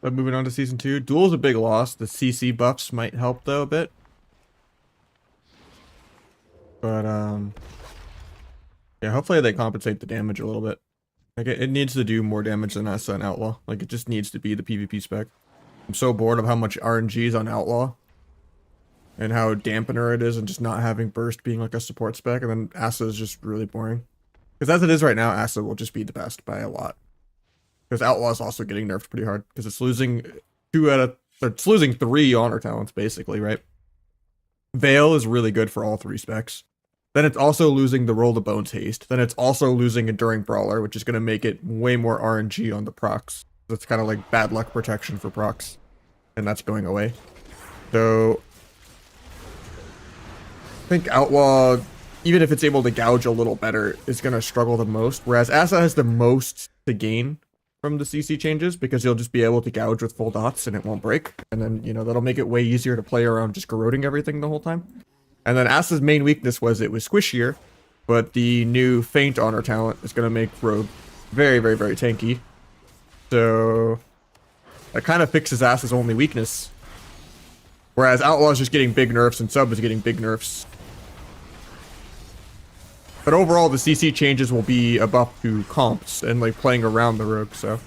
But moving on to season 2. Duel's a big loss. The CC buffs might help though a bit. But yeah, hopefully they compensate the damage a little bit. Like it needs to do more damage than Asa and Outlaw. Like it just needs to be the PvP spec. I'm so bored of how much RNG is on Outlaw. And how dampener it is and just not having burst being like a support spec. And then Asa is just really boring. Because as it is right now, Asa will just be the best by a lot. Because Outlaw is also getting nerfed pretty hard. Because it's losing it's losing 3 honor talents basically, right? Veil is really good for all 3 specs. Then it's also losing the Roll the Bones haste. Then it's also losing Enduring Brawler, which is going to make it way more RNG on the procs. That's kind of like bad luck protection for procs. And that's going away. So I think Outlaw, even if it's able to gouge a little better, is going to struggle the most. Whereas Asa has the most to gain from the CC changes because you'll just be able to gouge with full dots and it won't break. And then, you know, that'll make it way easier to play around just corroding everything the whole time. And then Asa's main weakness was it was squishier, but the new Feint honor talent is going to make Rogue very, very, very tanky. So that kind of fixes Asa's only weakness. Whereas Outlaw is just getting big nerfs and Sub is getting big nerfs. But overall, the CC changes will be a buff to comps and like playing around the Rogue, so.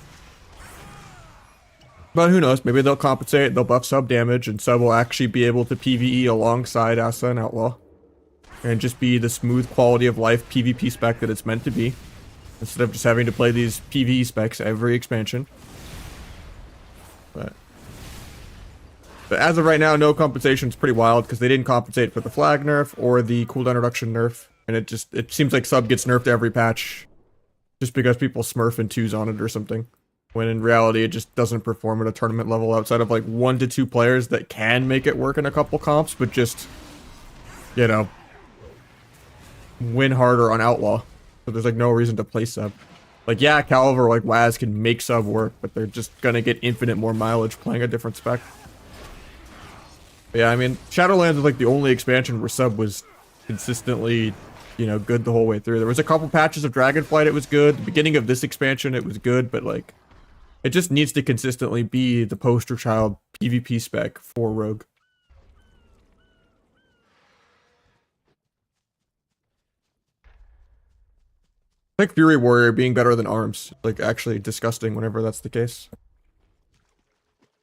But who knows, maybe they'll compensate, they'll buff Sub damage, and Sub will actually be able to PvE alongside Asa and Outlaw. And just be the smooth quality of life PvP spec that it's meant to be. Instead of just having to play these PvE specs every expansion. But as of right now, no compensation is pretty wild, because they didn't compensate for the flag nerf or the cooldown reduction nerf. And it seems like Sub gets nerfed every patch just because people smurf and 2s on it or something. When in reality, it just doesn't perform at a tournament level outside of like 1 to 2 players that can make it work in a couple comps, but just, you know, win harder on Outlaw. So there's like no reason to play Sub. Like, yeah, Calv or like Waz can make Sub work, but they're just gonna get infinite more mileage playing a different spec. But yeah, I mean, Shadowlands is like the only expansion where Sub was consistently, you know, good the whole way through. There was a couple patches of Dragonflight, it was good. The beginning of this expansion, it was good, but like, it just needs to consistently be the poster child PvP spec for Rogue. I think Fury Warrior being better than Arms, like actually disgusting whenever that's the case.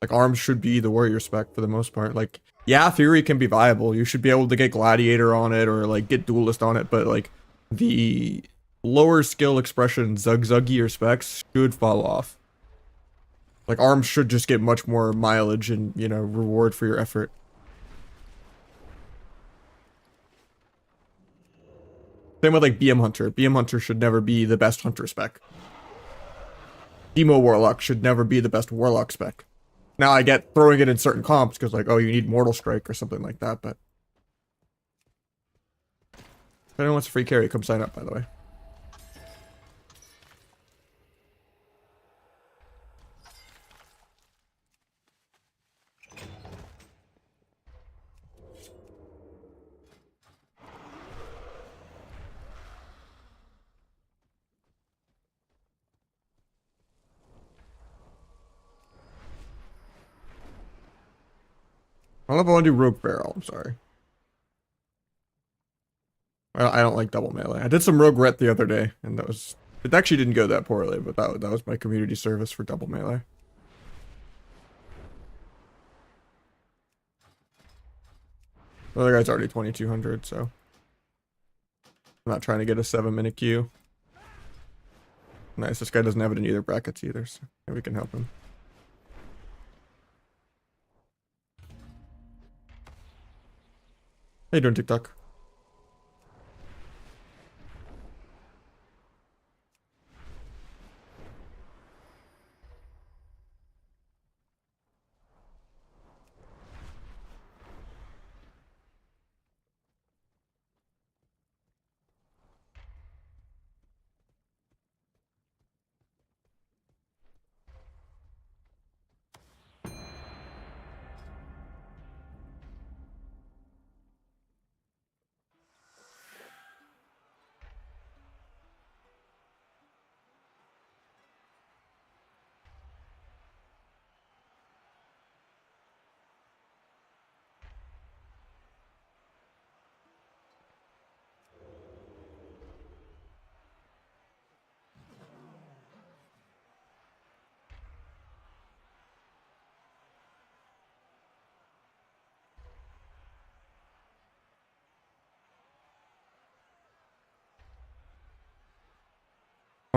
Like Arms should be the Warrior spec for the most part. Like, yeah, Fury can be viable. You should be able to get Gladiator on it or like get Duelist on it, but like the lower skill expression Zugzuggier specs should fall off. Like Arms should just get much more mileage and, you know, reward for your effort. Same with like BM Hunter. BM Hunter should never be the best Hunter spec. Demo Warlock should never be the best Warlock spec. Now I get throwing it in certain comps because like, oh, you need Mortal Strike or something like that, but if anyone wants a free carry, come sign up, by the way. I don't know if I want to do Rogue Barrel, I'm sorry. I don't like double melee. I did some Rogue Ret the other day, and it actually didn't go that poorly, but that was my community service for double melee. The other guy's already 2200, so I'm not trying to get a 7-minute queue. Nice, this guy doesn't have it in either brackets either, so maybe we can help him. How you doing, TikTok?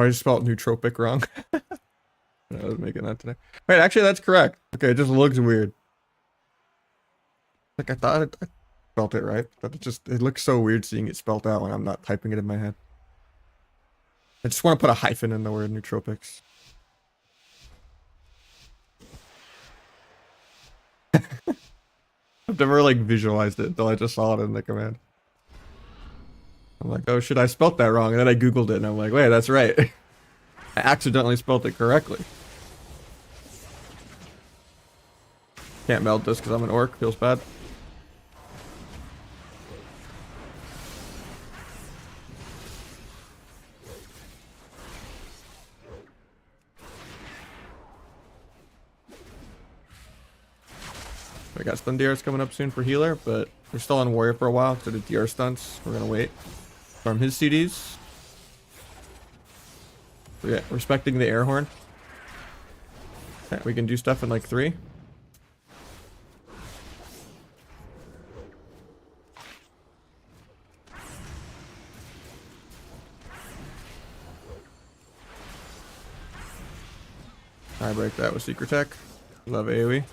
I just spelled nootropic wrong. I was making that today. Wait, actually, that's correct. Okay, it just looks weird. Like, I thought I spelled it right, but it looks so weird seeing it spelled out when I'm not typing it in my head. I just want to put a hyphen in the word nootropics. I've never, like, visualized it until I just saw it in the command. I'm like, oh shit, I spelt that wrong. And then I googled it and I'm like, wait, that's right. I accidentally spelled it correctly. Can't meld this because I'm an orc. Feels bad. We got stun DRs coming up soon for healer, but we're still on warrior for a while because of the DR stunts. We're gonna wait. From his CDs. Yeah, respecting the air horn. Okay, we can do stuff in like 3. I break that with secret tech. Love AoE.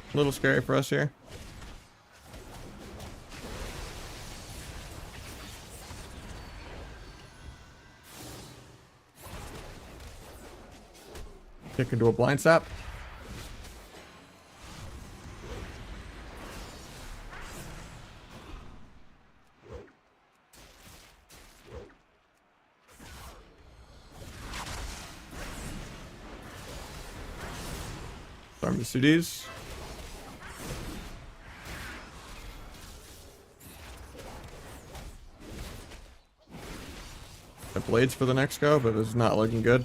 A little scary for us here. Kick into a blind sap. Farm the CDs. The blades for the next go, but it's not looking good.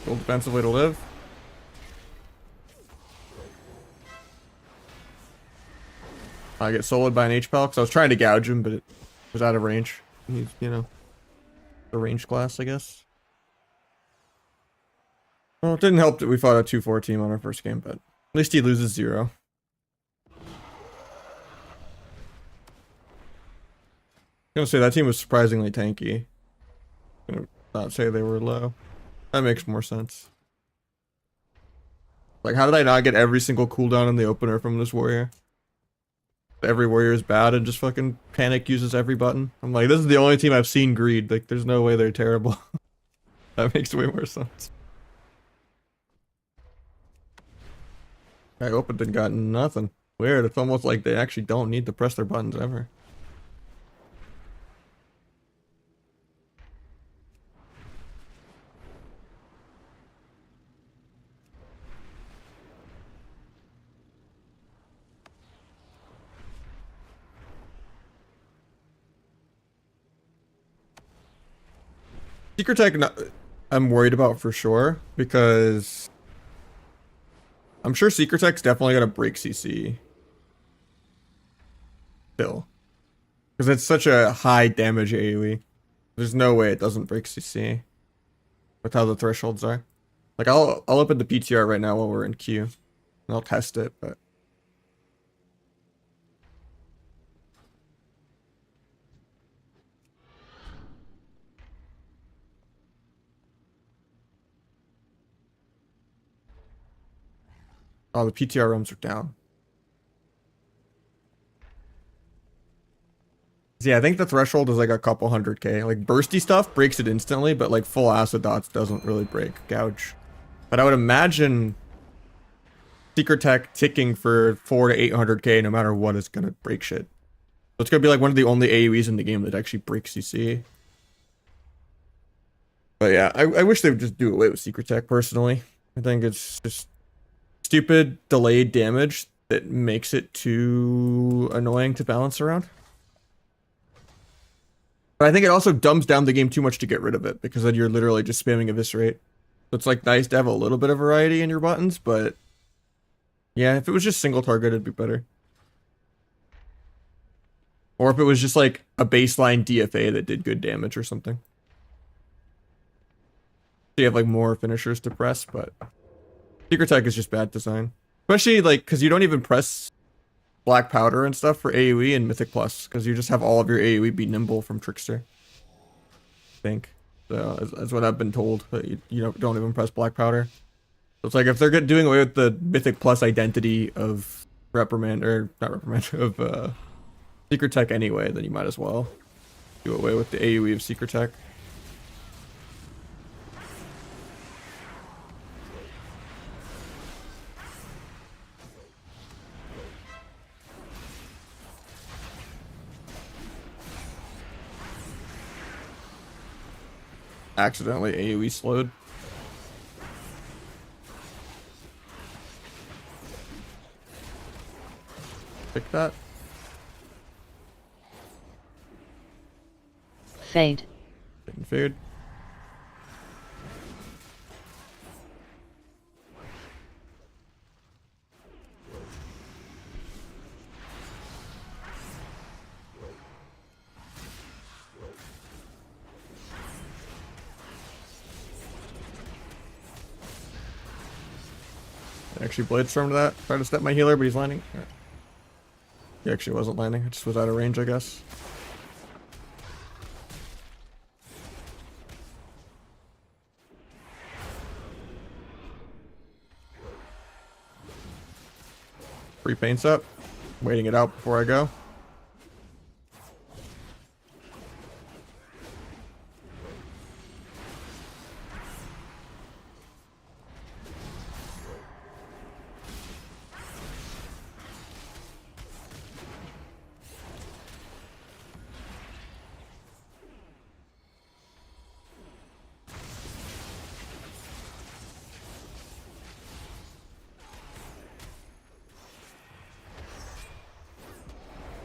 Full defensive way to live. I get soloed by an H-Pal because I was trying to gouge him, but it was out of range. He's, you know, a ranged class, I guess. Well, it didn't help that we fought a 2-4 team on our first game, but at least he loses 0. I'm gonna say that team was surprisingly tanky. I'm gonna not say they were low. That makes more sense. Like, how did I not get every single cooldown in the opener from this warrior? Every warrior is bad and just fucking panic uses every button. I'm like, this is the only team I've seen greed. Like, there's no way they're terrible. That makes way more sense. I opened and got nothing. Weird. It's almost like they actually don't need to press their buttons ever. Secret Tech, I'm worried about for sure, because I'm sure Secret Tech's definitely gonna break CC. Still. Because it's such a high damage AoE. There's no way it doesn't break CC. With how the thresholds are. Like, I'll open the PTR right now while we're in queue. And I'll test it, but... Oh, the PTR rooms are down. Yeah, I think the threshold is like a couple 100k. Like, bursty stuff breaks it instantly, but like full acid dots doesn't really break gouge. But I would imagine Secret Tech ticking for 4 to 800k no matter what is gonna break shit. So it's gonna be like one of the only AoEs in the game that actually breaks CC. But yeah, I wish they would just do away with Secret Tech personally. I think it's just stupid delayed damage that makes it too annoying to balance around. But I think it also dumbs down the game too much to get rid of it, because then you're literally just spamming Eviscerate. So it's like nice to have a little bit of variety in your buttons, but yeah, if it was just single target, it'd be better. Or if it was just like a baseline DFA that did good damage or something. you have like more finishers to press, but Secret Tech is just bad design. Especially like because you don't even press Black Powder and stuff for AoE and Mythic Plus, because you just have all of your AoE be nimble from Trickster. I think. So that's what I've been told. But you don't even press Black Powder. So it's like if they're doing away with the Mythic Plus identity of Reprimand, or not Reprimand, of Secret Tech anyway, then you might as well do away with the AoE of Secret Tech. Accidentally AoE slowed. Pick that. Fade. Getting fade. Actually blade storm to that. Tried to step my healer, but he's landing. Right. He actually wasn't landing. It just was out of range, I guess. Free paints up. Waiting it out before I go.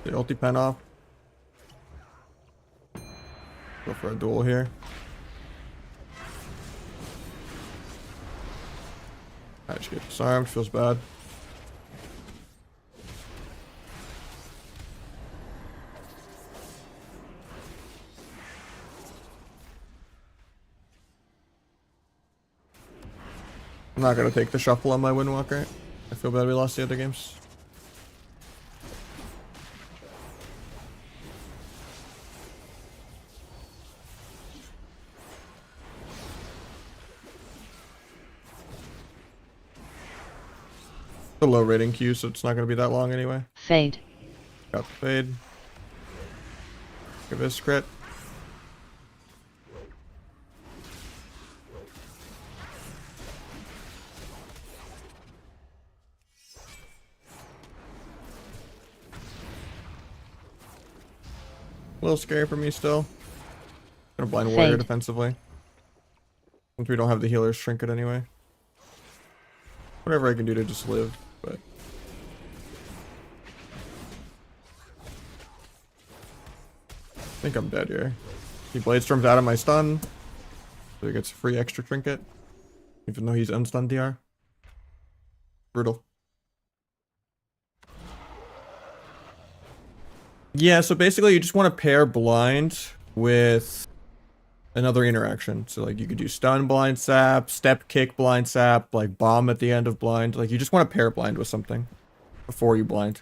The ulti pen off. Go for a duel here. I just get disarmed, feels bad. I'm not gonna take the shuffle on my Windwalker. I feel bad we lost the other games. A low rating queue, so it's not going to be that long anyway. Fade. Got the fade. Give this crit. A little scary for me still. Gonna blind warrior defensively. Since we don't have the healer's trinket anyway. Whatever I can do to just live, but I think I'm dead here. He blade storms out of my stun, so he gets a free extra trinket, even though he's unstunned DR. Brutal. Yeah, so basically you just want to pair blind with another interaction. So like you could do stun blind sap, step kick blind sap, like bomb at the end of blind. Like you just want to pair blind with something before you blind.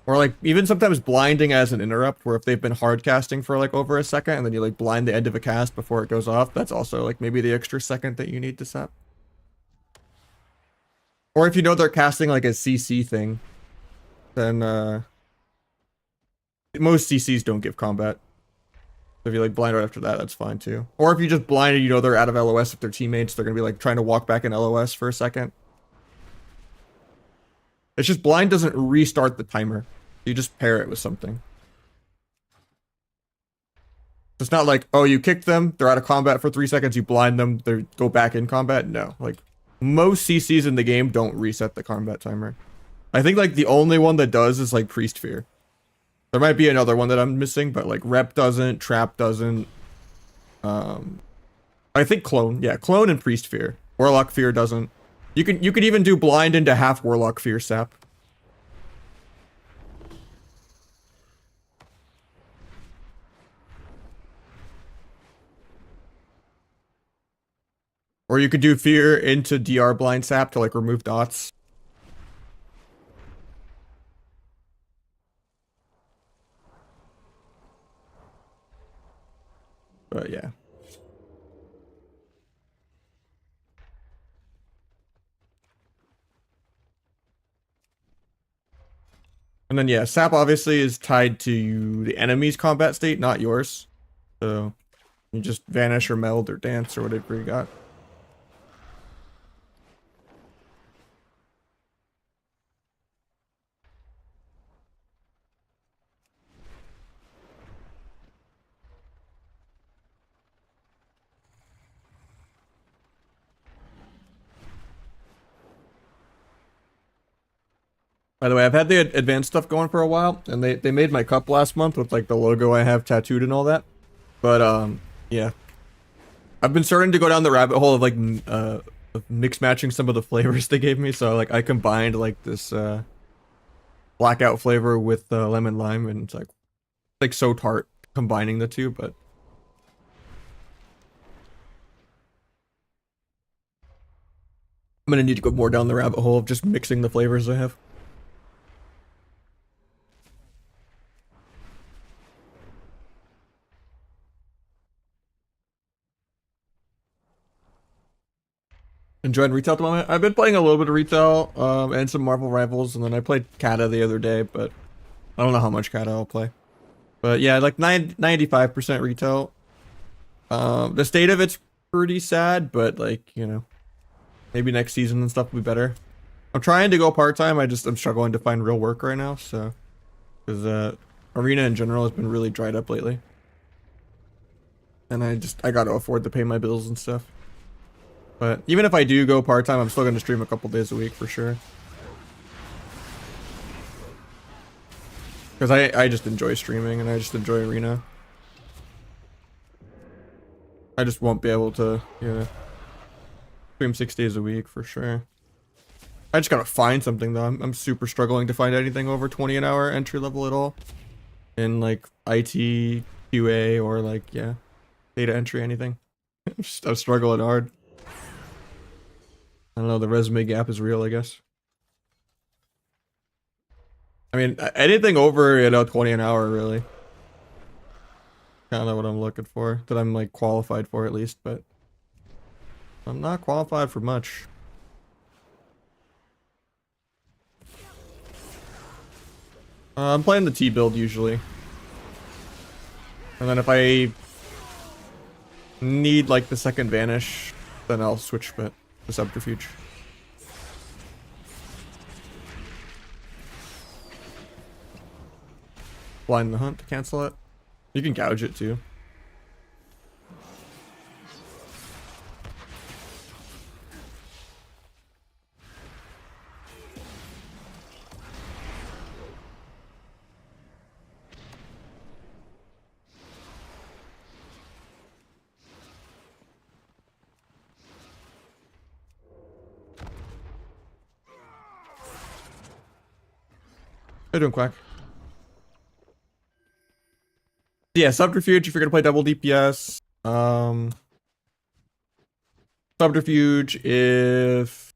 Or like even sometimes blinding as an interrupt, where if they've been hard casting for like over a second and then you like blind the end of a cast before it goes off, that's also like maybe the extra second that you need to sap. Or if you know they're casting like a CC thing, then most CCs don't give combat. So if you like blind right after that, that's fine too. Or if you just blind and you know they're out of LOS with their teammates, they're gonna be like trying to walk back in LOS for a second. It's just blind doesn't restart the timer. You just pair it with something. It's not like, oh, you kicked them, they're out of combat for 3 seconds, you blind them, they go back in combat. No, like most CCs in the game don't reset the combat timer. I think like the only one that does is like Priest Fear. There might be another one that I'm missing, but like Rep doesn't, Trap doesn't. I think Clone, yeah, Clone and Priest Fear. Warlock Fear doesn't. You could even do blind into half Warlock Fear sap. Or you could do fear into DR blind sap to like remove dots. But yeah. And then yeah, sap obviously is tied to the enemy's combat state, not yours. So you just vanish or meld or dance or whatever you got. By the way, I've had the advanced stuff going for a while, and they made my cup last month with like the logo I have tattooed and all that. But yeah, I've been starting to go down the rabbit hole of like of mix matching some of the flavors they gave me. So like I combined like this blackout flavor with lemon lime, and it's like so tart combining the two. But I'm gonna need to go more down the rabbit hole of just mixing the flavors I have. Enjoying retail at the moment. I've been playing a little bit of retail, and some Marvel Rivals, and then I played Kata the other day, but I don't know how much Kata I'll play. But yeah, like 95% retail. The state of it's pretty sad, but like, you know, maybe next season and stuff will be better. I'm trying to go part-time. I'm struggling to find real work right now, so because arena in general has been really dried up lately. And I gotta afford to pay my bills and stuff. But even if I do go part-time, I'm still gonna stream a couple days a week for sure. Because I just enjoy streaming and I just enjoy arena. I just won't be able to, you know, stream 6 days a week for sure. I just gotta find something though. I'm super struggling to find anything over 20 an hour entry level at all. In like IT, QA, or like, yeah, data entry, anything. I'm struggling hard. I don't know, the resume gap is real, I guess. I mean, anything over, you know, 20 an hour, really. Kind of what I'm looking for. That I'm like qualified for at least, but I'm not qualified for much. I'm playing the T build usually. And then if I need like the second vanish, then I'll switch to subterfuge. Blind the hunt to cancel it. You can gouge it too. How you doing, Quack? Yeah, subterfuge if you're gonna play double DPS. Subterfuge if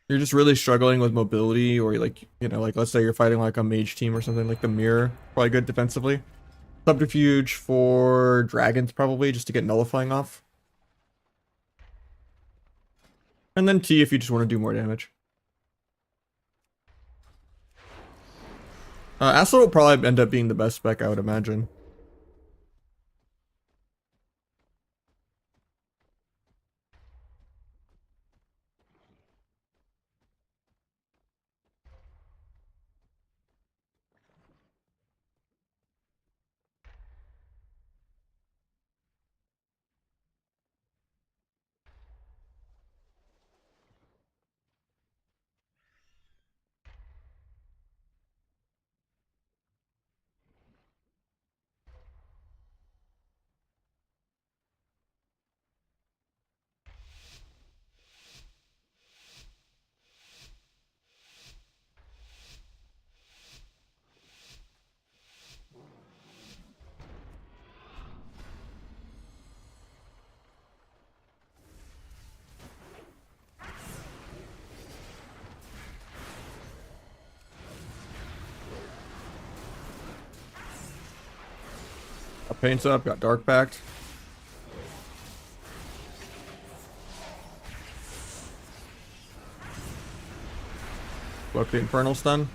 you're just really struggling with mobility, or like, you know, like let's say you're fighting like a mage team or something, like the mirror, probably good defensively. Subterfuge for dragons probably, just to get nullifying off. And then T if you just want to do more damage. Acid will probably end up being the best spec, I would imagine. Paint's up, got Dark Pact. Look, the Infernal Stun.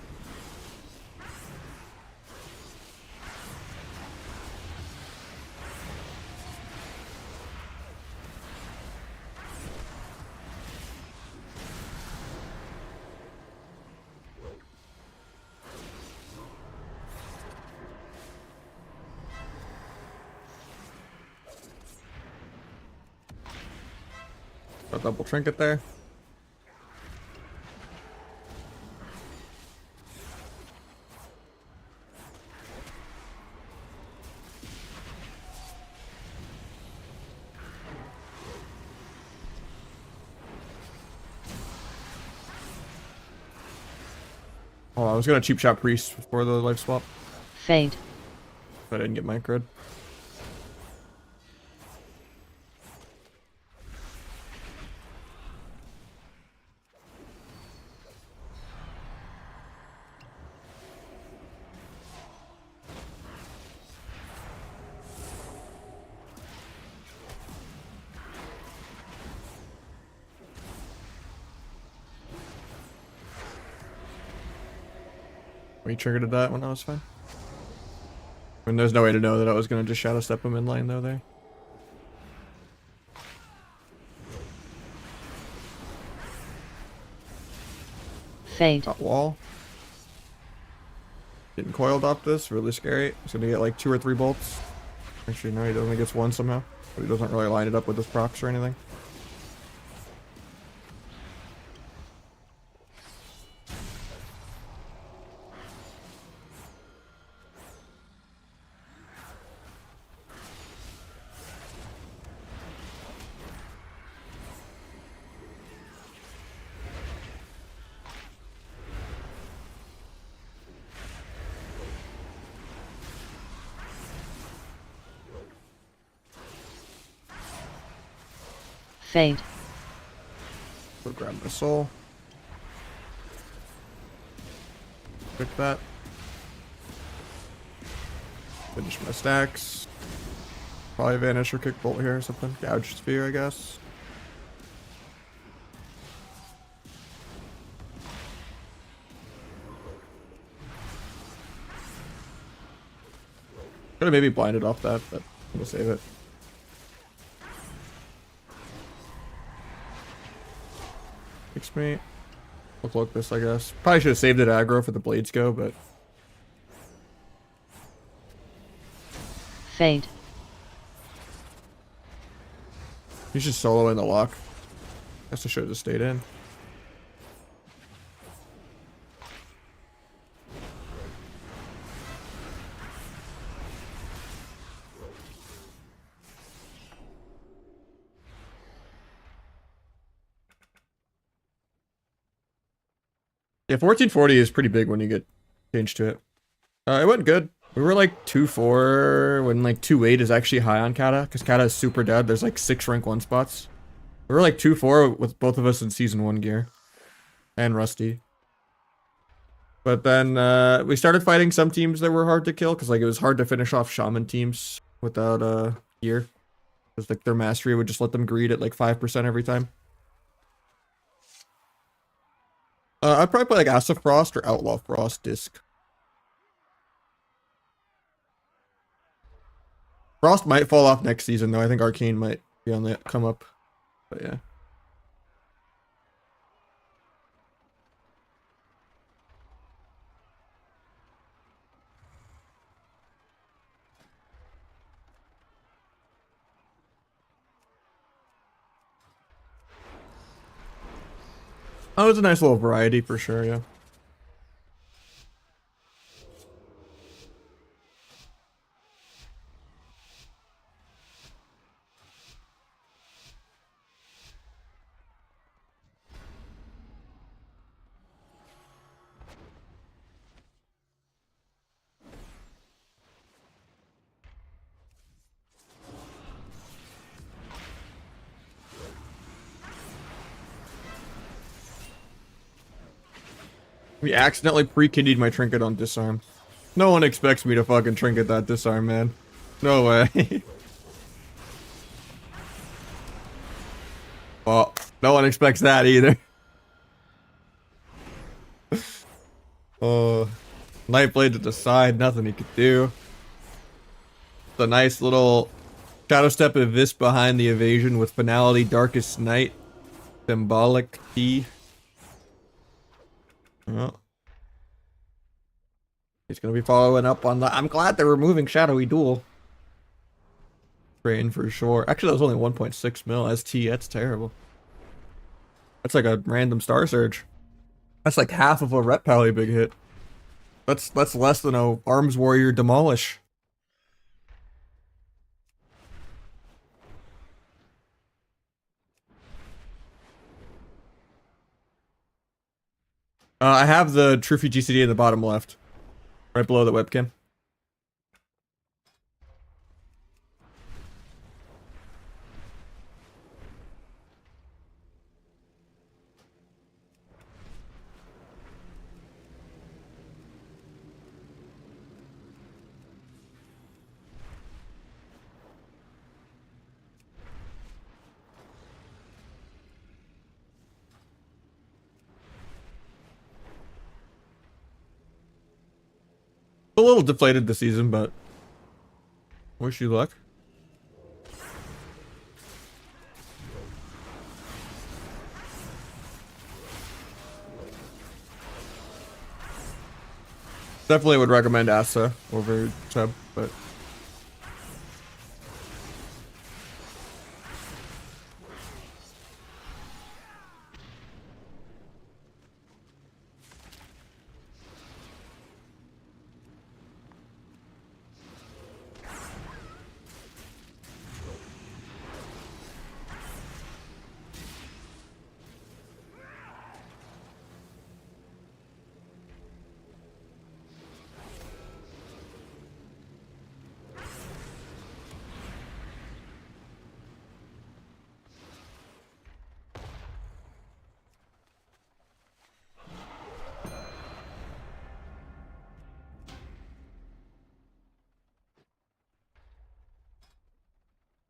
A double trinket there. Oh, I was gonna cheap shot Priest before the life swap. Fade. But I didn't get microed. We triggered that when that was fine. I mean, there's no way to know that I was gonna just shadow step him in lane though there. Fade. Top wall. Getting coiled off this, really scary. He's gonna get like 2 or 3 bolts. Actually, no, he only gets 1 somehow. But he doesn't really line it up with his procs or anything. Fade. Go grab my soul. Pick that. Finish my stacks. Probably vanish or kick bolt here or something. Gouge sphere, I guess. Could have maybe blinded off that, but we'll save it. Fix me. I'll cloak this, I guess. Probably should have saved it aggro for the blades go, but Fade. you should solo in the lock. Guess I should have just stayed in. Yeah, 1440 is pretty big when you get changed to it. It went good. We were like 2-4 when like 2-8 is actually high on Kata, because Kata is super dead. There's like 6 rank 1 spots. We were like 2-4 with both of us in season 1 gear. And Rusty. But then we started fighting some teams that were hard to kill, because like it was hard to finish off shaman teams without gear. Because like their mastery would just let them greed at like 5% every time. I'd probably play like Acid Frost or Outlaw Frost disc. Frost might fall off next season though. I think Arcane might be on the come up. But yeah. Oh, it's a nice little variety for sure, yeah. We accidentally pre-kiddied my trinket on disarm. No one expects me to fucking trinket that disarm, man. No way. Well, no one expects that either. Oh, Nightblade to the side, nothing he could do. The nice little Shadow Step of this behind the evasion with Finality, Darkest Night, Symbolic Key. Well, he's gonna be following up on the. I'm glad they're removing Shadowy Duel. Train for sure. Actually, that was only 1.6 mil ST. That's terrible. That's like a random Star Surge. That's like half of a Rep Pally big hit. That's less than a Arms Warrior Demolish. I have the Trophy GCD in the bottom left, right below the webcam. A little deflated this season, but wish you luck. Definitely would recommend Asa over Sub, but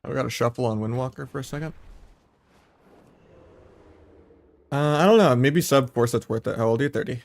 I got a shuffle on Windwalker for a second. I don't know. Maybe Sub Force that's worth it. How old are you? 30.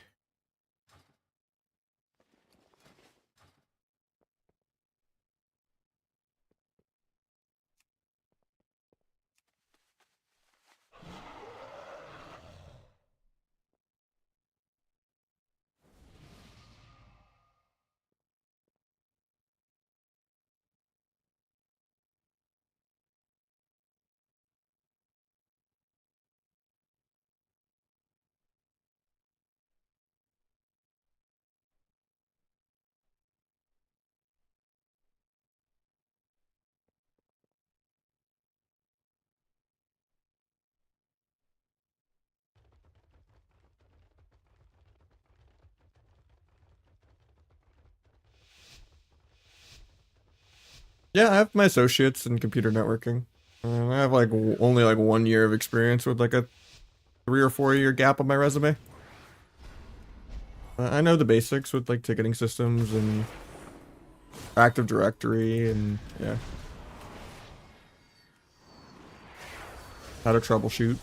Yeah, I have my associates in computer networking. I have like only like 1 year of experience with like a 3 or 4 year gap on my resume. I know the basics with like ticketing systems and Active Directory and yeah, how to troubleshoot.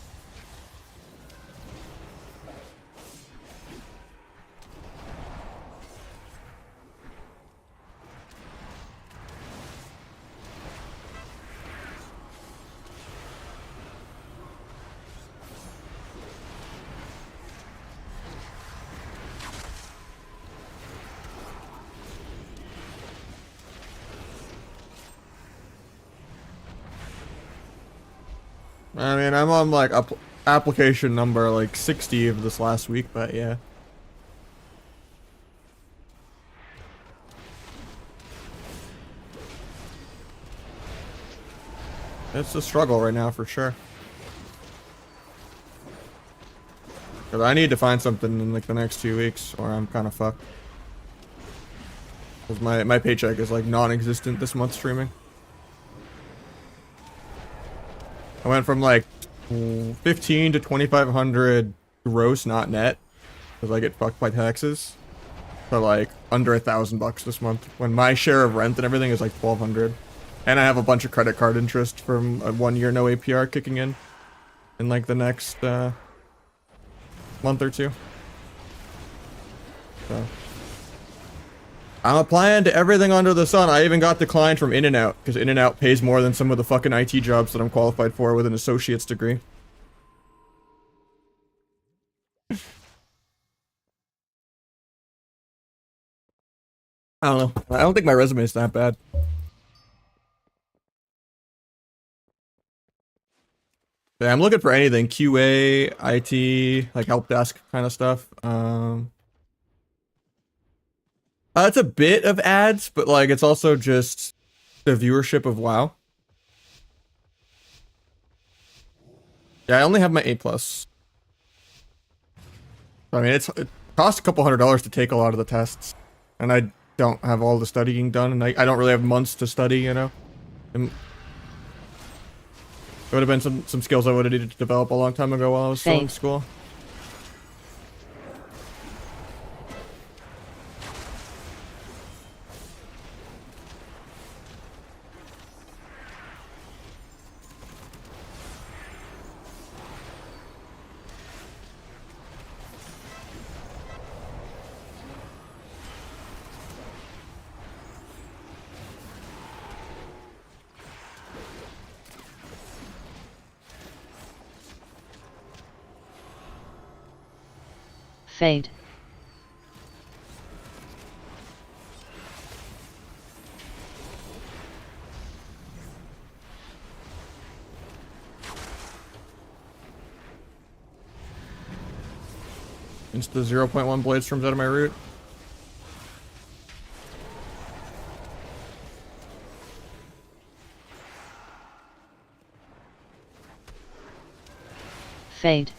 I mean, I'm on like application number like 60 of this last week, but yeah. It's a struggle right now for sure. Cause I need to find something in like the next 2 weeks or I'm kind of fucked. Cause my paycheck is like non-existent this month streaming. I went from like 15 to 2,500 gross, not net, because I get fucked by taxes. to like under $1,000 this month, when my share of rent and everything is like 1,200, and I have a bunch of credit card interest from a 1 year no APR kicking in like the next month or two. So I'm applying to everything under the sun. I even got declined from In-N-Out because In-N-Out pays more than some of the fucking IT jobs that I'm qualified for with an associate's degree. I don't know. I don't think my resume is that bad. Yeah, I'm looking for anything QA, IT, like help desk kind of stuff. It's a bit of ads, but like it's also just the viewership of WoW. Yeah, I only have my A plus. I mean, it costs a couple $100 to take a lot of the tests, and I don't have all the studying done, and I don't really have months to study, you know. And it would have been some skills I would have needed to develop a long time ago while I was still in school. Fade. Insta 0.1 blade storms out of my root. Fade.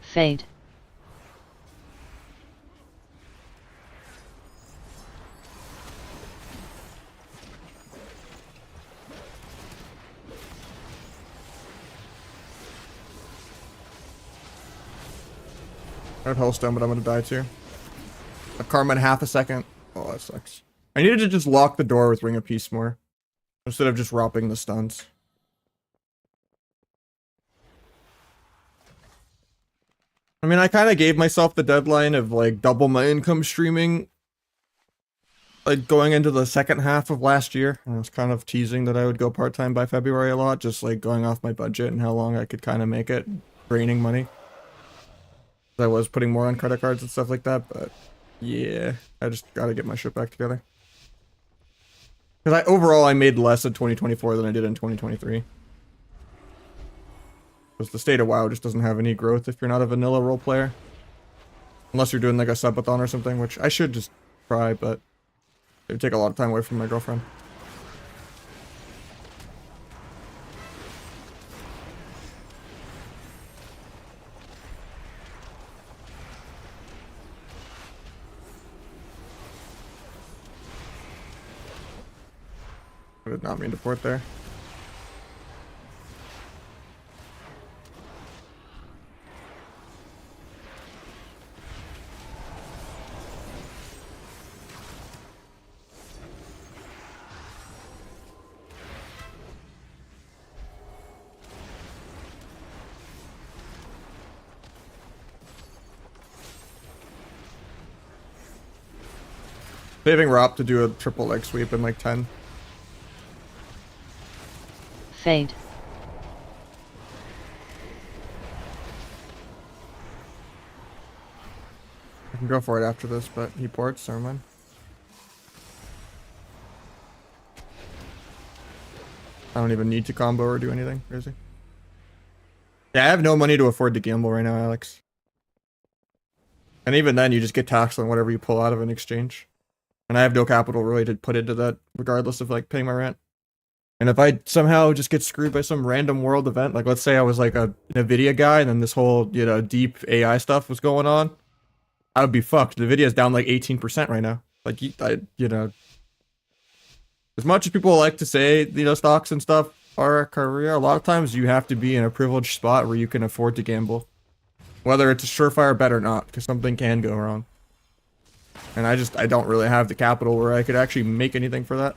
Fade. I would Hellstone, but I'm gonna die too. A karma in half a second. Oh, that sucks. I needed to just lock the door with Ring of Peace more, instead of just ropping the stuns. I mean, I kind of gave myself the deadline of like double my income streaming, like going into the second half of last year. I was kind of teasing that I would go part-time by February a lot, just like going off my budget and how long I could kind of make it, draining money. I was putting more on credit cards and stuff like that, but yeah, I just gotta get my shit back together. Because overall I made less in 2024 than I did in 2023. Because the state of WoW just doesn't have any growth if you're not a vanilla role player. Unless you're doing like a subathon or something, which I should just try, but it would take a lot of time away from my girlfriend. I did not mean to port there. Saving Rop to do a triple leg sweep in like 10. Fade. I can go for it after this, but he ports, never mind. I don't even need to combo or do anything crazy. Yeah, I have no money to afford to gamble right now, Alex. And even then, you just get taxed on whatever you pull out of an exchange. And I have no capital really to put into that, regardless of like paying my rent. And if I somehow just get screwed by some random world event, like let's say I was like a Nvidia guy and then this whole, you know, deep AI stuff was going on, I would be fucked. Nvidia's down like 18% right now. Like, you know, as much as people like to say, you know, stocks and stuff are a career, a lot of times you have to be in a privileged spot where you can afford to gamble. Whether it's a surefire bet or not, because something can go wrong. And I don't really have the capital where I could actually make anything for that.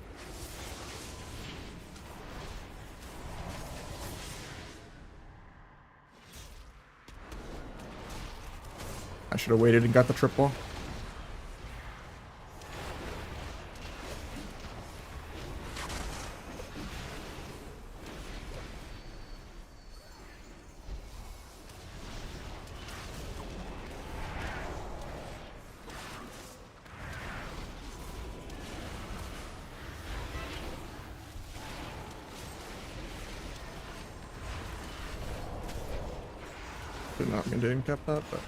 I should have waited and got the triple. Did not mean to cap that, but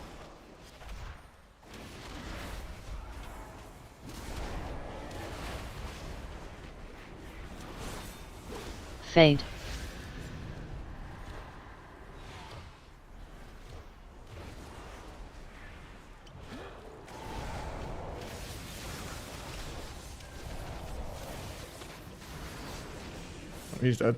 Fade. oh, he's dead.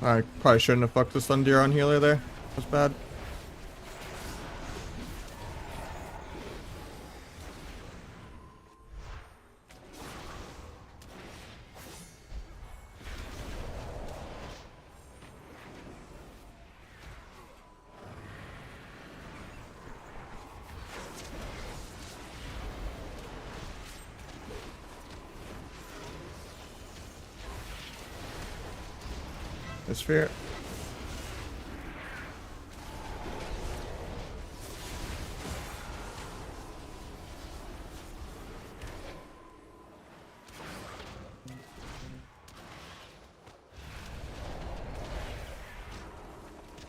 I probably shouldn't have fucked the Sun Deer on healer there. That's bad. That's fair.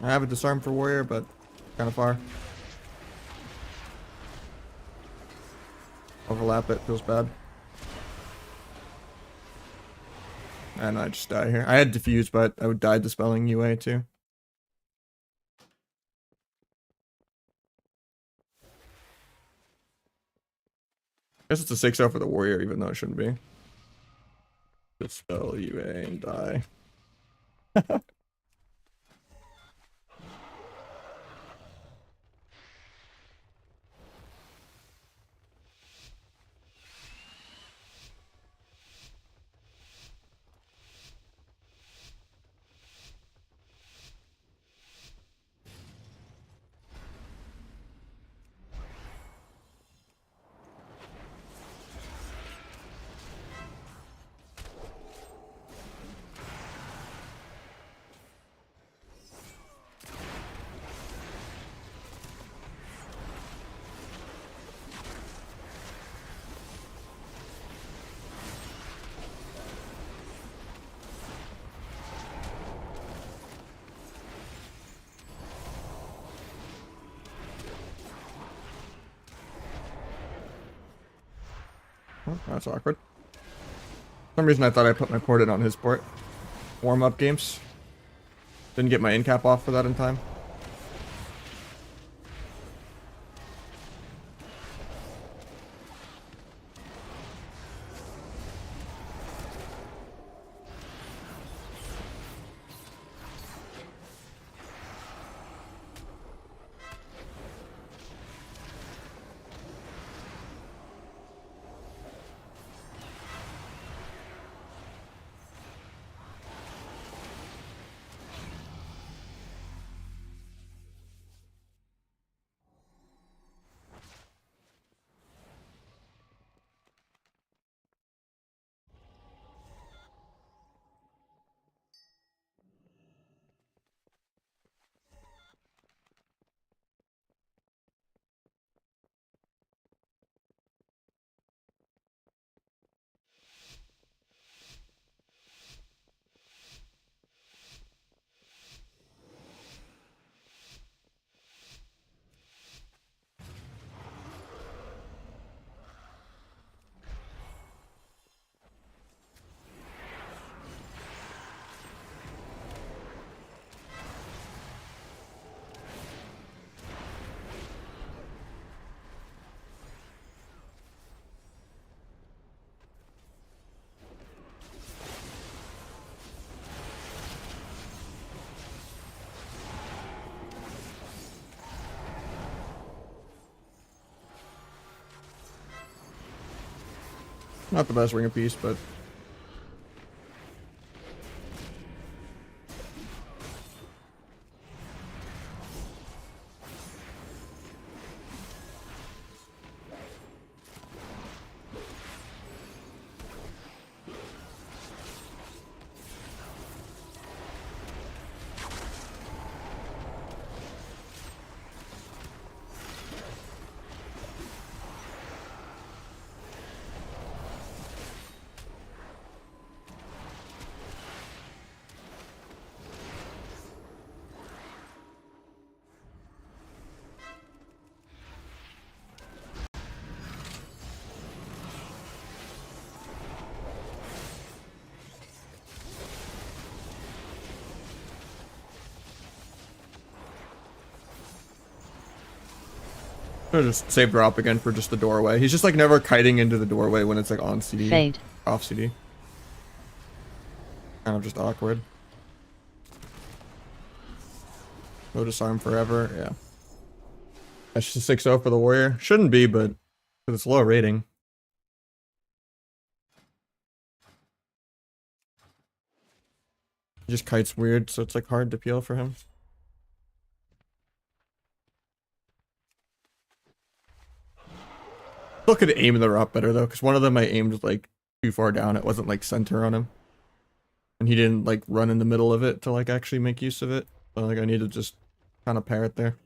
I have a disarm for warrior, but kind of far. Overlap it, feels bad. And I just die here. I had diffuse, but I would die dispelling UA too. I guess it's a 6-0 for the warrior, even though it shouldn't be. Dispel UA and die. Oh, that's awkward. For some reason I thought I put my port in on his port. Warm-up games. Didn't get my in cap off for that in time. Not the best ring of peace, but I'll just save drop again for just the doorway. He's just like never kiting into the doorway when it's like on CD, Fade. off CD. Kind of just awkward. No disarm forever, yeah. That's just a 6-0 for the warrior. Shouldn't be, but because it's low rating. He just kites weird, so it's like hard to peel for him. Still could aim the route better though, because one of them I aimed like too far down. It wasn't like center on him. And he didn't like run in the middle of it to like actually make use of it. So like I need to just kind of pair it there.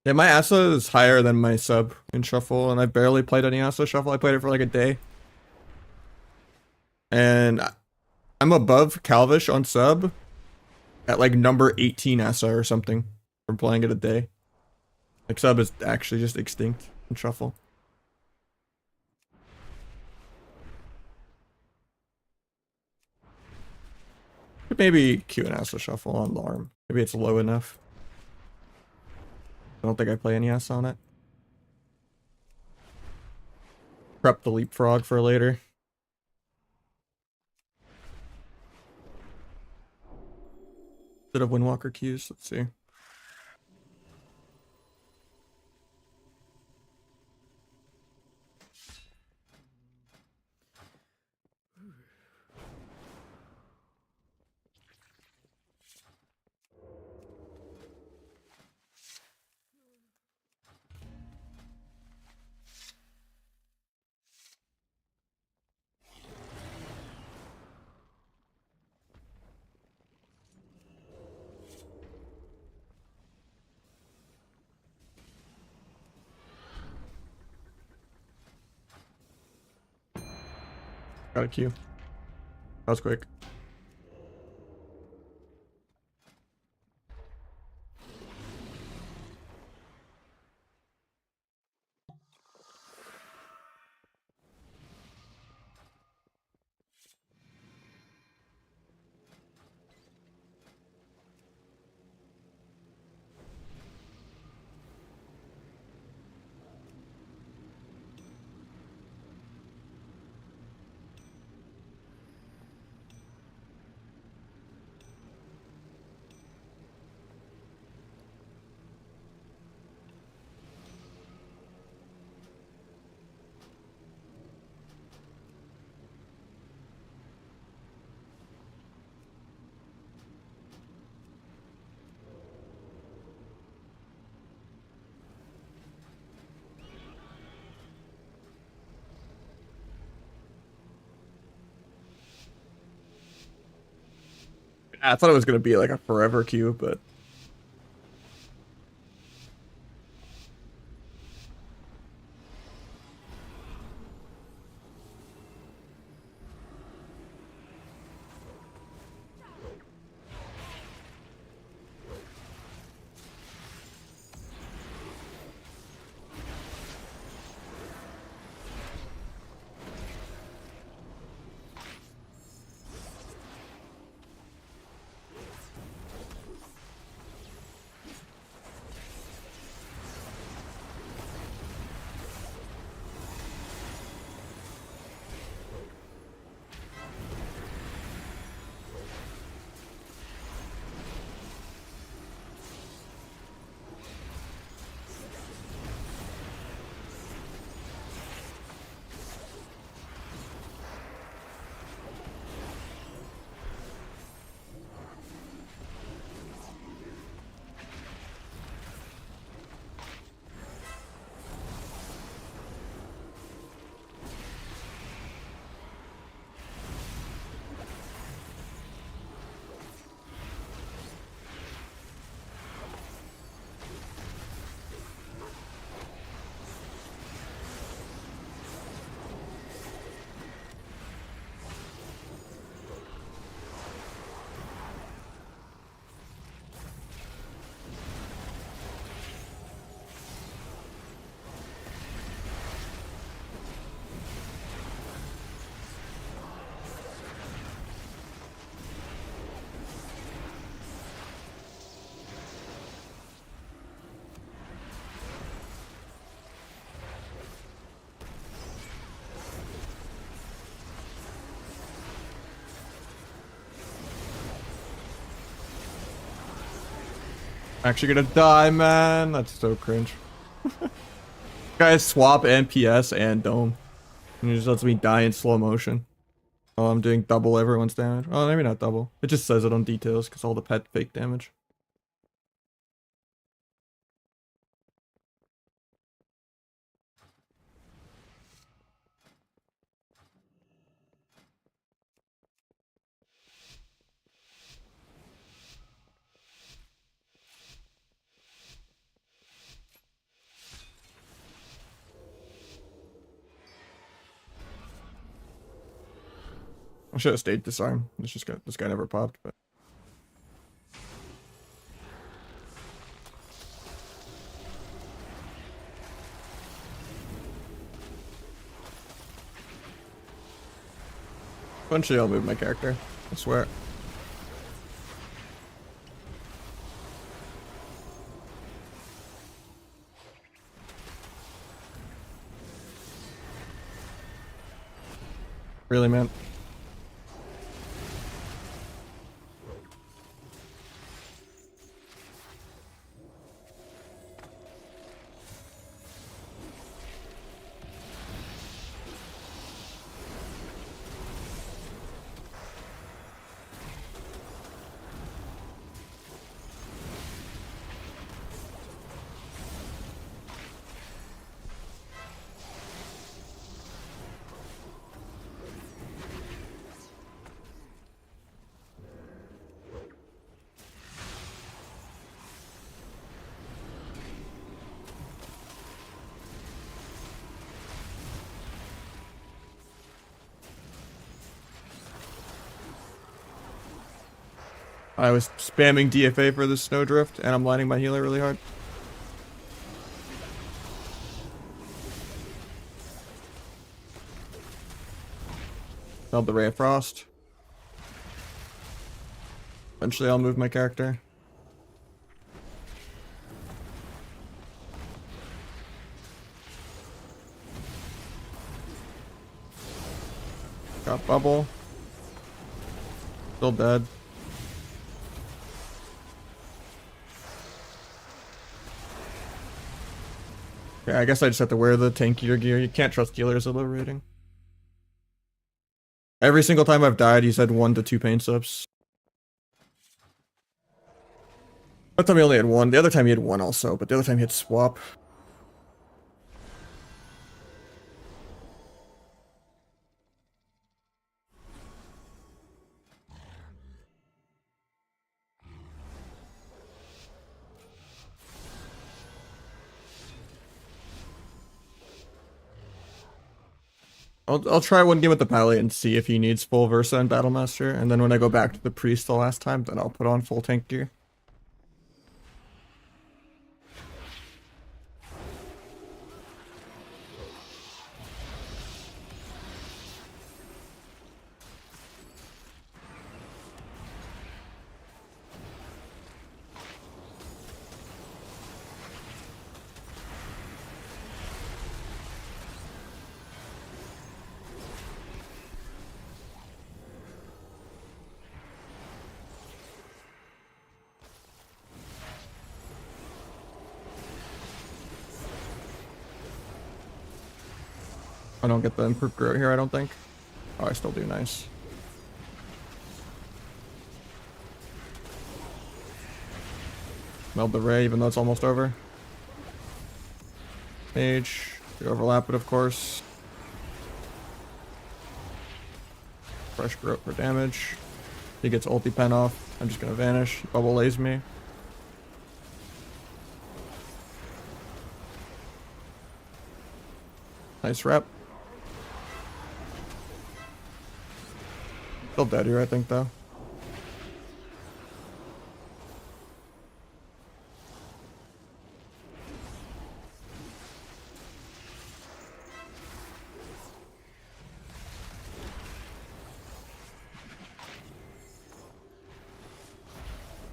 Yeah, my ASA is higher than my sub in Shuffle, and I barely played any ASA Shuffle. I played it for like a day. And I'm above Calvish on sub at like number 18 ASA or something from playing it a day. Like sub is actually just extinct in Shuffle. Could maybe Q and ASA Shuffle on Larm. Maybe it's low enough. I don't think I play any ASA on it. Prep the leapfrog for later. Instead of Windwalker Qs, let's see. Got a Q. That was quick. I thought it was gonna be like a forever queue, but Actually gonna die, man. That's so cringe. Guys swap NPS and dome. And it just lets me die in slow motion. Oh, I'm doing double everyone's damage. Oh, maybe not double. It just says it on details because all the pet fake damage. I should have stayed disarm. This guy never popped, but eventually I'll move my character. I swear. Really, man. I was spamming DFA for the snowdrift, and I'm lining my healer really hard. Held the Ray of Frost. Eventually I'll move my character. Got bubble. Still dead. Okay, I guess I just have to wear the tankier gear. You can't trust healers at low rating. Every single time I've died, he's had 1 to 2 pain slips. That time he only had 1. The other time he had 1 also, but the other time he had swap. I'll try one game with the Pally and see if he needs full Versa and Battlemaster, and then when I go back to the Priest the last time, then I'll put on full tank gear. I don't get the improved grow here, I don't think. Oh, I still do, nice. Meld the Ray, even though it's almost over. Mage, we overlap it, of course. Fresh growth for damage. He gets ulti pen off. I'm just gonna vanish. Bubble lays me. Nice rep. Still dead here, I think, though.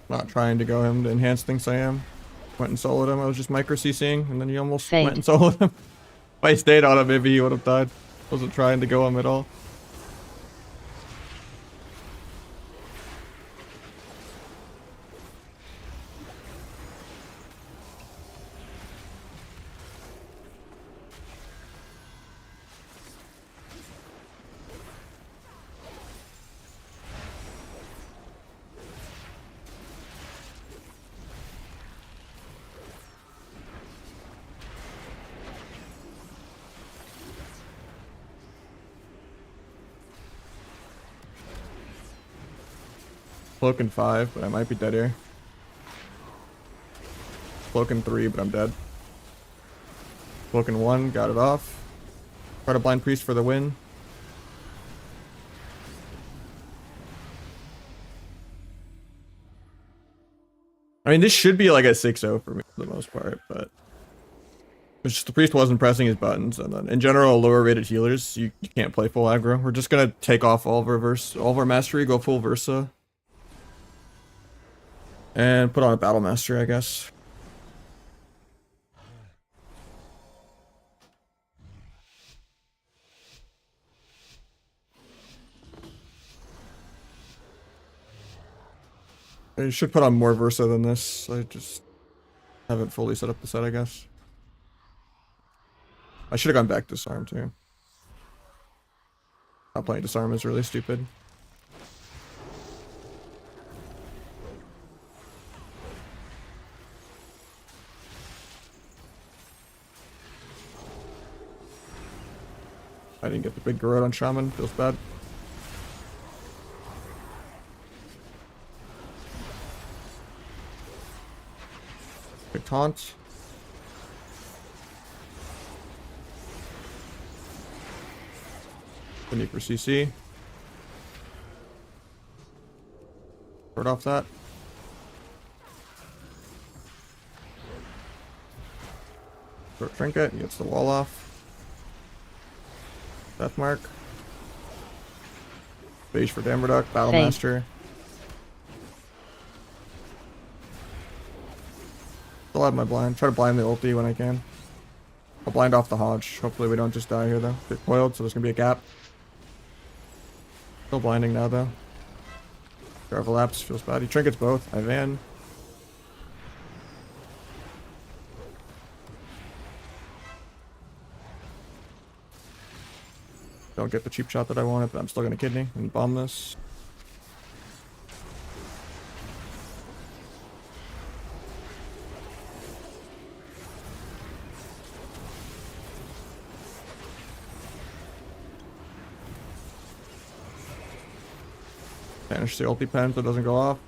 Not trying to go him to enhance things I am. Went and soloed him. I was just micro CCing, and then he almost Fade. went and soloed him. If I stayed on him, maybe he would have died. Wasn't trying to go him at all. Cloak in 5, but I might be dead here. Cloak in 3, but I'm dead. Cloak in 1, got it off. Try to blind priest for the win. I mean, this should be like a 6-0 for me for the most part, but it's just the priest wasn't pressing his buttons, and then in general, lower rated healers, you can't play full aggro. We're just gonna take off all of our mastery, go full Versa, and put on a battle master, I guess. I should put on more Versa than this. I just haven't fully set up the set, I guess. I should have gone back to disarm too. Not playing disarm is really stupid. I didn't get the big garrote on Shaman, feels bad. Big taunt. The need for CC. Start off that. Short trinket, he gets the wall off. Death mark. Beige for Damberduck, Battle Fade. Master. Still have my blind. Try to blind the ulti when I can. I'll blind off the Hodge. Hopefully we don't just die here though. Get coiled, so there's gonna be a gap. Still blinding now though. Overlaps, feels bad. He trinkets both. I van. Don't get the cheap shot that I wanted, but I'm still gonna kidney and bomb this. Banish the ulti pen so it doesn't go off.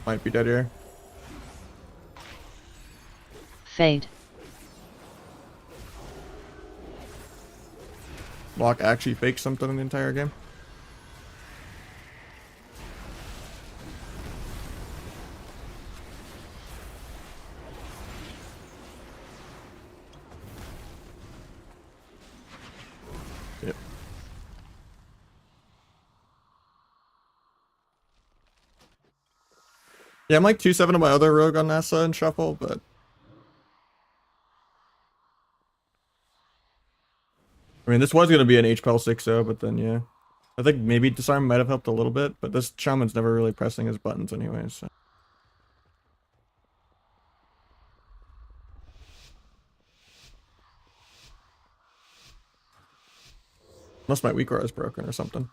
Might be dead here. Fade. Block actually fakes something in the entire game. Yep. Yeah, I'm like 2-7 on my other rogue on NASA and Shuffle, but I mean, this was going to be an HPL 6-0, but then, yeah. I think maybe Disarm might have helped a little bit, but this Shaman's never really pressing his buttons anyways, so. Unless my weak aura is broken or something.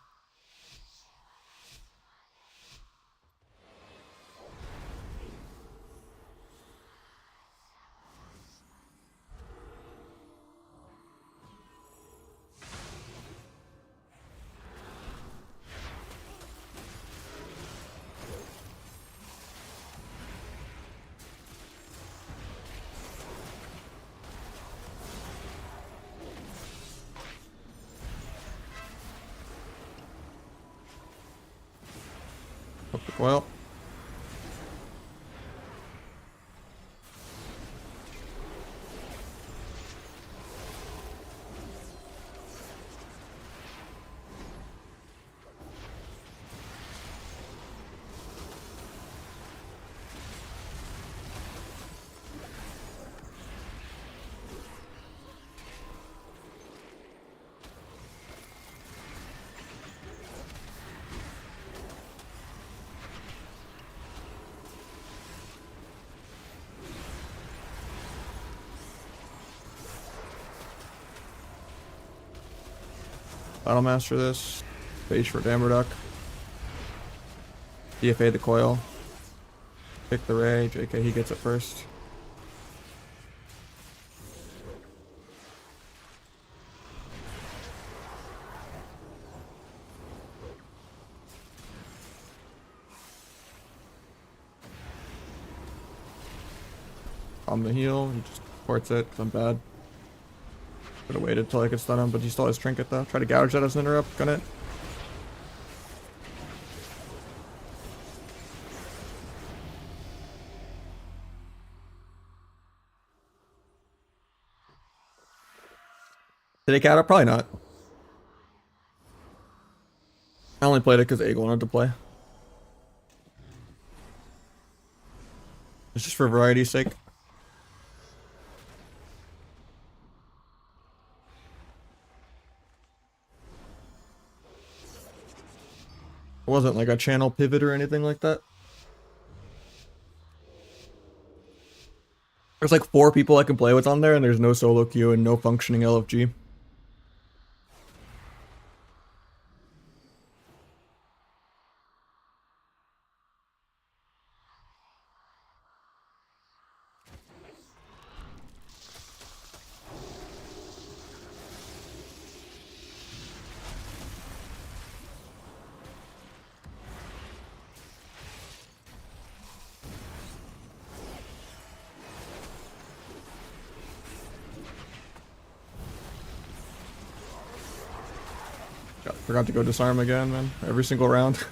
Hook the coil. Battle Master this. Beige for Damberduck. DFA the coil. Pick the Ray. JK, he gets it first. on the heal. He just ports it, 'cause I'm bad. Could have waited till I could stun him, but he still has trinket though. Try to gouge that as an interrupt, gun it. Did it counter? Probably not. I only played it because Egg wanted to play. It's just for variety's sake. It wasn't like a channel pivot or anything like that. There's like 4 people I can play with on there, and there's no solo queue and no functioning LFG. Forgot to go disarm again, man. Every single round.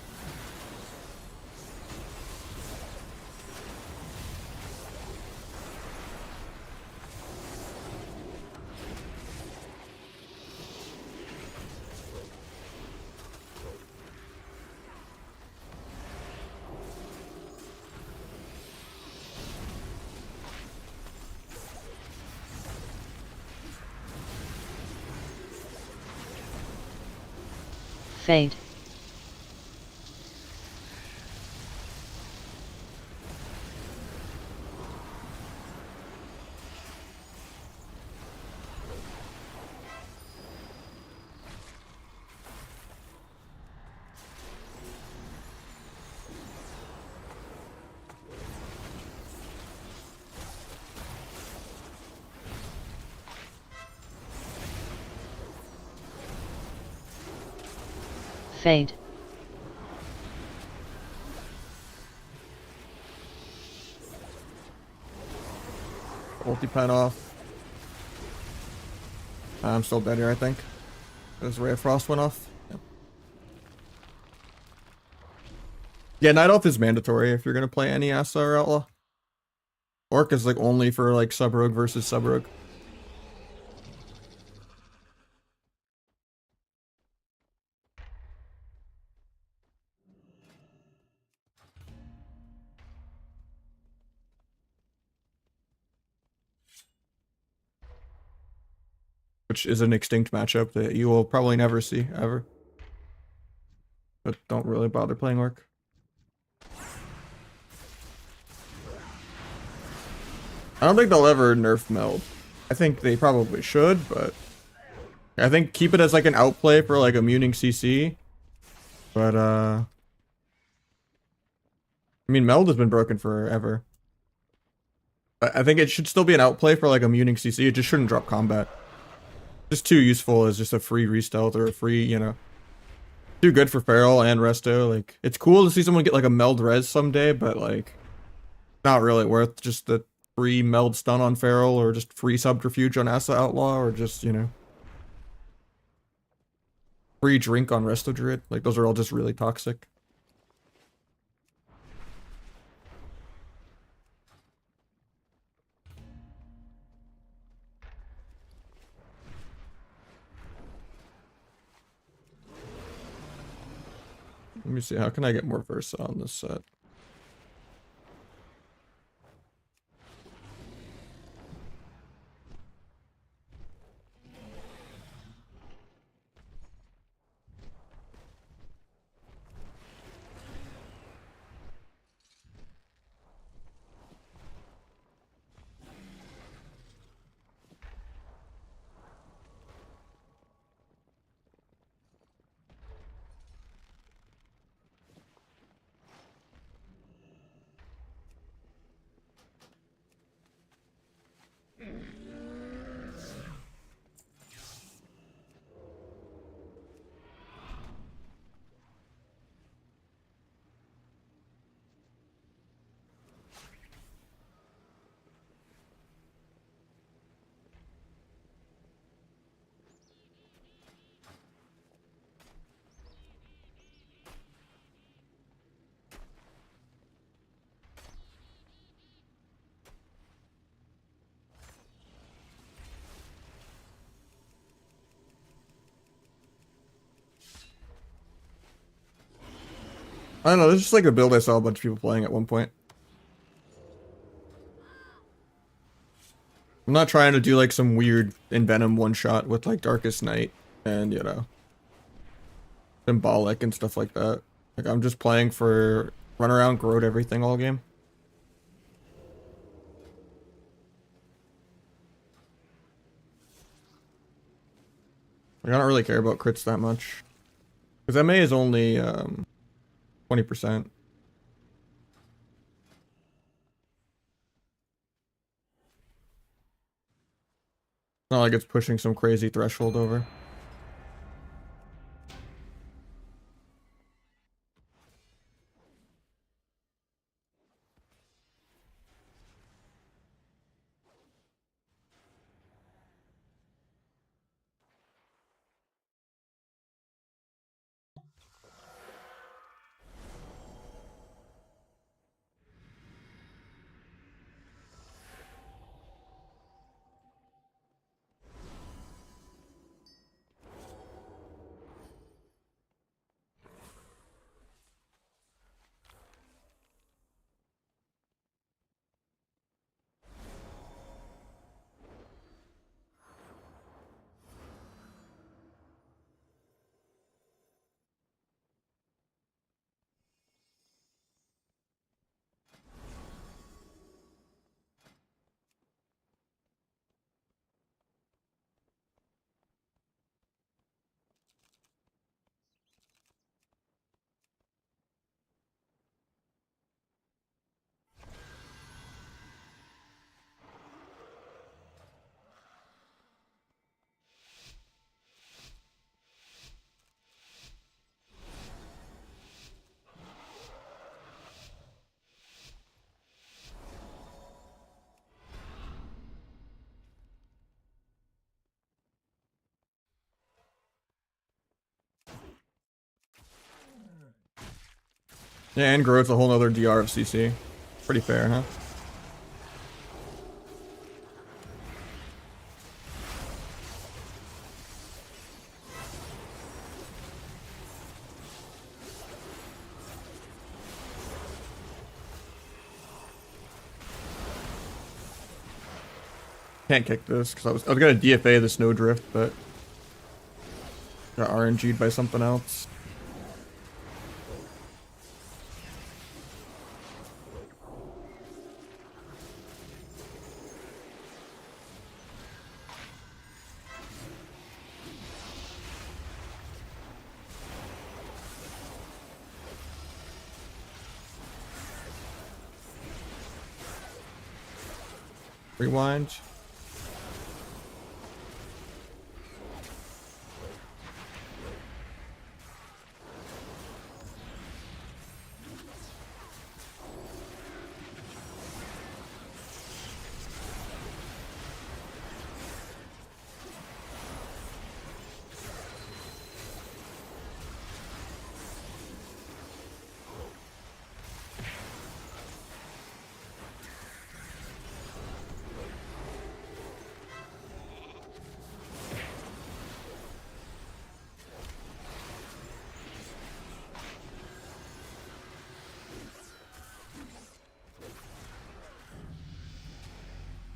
Fade. Fade. Ulti pen off. I'm still dead here, I think. Because Ray of Frost went off. Yeah, Night Elf is mandatory if you're gonna play any Asa or Outlaw. Orc is like only for like sub rogue versus sub rogue. Which is an extinct matchup that you will probably never see ever. But don't really bother playing Orc. I don't think they'll ever nerf Meld. I think they probably should, but I think keep it as like an outplay for like a muning CC. But I mean, Meld has been broken forever. I think it should still be an outplay for like a muning CC. It just shouldn't drop combat. Just too useful as just a free restealth or a free, you know. Too good for Feral and Resto. Like, it's cool to see someone get like a Meld res someday, but like, not really worth just the free Meld stun on Feral or just free subterfuge on Asa Outlaw or just, you know, free drink on Resto Druid. Like, those are all just really toxic. Let me see, how can I get more Versa on this set? I don't know, this is just like a build I saw a bunch of people playing at one point. I'm not trying to do like some weird Envenom one-shot with like Darkest Night and, you know, Symbolic and stuff like that. Like, I'm just playing for run around, growth everything all game. Like, I don't really care about crits that much. Because MA is only 20%. Not like it's pushing some crazy threshold over. Yeah, and growth's a whole nother DR of CC. Pretty fair, huh? Can't kick this because I was gonna DFA the Snowdrift, but got RNG'd by something else. Rewind.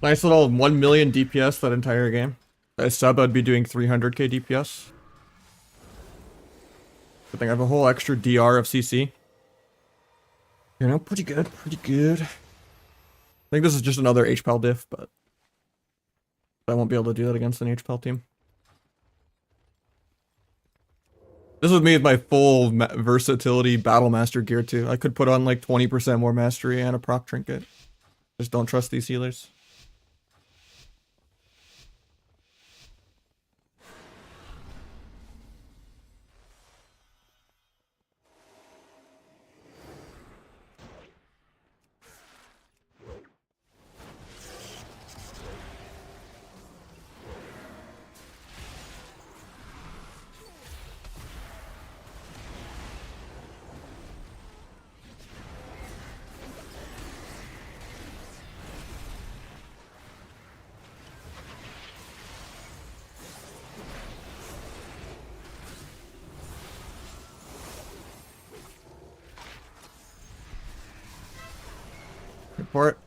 Nice little 1 million DPS that entire game. As sub, I'd be doing 300k DPS. I think I have a whole extra DR of CC. You know, pretty good, pretty good. I think this is just another HPAL diff, but I won't be able to do that against an HPAL team. This is me with my full versatility Battle Master gear too. I could put on like 20% more mastery and a proc trinket. Just don't trust these healers. port.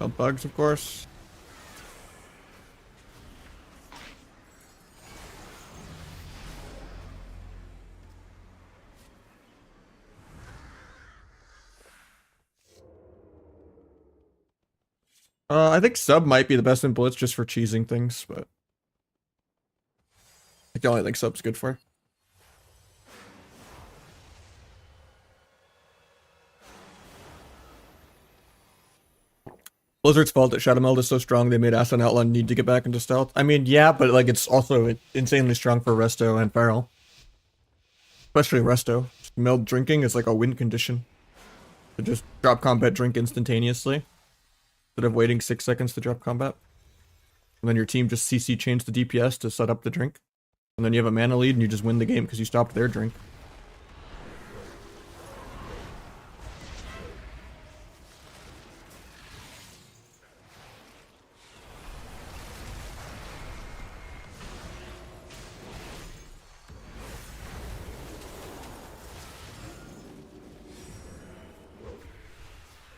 No bugs, of course. I think sub might be the best in blitz just for cheesing things, but I the only think sub's good for. Blizzard's fault that Shadow Meld is so strong they made Ascent Outlaw need to get back into stealth. I mean, yeah, but like it's also insanely strong for Resto and Feral. Especially Resto. Meld drinking is like a win condition. To just drop combat drink instantaneously. Instead of waiting 6 seconds to drop combat. And then your team just CC chains the DPS to set up the drink. And then you have a mana lead and you just win the game because you stopped their drink.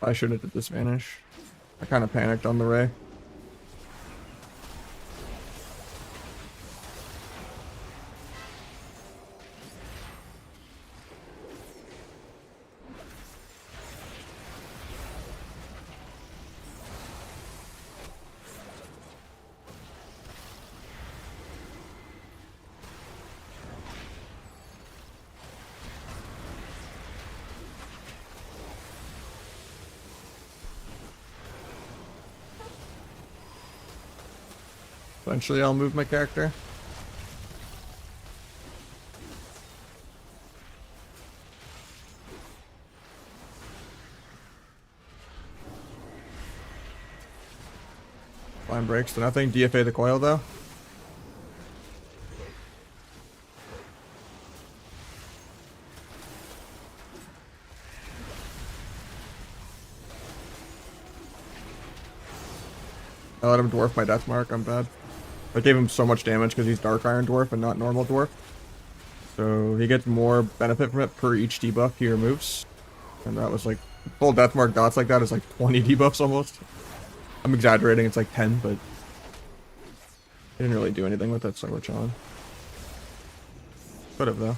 I should have did this vanish. I kind of panicked on the Ray. Eventually I'll move my character. Line breaks to nothing. DFA the coil though. I let him dwarf my death mark, I'm bad. I gave him so much damage because he's Dark Iron Dwarf and not normal dwarf. So he gets more benefit from it per each debuff he removes. And that was like, full death mark dots like that is like 20 debuffs almost. I'm exaggerating, it's like 10, but I didn't really do anything with it, so we're chilling. Could have though.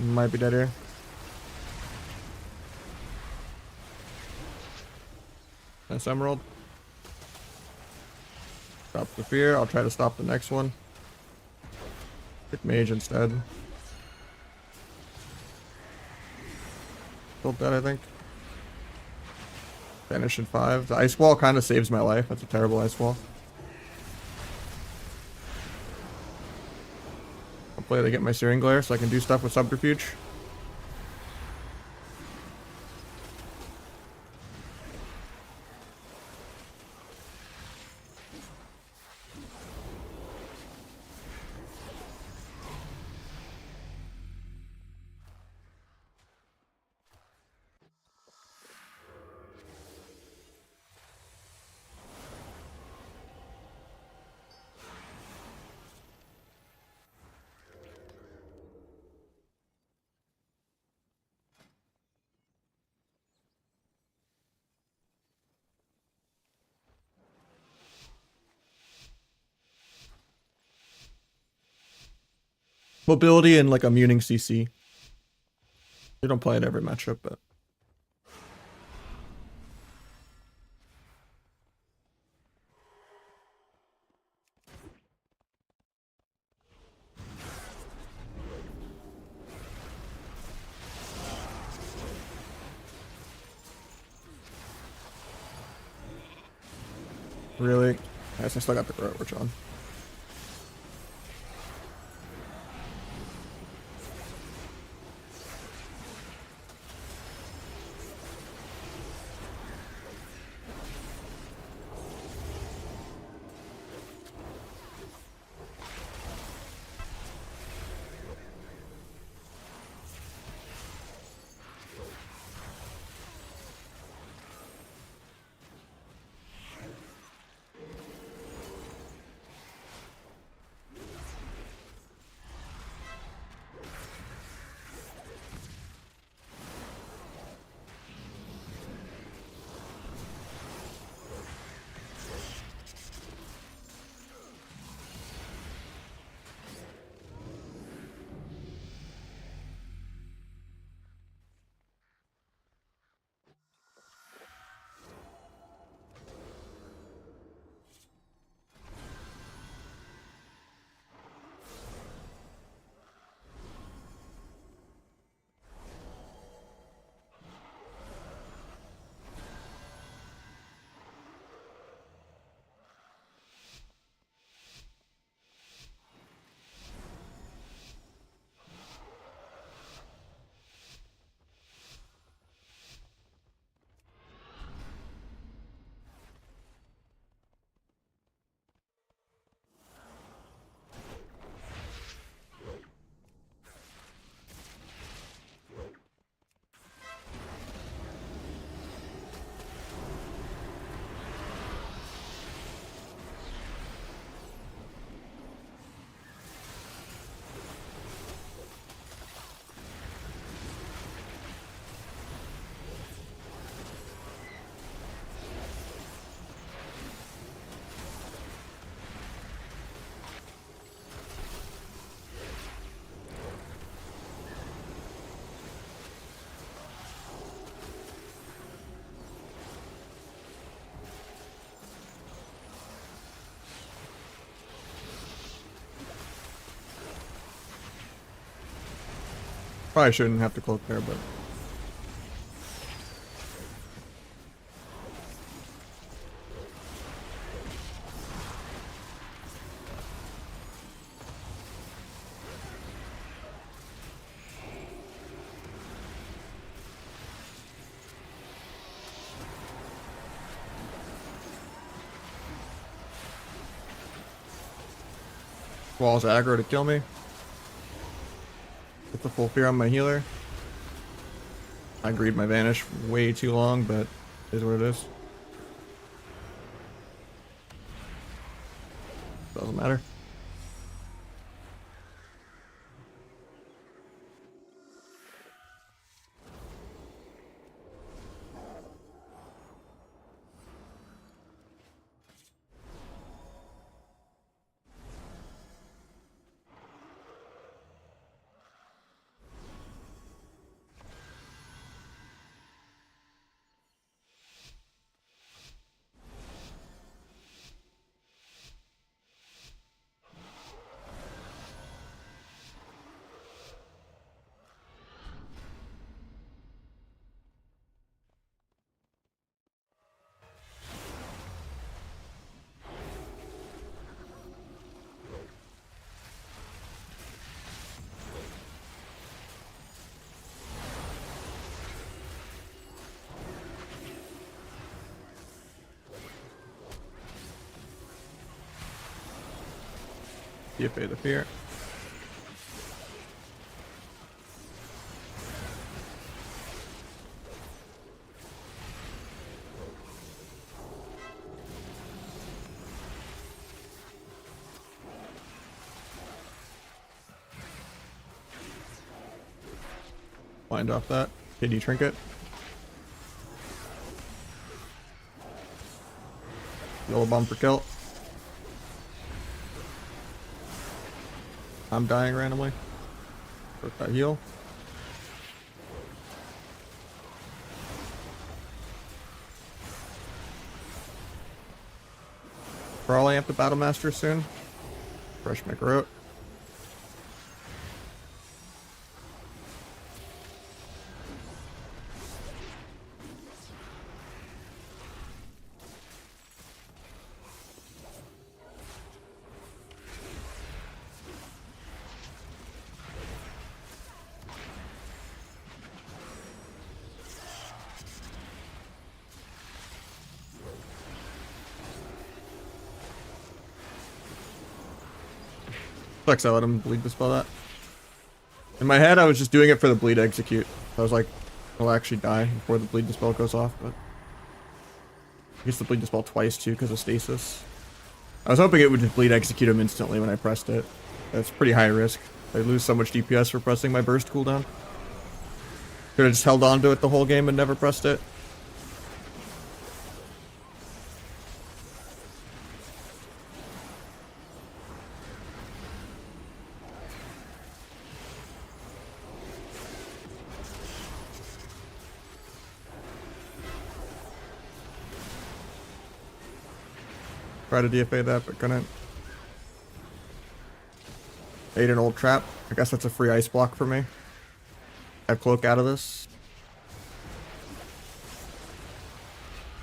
Might be dead here. Nice emerald. Stop the fear. I'll try to stop the next one. Pick mage instead. Built that, I think. Vanish in 5. The ice wall kind of saves my life. That's a terrible ice wall. Hopefully they get my Searing Glare so I can do stuff with Subterfuge. Mobility and like a muning CC. You don't play it every matchup, but really, yes, I still got the Throat Witch on. Probably shouldn't have to cloak there, but... Wall's aggro to kill me. Get the full fear on my healer. I greed my vanish way too long, but it is what it is. Doesn't matter. DFA the fear. Blind off that. KD trinket. Yellow bomb for kill. I'm dying randomly. Work that heal. Probably have to battle master soon. Fresh my route. Sucks I let him bleed dispel that. In my head, I was just doing it for the bleed execute. I was like, I'll actually die before the bleed dispel goes off, but... I guess the bleed dispel twice too because of stasis. I was hoping it would just bleed execute him instantly when I pressed it. That's pretty high risk. I lose so much DPS for pressing my burst cooldown. Could have just held on to it the whole game and never pressed it. Try to DFA that, but couldn't. Ate an old trap. I guess that's a free ice block for me. I cloak out of this.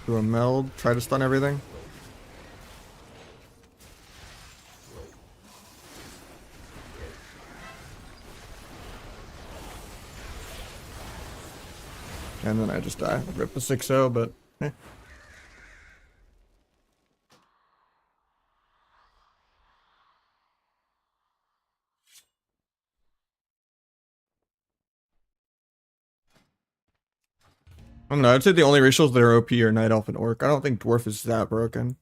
Do a meld. Try to stun everything. And then I just die. Rip the 6-0, but eh. I don't know, I'd say the only racials that are OP are Night Elf and Orc. I don't think Dwarf is that broken.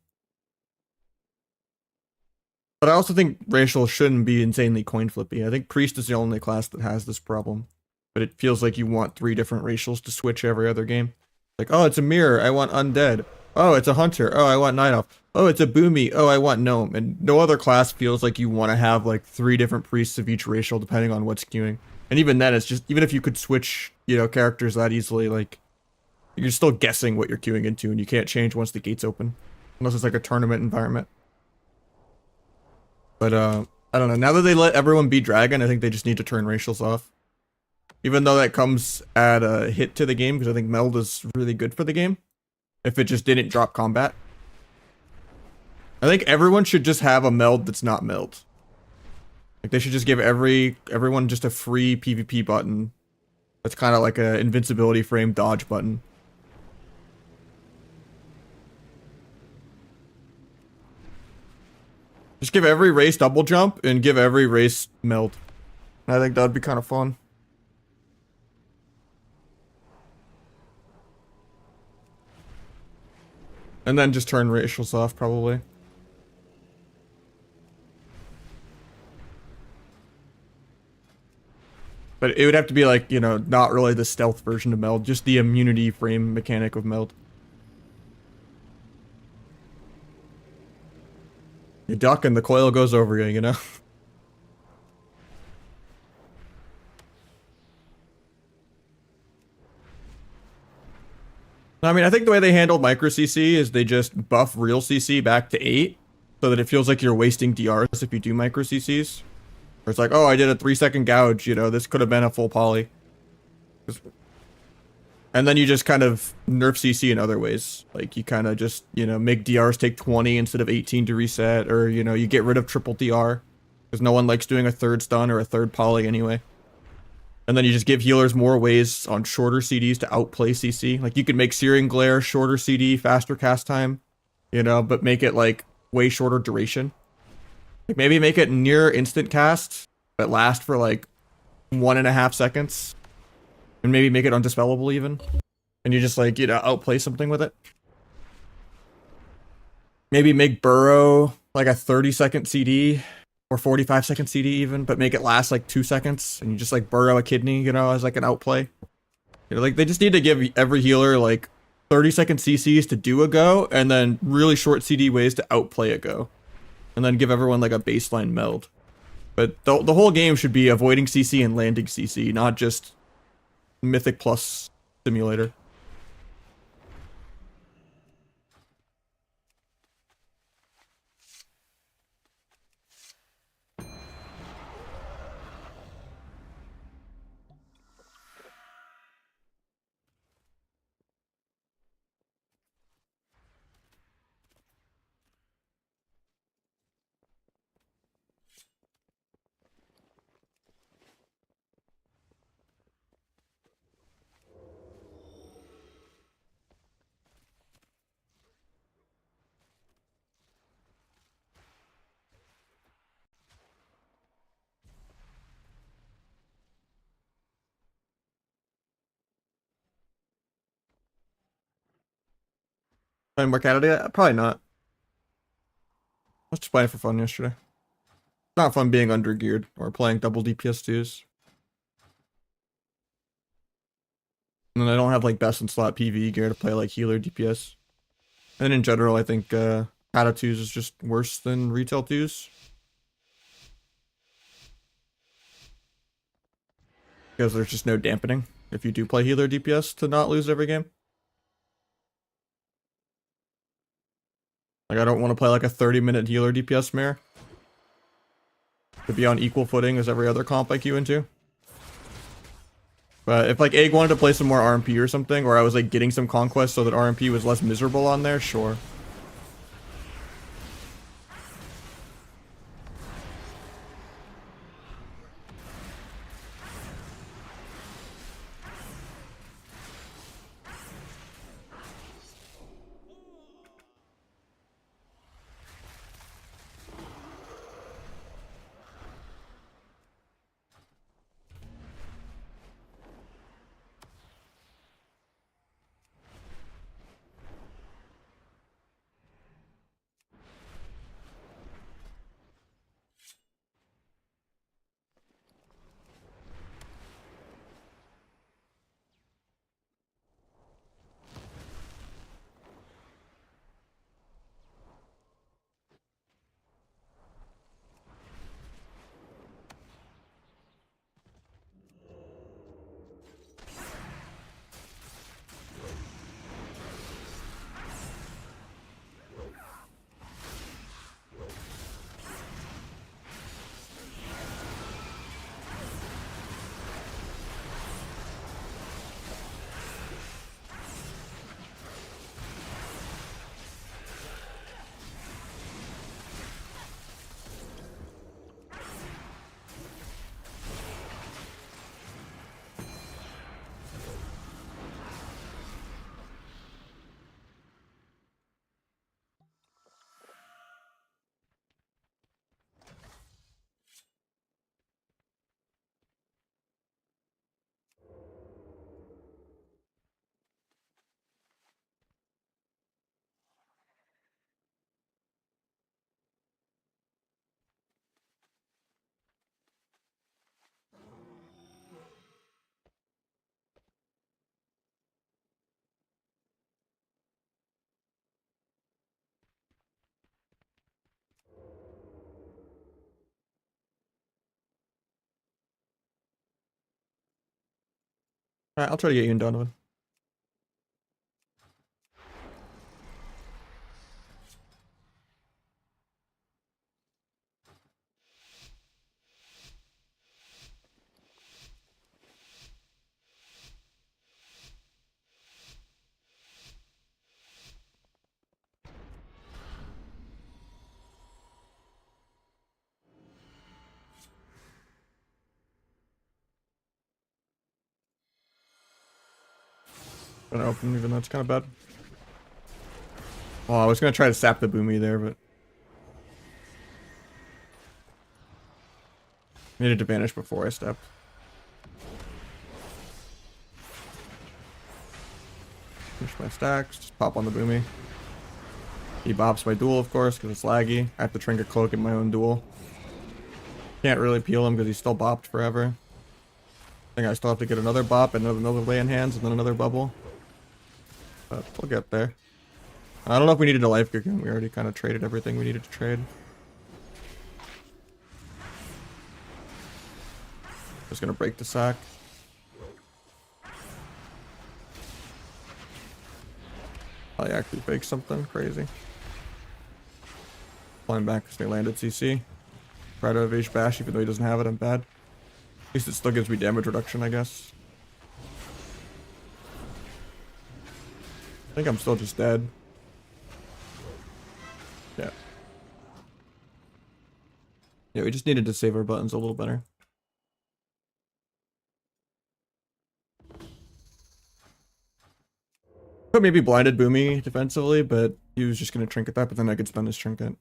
But I also think racial shouldn't be insanely coin flippy. I think Priest is the only class that has this problem. But it feels like you want 3 different racials to switch every other game. Like, oh, it's a mirror, I want undead. Oh, it's a hunter, oh, I want Night Elf. Oh, it's a boomy, oh, I want gnome. And no other class feels like you want to have like 3 different priests of each racial depending on what's queuing. And even then, it's just, even if you could switch, you know, characters that easily, like, you're still guessing what you're queuing into, and you can't change once the gates open. Unless it's like a tournament environment. But, I don't know. Now that they let everyone be dragon, I think they just need to turn racials off. Even though that comes at a hit to the game, because I think meld is really good for the game. If it just didn't drop combat. I think everyone should just have a meld that's not meld. Like they should just give everyone just a free PvP button. That's kind of like a invincibility frame dodge button. Just give every race double jump and give every race meld. I think that'd be kind of fun. And then just turn racials off, probably. But it would have to be like, you know, not really the stealth version of meld, just the immunity frame mechanic of meld. You duck and the coil goes over you, you know? I mean, I think the way they handled micro CC is they just buff real CC back to 8 so that it feels like you're wasting DRs if you do micro CCs. Or it's like, oh, I did a 3-second gouge, you know, this could have been a full poly. And then you just kind of nerf CC in other ways. Like you kind of just, you know, make DRs take 20 instead of 18 to reset, or, you know, you get rid of triple DR because no one likes doing a third stun or a third poly anyway. And then you just give healers more ways on shorter CDs to outplay CC. Like you could make Searing Glare, shorter CD, faster cast time, you know, but make it like way shorter duration. Like maybe make it near instant cast, but last for like 1.5 seconds. And maybe make it undispellable even. And you just like, you know, outplay something with it. Maybe make Burrow like a 30-second CD. Or 45-second CD even, but make it last like 2 seconds, and you just like burrow a kidney, you know, as like an outplay. You know, like they just need to give every healer like 30-second CCs to do a go, and then really short CD ways to outplay a go, and then give everyone like a baseline meld. But the whole game should be avoiding CC and landing CC, not just Mythic Plus simulator. Playing work out of it? Probably not. I was just playing for fun yesterday. Not fun being under geared or playing double DPS twos. And then I don't have like best in slot PvE gear to play like healer DPS. And in general, I think Kata 2s is just worse than retail 2s. Because there's just no dampening if you do play healer DPS to not lose every game. Like I don't want to play like a 30-minute healer DPS mare. To be on equal footing as every other comp I queue into. But if like Egg wanted to play some more RMP or something, or I was like getting some conquest so that RMP was less miserable on there, sure. Alright, I'll try to get you in Donovan. Gonna open, even though it's kind of bad. Oh, I was gonna try to sap the boomy there, but needed to vanish before I stepped. Finish my stacks, just pop on the boomy. He bops my duel, of course, because it's laggy. I have to trinket cloak in my own duel. Can't really peel him because he's still bopped forever. I think I still have to get another bop and another lay in hands and then another bubble. But we'll get there. I don't know if we needed a life kick. We already kind of traded everything we needed to trade. Just gonna break the sack. I actually faked something crazy. Flying back because they landed CC. Try to evade bash even though he doesn't have it. I'm bad. At least it still gives me damage reduction, I guess. I think I'm still just dead. Yeah. Yeah, we just needed to save our buttons a little better. But maybe blinded Boomy defensively, but he was just gonna trinket that, but then I could stun his trinket.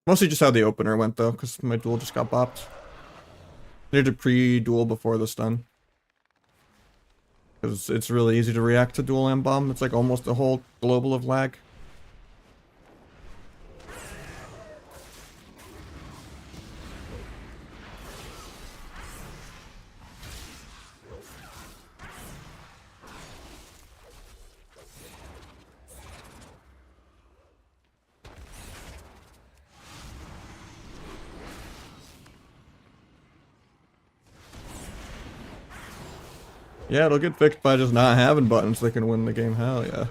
Mostly just how the opener went though, because my duel just got bopped. Needed to pre-duel before the stun. Because it's really easy to react to dual and bomb. It's like almost a whole global of lag. Yeah, it'll get fixed by just not having buttons that can win the game. Hell yeah.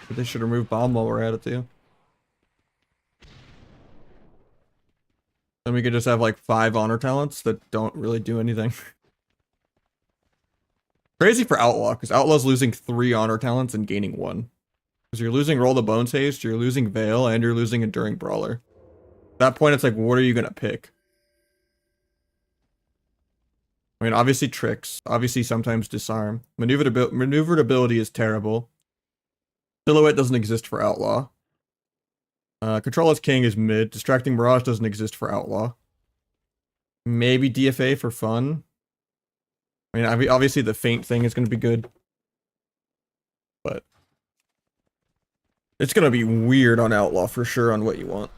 But they should remove bomb while we're at it too. Then we could just have like 5 honor talents that don't really do anything. Crazy for Outlaw, because Outlaw's losing 3 honor talents and gaining 1. Because you're losing Roll the Bones Haste, you're losing Veil, and you're losing Enduring Brawler. At that point, it's like, what are you gonna pick? I mean, obviously tricks. Obviously sometimes disarm. Maneuverability is terrible. Silhouette doesn't exist for Outlaw. Control as King is mid. Distracting Mirage doesn't exist for Outlaw. Maybe DFA for fun. I mean, obviously the feint thing is going to be good. But it's going to be weird on Outlaw for sure on what you want.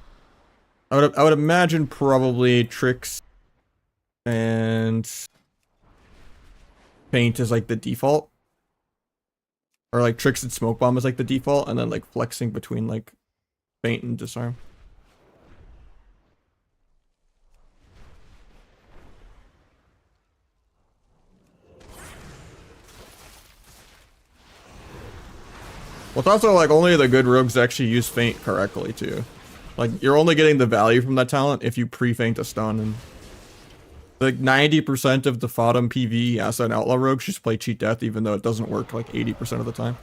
I would imagine probably tricks and feint is like the default. Or like tricks and smoke bomb is like the default, and then like flexing between like feint and disarm. Well, it's also like only the good rogues actually use feint correctly too. Like you're only getting the value from that talent if you pre-feint a stun, and like 90% of the Fodom PvE asset outlaw rogues just play cheat death, even though it doesn't work like 80% of the time.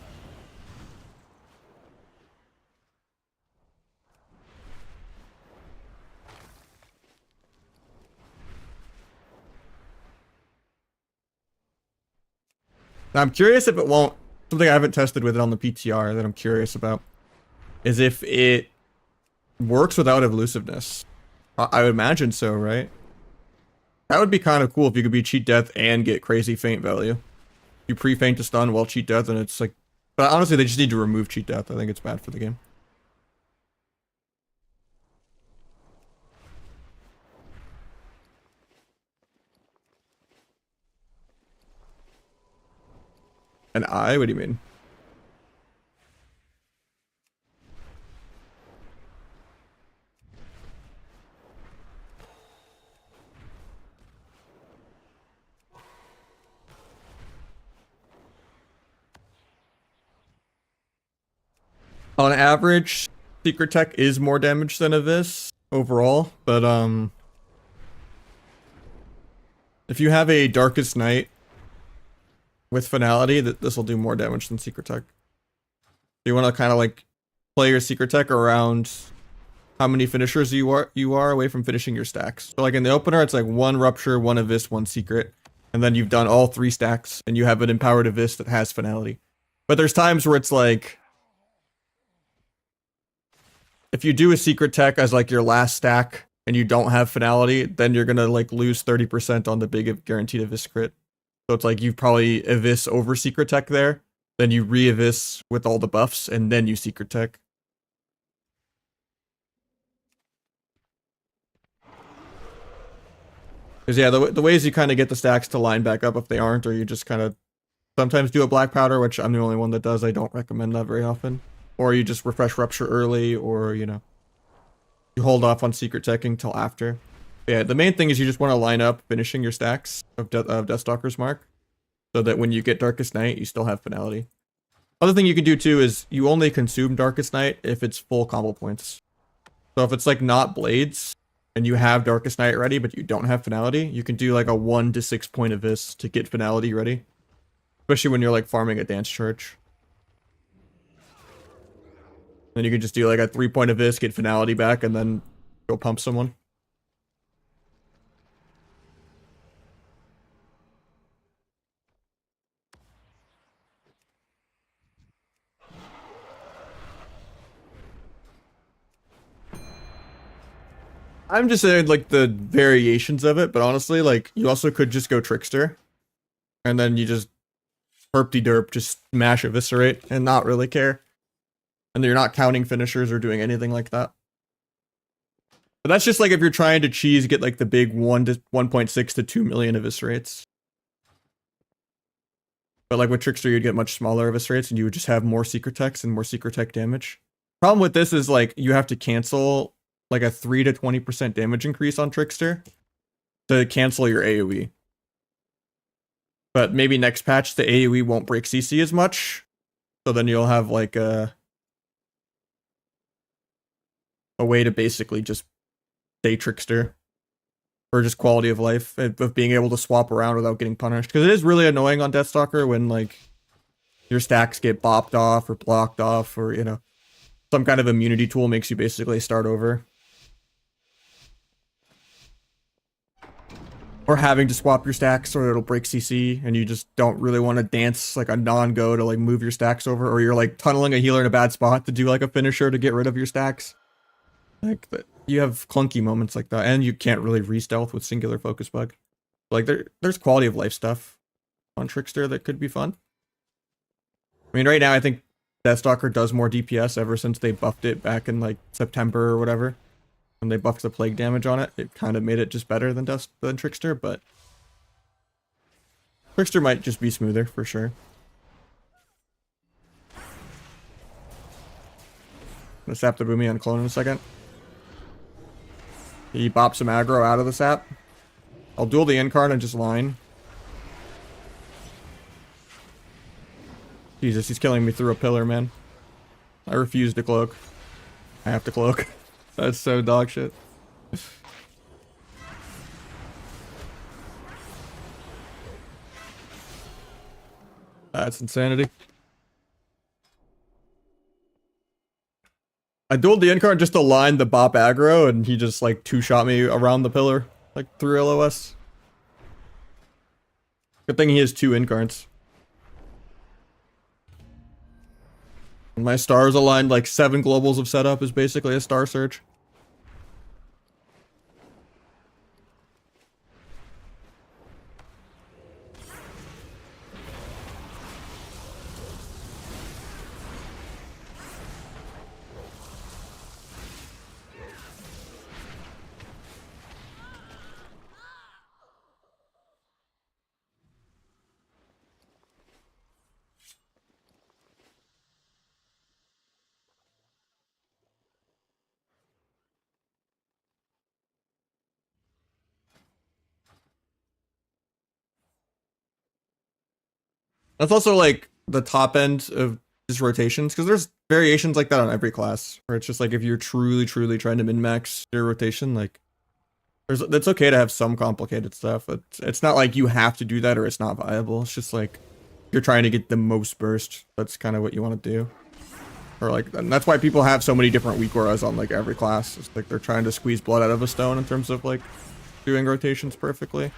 Now, I'm curious if it won't. Something I haven't tested with it on the PTR that I'm curious about is if it works without elusiveness. I would imagine so, right? That would be kind of cool if you could be cheat death and get crazy feint value. You pre-feint to stun while cheat death, and it's like. But honestly, they just need to remove cheat death. I think it's bad for the game. An eye? What do you mean? On average, secret tech is more damage than a vis overall, but if you have a Darkest Night with Finality, this will do more damage than secret tech. You want to kind of like play your secret tech around how many finishers you are away from finishing your stacks. So like in the opener, it's like 1 Rupture, 1 Abyss, 1 Secret, and then you've done all 3 stacks, and you have an Empowered Abyss that has Finality. But there's times where it's like, if you do a secret tech as like your last stack and you don't have Finality, then you're gonna like lose 30% on the big guaranteed Abyss crit. So it's like you probably Abyss over secret tech there, then you re-Abyss with all the buffs, and then you secret tech. Because yeah, the ways you kind of get the stacks to line back up if they aren't, or you just kind of sometimes do a black powder, which I'm the only one that does. I don't recommend that very often. Or you just refresh Rupture early, or, you know, you hold off on secret teching till after. But yeah, the main thing is you just want to line up finishing your stacks of Deathstalker's Mark, so that when you get Darkest Night, you still have Finality. Other thing you can do too is you only consume Darkest Night if it's full combo points. So if it's like not Blades, and you have Darkest Night ready, but you don't have Finality, you can do like a 1 to 6 point Abyss to get Finality ready. Especially when you're like farming a Dance Church. Then you can just do like a 3 point Abyss, get Finality back, and then go pump someone. I'm just saying like the variations of it, but honestly, like you also could just go Trickster. And then you just herp-de-derp, just smash Eviscerate and not really care. And you're not counting finishers or doing anything like that. But that's just like if you're trying to cheese, get like the big 1 to 1.6 to 2 million Eviscerates. But like with Trickster, you'd get much smaller Eviscerates and you would just have more secret techs and more secret tech damage. Problem with this is like you have to cancel like a 3 to 20% damage increase on Trickster to cancel your AoE. But maybe next patch the AoE won't break CC as much. So then you'll have like a way to basically just stay Trickster. Or just quality of life of being able to swap around without getting punished. Because it is really annoying on Deathstalker when like your stacks get bopped off or blocked off, or you know, some kind of immunity tool makes you basically start over. Or having to swap your stacks or it'll break CC and you just don't really want to dance like a non-go to like move your stacks over, or you're like tunneling a healer in a bad spot to do like a finisher to get rid of your stacks. Like that, you have clunky moments like that, and you can't really re-stealth with singular focus bug. Like there's quality of life stuff on Trickster that could be fun. I mean, right now I think Deathstalker does more DPS ever since they buffed it back in like September or whatever. When they buffed the plague damage on it, it kind of made it just better than Trickster, but Trickster might just be smoother for sure. I'm gonna sap the Boomy on Clone in a second. He bops some aggro out of the sap. I'll duel the Incarn and just line. Jesus, he's killing me through a pillar, man. I refuse to cloak. I have to cloak. That's so dog shit. That's insanity. I dueled the Incarn just to line the bop aggro, and he just like 2-shot me around the pillar, like through LOS. Good thing he has 2 Incarns. And my stars aligned like 7 globals of setup is basically a star search. That's also like the top end of just rotations, because there's variations like that on every class, where it's just like if you're truly trying to min-max your rotation, like it's okay to have some complicated stuff. It's not like you have to do that or it's not viable. It's just like you're trying to get the most burst. That's kind of what you want to do. Or like, and that's why people have so many different weak auras on like every class. It's like they're trying to squeeze blood out of a stone in terms of like doing rotations perfectly.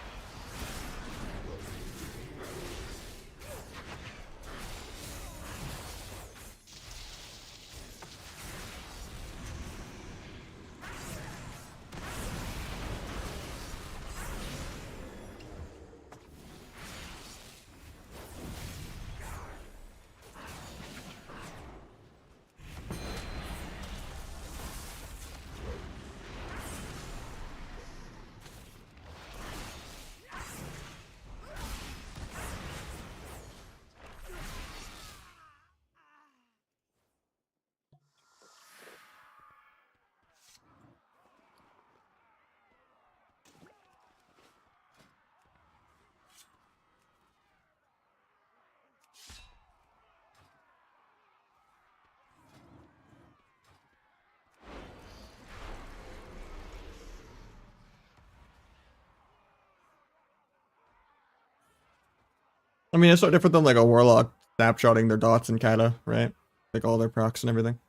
I mean, it's no different than like a warlock snapshotting their dots in kata, right? Like all their procs and everything.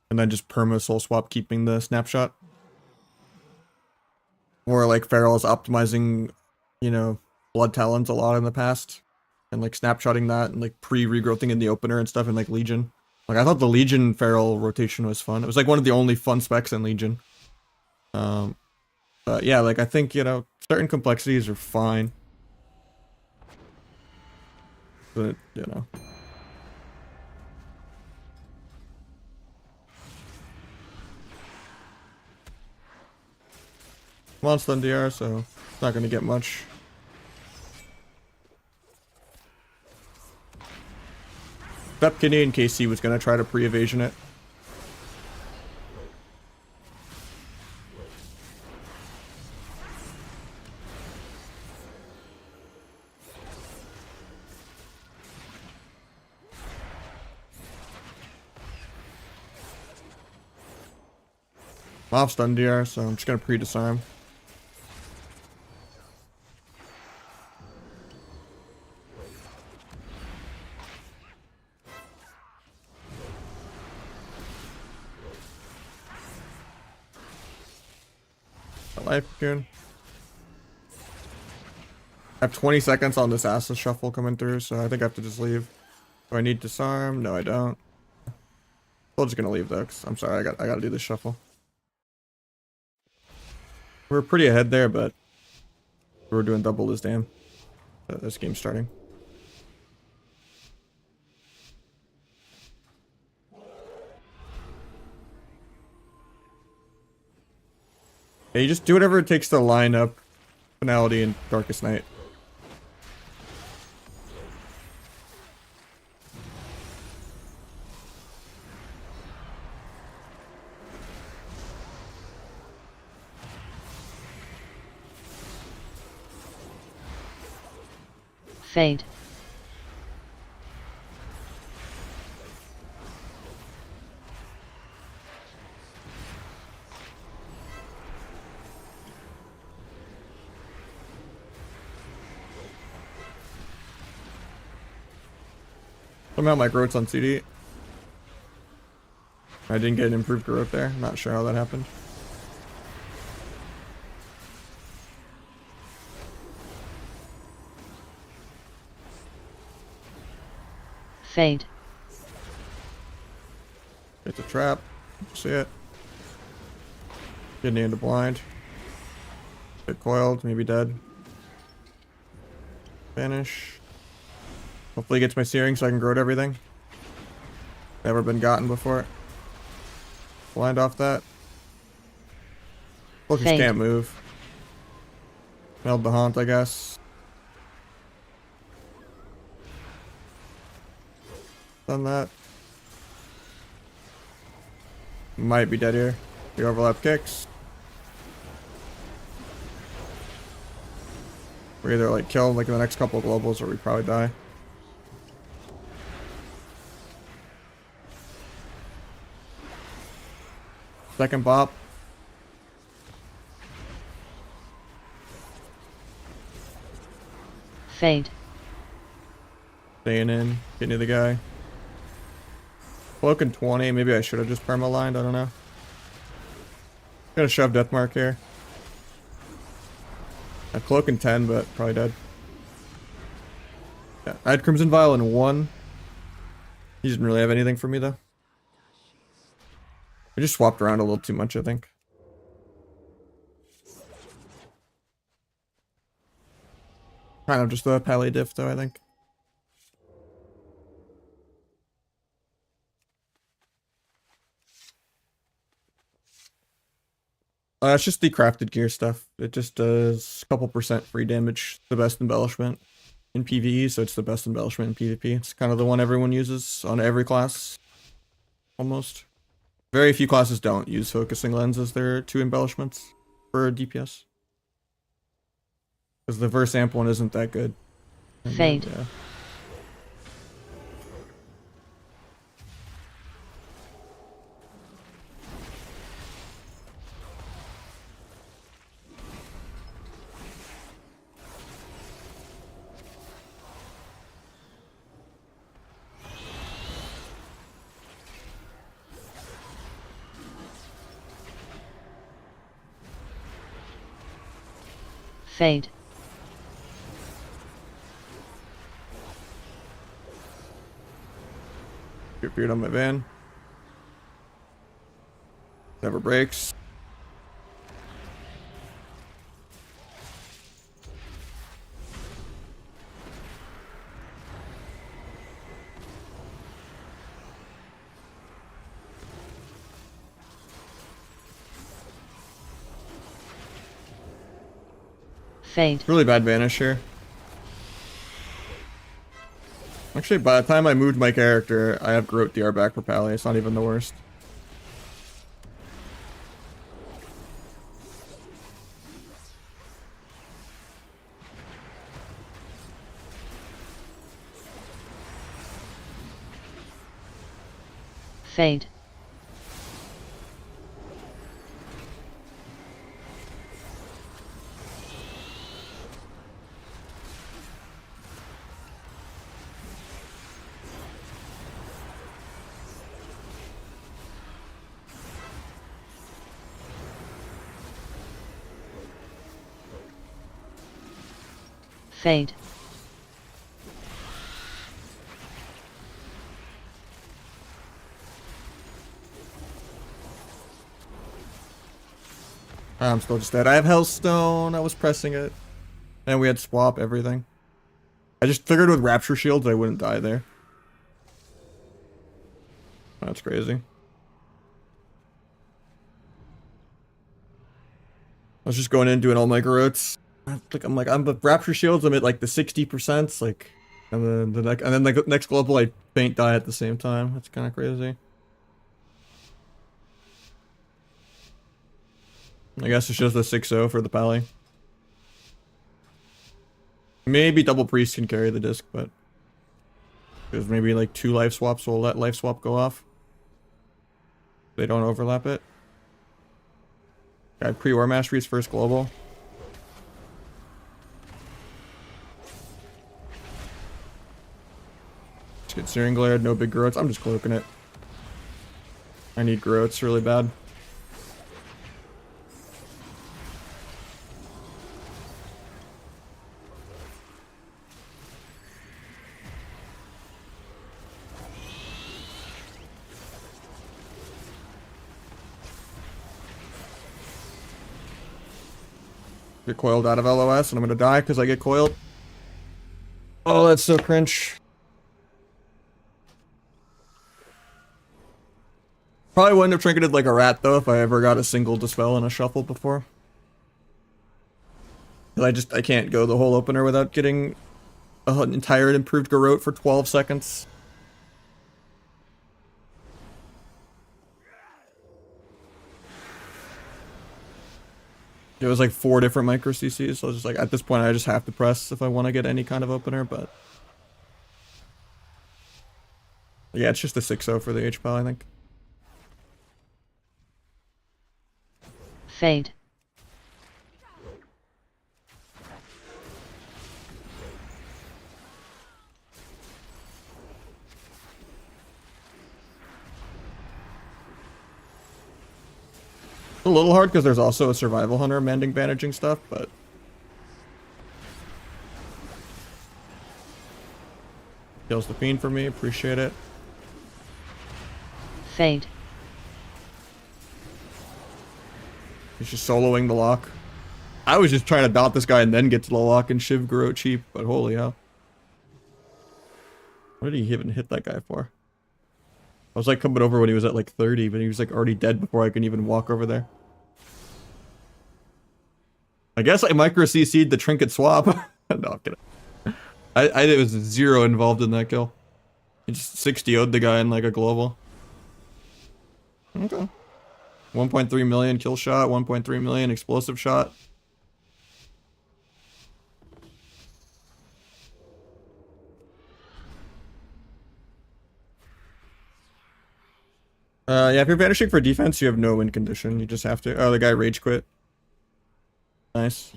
And then just perma soul swap keeping the snapshot. Or like Feral's optimizing, you know, blood talons a lot in the past. And like snapshotting that and like pre-regrowthing in the opener and stuff in like Legion. Like I thought the Legion Feral rotation was fun. It was like one of the only fun specs in Legion. But yeah, like I think, you know, certain complexities are fine. But, you know. I'm on stun DR, so it's not gonna get much. Step Kidney and KC was gonna try to pre-evasion it. I'm off stun DR, so I'm just gonna pre-disarm. Life cocoon. I have 20 seconds on this Acid Shuffle coming through, so I think I have to just leave. Do I need disarm? No, I don't. I'm just gonna leave though, 'cause I'm sorry, I gotta do this shuffle. We're pretty ahead there, but we're doing double this damn. This game's starting. Yeah, you just do whatever it takes to line up Finality and Darkest Night. Fade. Somehow my growth's on CD. I didn't get an improved growth there. I'm not sure how that happened. Fade. It's a trap. See it. Getting into blind. Get coiled, maybe dead. Vanish. Hopefully it gets my searing so I can grow to everything. Never been gotten before. Blind off that. Focus can't move. Held the haunt, I guess. Done that. Might be dead here. The overlap kicks. We're either like killed like in the next couple of globals or we probably die. Second bop. Fade. Staying in. Getting to the guy. Cloak in 20. Maybe I should have just perma-lined. I don't know. Gonna shove Deathmark here. A cloak in 10, but probably dead. Yeah, I had Crimson Vial in 1. He didn't really have anything for me, though. We just swapped around a little too much, I think. Kind of just a pally diff, though, I think. It's just the crafted gear stuff. It just does a couple % free damage. The best embellishment in PvE, so it's the best embellishment in PvP. It's kind of the one everyone uses on every class. Almost. Very few classes don't use focusing lens as their 2 embellishments for DPS. Because the verse amp one isn't that good. And Fade. then, yeah. Fade. Get beard on my van. Never breaks. Fade. Really bad vanish here. Actually, by the time I moved my character, I have Groat DR back for Pally. It's not even the worst. Fade. Fade. I'm still just dead. I have Hellstone. I was pressing it. And we had swap everything. I just figured with Rapture Shields I wouldn't die there. That's crazy. I was just going in doing all my Groats. I'm the Rapture Shields. I'm at like the 60%. Like, and then the next global I faint die at the same time. That's kind of crazy. I guess it's just a 6-0 for the Pally. Maybe double priest can carry the disc, but there's maybe like 2 life swaps, so we'll let life swap go off. They don't overlap it. Got pre-war mastery's first global. Let's get Searing Glare, no big Groats. I'm just cloaking it. I need Groats really bad. Get coiled out of LOS and I'm gonna die because I get coiled. Oh, that's so cringe. Probably wouldn't have trinketed like a rat though if I ever got a single dispel in a shuffle before. I can't go the whole opener without getting an entire improved Garrote for 12 seconds. It was like 4 different micro CCs, so I was just like, at this point I just have to press if I want to get any kind of opener, but yeah, it's just a 6-0 for the H-Pal, I think. Fade. A little hard because there's also a survival hunter mending bandaging stuff, but kills the fiend for me, appreciate it. Fade. He's just soloing the lock. I was just trying to dot this guy and then get to the lock and Shiv grow cheap, but holy hell. What did he even hit that guy for? I was like coming over when he was at like 30, but he was like already dead before I could even walk over there. I guess I micro CC'd the trinket swap. No, I'm kidding. I was 0 involved in that kill. He just 60-0'd the guy in like a global. Okay. 1.3 million kill shot, 1.3 million explosive shot. Yeah, if you're vanishing for defense, you have no win condition. You just have to. Oh, the guy rage quit. Nice.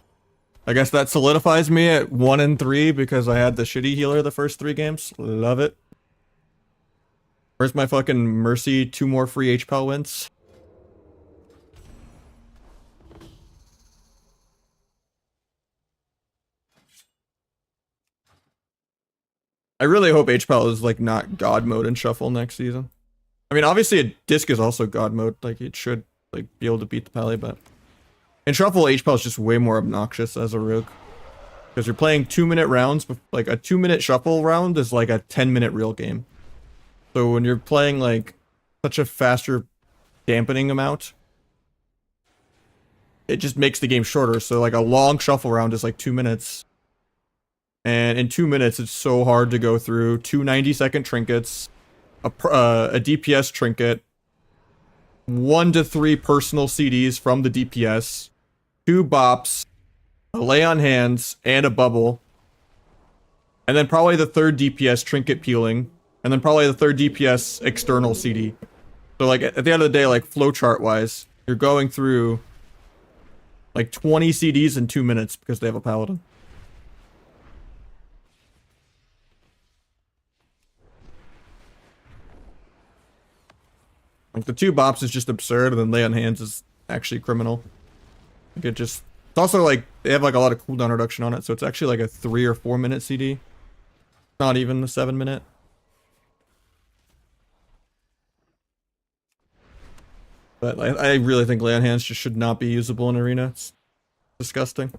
I guess that solidifies me at 1 and 3 because I had the shitty healer the first 3 games. Love it. Where's my fucking mercy? 2 more free HPAL wins. I really hope HPAL is like not God mode in shuffle next season. I mean, obviously a disc is also God mode. Like it should like be able to beat the Pally, but in shuffle HPAL is just way more obnoxious as a rogue because you're playing 2-minute rounds. Like a 2-minute shuffle round is like a 10-minute real game. So when you're playing like such a faster dampening amount, it just makes the game shorter. So like a long shuffle round is like 2 minutes. And in 2 minutes, it's so hard to go through 2 90-second trinkets, a DPS trinket, 1 to 3 personal CDs from the DPS, 2 bops, a lay on hands, and a bubble. And then probably the 3rd DPS trinket peeling, and then probably the 3rd DPS external CD. So like at the end of the day, like flowchart wise, you're going through like 20 CDs in 2 minutes because they have a paladin. Like the 2 bops is just absurd, and then lay on hands is actually criminal. Like it's also like they have like a lot of cooldown reduction on it, so it's actually like a 3 or 4 minute CD. Not even the 7-minute. But I really think lay on hands just should not be usable in arena. It's disgusting.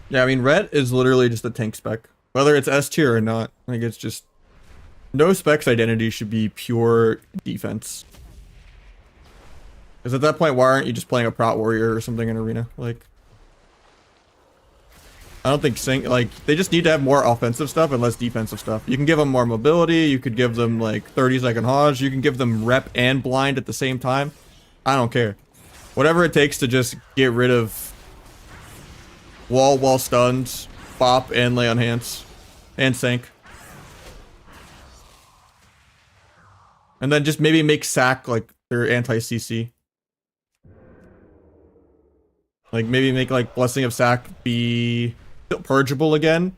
Yeah, I mean, ret is literally just a tank spec. Whether it's S tier or not. Like, it's just... No spec's identity should be pure defense. Because at that point, why aren't you just playing a prot warrior or something in arena? Like... I don't think they just need to have more offensive stuff and less defensive stuff. You can give them more mobility, you could give them, like, 30-second Hajj, you can give them rep and blind at the same time. I don't care. Whatever it takes to just get rid of wall stuns, bop, and lay on hands. And sank. And then just maybe make sack like their anti-CC. Like maybe make like Blessing of Sack be purgeable again,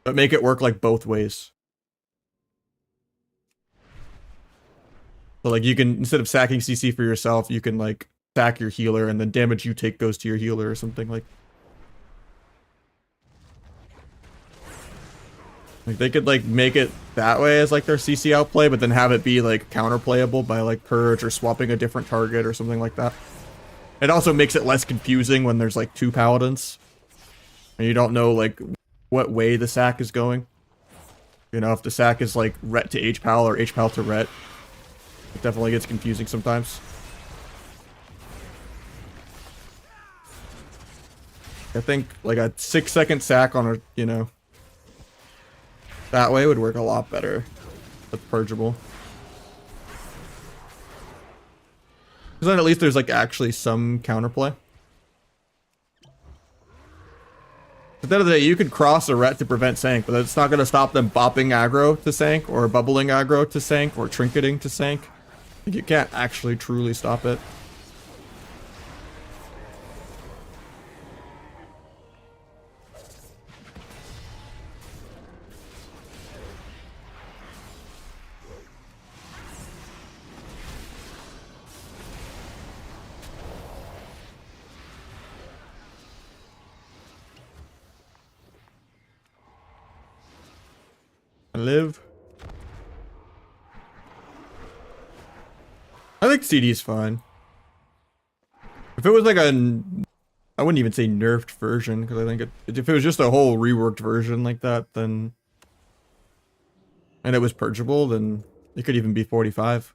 but make it work like both ways. So like you can, instead of sacking CC for yourself, you can like sack your healer and then damage you take goes to your healer or something like. Like they could like make it that way as like their CC outplay, but then have it be like counterplayable by like purge or swapping a different target or something like that. It also makes it less confusing when there's like 2 paladins and you don't know like what way the sack is going. You know, if the sack is like ret to H-Pal or H-Pal to ret, it definitely gets confusing sometimes. I think like a 6-second sack on a, you know, that way would work a lot better. That's purgeable. Because then at least there's like actually some counterplay. At the end of the day, you could cross a ret to prevent sank, but it's not going to stop them bopping aggro to sank, or bubbling aggro to sank, or trinketing to sank. Like, you can't actually truly stop it. I live. I think CD is fine. If it was like a, I wouldn't even say nerfed version, because I think if it was just a whole reworked version like that, then, and it was purgeable, then it could even be 45.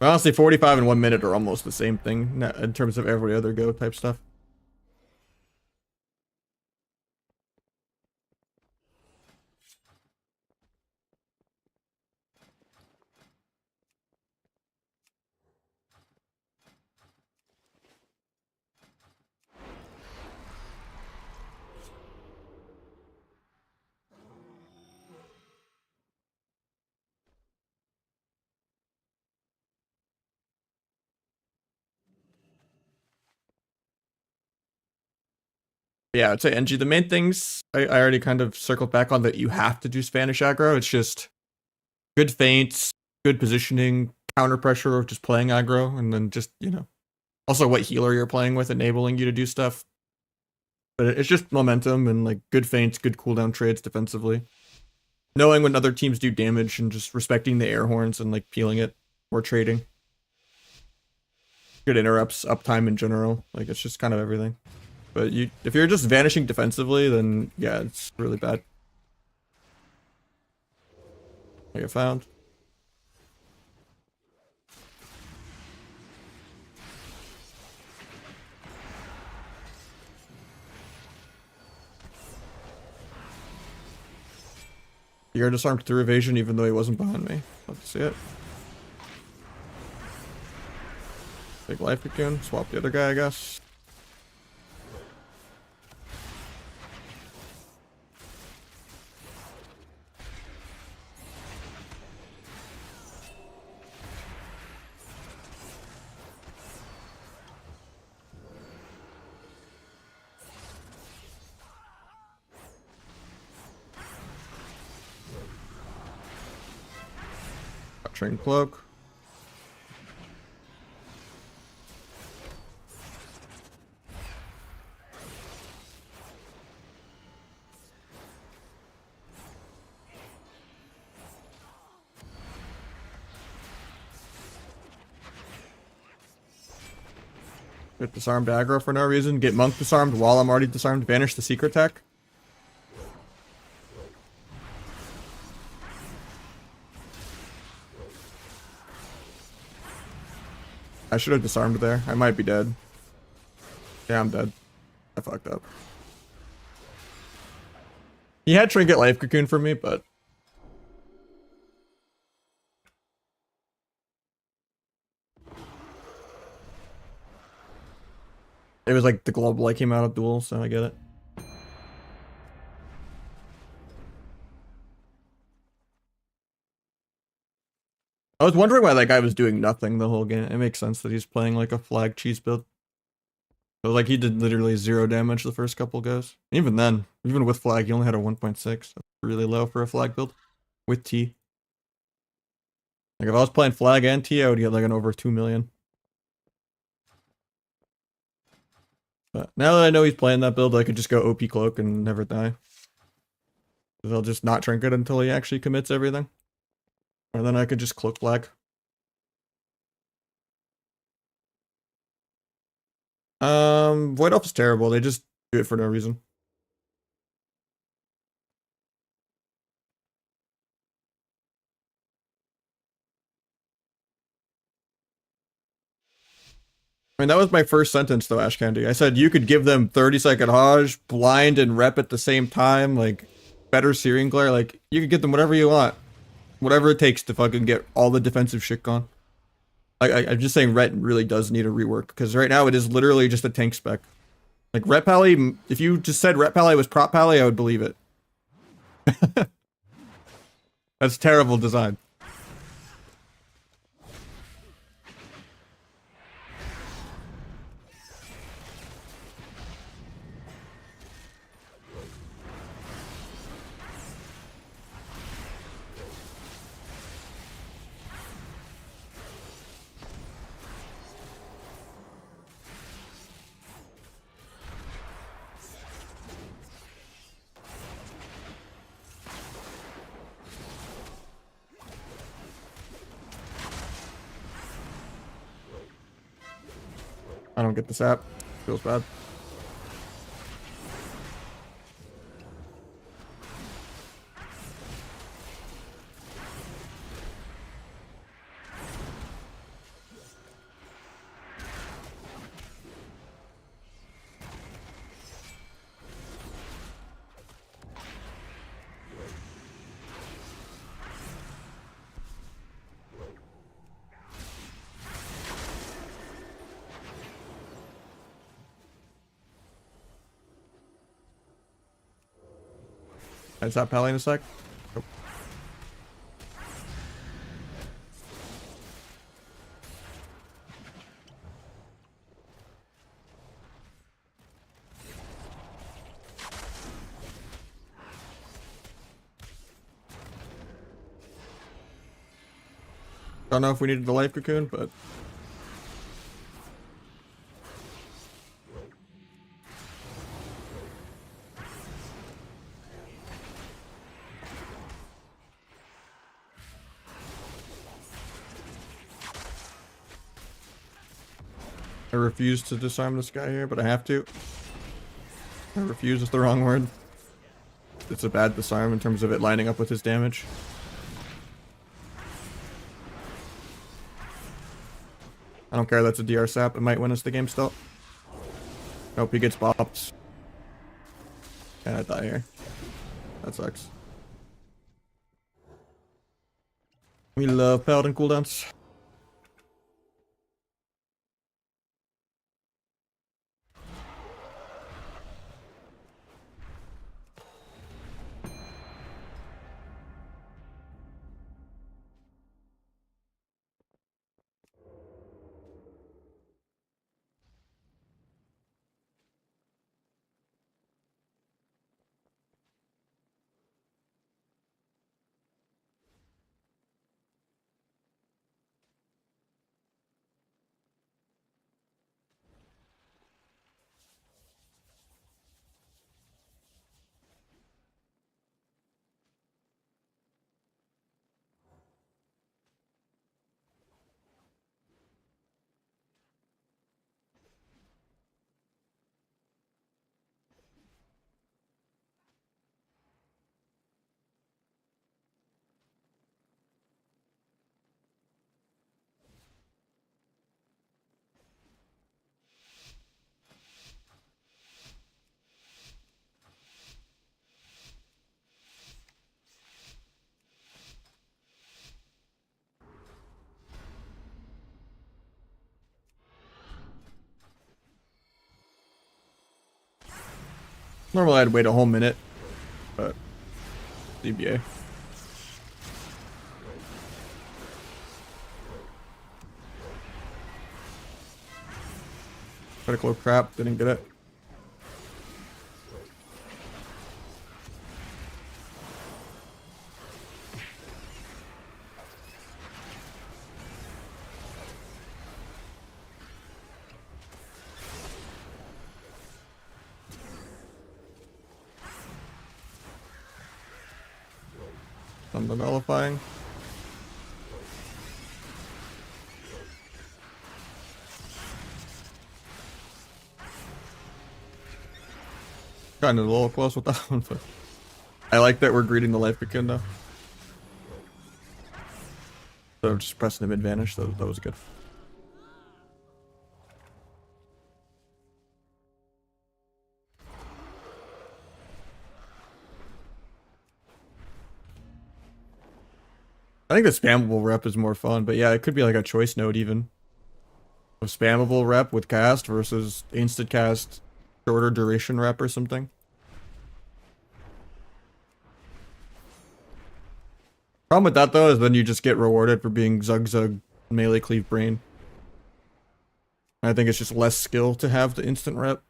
Honestly, 45 and 1 minute are almost the same thing in terms of every other Go type stuff. Yeah, I'd say NG. The main things I already kind of circled back on that you have to do Spanish aggro. It's just good feints, good positioning, counter pressure of just playing aggro, and then just, you know, also what healer you're playing with enabling you to do stuff. But it's just momentum and like good feints, good cooldown trades defensively. Knowing when other teams do damage and just respecting the air horns and like peeling it or trading. Good interrupts, uptime in general. Like it's just kind of everything. But if you're just vanishing defensively, then yeah, it's really bad. Like I found. You're disarmed through evasion even though he wasn't behind me. Love to see it. Big life cocoon. Swap the other guy, I guess. Got train cloak. Get disarmed aggro for no reason. Get monk disarmed while I'm already disarmed. Banish the secret tech. I should have disarmed there. I might be dead. Yeah, I'm dead. I fucked up. He had trinket life cocoon for me, but it was like the global I came out of duel, so I get it. I was wondering why that guy was doing nothing the whole game. It makes sense that he's playing like a flag cheese build. But like he did literally 0 damage the first couple goes. Even then, even with flag, he only had a 1.6. That's really low for a flag build. With T. Like if I was playing flag and T, I would get like an over 2 million. But now that I know he's playing that build, I could just go OP cloak and never die. They'll just not trinket until he actually commits everything. Or then I could just cloak flag. Void Elf is terrible. They just do it for no reason. I mean, that was my first sentence though, Ash Candy. I said you could give them 30-second Hajj, blind and rep at the same time, like better Searing Glare, like you could get them whatever you want. Whatever it takes to fucking get all the defensive shit gone. I'm just saying Ret really does need a rework, because right now it is literally just a tank spec. Like Ret Pally, if you just said Ret Pally was Prop Pally, I would believe it. That's terrible design. I don't get this app. Feels bad. Can I stop Pally in a sec? Nope. Don't know if we needed the life cocoon, but I refuse to disarm this guy here, but I have to. I refuse is the wrong word. It's a bad disarm in terms of it lining up with his damage. I don't care, that's a DR sap. It might win us the game still. Nope, he gets bopped. And I die here. That sucks. We love paladin cooldowns. Normally I'd wait a whole minute, but CBA. Critical crap, didn't get it. I'm the nullifying. Kind of a little close with that one, but I like that we're greeting the life begin now. So just pressing him advantage, that was good. I think the spammable rep is more fun, but yeah, it could be like a choice node even. A spammable rep with cast versus instant cast, shorter duration rep or something. Problem with that though is then you just get rewarded for being Zug Zug melee cleave brain. I think it's just less skill to have the instant rep.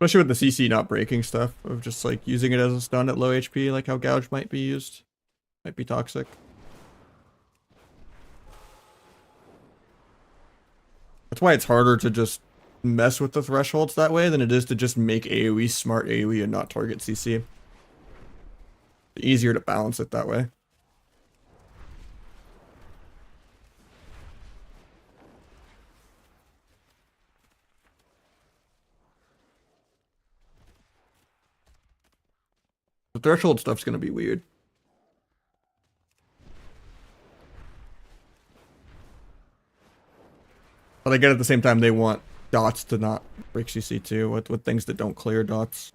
Especially with the CC not breaking stuff, of just like using it as a stun at low HP, like how Gouge might be used. Might be toxic. That's why it's harder to just mess with the thresholds that way than it is to just make AoE smart AoE and not target CC. Easier to balance it that way. The threshold stuff's gonna be weird. But again, at the same time, they want dots to not break CC too, with things that don't clear dots.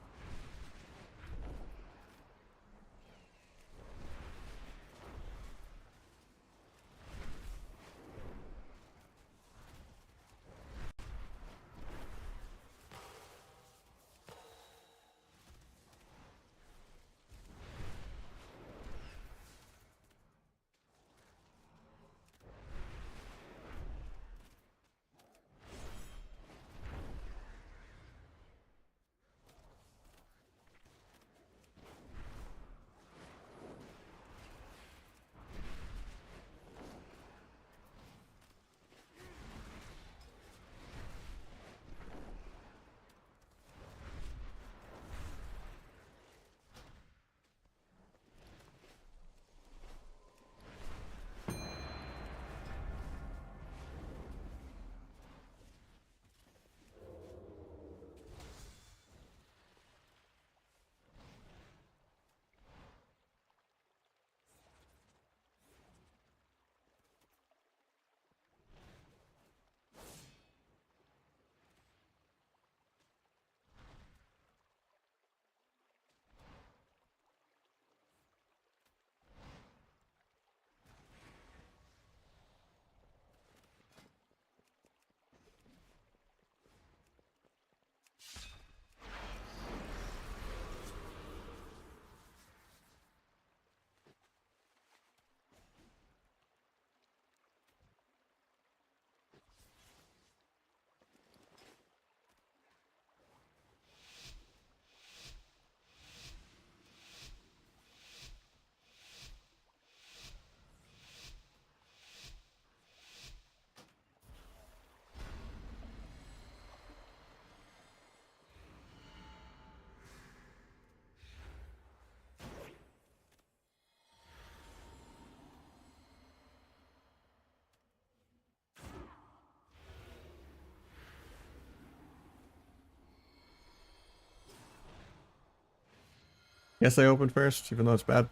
Yes, I opened first, even though it's bad.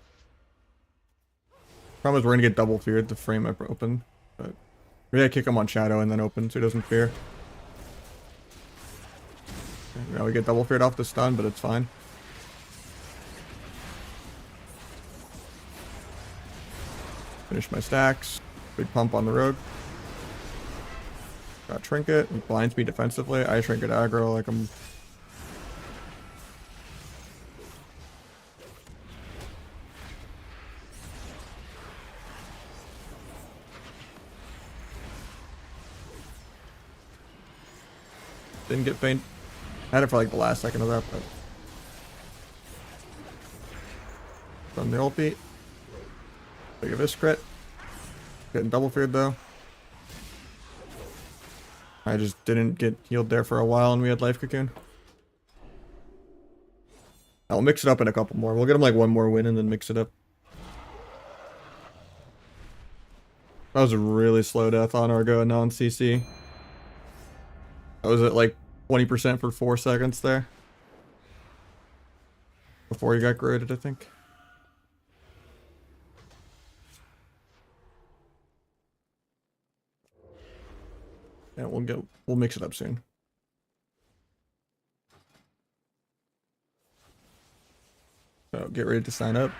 Problem is we're gonna get double feared to frame up open, but maybe I kick him on shadow and then open so he doesn't fear. Okay, now we get double feared off the stun, but it's fine. Finish my stacks. Big pump on the road. Got trinket. He blinds me defensively. I trinket aggro like I'm. Didn't get faint. I had it for like the last second of that, but From the ult beat. Big of this crit. Getting double feared though. I just didn't get healed there for a while and we had life cocoon. I'll mix it up in a couple more. We'll get him like one more win and then mix it up. That was a really slow death on Argo and non-CC. I was at like 20% for 4 seconds there. Before he got graded, I think. Yeah, we'll mix it up soon. So get ready to sign up.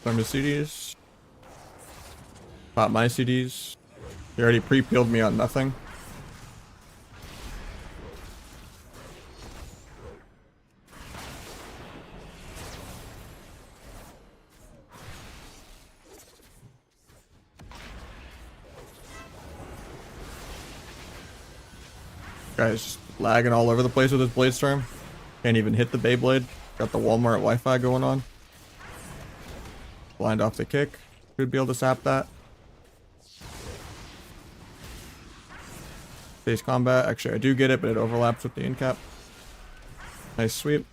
Farm his CDs. Pop my CDs. He already pre-peeled me on nothing. Guy's just lagging all over the place with his Blade Storm. Can't even hit the Beyblade. Got the Walmart Wi-Fi going on. Blind off the kick. Should be able to sap that. Base combat. Actually, I do get it, but it overlaps with the in-cap. Nice sweep.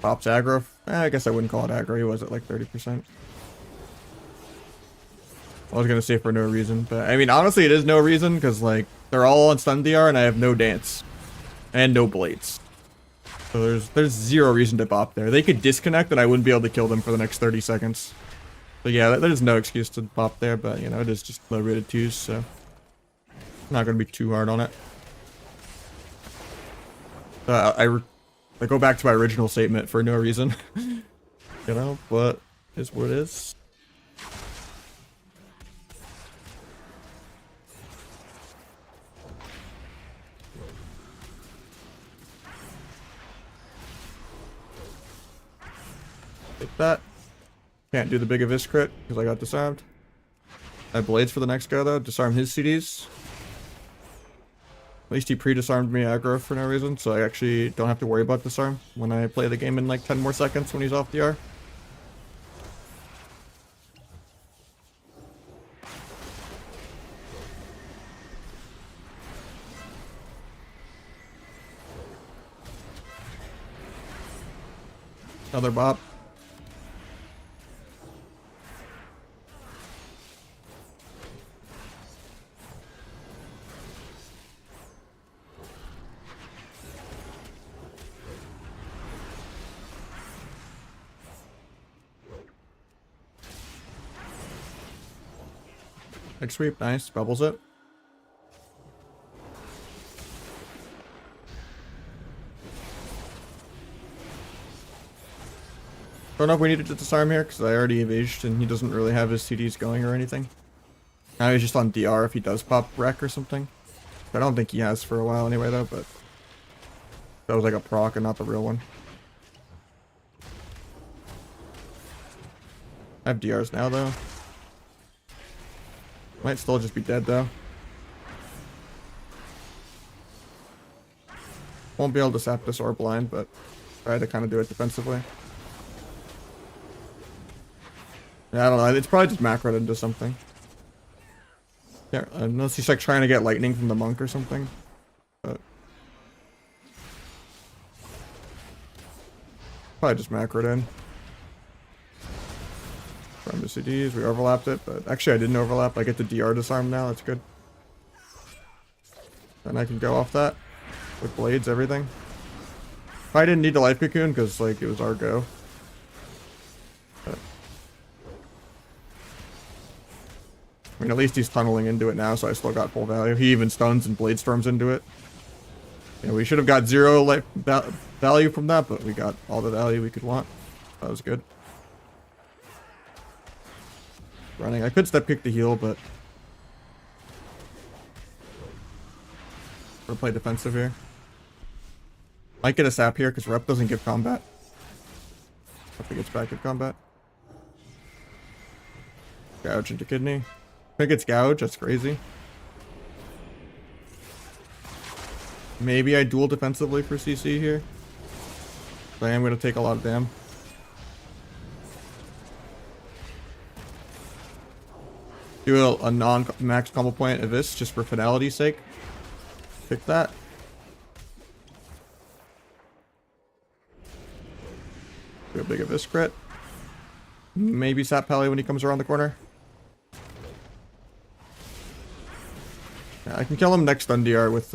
Pops aggro. I guess I wouldn't call it aggro. He was at like 30%. I was gonna say for no reason, but I mean, honestly, it is no reason because like they're all on stun DR and I have no dance and no blades. So there's zero reason to bop there. They could disconnect and I wouldn't be able to kill them for the next 30 seconds. But yeah, there's no excuse to bop there, but you know, it is just low rated 2s, so not gonna be too hard on it. I go back to my original statement for no reason. You know, but is what it is. Take that. Can't do the big abyss crit because I got disarmed. I have blades for the next guy though. Disarm his CDs. At least he pre-disarmed me aggro for no reason, so I actually don't have to worry about disarm when I play the game in like 10 more seconds when he's off DR. Another bop. Egg sweep, nice. Bubbles it. Don't know if we needed to disarm here because I already evaged and he doesn't really have his CDs going or anything. Now he's just on DR if he does pop wreck or something. I don't think he has for a while anyway though, but that was like a proc and not the real one. I have DRs now though. Might still just be dead though. Won't be able to sap this or blind, but try to kind of do it defensively. Yeah, I don't know. It's probably just macroed into something. Yeah, unless he's like trying to get lightning from the monk or something. But probably just macroed in. From his CDs. We overlapped it, but actually I didn't overlap. I get the DR disarm now. That's good. Then I can go off that with blades, everything. I didn't need the life cocoon because like it was our go. But, I mean, at least he's tunneling into it now, so I still got full value. He even stuns and blade storms into it. Yeah, we should have got 0 life value from that, but we got all the value we could want. That was good. Running. I could step kick the heal, but we'll play defensive here. Might get a sap here because rep doesn't give combat. If it gets back give combat. Gouge into kidney. I think it's gouge. That's crazy. Maybe I duel defensively for CC here. But I am going to take a lot of damage. Do a non-max combo point of this just for finality's sake. Pick that. Do a big abyss crit. Maybe sap pally when he comes around the corner. Yeah, I can kill him next stun DR with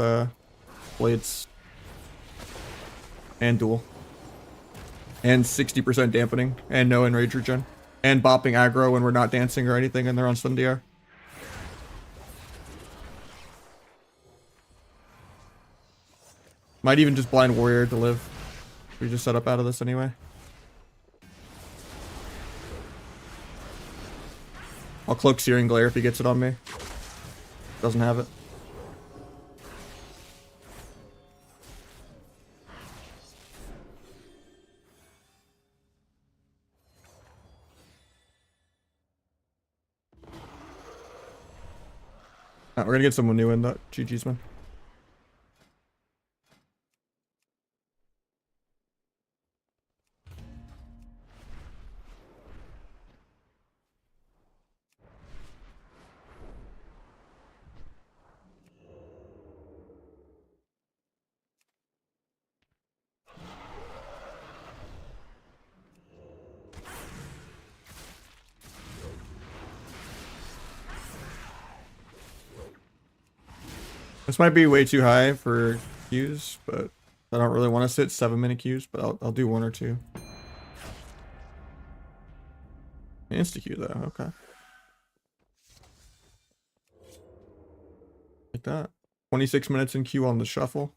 blades. And duel. And 60% dampening. And no enrage regen. And bopping aggro when we're not dancing or anything and they're on stun DR. Might even just blind warrior to live. We just set up out of this anyway. I'll cloak Searing Glare if he gets it on me. Doesn't have it. We're gonna get someone new in that. GG's, man. This might be way too high for queues, but I don't really want to sit 7-minute queues, but I'll do 1 or 2. Insta queue though, okay. Like that. 26 minutes in queue on the shuffle.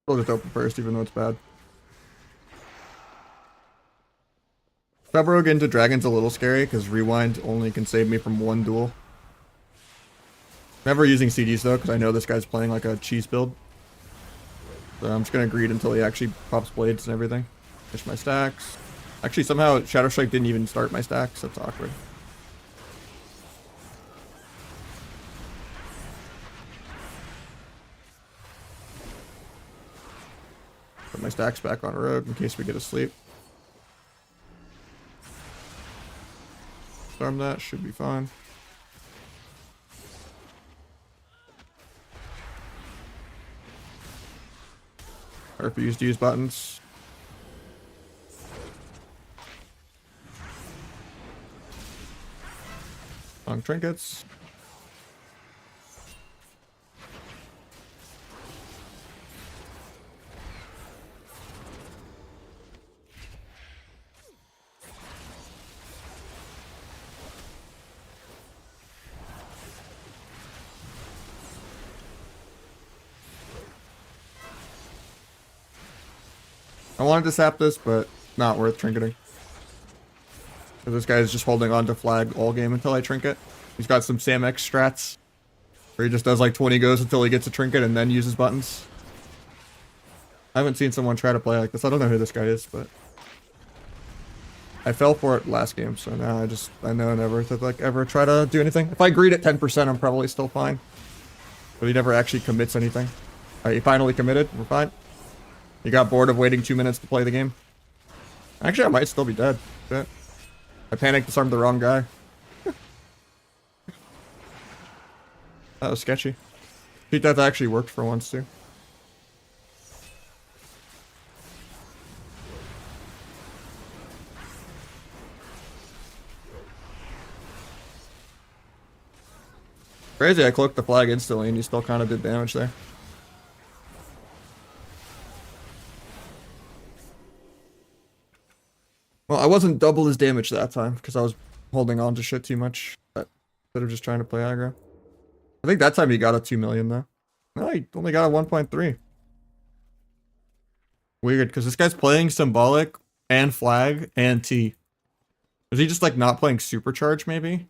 We'll just open first, even though it's bad. Febrogue into Dragon's a little scary, because Rewind only can save me from 1 duel. Never using CDs though, because I know this guy's playing like a cheese build. So I'm just going to greed until he actually pops blades and everything. Finish my stacks. Actually, somehow Shadow Strike didn't even start my stacks. That's awkward. Put my stacks back on Rogue in case we get asleep. Storm that, should be fine. I refuse to use buttons. Long trinkets. I wanted to sap this, but not worth trinketing. This guy is just holding on to flag all game until I trinket. He's got some Sam X strats, where he just does like 20 goes until he gets a trinket and then uses buttons. I haven't seen someone try to play like this. I don't know who this guy is, but I fell for it last game, so now I know never to like ever try to do anything. If I greed at 10%, I'm probably still fine. But he never actually commits anything. Alright, he finally committed. We're fine. He got bored of waiting 2 minutes to play the game. Actually, I might still be dead. Shit. I panicked, disarmed the wrong guy. That was sketchy. Cheat death actually worked for once, too. Crazy, I cloaked the flag instantly and he still kind of did damage there. Well, I wasn't double his damage that time because I was holding on to shit too much. But instead of just trying to play aggro. I think that time he got a 2 million though. No, he only got a 1.3. Weird, because this guy's playing Symbolic and Flag and T. Is he just like not playing Supercharge maybe?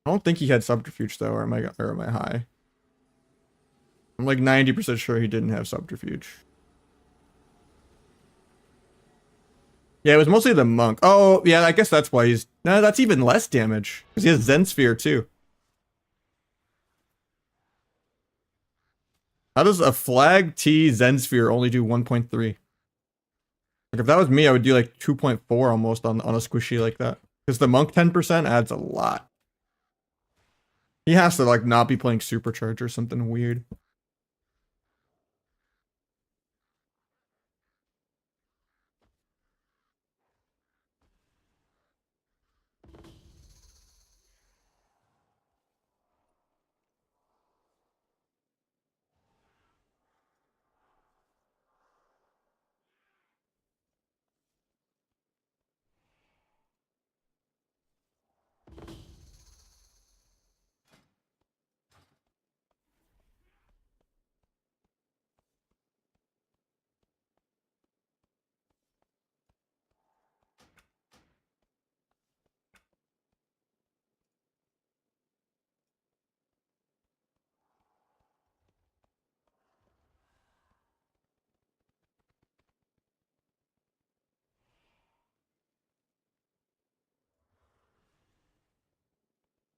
I don't think he had Subterfuge though, or am I high? I'm like 90% sure he didn't have Subterfuge. Yeah, it was mostly the monk. Oh, yeah, I guess that's why he's... No, that's even less damage. Because he has Zen Sphere, too. How does a Flag T Zen Sphere only do 1.3? Like, if that was me, I would do like 2.4 almost on a squishy like that. Because the monk 10% adds a lot. He has to, like, not be playing Supercharge or something weird.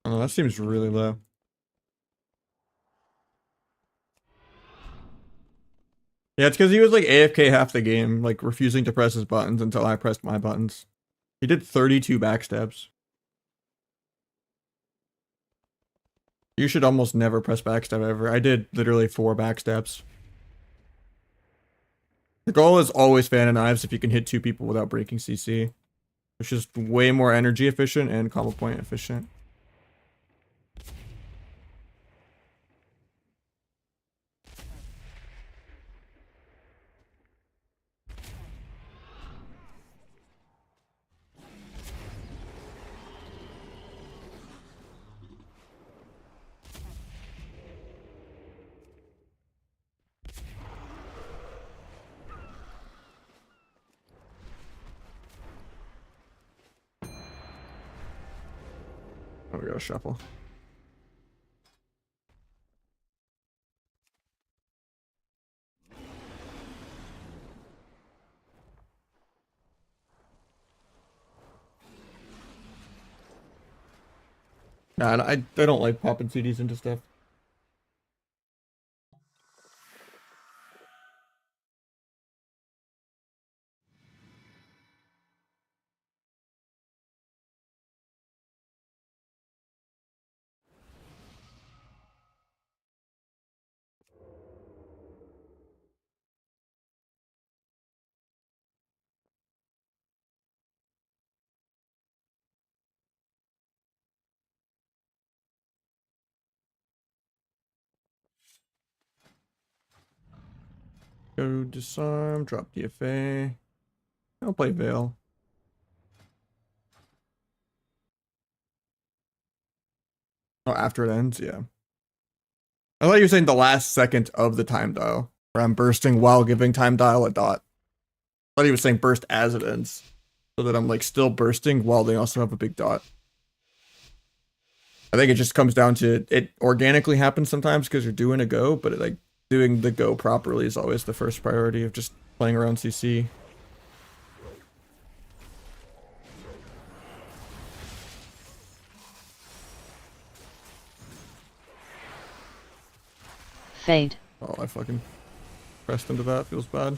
Oh, that seems really low. Yeah, it's because he was like AFK half the game, like refusing to press his buttons until I pressed my buttons. He did 32 backstabs. You should almost never press backstab ever. I did literally 4 backstabs. The goal is always fan and knives if you can hit 2 people without breaking CC. Which is way more energy efficient and combo point efficient. Oh, we gotta shuffle. Nah, I don't like popping CDs into stuff. Go disarm, drop DFA. I'll play Veil. Oh, after it ends, yeah. I thought you were saying the last second of the time dial. Or I'm bursting while giving time dial a dot. I thought he was saying burst as it ends. So that I'm like still bursting while they also have a big dot. I think it just comes down to it organically happens sometimes because you're doing a go, but like doing the go properly is always the first priority of just playing around CC. Fade. Oh, I fucking pressed into that. Feels bad.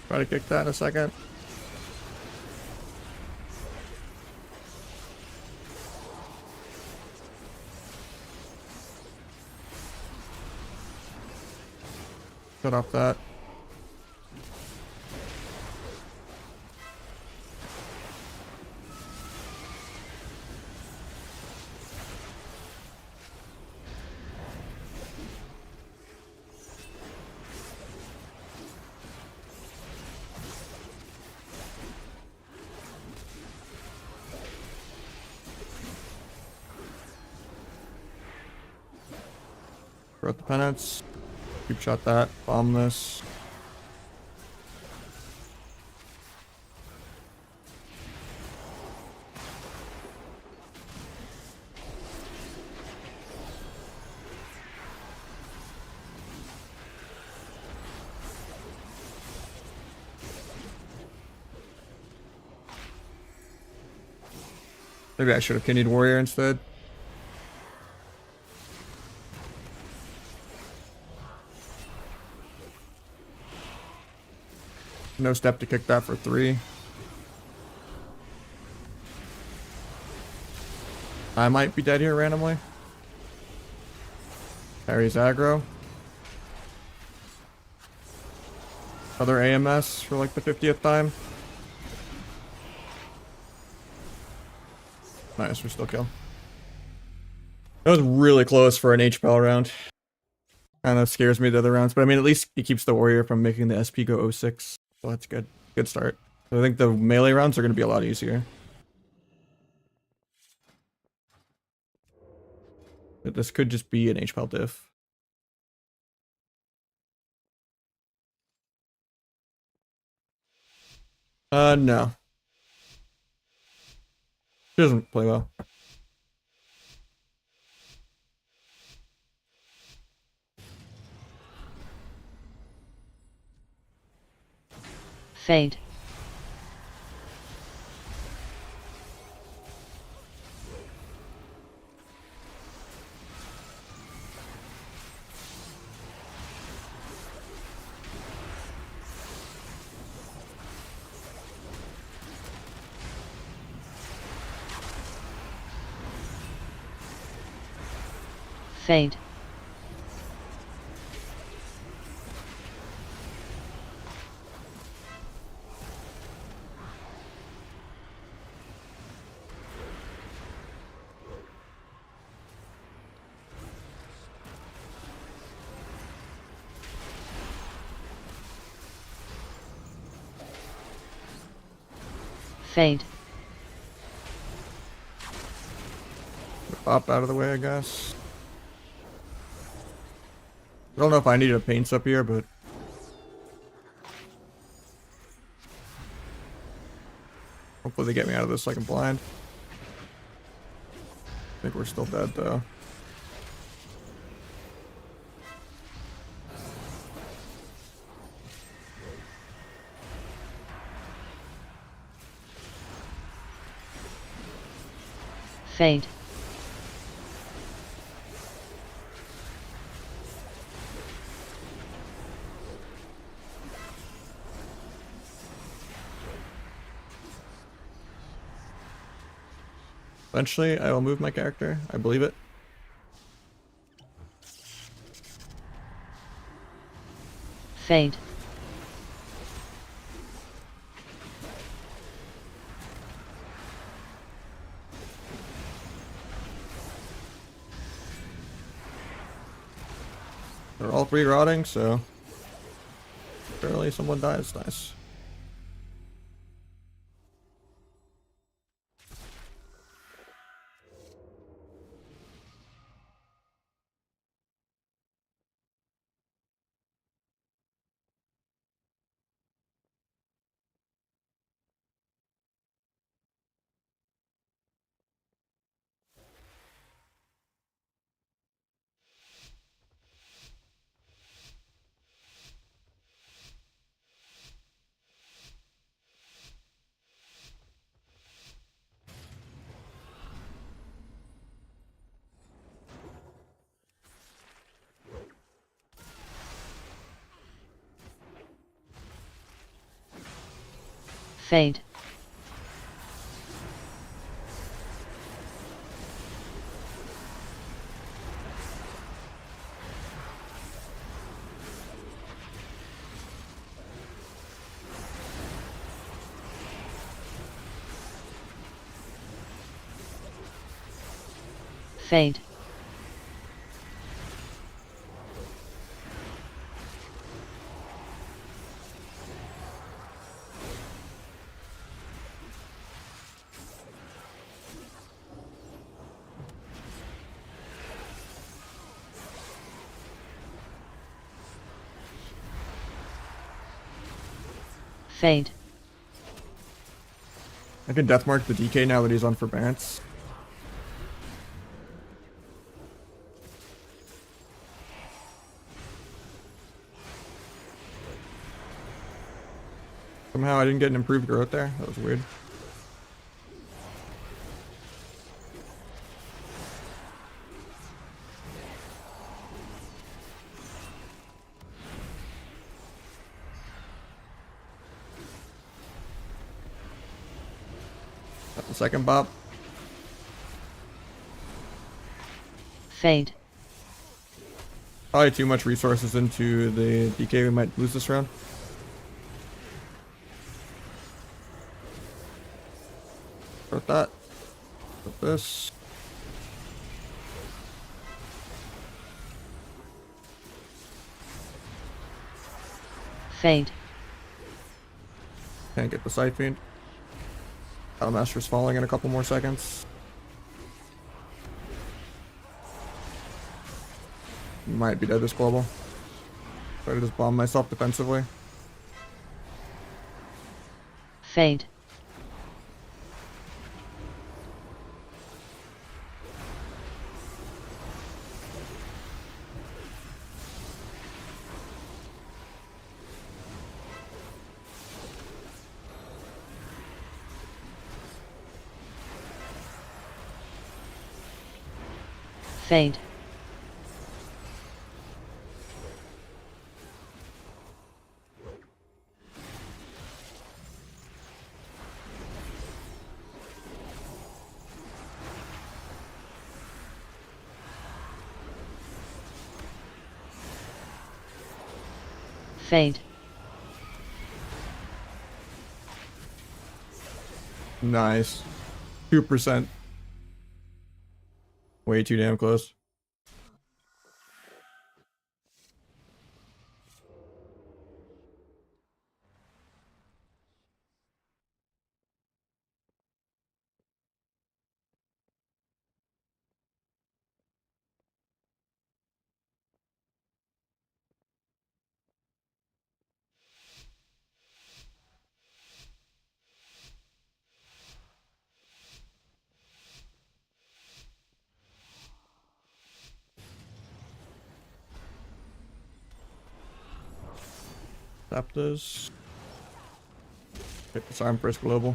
Try to kick that in a second. Cut off that. Throw out the penance. Keep shot that. Bomb this. Maybe I should have kidneyed warrior instead. No step to kick that for 3. I might be dead here randomly. Harry's aggro. Other AMS for like the 50th time. Nice, we still kill. That was really close for an HPL round. Kind of scares me the other rounds, but I mean, at least it keeps the warrior from making the SP go 06. So that's good. Good start. So I think the melee rounds are going to be a lot easier. But this could just be an HPL diff. No. She doesn't play well. Fade. Fade. Fade. Pop out of the way, I guess. I don't know if I need a paints up here, but hopefully they get me out of this like I'm blind. I think we're still dead though. Fade. Eventually, I will move my character. I believe it. Fade. They're all three rotting, so barely someone dies. Nice. Fade. Fade. Fade. I can deathmark the DK now that he's on for Bance. Somehow I didn't get an improved growth there. That was weird. Got the second bop. Fade. Probably too much resources into the DK. We might lose this round. Start that. Put this. Fade. Can't get the Side Fiend. Master's falling in a couple more seconds. Might be dead this global. Try to just bomb myself defensively. Fade. Fade. Fade. Nice. 2%. Way too damn close. Tap this. Hit this arm first global.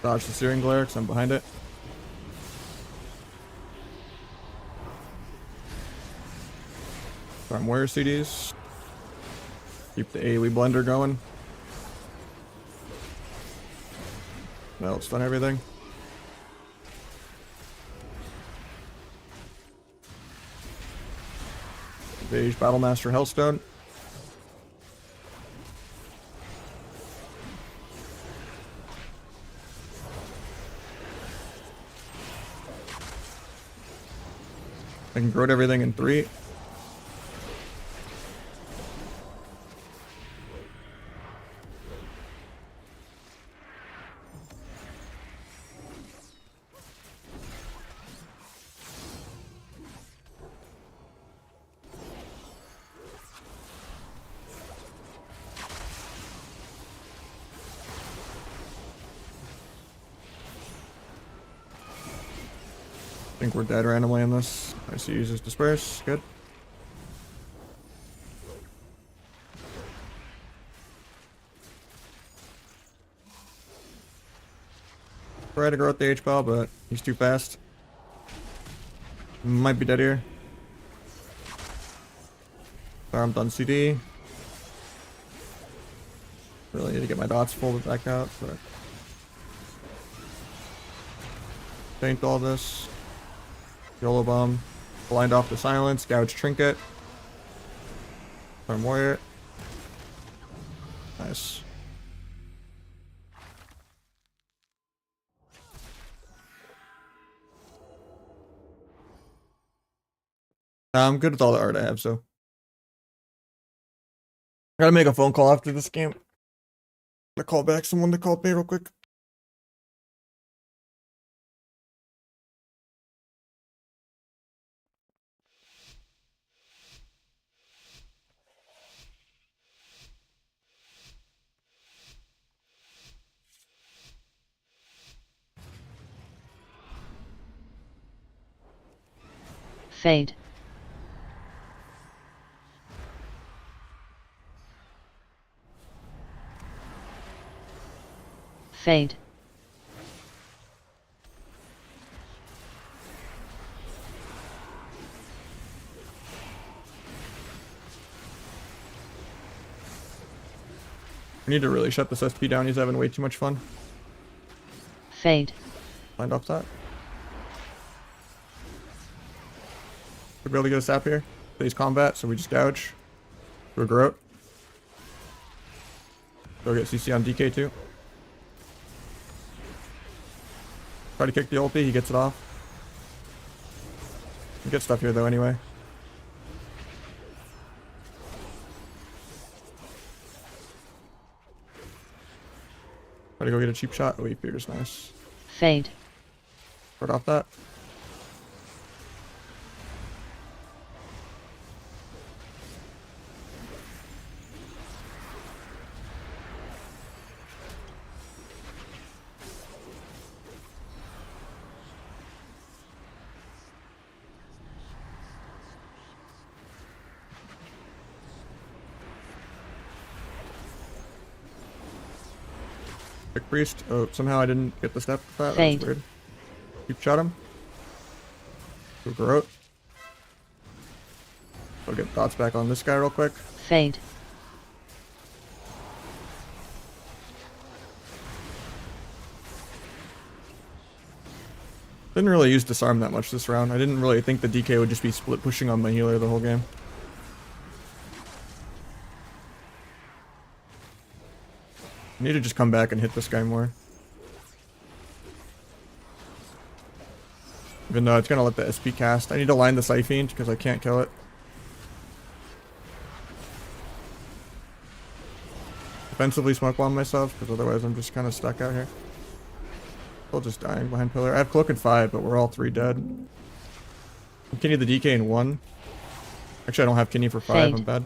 Dodge the steering glare because I'm behind it. Farm warrior CDs. Keep the AoE blender going. Well, it's done everything. Beige Battlemaster Hellstone. I can grow everything in 3. I think we're dead randomly in this. I see users disperse. Good. Try to grow at the H-Ball, but he's too fast. Might be dead here. Sorry, I'm done CD. Really need to get my dots folded back out, but... Paint all this. YOLO bomb. Blind off the silence. Gouge trinket. Farm warrior. Nice. I'm good with all the art I have, so. I gotta make a phone call after this game. I'm gonna call back someone that called me real quick. Fade. Fade. We need to really shut this SP down. He's having way too much fun. Fade. Blind off that. We'll be able to get a sap here. Phase combat, so we just gouge. Do a Garrote. Go get CC on DK too. Try to kick the ulti, he gets it off. We get stuff here though anyway. Try to go get a cheap shot. Oh, he fears, nice. Fade. Start off that. Quick priest. Oh, somehow I didn't get the step with that. That was weird. Keep shot him. Go Garrote. I'll get dots back on this guy real quick. Fade. Didn't really use disarm that much this round. I didn't really think the DK would just be split pushing on my healer the whole game. I need to just come back and hit this guy more. Even though it's gonna let the SP cast. I need to line the Siphene because I can't kill it. Defensively smoke bomb myself because otherwise I'm just kind of stuck out here. Still just dying behind pillar. I have cloak in 5, but we're all 3 dead. I'm Kenny the DK in 1. Actually, I don't have Kenny for 5. Fade. I'm bad.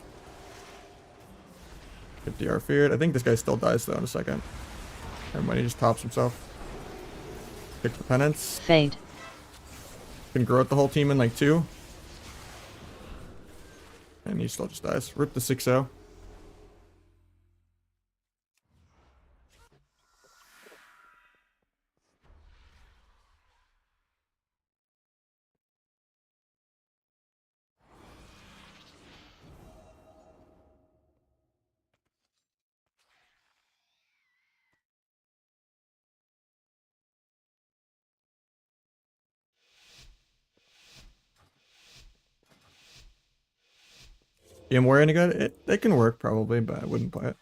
Get DR feared. I think this guy still dies though in a second. Everybody just tops himself. Pick the penance. Fade. Can grow out the whole team in like 2. And he still just dies. Rip the 6-0. VMware any good? It can work probably, but I wouldn't play it.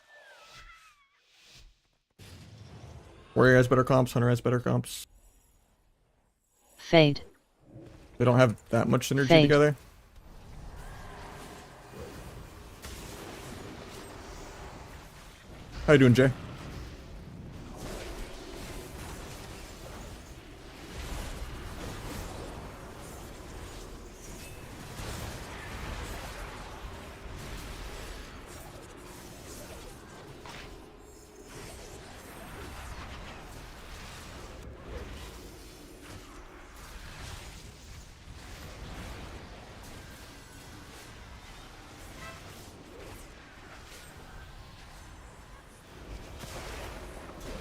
Warrior has better comps, Hunter has better comps. Fade. They don't have that much synergy Fade. together. How you doing, Jay?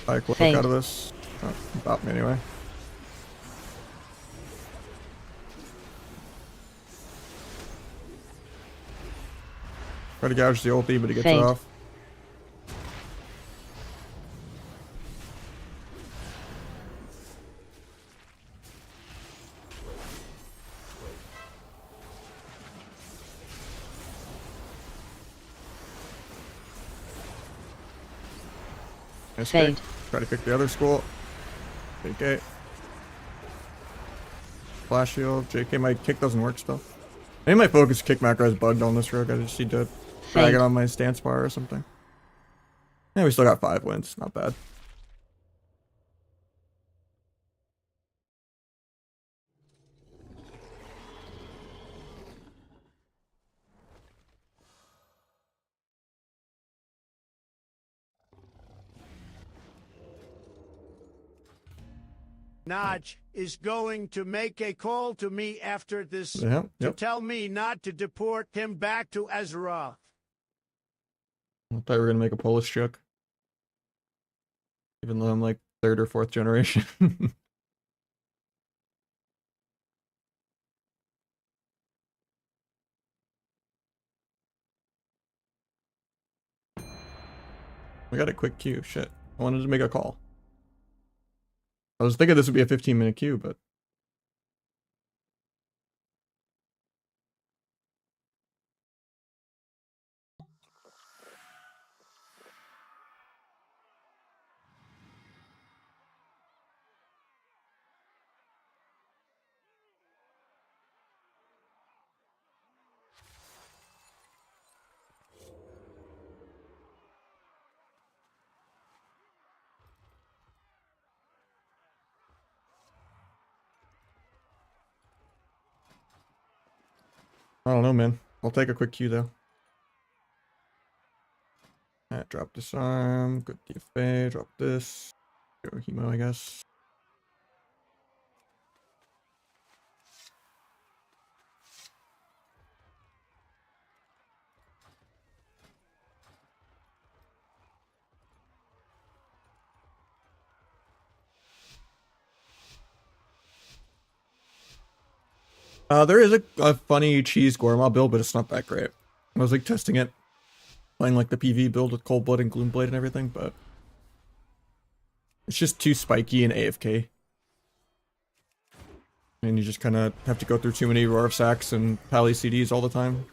I click Fade. out of this. Oh, about me anyway. Try to gouge the ulti, but he gets Fade. it off. Nice Fade. kick. Try to kick the other school. JK. Flash shield. JK, my kick doesn't work still. Maybe my focus kick macro is bugged on this rogue. I just need to drag Fade. it on my stance bar or something. Yeah, we still got 5 wins. Not bad. Nahj is going to make a call to me after this Yeah, to yep. tell me not to deport him back to Azeroth. I thought we were gonna make a Polish joke. Even though I'm like 3rd or 4th generation. We got a quick queue. Shit. I wanted to make a call. I was thinking this would be a 15-minute queue, but I don't know, man. I'll take a quick queue though. Alright, drop this arm. Good DFA. Drop this. Go Hemo, I guess. There is a funny cheese Gorma build, but it's not that great. I was like testing it, playing like the PV build with Cold Blood and Gloomblade and everything, but it's just too spiky and AFK. And you just kind of have to go through too many Roar of Sacks and Pally CDs all the time.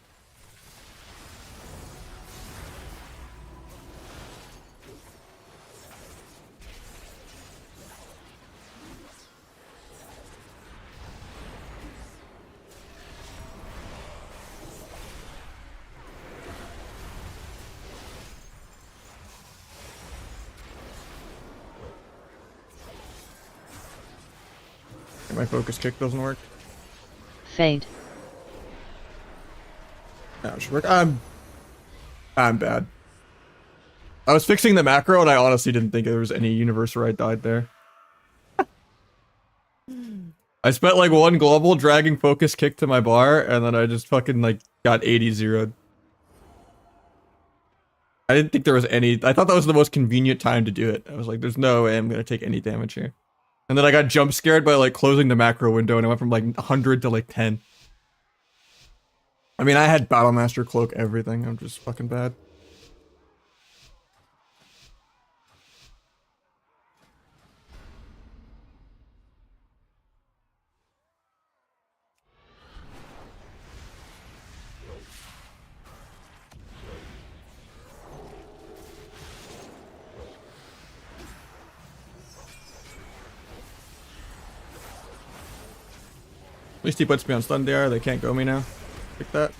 And my focus kick doesn't work. Fade. That should work. I'm bad. I was fixing the macro and I honestly didn't think there was any universe where I died there. I spent like 1 global dragging focus kick to my bar and then I just fucking like got 80-0'd. I didn't think there was any. I thought that was the most convenient time to do it. I was like, there's no way I'm gonna take any damage here. And then I got jump scared by like closing the macro window and I went from like 100 to like 10. I mean, I had Battlemaster cloak everything. I'm just fucking bad. At least he puts me on stun DR. They can't go me now. Like that.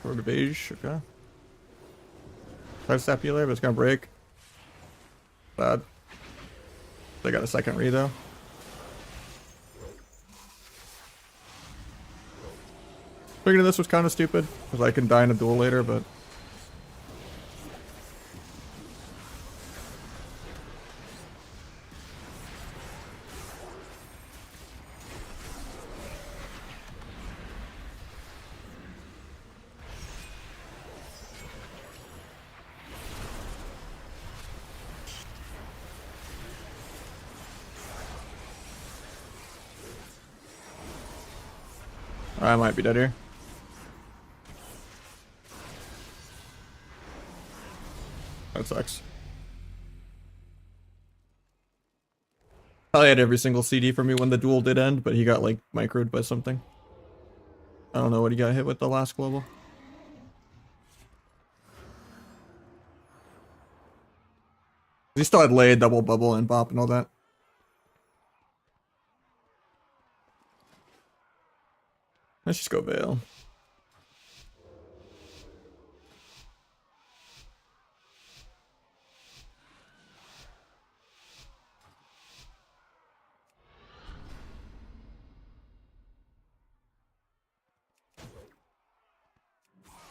Road to beige. Okay. Try to step you there, but it's gonna break. Bad. They got a second re though. Figured this was kind of stupid because I can die in a duel later, but I might be dead here. That sucks. Probably had every single CD for me when the duel did end, but he got like microed by something. I don't know what he got hit with the last global. He still had lay, double bubble, and bop and all that. Let's just go Veil.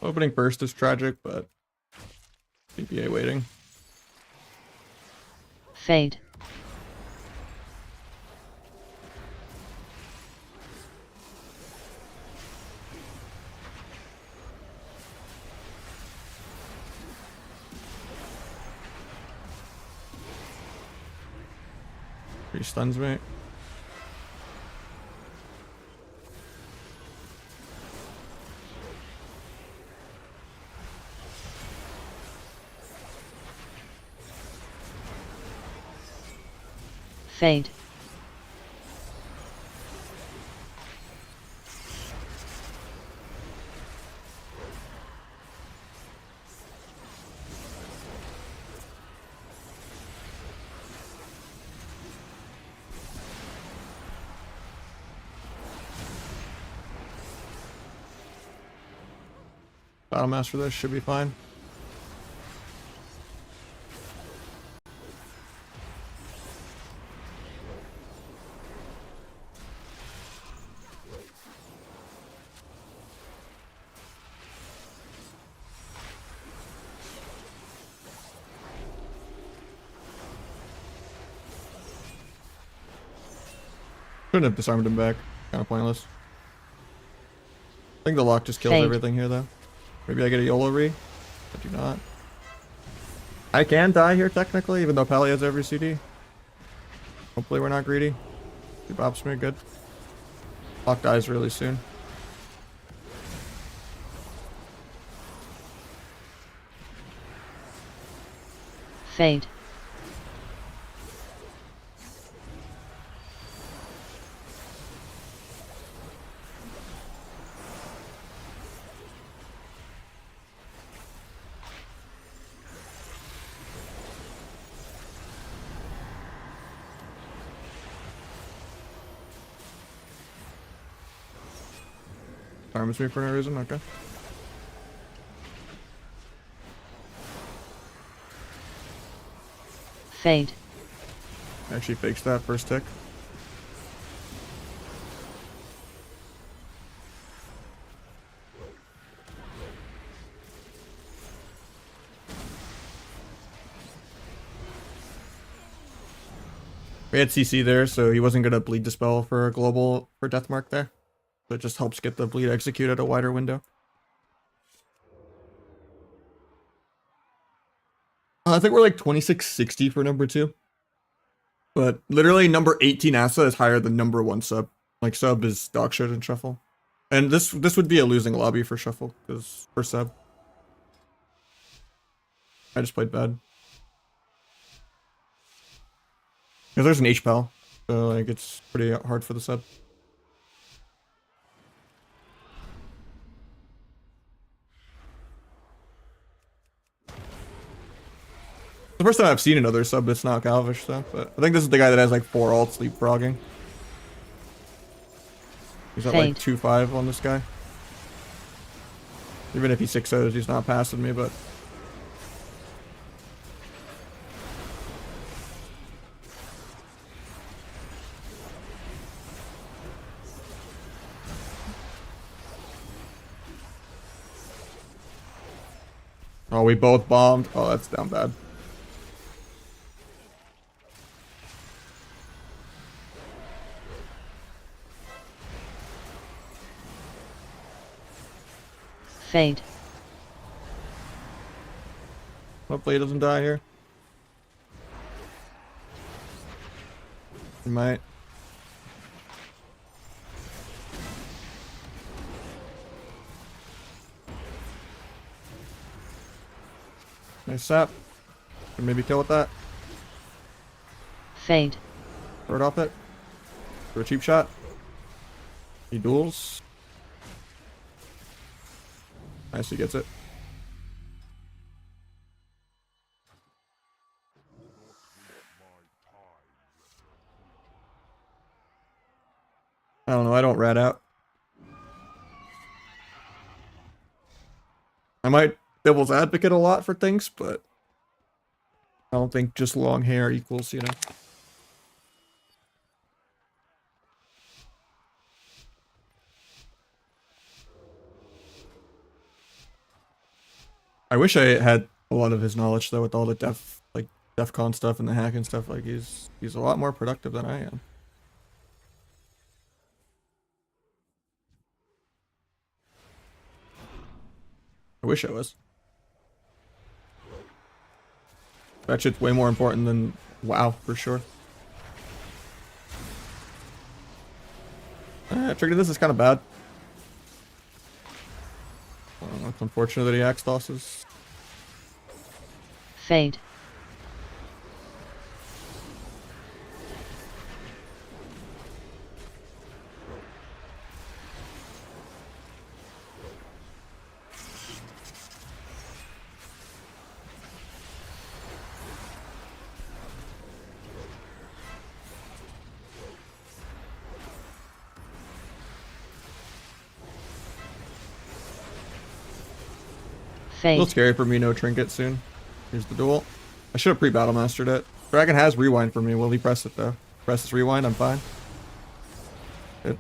Opening first is tragic, but CPA waiting. Fade. He stuns me. Fade. Battle Master this should be fine. Shouldn't have disarmed him back. Kind of pointless. I think the lock just kills Fade. everything here though. Maybe I get a YOLO re. I do not. I can die here technically, even though Pally has every CD. Hopefully we're not greedy. He bops me good. Lock dies really soon. Fade. Arms me for no reason, okay. Fade. Actually fakes that first tick. We had CC there, so he wasn't gonna bleed dispel for a global for Deathmark there. So it just helps get the bleed execute at a wider window. I think we're like 2660 for number 2. But literally number 18 Asa is higher than number 1 sub. Like sub is dog shit in shuffle. And this would be a losing lobby for shuffle, because for sub. I just played bad. Because there's an HPAL, so like it's pretty hard for the sub. The first time I've seen another sub that's not Calvish, though. But I think this is the guy that has like 4 ults leapfrogging. He's at like Fade. 2-5 on this guy. Even if he 6-0s, he's not passing me, but... Oh, we both bombed. Oh, that's down bad. Fade. Hopefully he doesn't die here. He might. Nice sap. Can maybe kill with that. Fade. Throw it off it. Do a cheap shot. He duels. Nice, he gets it. I don't know, I don't rat out. I might devil's advocate a lot for things, but I don't think just long hair equals, you know. I wish I had a lot of his knowledge though, with all the DEF CON stuff and the hacking stuff. Like he's a lot more productive than I am. I wish I was. That shit's way more important than WoW for sure. I figured this is kind of bad. It's unfortunate that he axe tosses. Fade. A little Fade. scary for me, no trinket soon. Here's the duel. I should have pre-battle mastered it. Dragon has rewind for me. Will he press it though? Press this rewind, I'm fine. Good.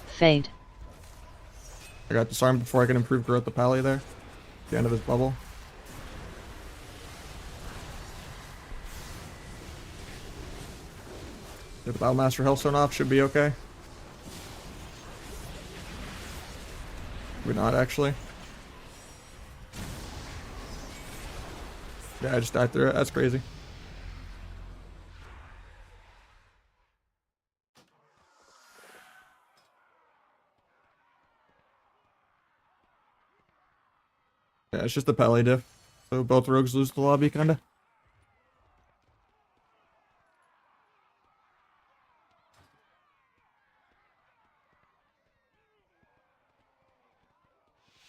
Fade. I got disarmed before I can improve growth the pally there. The end of his bubble. Get the Battlemaster Hellstone off, should be okay. We're not actually. Yeah, I just died through it. That's crazy. Yeah, it's just the pally diff. So both rogues lose the lobby, kinda.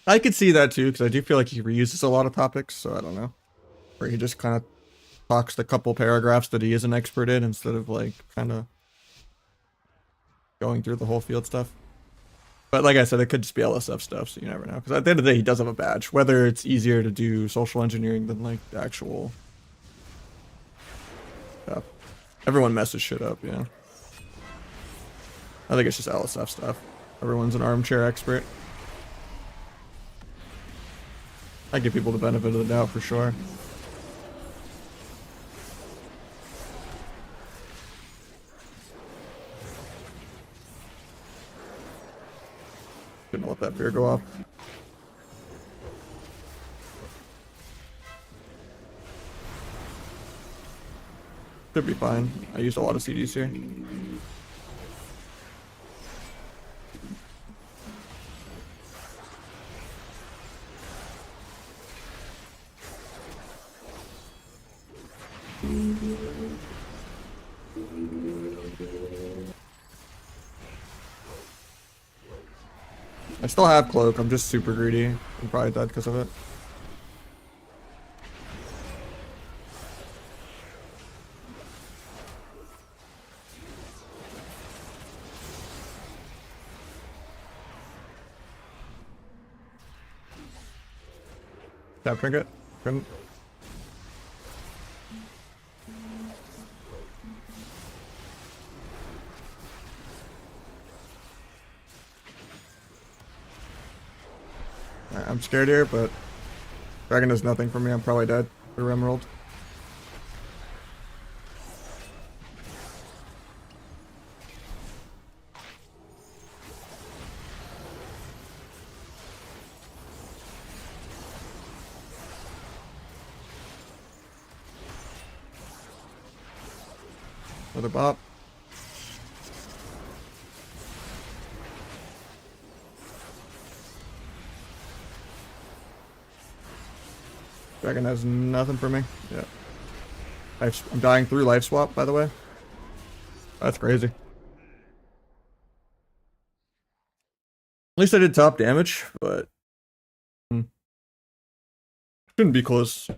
I could see that too, because I do feel like he reuses a lot of topics, so I don't know. Where he just kind of talks the couple paragraphs that he is an expert in instead of like kind of going through the whole field stuff. But like I said, it could just be LSF stuff, so you never know. Because at the end of the day, he does have a badge. Whether it's easier to do social engineering than like the actual stuff. Everyone messes shit up, yeah. I think it's just LSF stuff. Everyone's an armchair expert. I give people the benefit of the doubt for sure. Gonna let that fear go off. Should be fine. I used a lot of CDs here. I still have cloak. I'm just super greedy. I'm probably dead because of it. Tap trinket. Couldn't. Alright, I'm scared here, but dragon does nothing for me. I'm probably dead for emerald. Another bop. Dragon has nothing for me. Yeah. I'm dying through life swap, by the way. That's crazy. At least I did top damage, but shouldn't be close.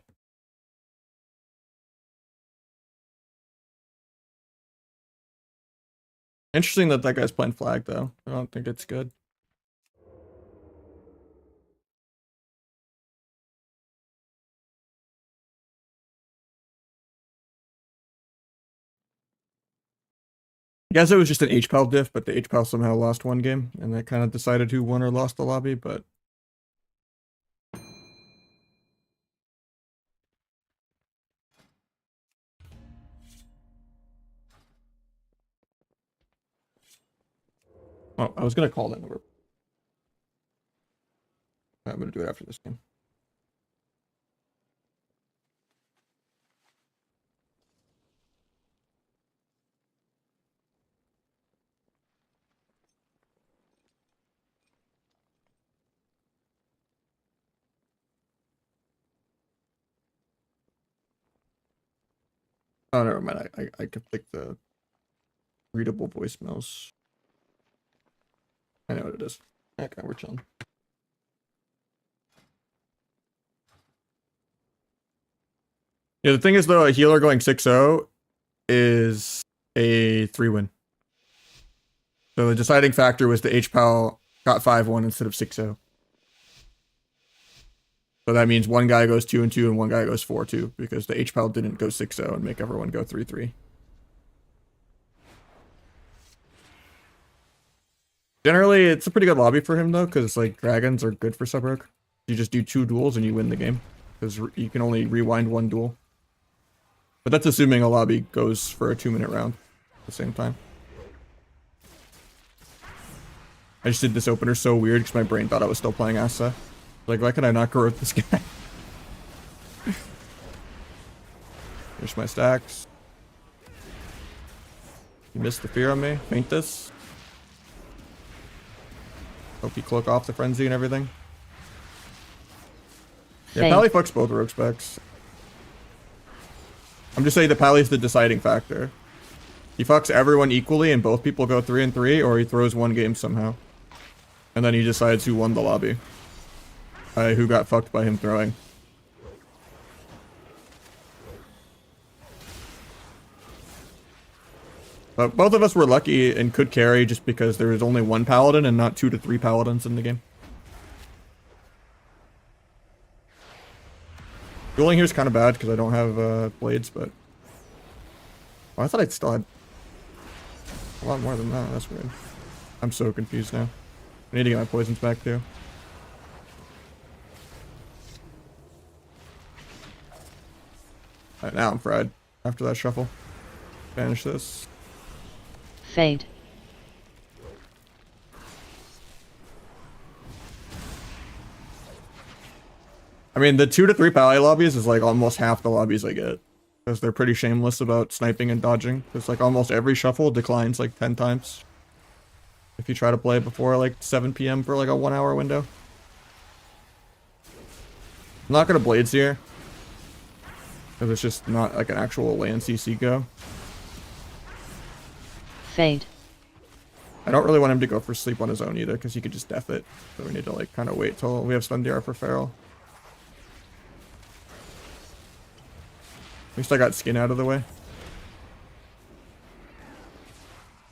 Interesting that that guy's playing flag, though. I don't think it's good. I guess it was just an HPAL diff, but the HPAL somehow lost one game, and that kind of decided who won or lost the lobby, but... Oh, I was gonna call that number. I'm gonna do it after this game. Oh, never mind. I could pick the readable voicemails. I know what it is. Okay, we're chilling. Yeah, the thing is, though, a healer going 6-0 is a 3-win. So the deciding factor was the HPAL got 5-1 instead of 6-0. So that means one guy goes 2-2 and one guy goes 4-2 because the HPAL didn't go 6-0 and make everyone go 3-3. Generally, it's a pretty good lobby for him, though, because, like, dragons are good for Subrok. You just do 2 duels and you win the game. Because you can only rewind 1 duel. But that's assuming a lobby goes for a 2-minute round at the same time. I just did this opener so weird because my brain thought I was still playing Asa. Like, why can I not go with this guy? Here's my stacks. You missed the fear on me. Faint this. Hope you cloak off the frenzy and everything. Yeah, Pally fucks both rogue specs. I'm just saying the Pally's the deciding factor. He fucks everyone equally and both people go 3-3, or he throws one game somehow. And then he decides who won the lobby. Who got fucked by him throwing. But both of us were lucky and could carry just because there was only 1 paladin and not 2 to 3 paladins in the game. Dueling here is kind of bad because I don't have blades, but... Oh, I thought I'd still had a lot more than that. That's weird. I'm so confused now. I need to get my poisons back too. Alright, now I'm fried. After that shuffle. Banish this. Fade. I mean, the 2 to 3 pally lobbies is like almost half the lobbies I get. Because they're pretty shameless about sniping and dodging. Because like almost every shuffle declines like 10 times. If you try to play before like 7 PM for like a 1 hour window. I'm not going to blades here. Because it's just not like an actual land CC go. Fade. I don't really want him to go for sleep on his own either, because he could just def it. So we need to like kind of wait till we have stun DR for Feral. At least I got skin out of the way.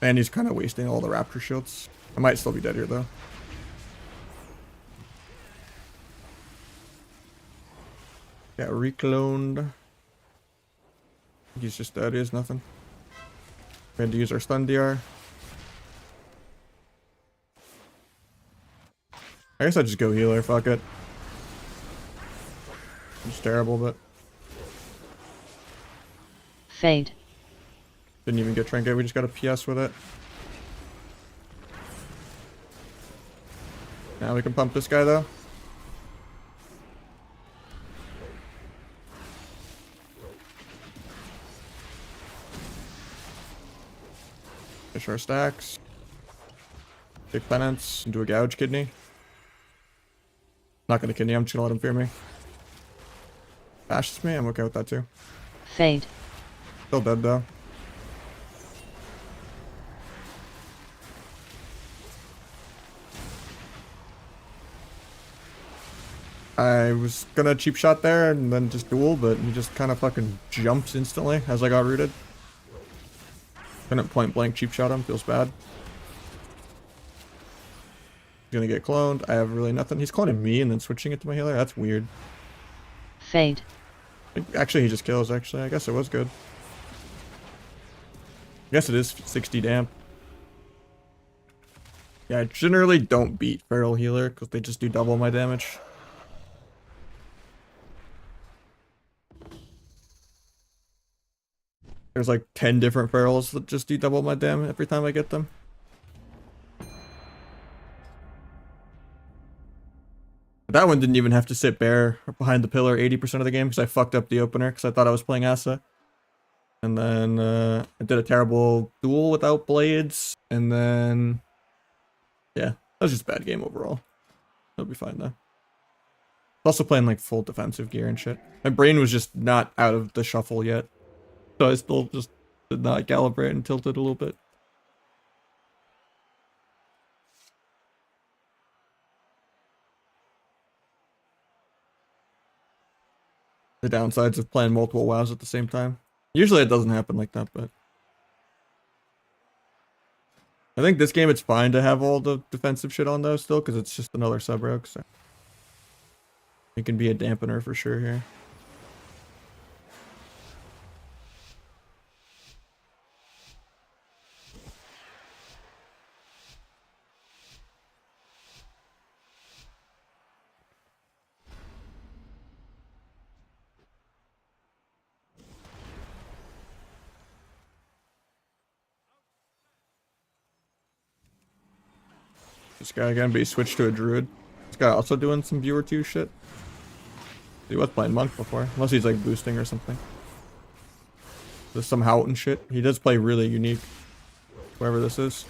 And he's kind of wasting all the raptor shields. I might still be dead here though. Got recloned. He's just dead. He has nothing. We had to use our stun DR. I guess I just go healer. Fuck it. It's terrible, but Fade. didn't even get trinket. We just got a PS with it. Now we can pump this guy though. Fish our stacks. Take penance. Do a gouge kidney. Not gonna kidney, I'm just gonna let him fear me. Bashes me, I'm okay with that too. Fade. Still dead though. I was gonna cheap shot there and then just duel, but he just kind of fucking jumps instantly as I got rooted. Couldn't point blank cheap shot him, feels bad. Gonna get cloned. I have really nothing. He's cloning me and then switching it to my healer. That's weird. Fade. Actually, he just kills, actually. I guess it was good. I guess it is 60 damp. Yeah, I generally don't beat Feral Healer because they just do double my damage. There's like 10 different Ferals that just do double my damage every time I get them. That one didn't even have to sit bare behind the pillar 80% of the game because I fucked up the opener because I thought I was playing Asa. And then I did a terrible duel without blades. And then, yeah, that was just a bad game overall. It'll be fine though. Also playing like full defensive gear and shit. My brain was just not out of the shuffle yet. So I still just did not calibrate and tilted a little bit. The downsides of playing multiple WoWs at the same time. Usually it doesn't happen like that, but I think this game it's fine to have all the defensive shit on though still, because it's just another sub-rogue, so it can be a dampener for sure here. This guy again, but he switched to a druid. This guy also doing some viewer 2 shit. He was playing monk before, unless he's like boosting or something. There's some Hout and shit. He does play really unique, whoever this is.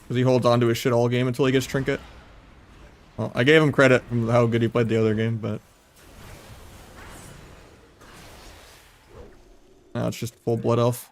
Because he holds on to his shit all game until he gets trinket. Well, I gave him credit from how good he played the other game, but now it's just full blood elf.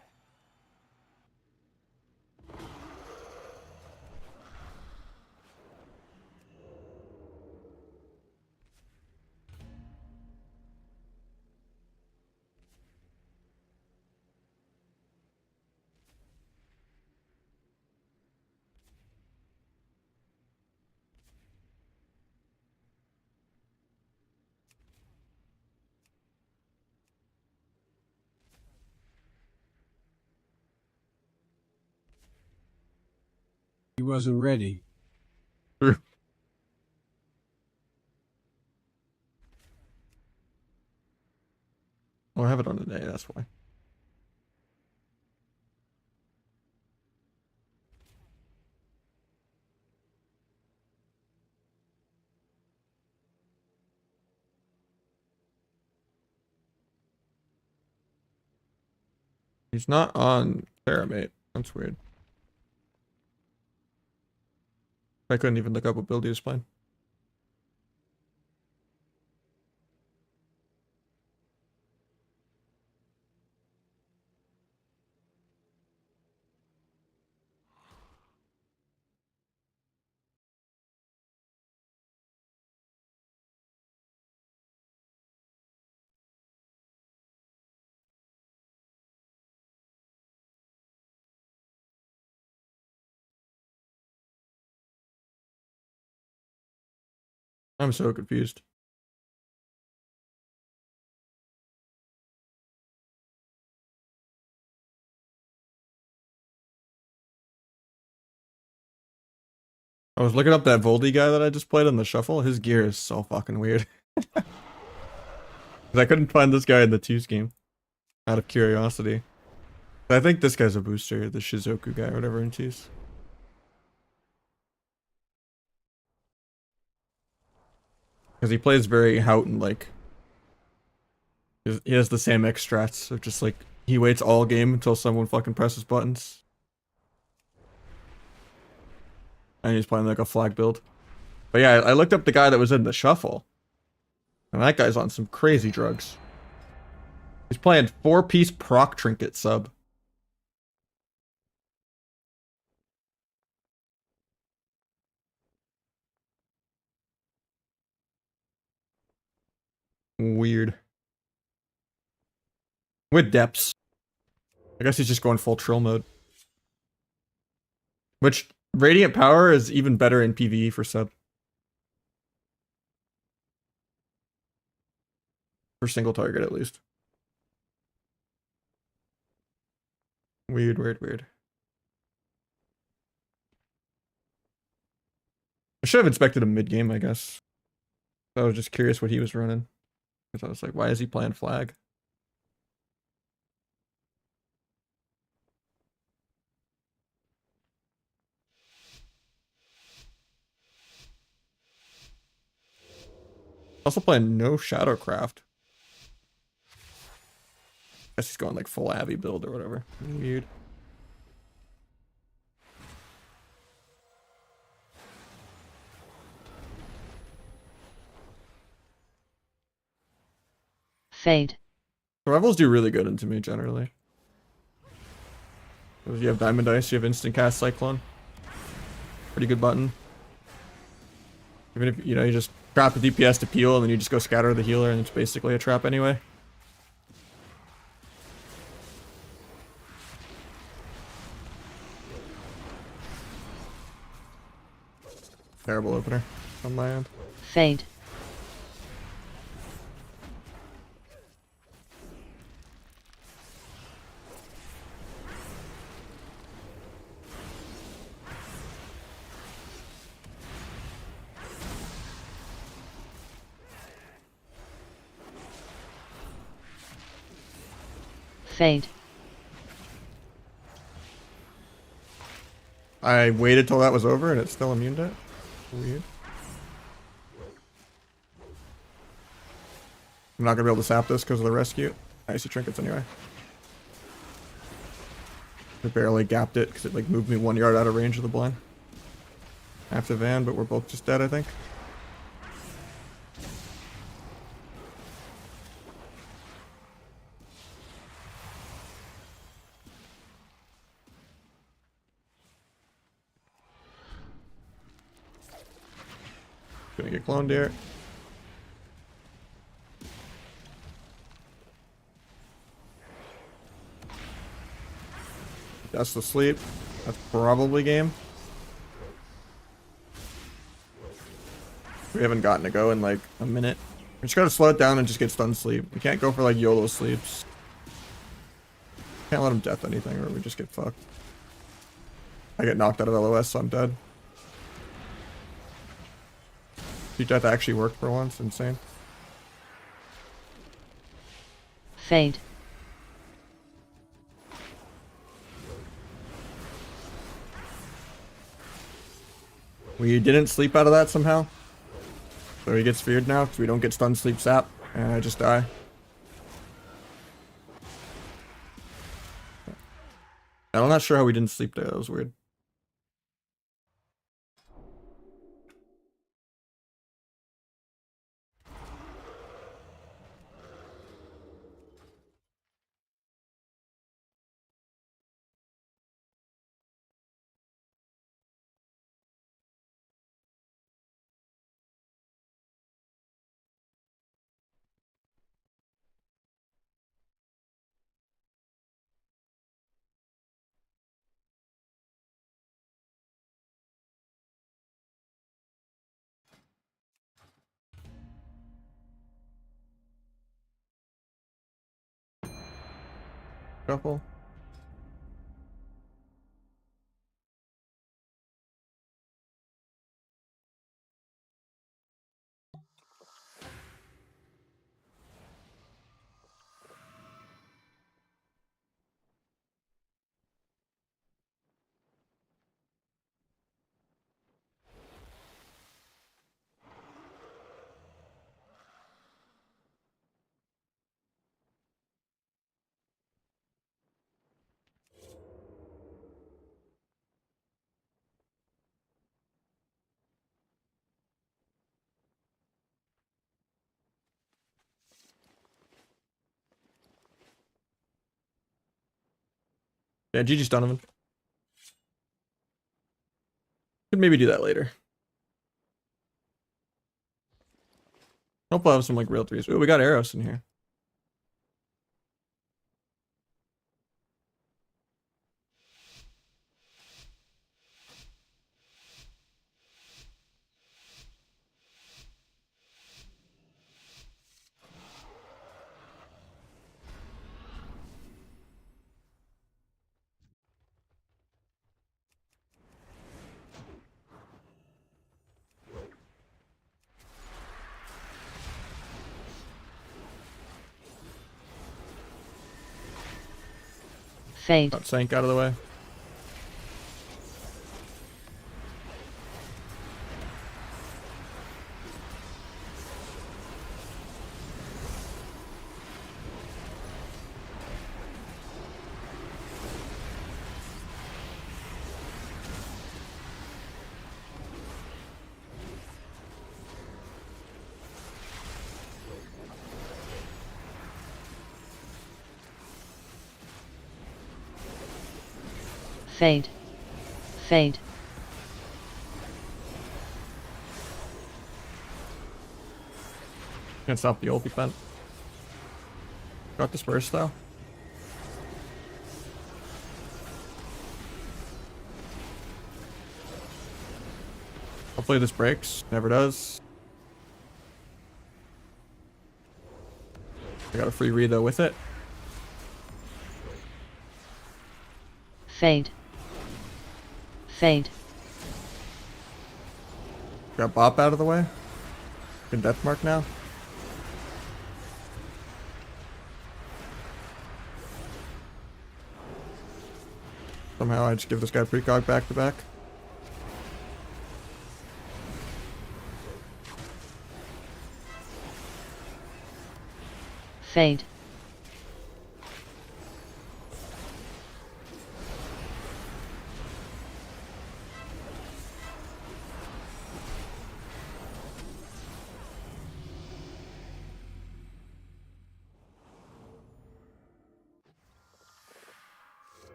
He wasn't ready. True. Oh, I have it on today, that's why. He's not on Theramate. That's weird. I couldn't even look up what build he was playing. I'm so confused. I was looking up that Voldy guy that I just played on the shuffle. His gear is so fucking weird. 'Cause I couldn't find this guy in the 2 scheme out of curiosity. I think this guy's a booster, the Shizoku guy or whatever in 2s. Because he plays very Houghton like. He has the same X strats of just like he waits all game until someone fucking presses buttons. And he's playing like a flag build. But yeah, I looked up the guy that was in the shuffle. And that guy's on some crazy drugs. He's playing 4-piece proc trinket sub. Weird. With depths. I guess he's just going full trill mode. Which, Radiant Power is even better in PvE for sub. For single target, at least. Weird, weird, weird. I should have inspected him mid-game, I guess. I was just curious what he was running. Because I was like, why is he playing flag? Also playing no Shadowcraft. Guess he's going like full Abby build or whatever. Weird. Fade. Survivals do really good into me generally. Because you have Diamond Ice, you have Instant Cast Cyclone. Pretty good button. Even if, you know, you just trap the DPS to peel and then you just go scatter the healer and it's basically a trap anyway. Terrible opener on my end. Fade. Fade. I waited till that was over and it's still immune to it. Weird. I'm not gonna be able to sap this because of the rescue. Icy trinkets anyway. I barely gapped it because it like moved me 1 yard out of range of the blind. After Van, but we're both just dead, I think. Gonna get cloned here. That's the sleep. That's probably game. We haven't gotten to go in like a minute. We just gotta slow it down and just get stun sleep. We can't go for like YOLO sleeps. Can't let him death anything or we just get fucked. I get knocked out of LOS, so I'm dead. Death actually worked for once. Insane. Fade. We didn't sleep out of that somehow. So he gets feared now because we don't get stun sleep sap. And I just die. I'm not sure how we didn't sleep there. That was weird. Couple. Yeah, GG's Donovan. Could maybe do that later. Hope we'll have some like real threes. Ooh, we got Eros in here. Fade. Got Sank out of the way. Fade. Fade. Can't stop the ulti plant. Got dispersed though. Hopefully this breaks. Never does. I got a free read though with it. Fade. Fade. Got Bop out of the way. Good death mark now. Somehow I just give this guy precog back to back. Fade.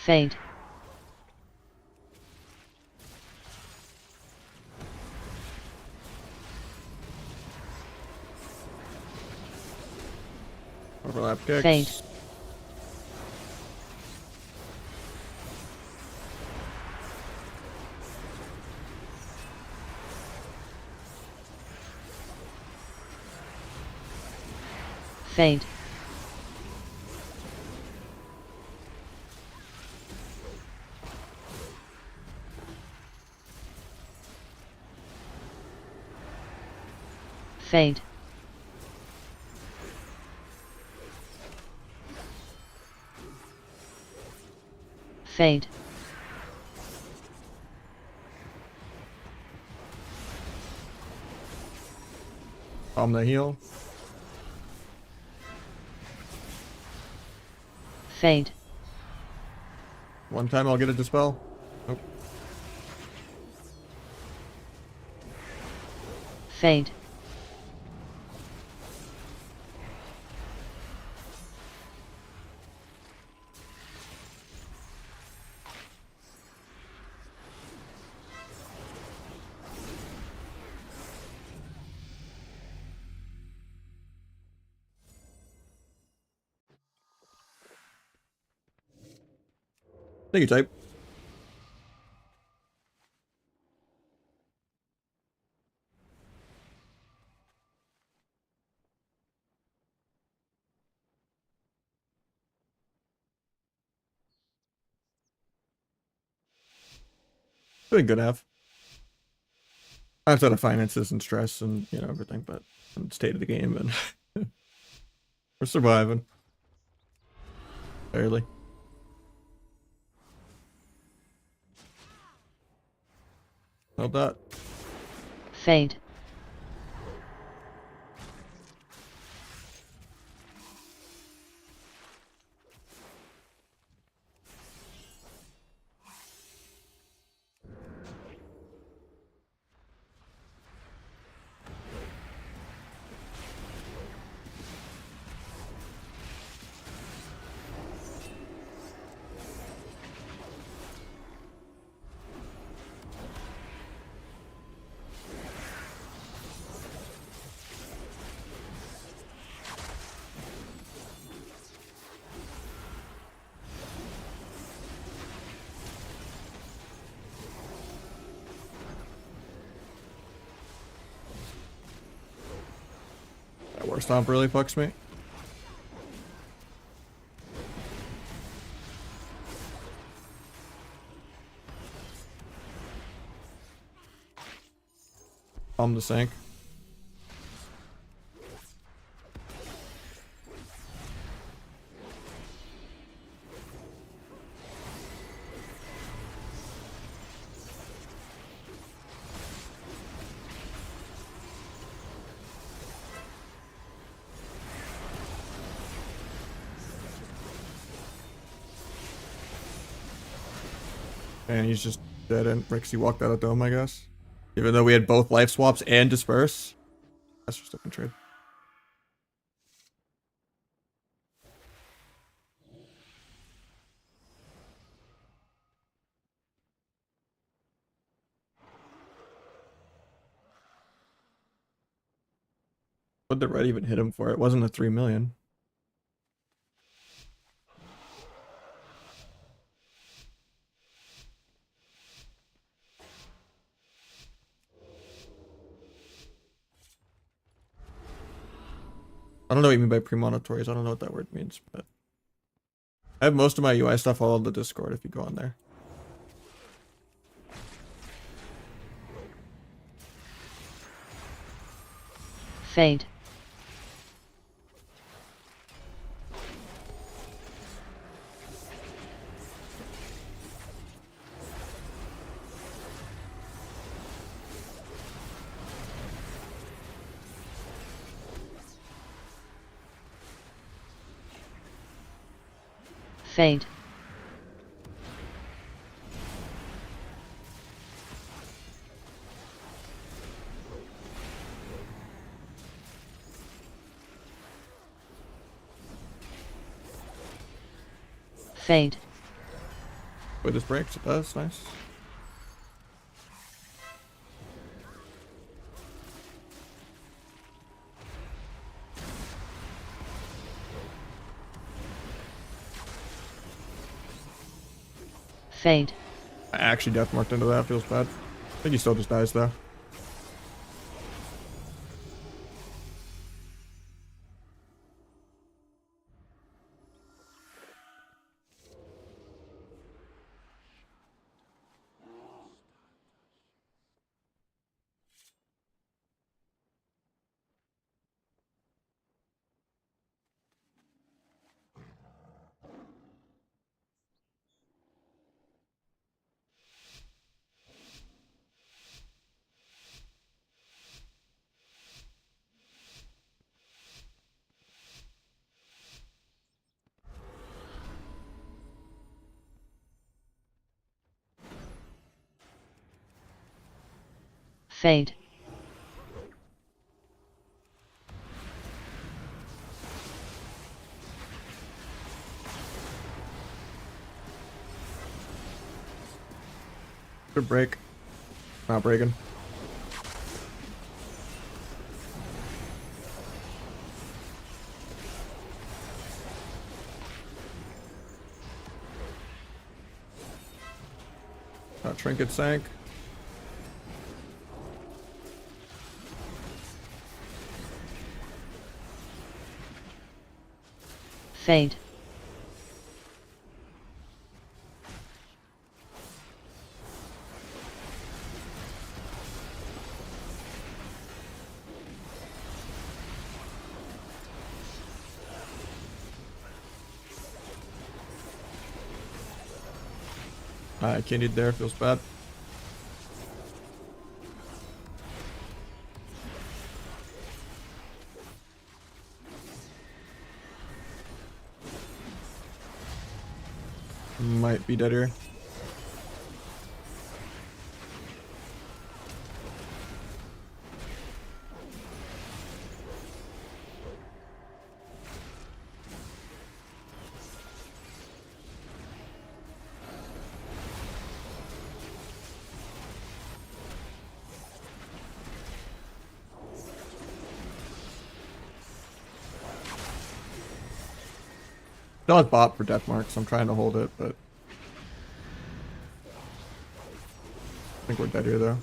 Fade. Overlap kicks. Fade. Fade. Fade. Fade. On the heal. Fade. One time I'll get a dispel. Nope. Fade. Thank you, type. Doing good, Av. Outside of finances and stress and, you know, everything, but and state of the game, and we're surviving. Barely. Held that. Fade. That war stomp really fucks me. Bomb the sink. And he's just dead and Rixie walked out of dome, I guess. Even though we had both life swaps and disperse. That's just a different trade. What did the red even hit him for? It wasn't a 3 million. I don't know what you mean by premonitories. I don't know what that word means, but I have most of my UI stuff all on the Discord if you go on there. Fade. Fade. Fade. Wait, this breaks. It does. Nice. Fade. I actually death marked into that. Feels bad. I think he still just dies though. Fade. Should break. Not breaking. Trinket sank. Fade. I can't eat there, feels bad. Might be dead here. Still has bot for death marks. I'm trying to hold it, but I think we're dead here though.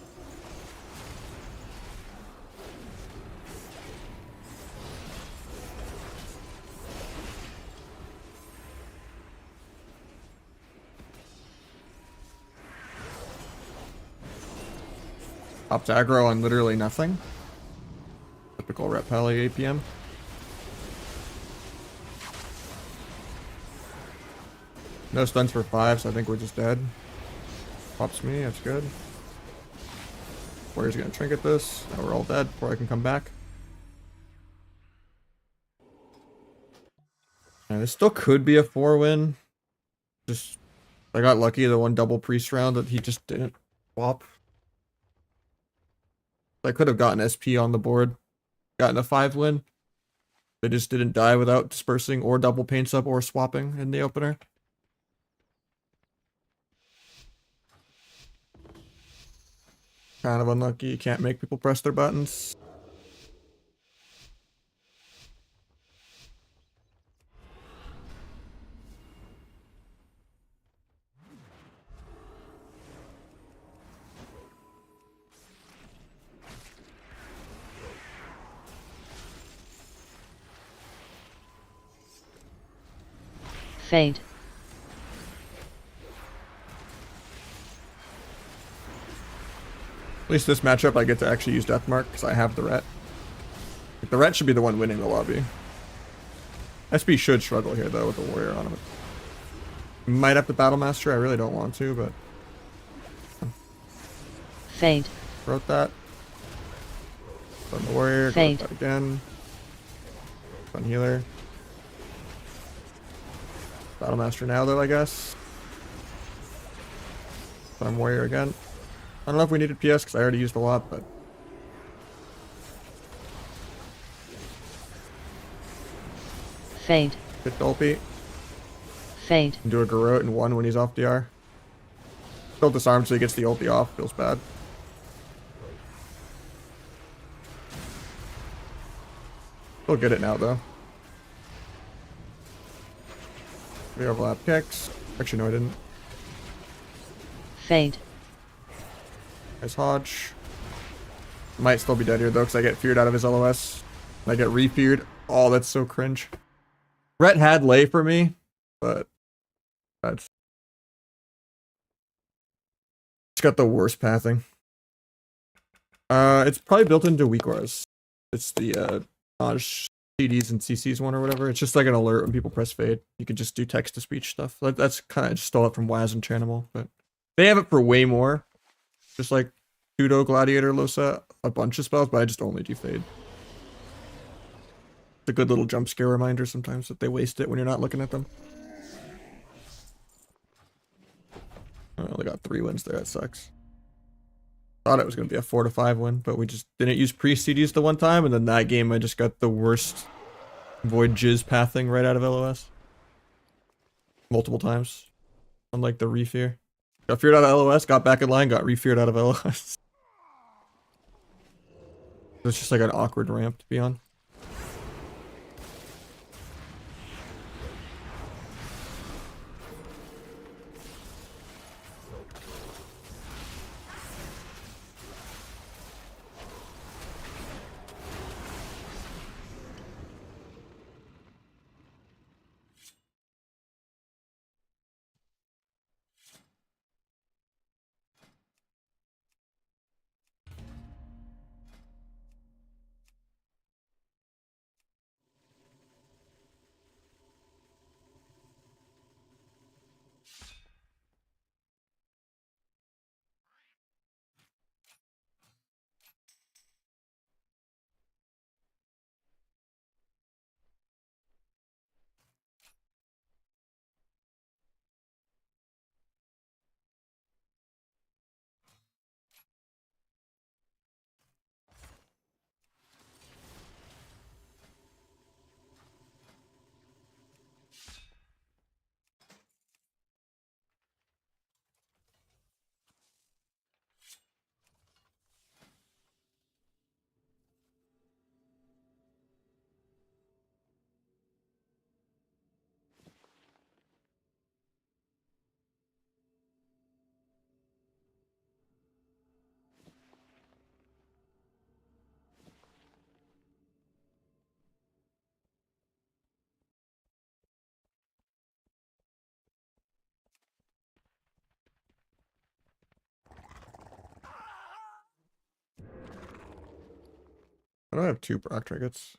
Opts aggro on literally nothing. Typical rep pally APM. No stuns for 5, so I think we're just dead. Pops me, that's good. Warrior's gonna trinket this. Now we're all dead before I can come back. And this still could be a 4-win. Just, I got lucky the one double priest round that he just didn't swap. I could have gotten SP on the board, gotten a 5-win. They just didn't die without dispersing or double paints up or swapping in the opener. Kind of unlucky. You can't make people press their buttons. Fade. At least this matchup I get to actually use Deathmark because I have the ret. The ret should be the one winning the lobby. SB should struggle here though with the warrior on him. Might have to battle master, I really don't want to, but Fade. wrote that. Stun the warrior, Fade. that again. Stun healer. Battle master now though, I guess. Stun warrior again. I don't know if we needed PS because I already used a lot, but Fade. hit Dolpy. Fade. And do a Garrote in 1 when he's off DR. Still disarmed so he gets the ulti off, feels bad. Still get it now though. We overlap kicks. Actually no I didn't. Fade. Nice Hodge. Might still be dead here though because I get feared out of his LOS. I get re-feared. Oh, that's so cringe. Rhett had lay for me, but that's... It's got the worst pathing. It's probably built into weak auras. It's the Nahj CDs and CCs one or whatever. It's just like an alert when people press fade. You can just do text-to-speech stuff. That's kind of just stole it from Waz and Chanimal, but they have it for way more. Just like Pseudo, Gladiator, Losa, a bunch of spells, but I just only do fade. It's a good little jump scare reminder sometimes that they waste it when you're not looking at them. I only got 3 wins there, that sucks. Thought it was going to be a 4 to 5 win, but we just didn't use pre-CDs the one time, and then that game I just got the worst Void Jizz pathing right out of LOS. Multiple times. Unlike the Refear. Got feared out of LOS, got back in line, got re-feared out of LOS. It's just like an awkward ramp to be on. I don't have 2 proc trinkets.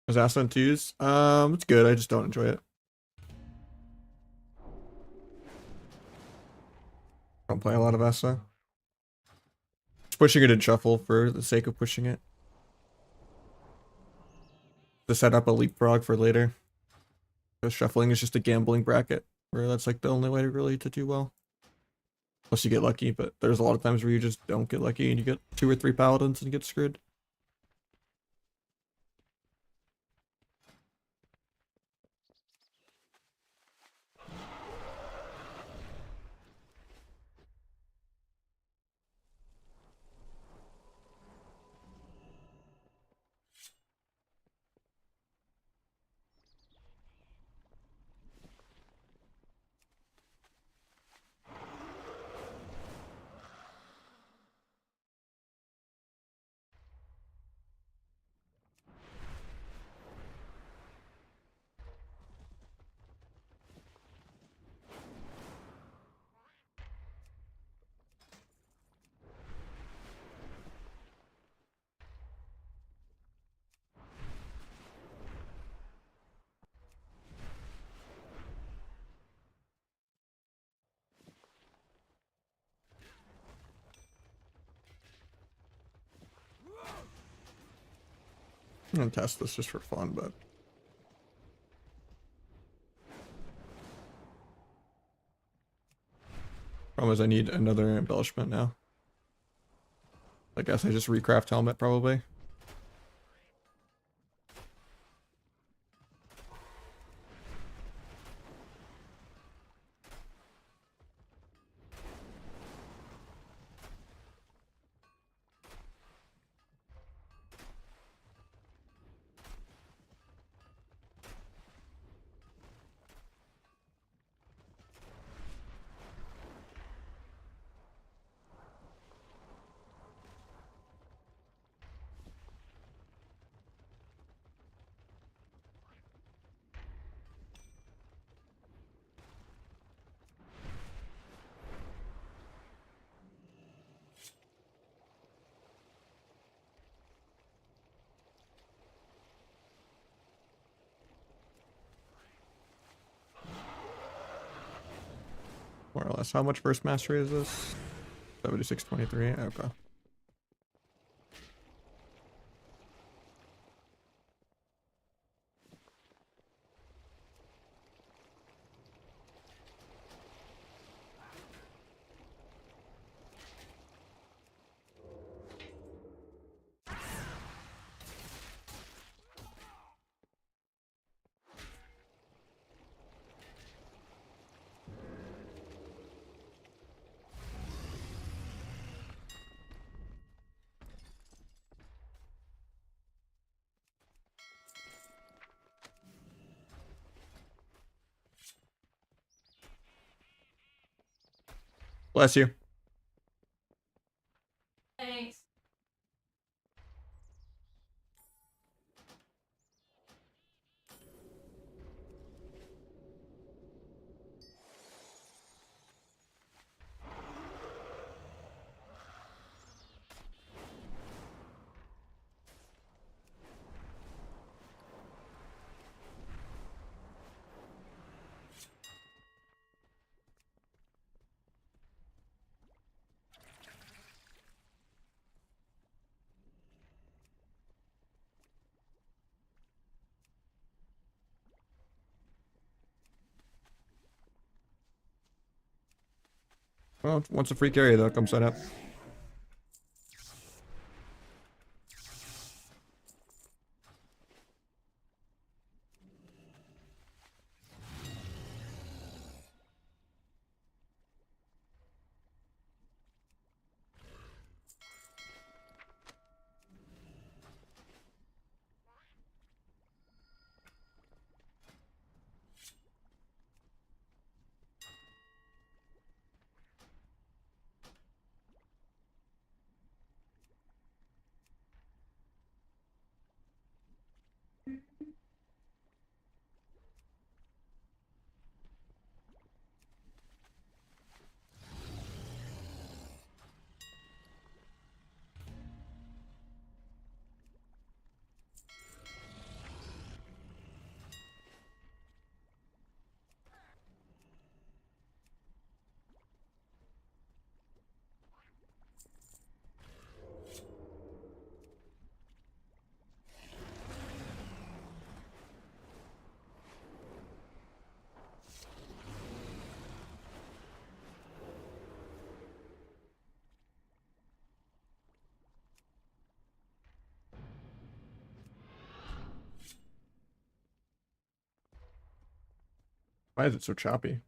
Assassin 2s? It's good, I just don't enjoy it. Don't play a lot of Essa. Just pushing it in shuffle for the sake of pushing it. To set up a leapfrog for later. Because shuffling is just a gambling bracket, where that's like the only way really to do well. Unless you get lucky, but there's a lot of times where you just don't get lucky and you get 2 or 3 paladins and get screwed. I'm gonna test this just for fun, but problem is I need another embellishment now. I guess I just recraft helmet probably. more or less. How much burst mastery is this? 7623. Okay. Bless you. Thanks. Well, once a free carry though, come sign up. Why is it so choppy?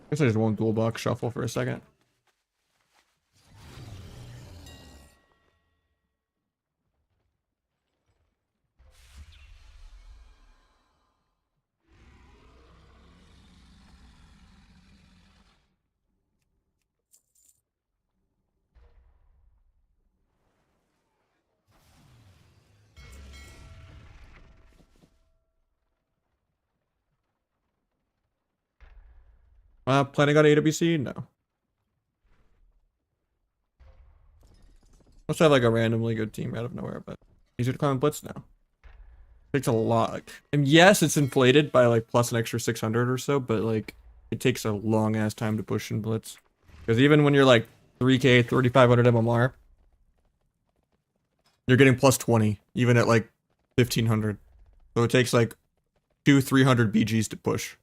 Guess I just won't dual box shuffle for a second. Planning on AWC? No. Let's have like a randomly good team out of nowhere, but easier to climb Blitz now. Takes a lot. And yes, it's inflated by like plus an extra 600 or so, but like it takes a long ass time to push in Blitz. Because even when you're like 3k, 3500 MMR, you're getting plus 20, even at like 1500. So it takes like 300 BGs to push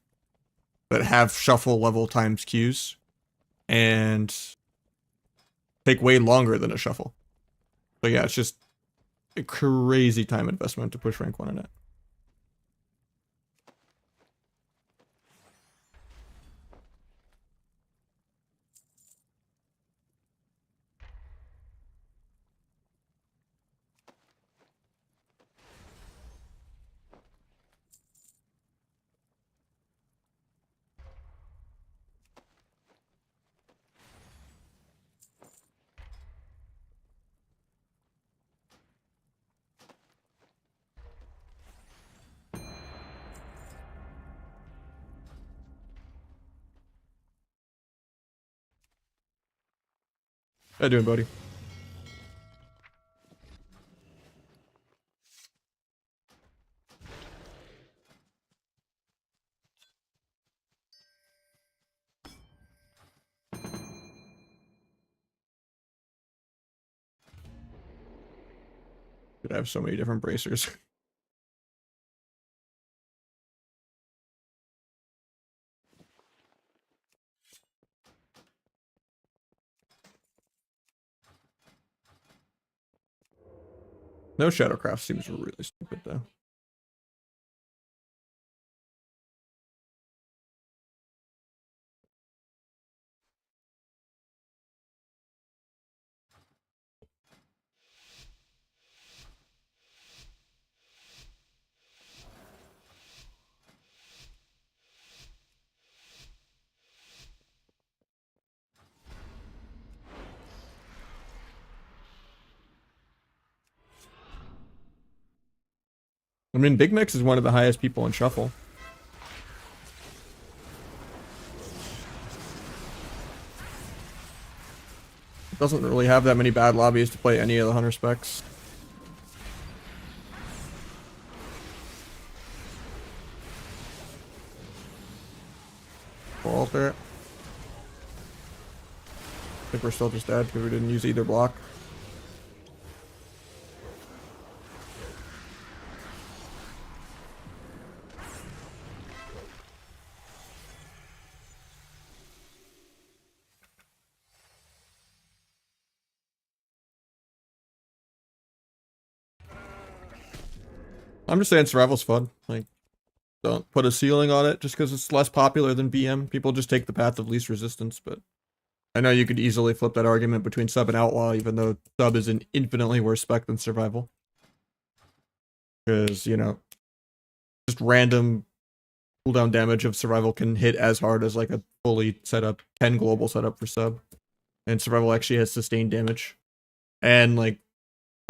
that have shuffle level times Qs and take way longer than a shuffle. But yeah, it's just a crazy time investment to push rank 1 in it. How you doing, buddy? Could have so many different bracers. No Shadowcraft seems really stupid though. I mean, Big Mix is one of the highest people in Shuffle. Doesn't really have that many bad lobbies to play any of the Hunter specs. We'll alter it. I think we're still just dead because we didn't use either block. I'm just saying survival's fun. Like, don't put a ceiling on it just because it's less popular than BM. People just take the path of least resistance, but I know you could easily flip that argument between sub and outlaw, even though sub is an infinitely worse spec than survival. Because, you know, just random cooldown damage of survival can hit as hard as like a fully set up 10 global setup for sub. And survival actually has sustained damage. And like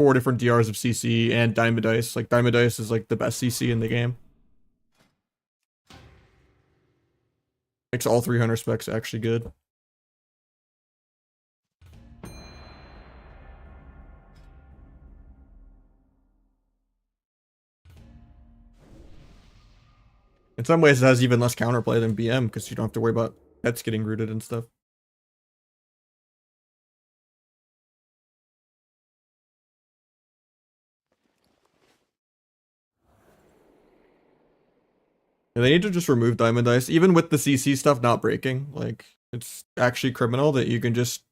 4 different DRs of CC and Diamond Dice. Like Diamond Dice is like the best CC in the game. Makes all 300 specs actually good. In some ways, it has even less counterplay than BM because you don't have to worry about pets getting rooted and stuff. And they need to just remove Diamond Dice, even with the CC stuff not breaking. Like, it's actually criminal that you can just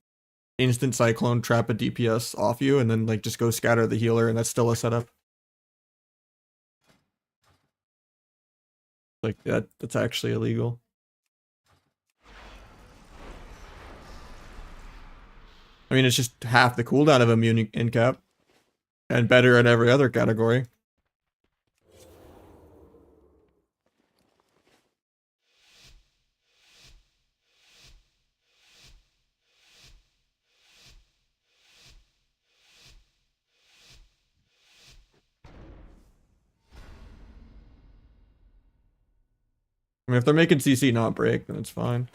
instant Cyclone trap a DPS off you and then like just go scatter the healer and that's still a setup. Like that's actually illegal. I mean, it's just half the cooldown of immune in cap and better in every other category. I mean, if they're making CC not break, then it's fine.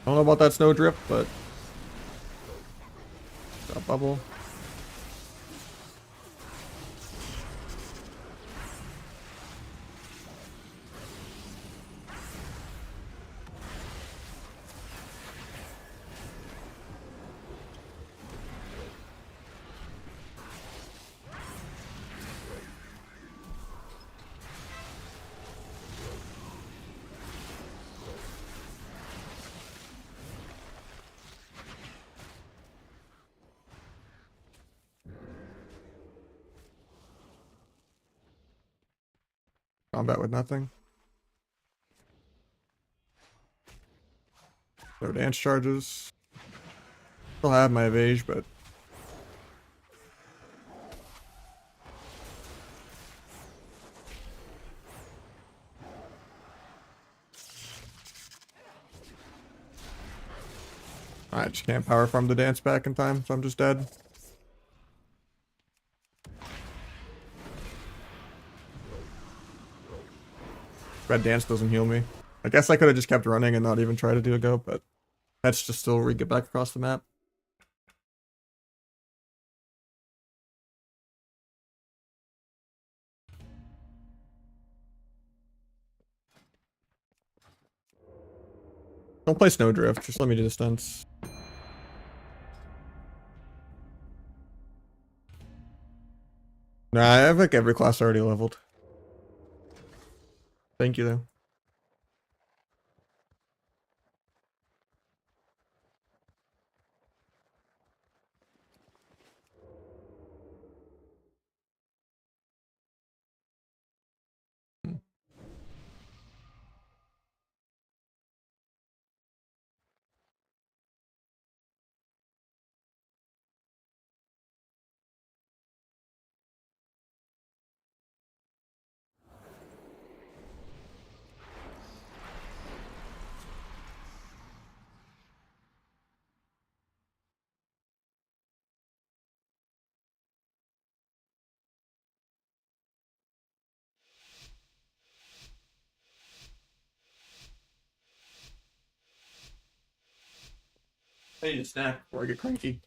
I don't know about that snow drip, but that bubble. Combat with nothing. No dance charges. Still have my evade, but I just can't power farm the dance back in time, so I'm just dead. Red dance doesn't heal me. I guess I could have just kept running and not even try to do a go, but that's just still get back across the map. Don't play Snowdrift, just let me do the stunts. Nah, I have like every class already leveled. Thank you though. I need a snack before I get cranky.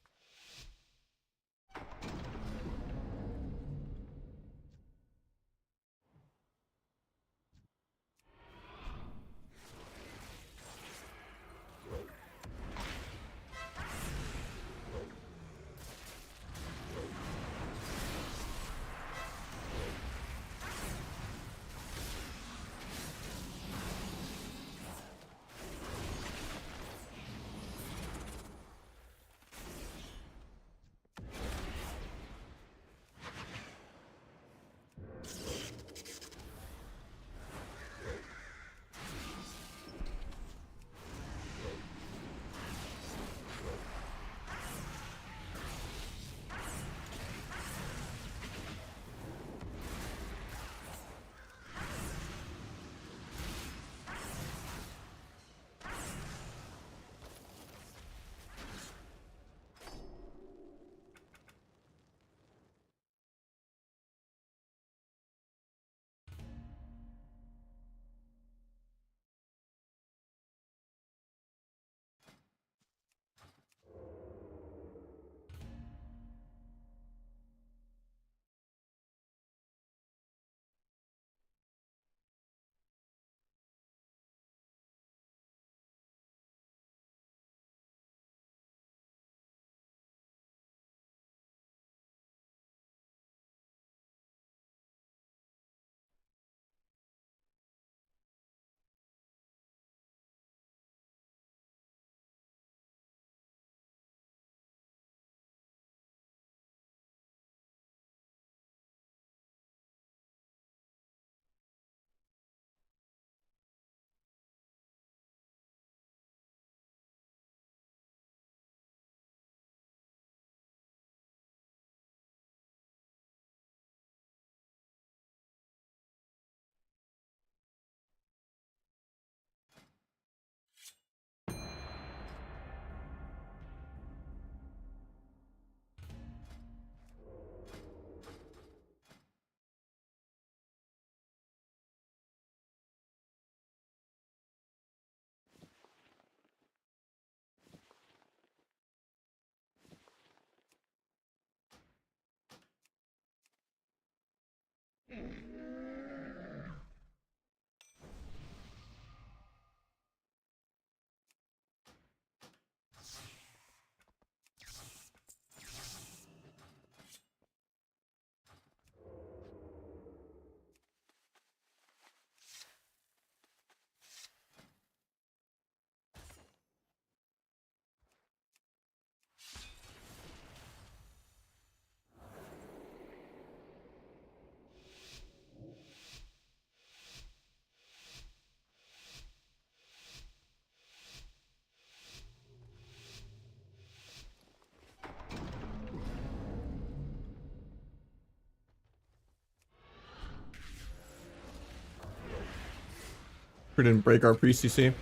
We didn't break our pre-CC.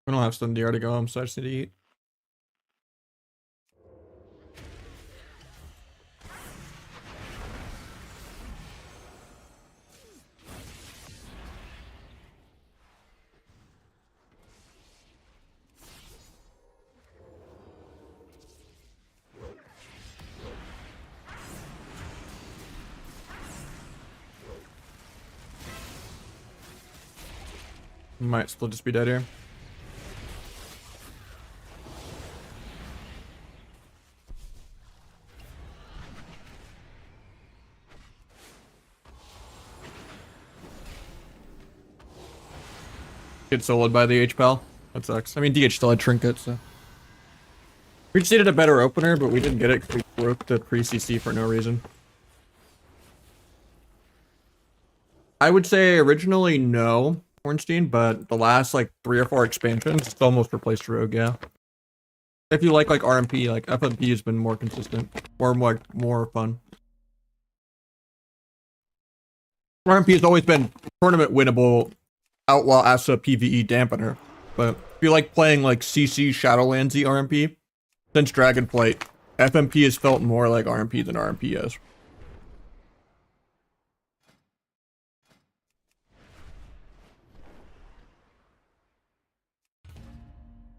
We don't have some DR to go, so I just need to eat. Might still just be dead here. Get soloed by the H-Pal. That sucks. I mean, DH still had Trinket, so. We just needed a better opener, but we didn't get it because we broke the pre-CC for no reason. I would say originally no, Ornstein, but the last like 3 or 4 expansions, it's almost replaced Rogue, yeah. If you like RMP, like FMP has been more consistent, or more fun. RMP has always been tournament winnable Outlaw as a PvE dampener, but if you like playing like CC Shadowlandsy RMP, since Dragonflight, FMP has felt more like RMP than RMP is.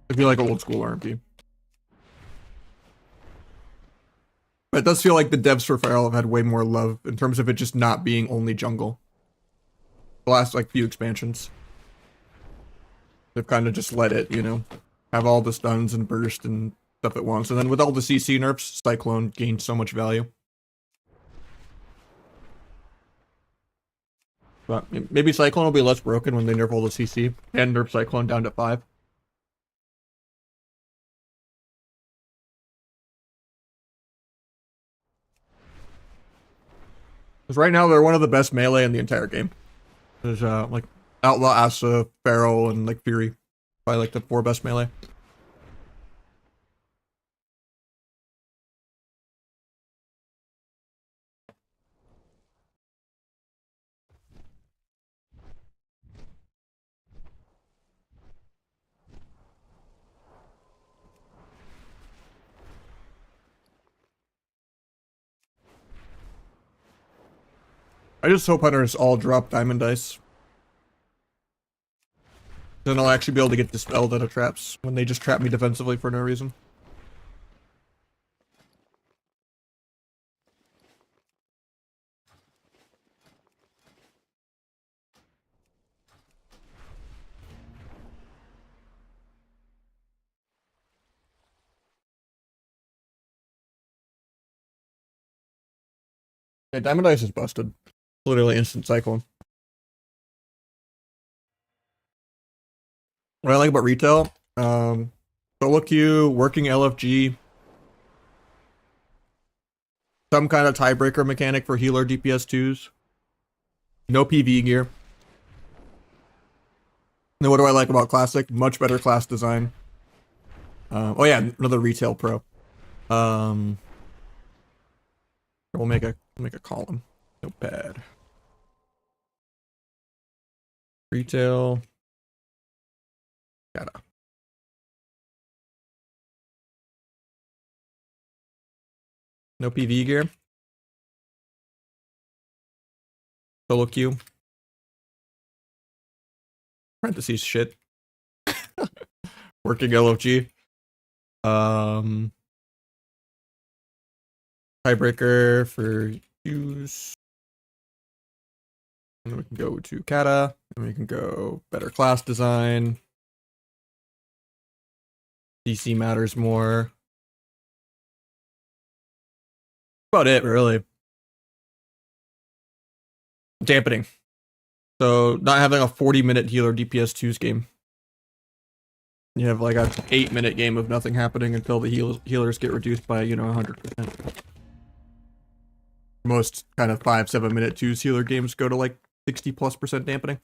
If you like old school RMP. But it does feel like the devs for Feral have had way more love in terms of it just not being only jungle. The last like few expansions. They've kind of just let it, you know, have all the stuns and burst and stuff at once. And then with all the CC nerfs, Cyclone gained so much value. But maybe Cyclone will be less broken when they nerf all the CC and nerf Cyclone down to 5. Because right now they're one of the best melee in the entire game. There's like Outlaw, Asa, Feral, and like Fury. Probably like the 4 best melee. I just hope hunters all drop diamond dice. Then I'll actually be able to get dispelled out of traps when they just trap me defensively for no reason. Yeah, diamond dice is busted. Literally instant cyclone. What I like about retail, solo queue, working LFG, some kind of tiebreaker mechanic for healer DPS 2s, no PV gear. Then what do I like about classic? Much better class design. Oh yeah, another retail pro. We'll make a column. Notepad. Retail. Gotta. No PV gear. Solo queue. Parentheses shit. Working LFG. Tiebreaker for use. And then we can go to Kata. And we can go better class design. DC matters more. About it, really. Dampening. So not having a 40-minute healer DPS 2's game. You have like a 8-minute game of nothing happening until the healers get reduced by, 100%. Most kind of 5-7 minute 2's healer games go to like 60+% dampening.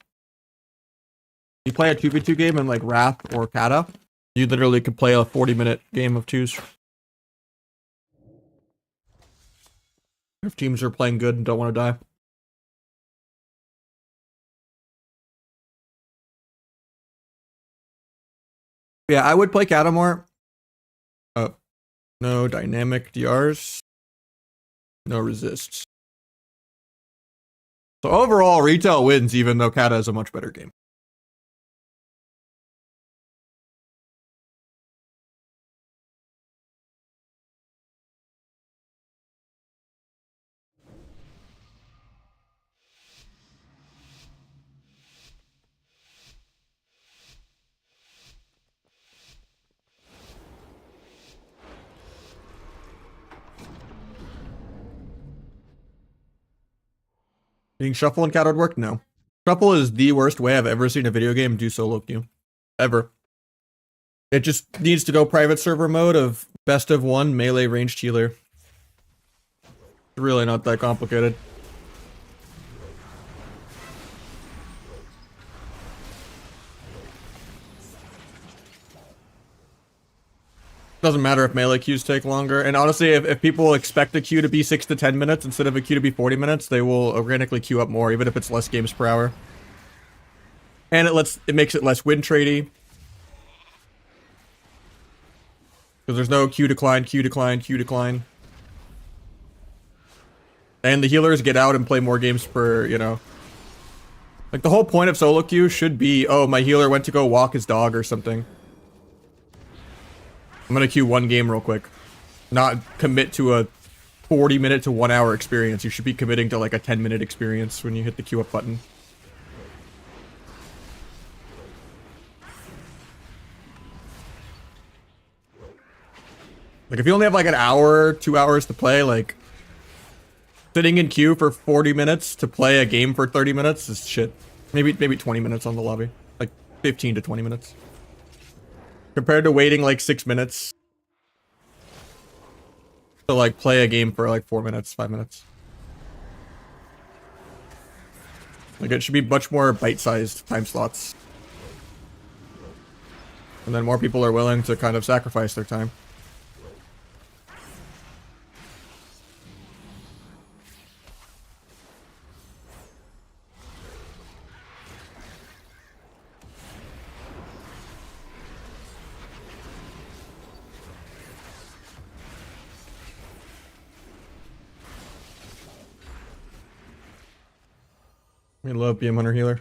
You play a 2v2 game in like Wrath or Kata, you literally could play a 40-minute game of 2's. If teams are playing good and don't want to die. Yeah, I would play Kata more. No dynamic DRs. No resists. So overall, retail wins, even though Kata is a much better game. Being shuffle and Kata would work? No. Shuffle is the worst way I've ever seen a video game do solo queue. Ever. It just needs to go private server mode of best of one melee ranged healer. It's really not that complicated. Doesn't matter if melee queues take longer. And honestly, if people expect a queue to be 6 to 10 minutes instead of a queue to be 40 minutes, they will organically queue up more, even if it's less games per hour. And it makes it less win tradey. Because there's no queue decline, queue decline, queue decline. And the healers get out and play more games per, Like, the whole point of solo queue should be, oh, my healer went to go walk his dog or something. I'm gonna queue one game real quick. Not commit to a 40-minute to 1 hour experience. You should be committing to like a 10-minute experience when you hit the queue up button. Like, if you only have like an hour, 2 hours to play, like, sitting in queue for 40 minutes to play a game for 30 minutes is shit. Maybe 20 minutes on the lobby. Like, 15 to 20 minutes. Compared to waiting like 6 minutes to like play a game for like 4 minutes, 5 minutes. Like, it should be much more bite-sized time slots. And then more people are willing to kind of sacrifice their time. We love BM Hunter Healer.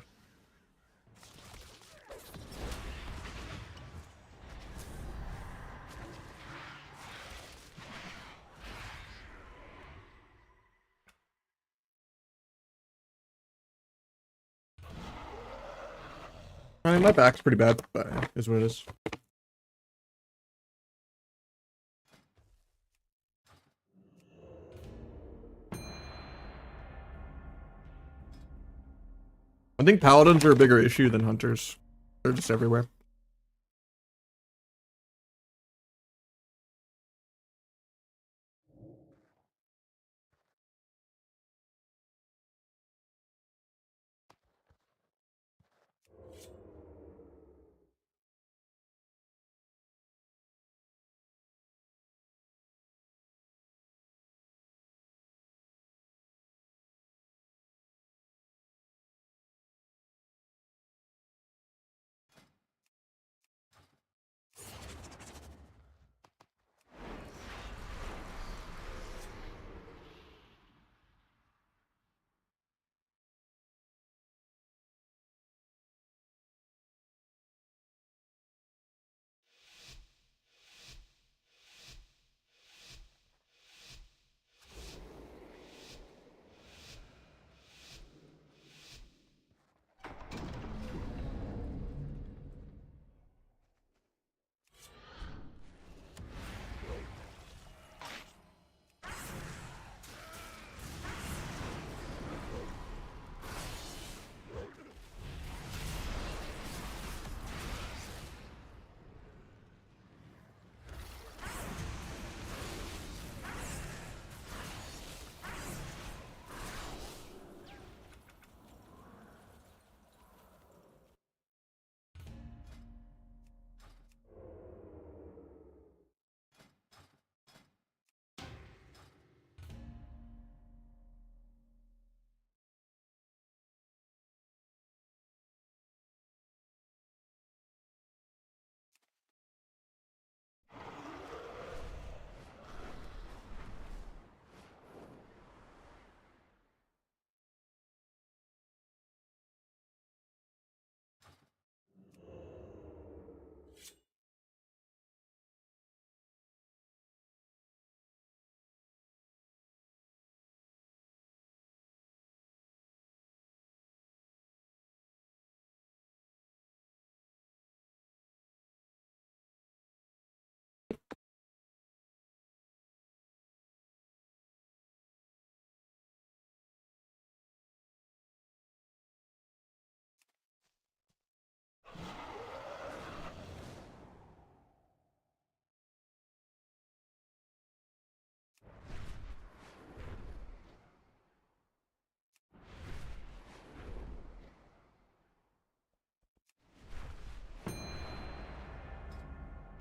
I mean, my back's pretty bad, but it is what it is. I think paladins are a bigger issue than hunters. They're just everywhere.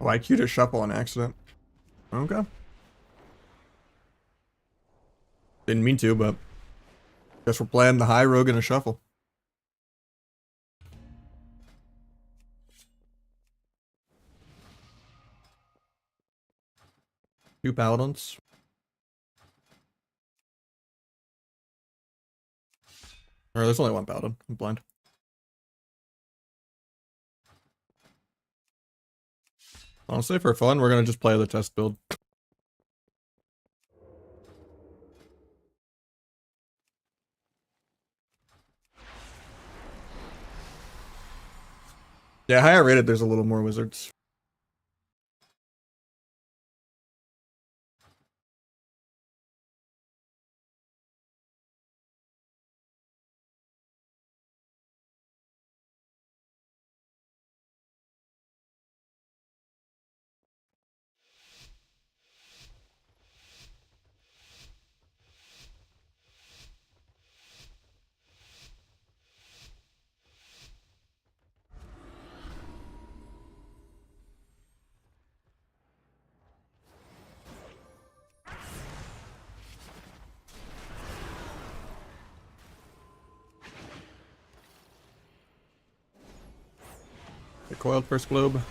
Oh, I queued a shuffle on accident. Okay. Didn't mean to, but guess we're playing the high rogue and a shuffle. Two paladins. Or there's only one paladin. I'm blind. Honestly, for fun, we're gonna just play the test build. Yeah, higher rated, there's a little more wizards. Get coiled first globe.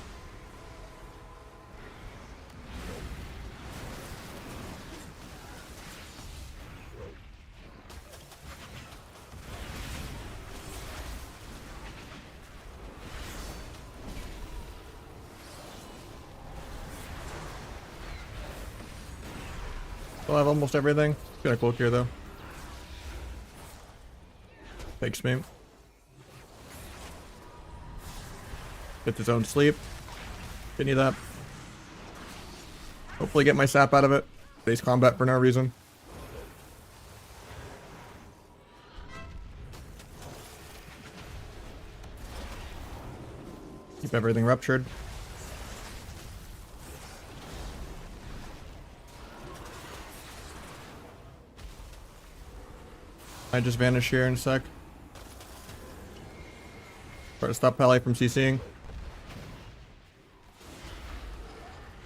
Still have almost everything. Got a cloak here though. Takes me. Get his own sleep. Continue that. Hopefully get my sap out of it. Base combat for no reason. Keep everything ruptured. I just vanish here in a sec. Try to stop Pally from CCing.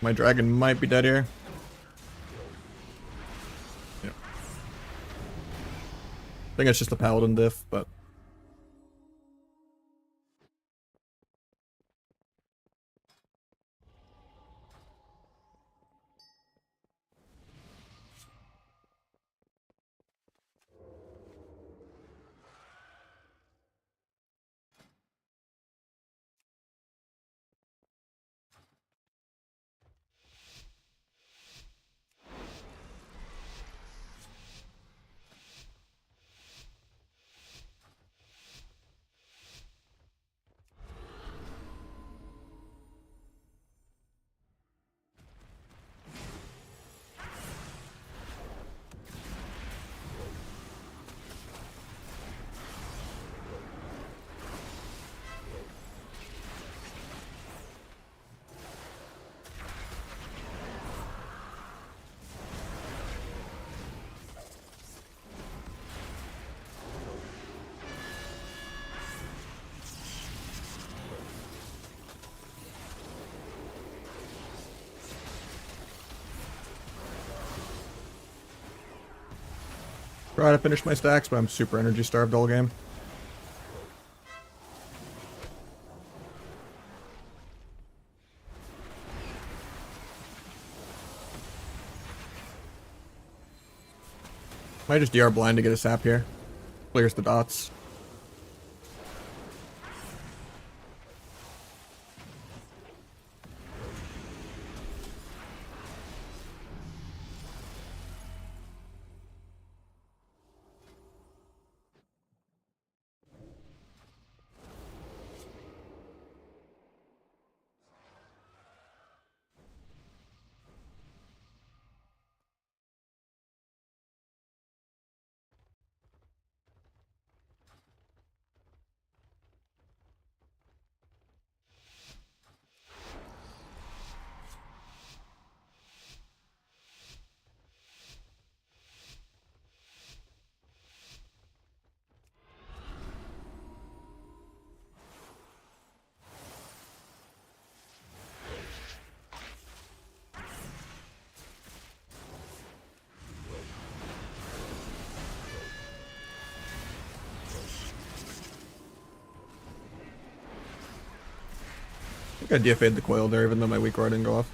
My dragon might be dead here. Yeah. I think it's just a paladin diff, but try to finish my stacks, but I'm super energy starved all game. Might just DR blind to get a sap here. Clears the dots. I think I DFA'd the coil there, even though my weak core didn't go off.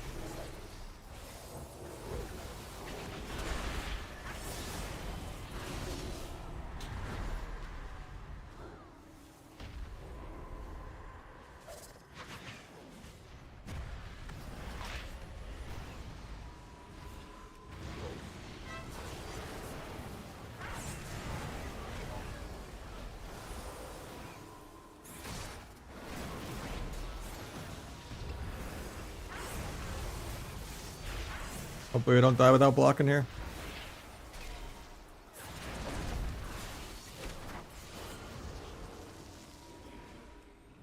Hopefully we don't die without blocking here.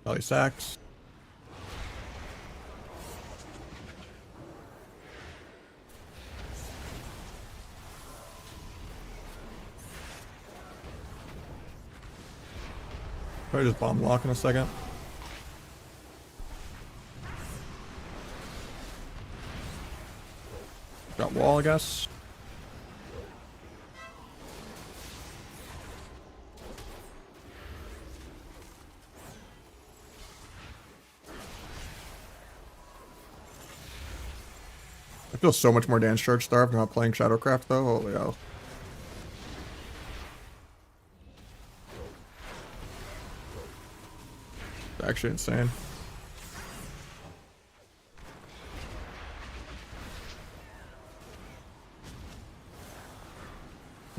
Probably sacks. Probably just bomb lock in a second. Got wall, I guess. I feel so much more dance charge starved not playing Shadowcraft though. Holy hell. It's actually insane.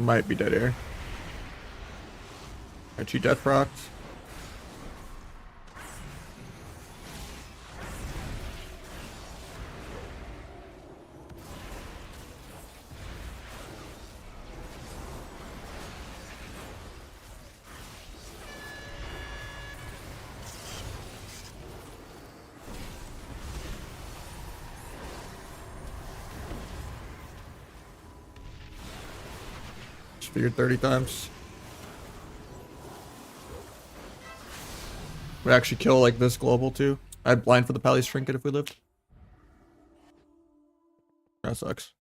Might be dead here. I cheat death procs. Figured 30 times. Would actually kill like this global too. I'd blind for the Pally's trinket if we lived. That sucks.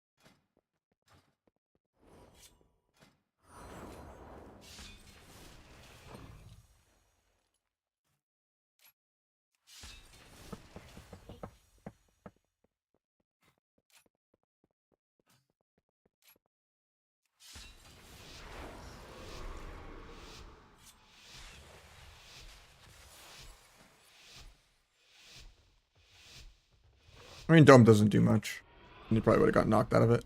I mean, Dome doesn't do much. And he probably would have got knocked out of it.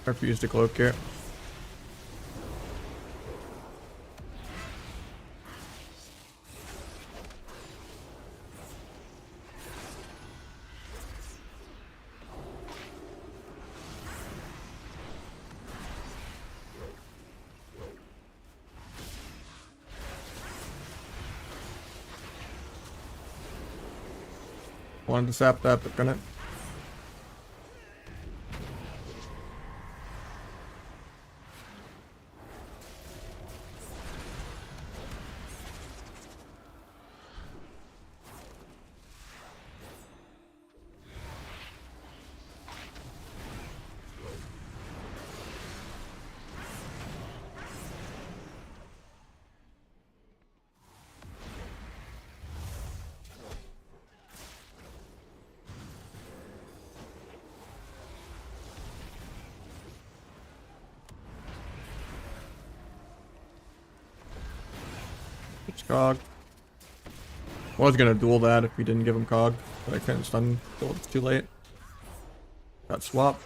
I refuse to cloak here. Wanted to sap that, but couldn't. Cog. Was gonna duel that if we didn't give him Cog, but I couldn't stun until it's too late. Got swapped.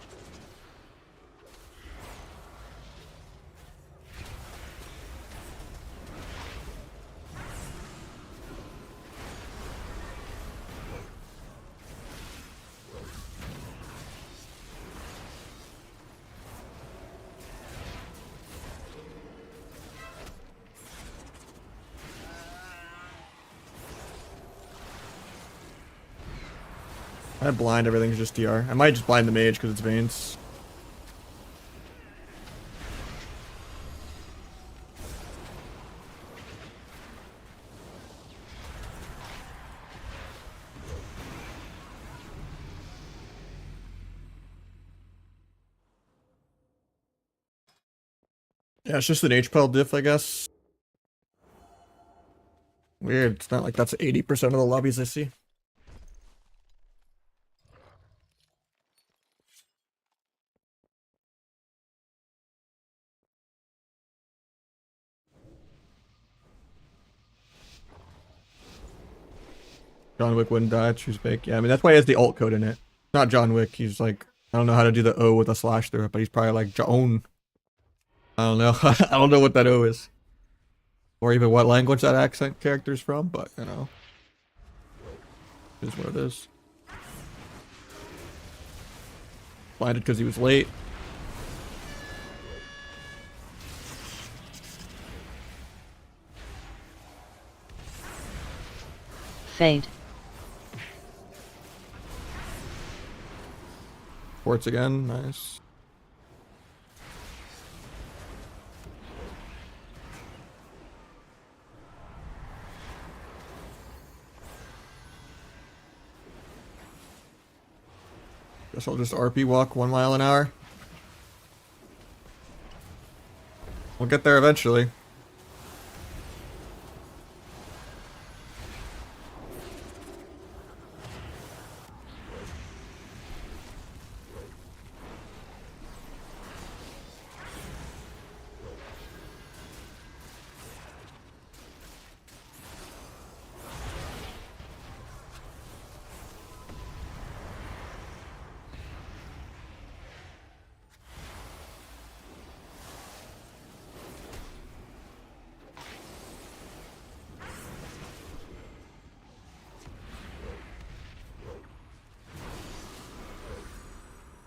I blind everything's just DR. I might just blind the mage because it's veins. Yeah, it's just an HPL diff, I guess. Weird. It's not like that's 80% of the lobbies I see. John Wick wouldn't die, choose fake. Yeah, I mean, that's why he has the alt code in it. Not John Wick. He's like, I don't know how to do the O with a slash through it, but he's probably like John. I don't know. I don't know what that O is. Or even what language that accent character's from, but, you know. It is what it is. Blinded because he was late. Fade. Ports again. Nice. Guess I'll just RP walk 1 mile an hour. We'll get there eventually.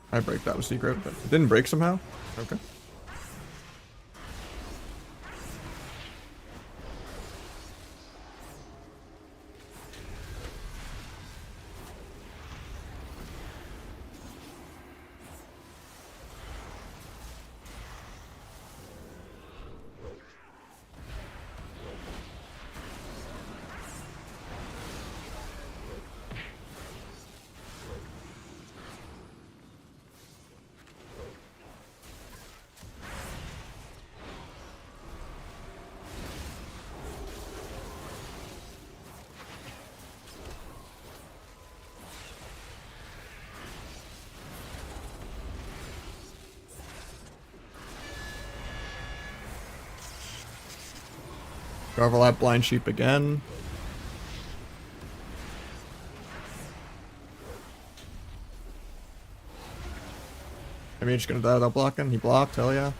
I break that was secret, but it didn't break somehow? Okay. Overlap blind sheep again. Maybe he's just gonna die without blocking. He blocked, hell yeah.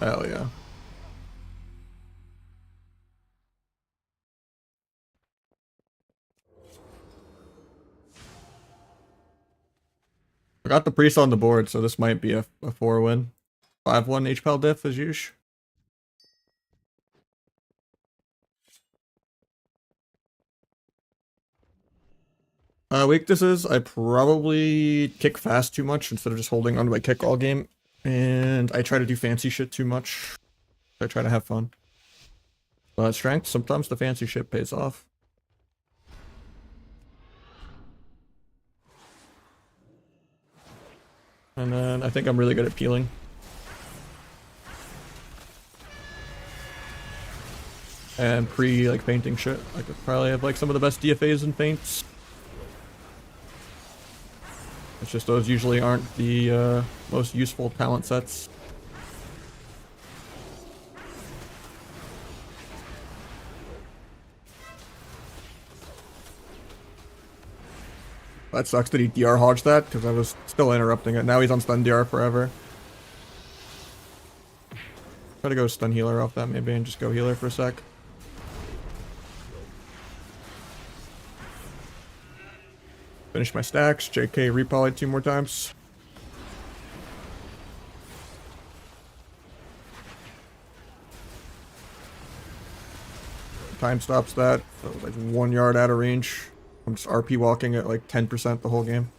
Hell yeah. I got the priest on the board, so this might be a 4-win. 5-1 HPL diff as usual. Weaknesses, I probably kick fast too much instead of just holding onto my kick all game. And I try to do fancy shit too much. I try to have fun. Strength, sometimes the fancy shit pays off. And then I think I'm really good at peeling. and pre like fainting shit. I could probably have like some of the best DFAs and feints. It's just those usually aren't the most useful talent sets. That sucks that he DR hodged that, because I was still interrupting it. Now he's on stun DR forever. Try to go stun healer off that maybe and just go healer for a sec. Finish my stacks. JK repolyed 2 more times. Time stops that. That was like 1 yard out of range. I'm just RP walking at like 10% the whole game.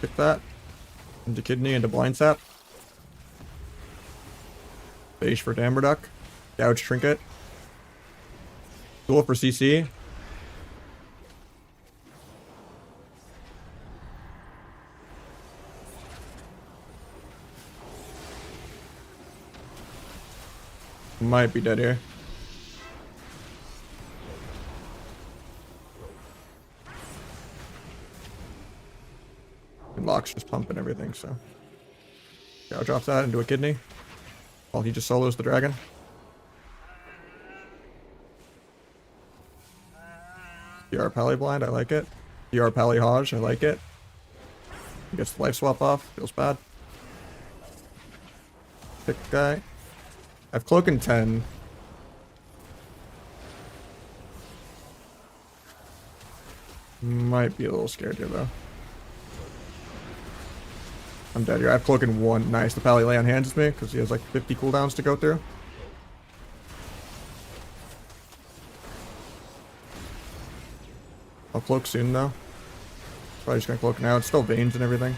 Pick that. Into kidney, into blind sap. Beige for Damberduck. Gouge trinket. Tool for CC. Might be dead here. And Lock's just pumping everything, so. Gouge off that into a kidney. While he just solos the dragon. DR Pally blind, I like it. DR Pally Hodge, I like it. He gets the life swap off, feels bad. Pick guy. I have cloak in 10. Might be a little scared here though. I'm dead here. I have cloak in 1. Nice. The Pally lay on hands with me because he has like 50 cooldowns to go through. I'll cloak soon though. Probably just gonna cloak now. It's still veins and everything.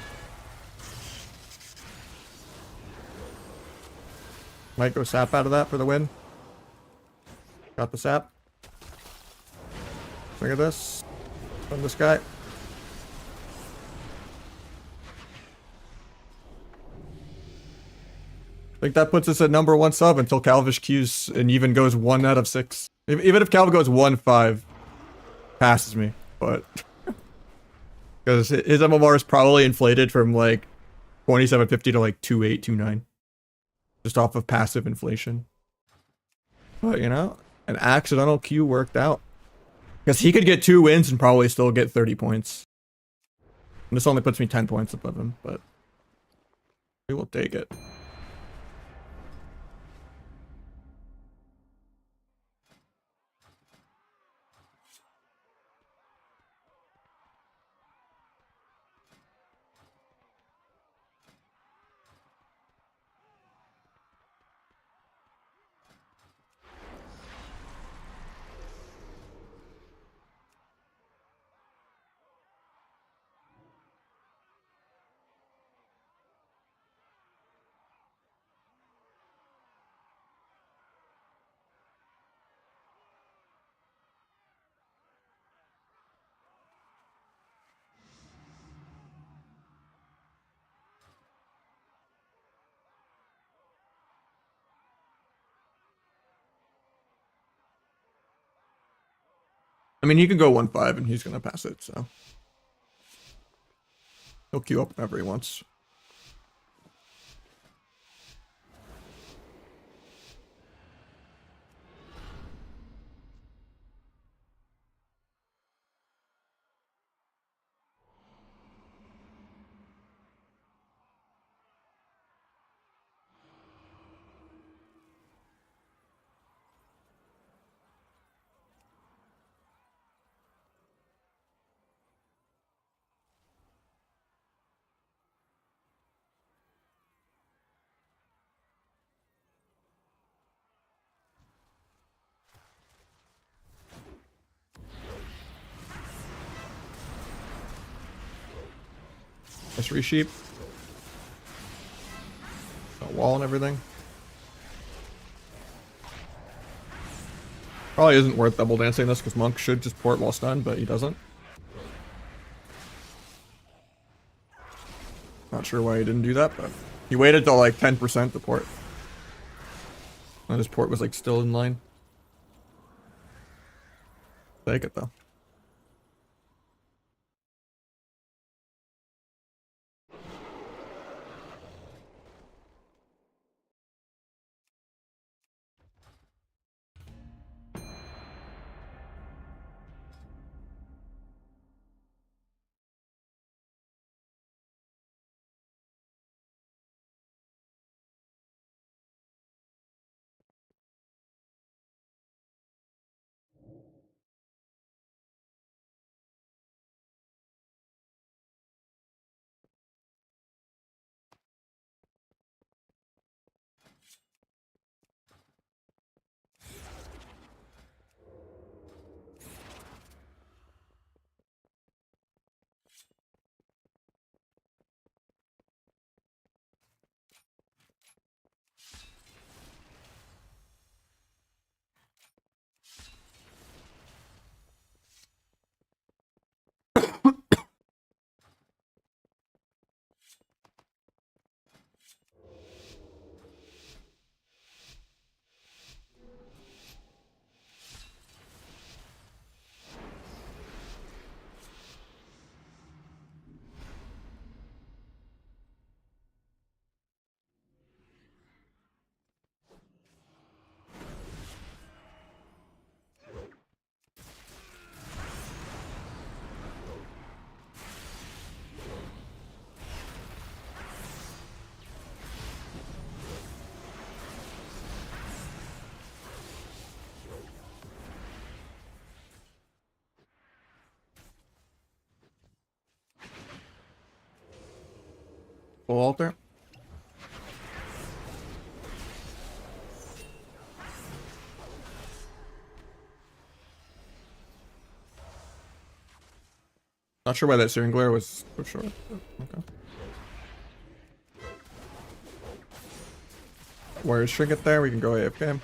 Might go sap out of that for the win. Got the sap. Look at this. From this guy. I think that puts us at number 1 sub until Calvish queues and even goes 1 out of 6. Even if Calv goes 1-5, passes me, but because his MMR is probably inflated from like 2750 to like 28, 29, just off of passive inflation. But you know, an accidental Q worked out because he could get 2 wins and probably still get 30 points. And this only puts me 10 points above him, but we will take it. I mean, he could go 1-5 and he's gonna pass it, so he'll queue up whenever he wants. Nice resheep. Got wall and everything. Probably isn't worth double dancing this because Monk should just port while stunned, but he doesn't. Not sure why he didn't do that, but he waited till like 10% to port. Oh, this port was like still in line. Take it though. Full altar. Not sure why that searing glare was so short. Okay. Warriors trinket there. We can go AFK.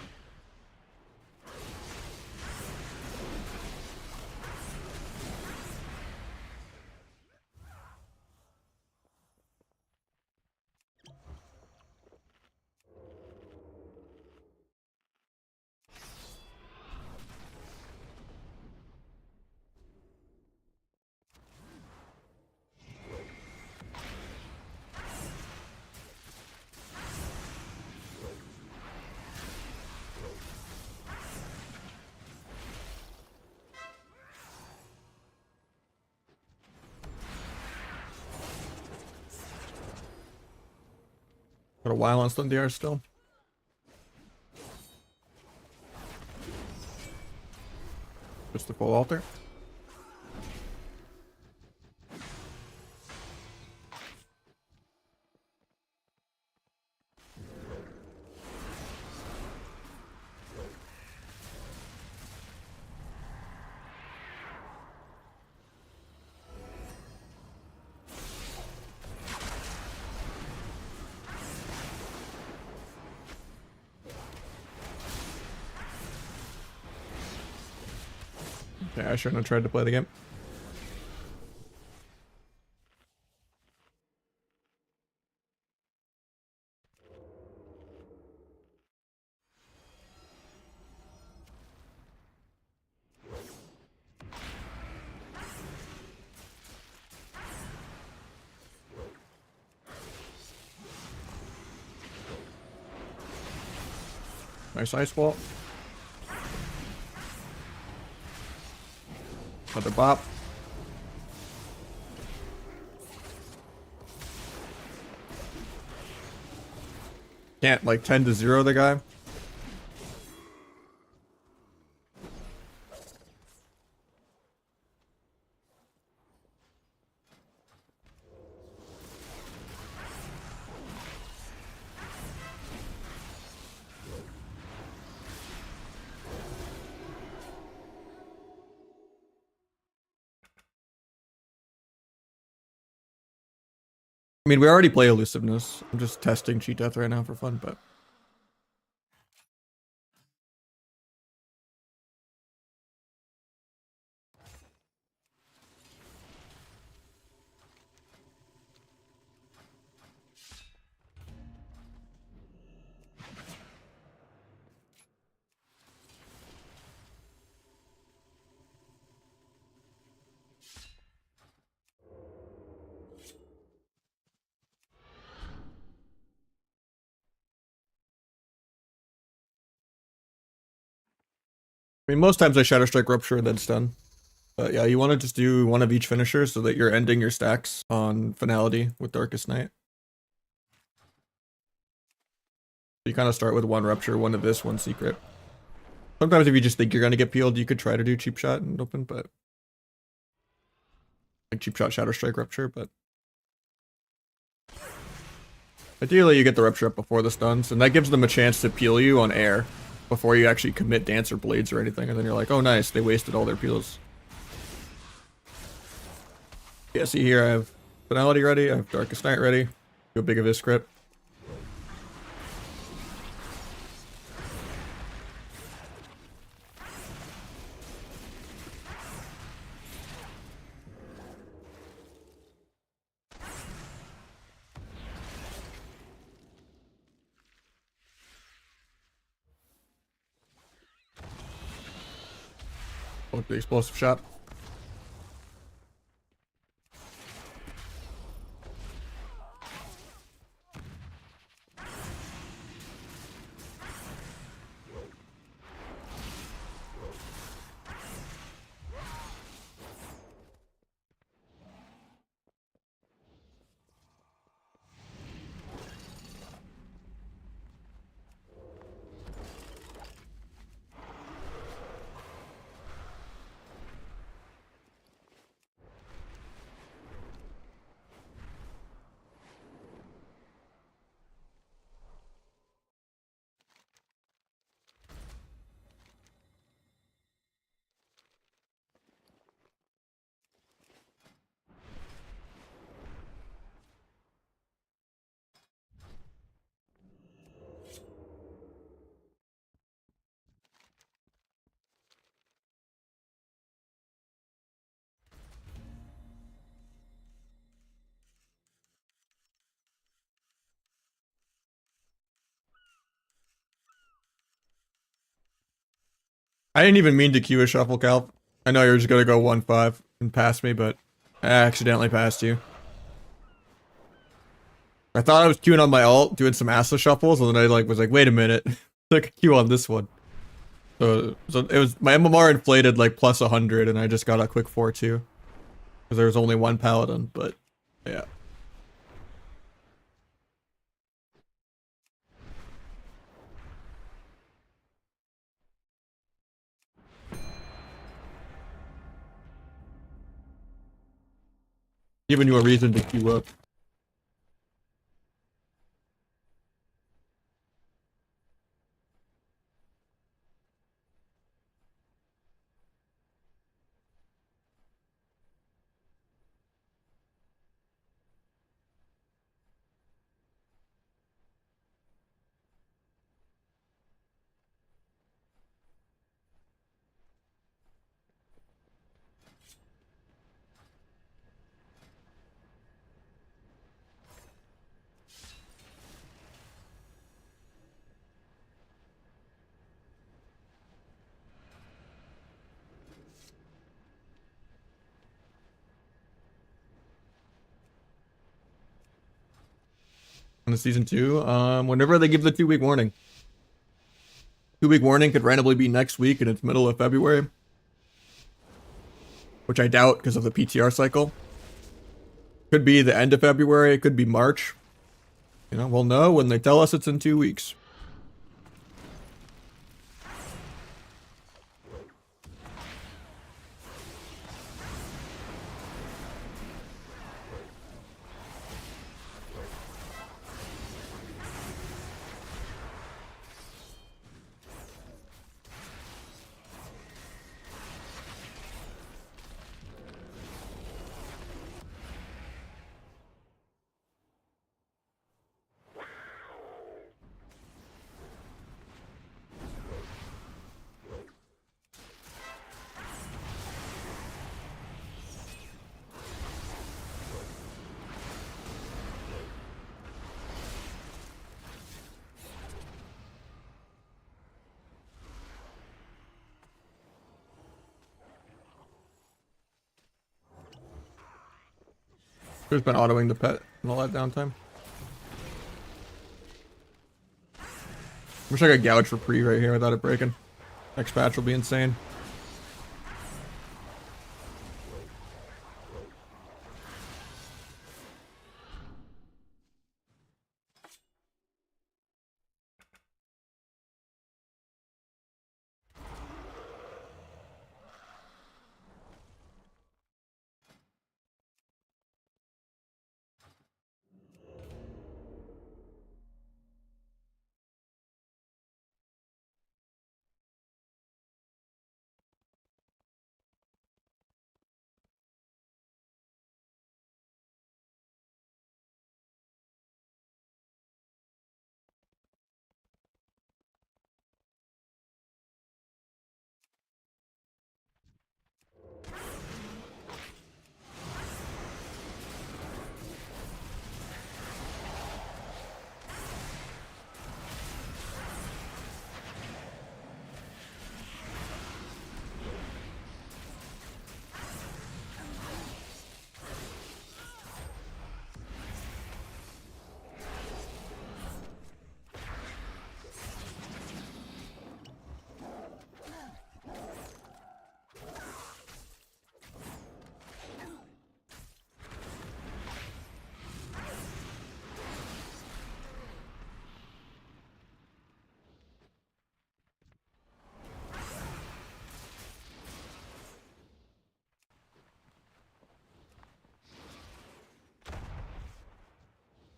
Got a while on stun DR still. Just the full altar. Okay, I shouldn't have tried to play the game. Nice ice wall. Another bop. Can't like 10-0 the guy. I mean, we already play elusiveness. I'm just testing cheat death right now for fun, but mean, most times I Shadow Strike Rupture and then stun. But yeah, you want to just do one of each finisher so that you're ending your stacks on Finality with Darkest Night. You kind of start with one Rupture, one of this, one Secret. Sometimes if you just think you're going to get peeled, you could try to do Cheap Shot and open, but... like Cheap Shot, Shadow Strike, Rupture, but... ideally, you get the Rupture up before the stuns, and that gives them a chance to peel you on air before you actually commit Dance or Blades or anything, and then you're like, oh nice, they wasted all their peels. Yeah, see here, I have Finality ready, I have Darkest Night ready, go big of his script. Look, the explosive shot. I didn't even mean to queue a shuffle, Calp. I know you're just gonna go 1-5 and pass me, but I accidentally passed you. I thought I was queuing on my ult, doing some Asa shuffles, and then I was like, wait a minute, like a queue on this one. So it was, my MMR inflated like plus 100, and I just got a quick 4-2. Because there was only one Paladin, but yeah. Giving you a reason to queue up. On the season 2, whenever they give the 2-week warning. 2-week warning could randomly be next week and it's middle of February. Which I doubt because of the PTR cycle. Could be the end of February, it could be March. You know, we'll know when they tell us it's in 2 weeks. Who's been autoing the pet and all that downtime? Wish I could gouge for pre right here without it breaking. Next patch will be insane.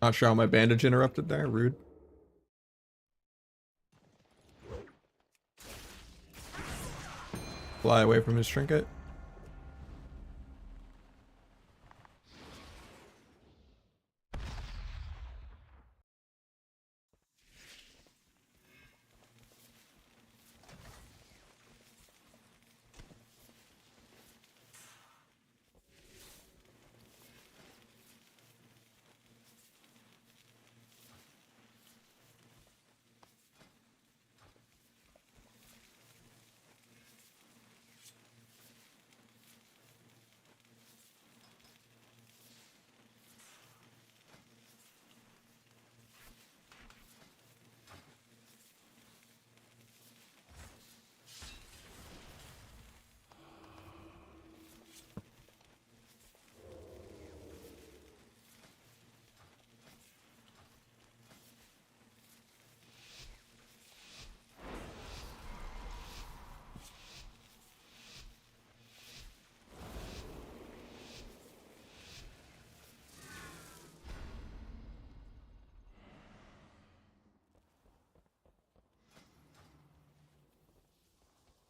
Not sure how my bandage interrupted there. Rude. Fly away from his trinket.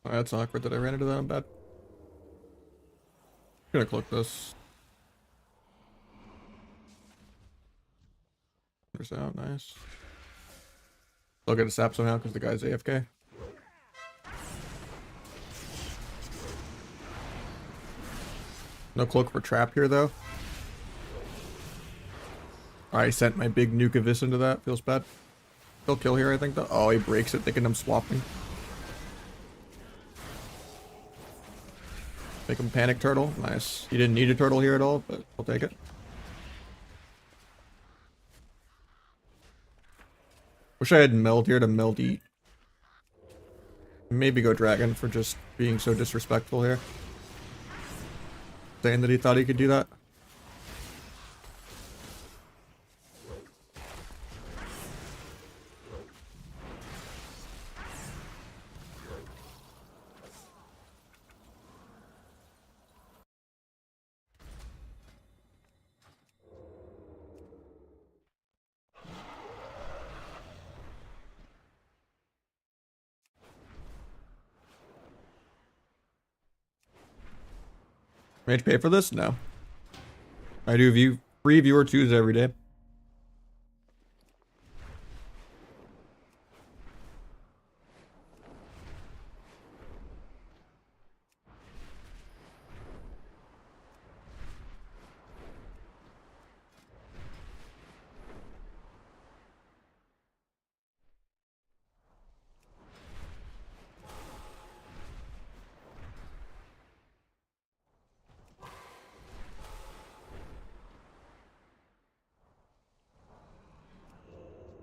Oh, that's awkward that I ran into that. I'm bad. Gonna click this. There's out. Nice. I'll get a sap somehow because the guy's AFK. No cloak for trap here though. I sent my big nuke of this into that. Feels bad. He'll kill here, I think though. Oh, he breaks it thinking I'm swapping. Make him panic turtle. Nice. He didn't need a turtle here at all, but I'll take it. Wish I had meld here to meld eat. Maybe go dragon for just being so disrespectful here. Saying that he thought he could do that. Mage pay for this? No. I do free viewer twos every day.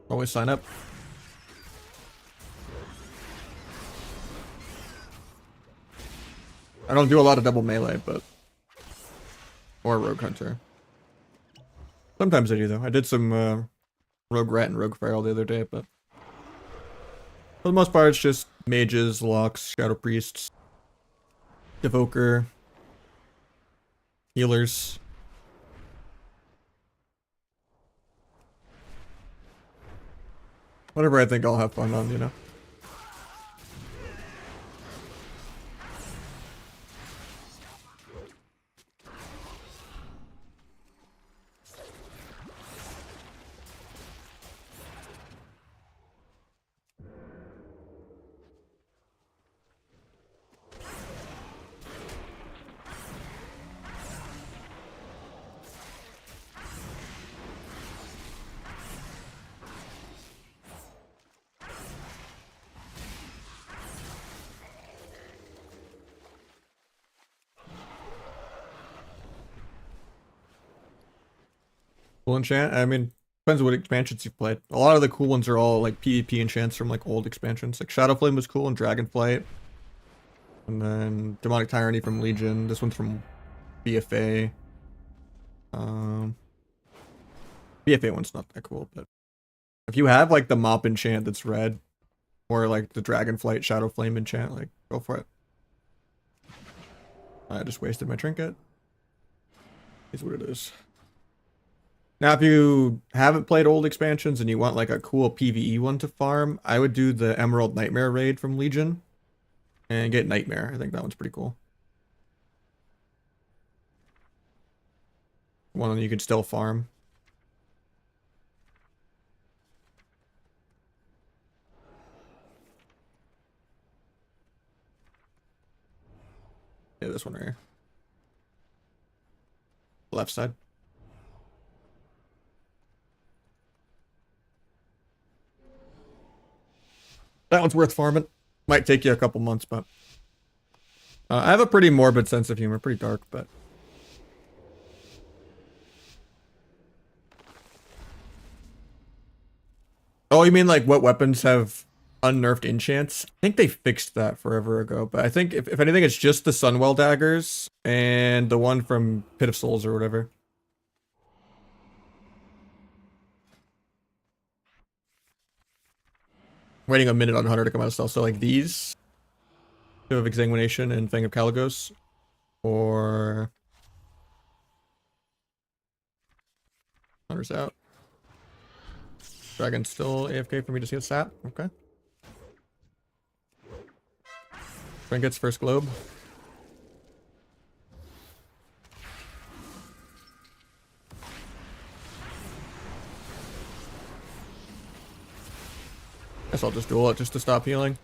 Always sign up. I don't do a lot of double melee, but or rogue hunter. Sometimes I do though. I did some rogue rat and rogue feral the other day, but for the most part, it's just mages, locks, shadow priests, devoker, healers. Whatever I think I'll have fun on, you know. Cool enchant? I mean, depends on what expansions you've played. A lot of the cool ones are all like PvP enchants from like old expansions. Like Shadowflame was cool and Dragonflight. And then Demonic Tyranny from Legion. This one's from BFA. BFA one's not that cool, but if you have like the mop enchant that's red, or like the Dragonflight Shadowflame enchant, like go for it. I just wasted my trinket. Is what it is. Now, if you haven't played old expansions and you want like a cool PvE one to farm, I would do the Emerald Nightmare raid from Legion and get Nightmare. I think that one's pretty cool. One you could still farm. Yeah, this one right here. Left side. That one's worth farming. Might take you a couple months, but I have a pretty morbid sense of humor, pretty dark, but oh, you mean like what weapons have unnerfed enchants? I think they fixed that forever ago, but I think if anything, it's just the Sunwell daggers and the one from Pit of Souls or whatever. Waiting a minute on Hunter to come out of stealth. So like these, Two of Exsanguination and Fang of Caligos, or Hunter's out. Dragon's still AFK for me to see a stat. Okay. Trinkets first globe. Guess I'll just duel it just to stop healing.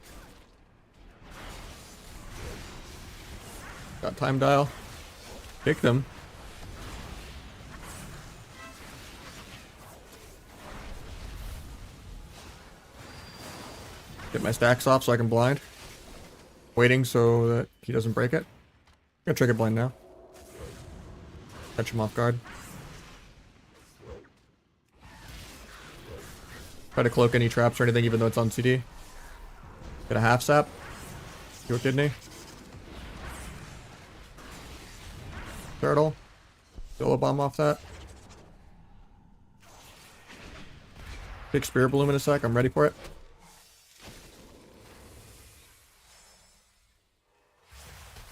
Got time dial. Pick them. Get my stacks off so I can blind. Waiting so that he doesn't break it. Gonna trigger blind now. Catch him off guard. Try to cloak any traps or anything even though it's on CD. Get a half sap. Your kidney. Turtle. Solo bomb off that. Take Spirit Bloom in a sec. I'm ready for it.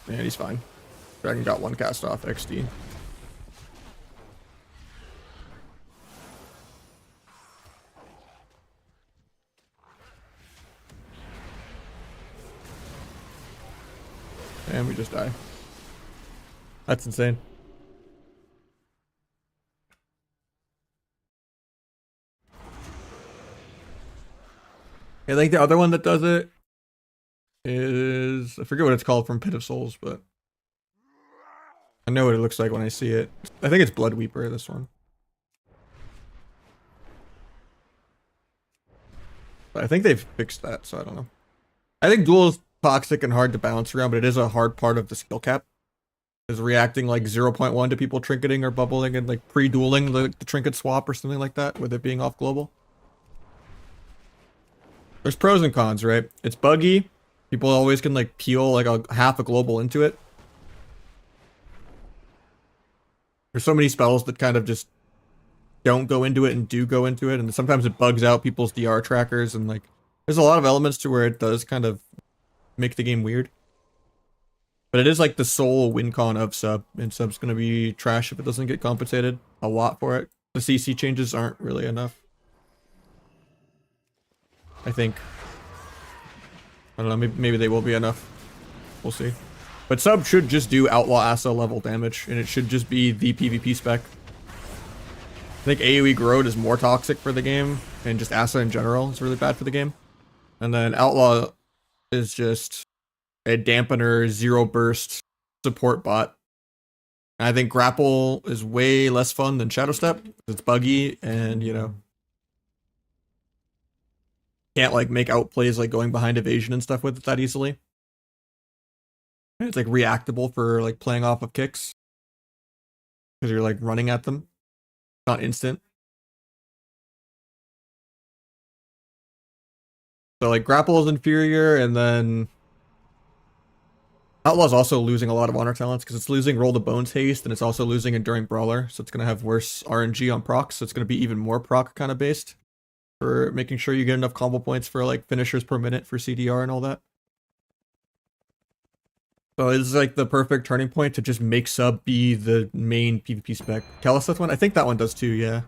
Man, he's fine. Dragon got one cast off. XD. And we just die. That's insane. I think the other one that does it is, I forget what it's called from Pit of Souls, but I know what it looks like when I see it. I think it's Blood Weeper, this one. But I think they've fixed that, so I don't know. I think duel is toxic and hard to balance around, but it is a hard part of the skill cap. Is reacting like 0.1 to people trinketing or bubbling and like pre-dueling the trinket swap or something like that with it being off global. There's pros and cons, right? It's buggy. People always can like peel like half a global into it. There's so many spells that kind of just don't go into it and do go into it, and sometimes it bugs out people's DR trackers, and like there's a lot of elements to where it does kind of make the game weird. But it is like the sole win con of sub, and sub's gonna be trash if it doesn't get compensated a lot for it. The CC changes aren't really enough, I think. I don't know, maybe they will be enough. We'll see. But sub should just do outlaw Asa level damage, and it should just be the PvP spec. I think AoE Growth is more toxic for the game, and just Asa in general is really bad for the game. And then outlaw is just a dampener, zero burst support bot. I think grapple is way less fun than Shadow Step. It's buggy, and you know, can't like make outplays like going behind evasion and stuff with it that easily. And it's like reactable for like playing off of kicks because you're like running at them, not instant. So like grapple is inferior, and then Outlaw's also losing a lot of honor talents because it's losing Roll the Bones haste, and it's also losing Enduring Brawler, so it's gonna have worse RNG on procs, so it's gonna be even more proc kind of based for making sure you get enough combo points for like finishers per minute for CDR and all that. So it's like the perfect turning point to just make sub be the main PvP spec. Caliseth one? I think that one does too, yeah.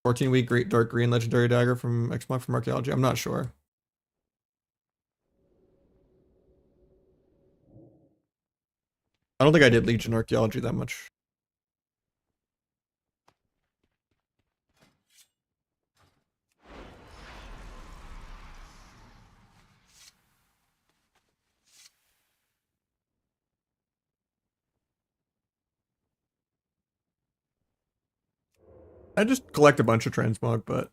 14-week Great Dark Green Legendary Dagger from Xmonk from Archaeology? I'm not sure. I don't think I did Legion Archaeology that much. I just collect a bunch of transmog, but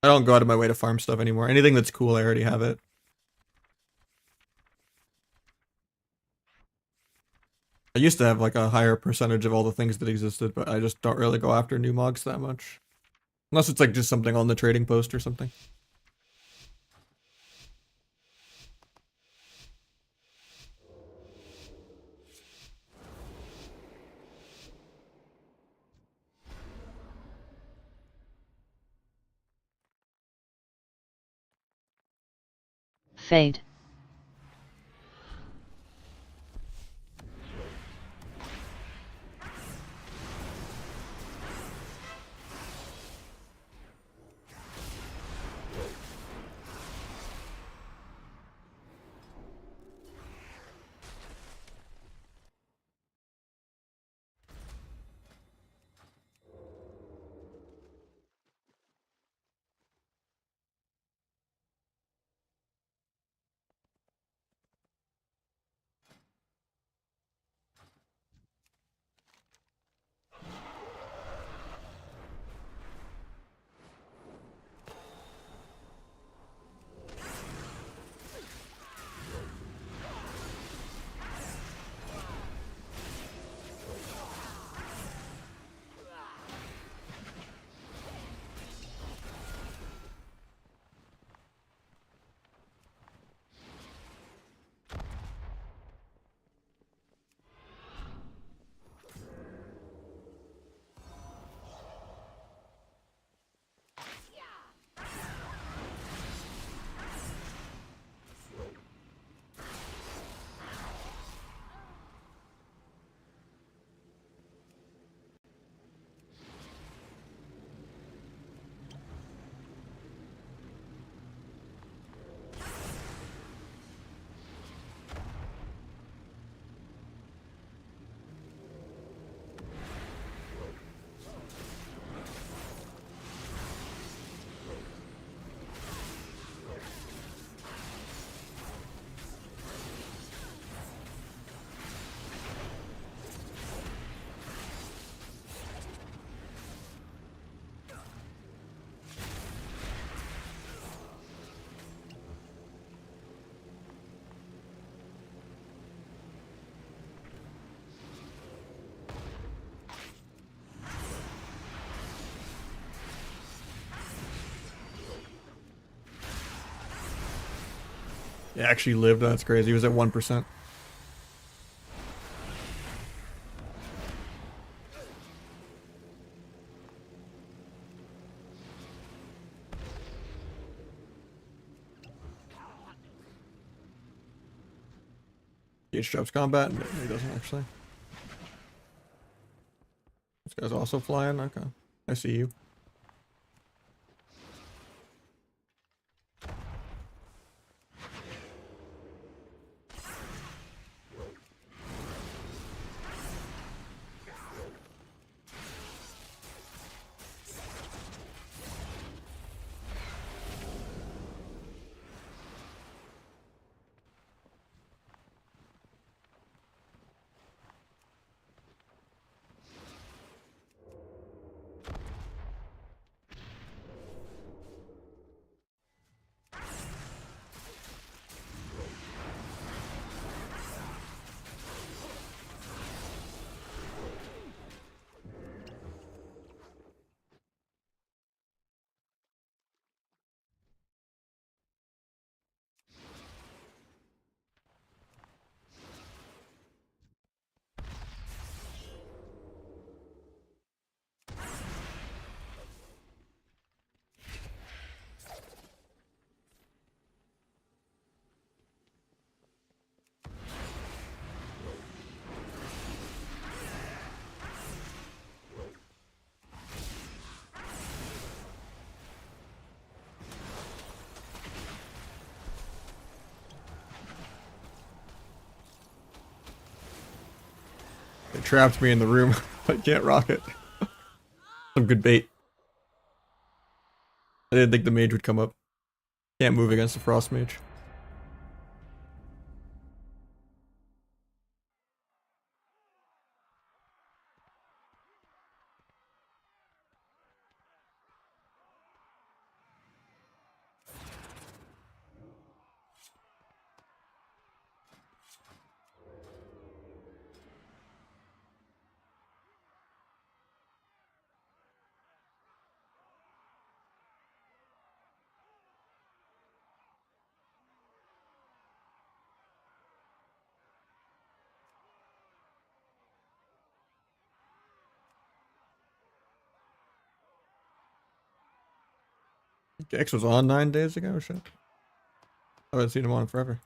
I don't go out of my way to farm stuff anymore. Anything that's cool, I already have it. I used to have like a higher percentage of all the things that existed, but I just don't really go after new mogs that much. Unless it's like just something on the trading post or something. Fade. It actually lived, that's crazy. He was at 1%. Gauge drops combat. No, he doesn't actually. This guy's also flying. Okay. I see you. They trapped me in the room. I can't rock it. Some good bait. I didn't think the mage would come up. Can't move against the frost mage. Gex was on 9 days ago. Shit. I haven't seen him on forever.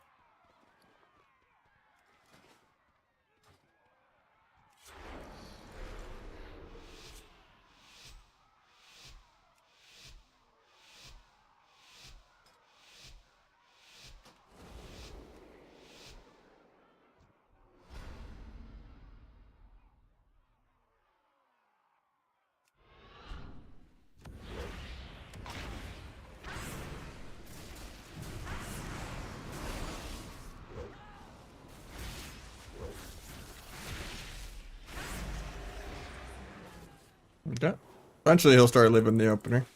Okay. Eventually he'll start living the opener.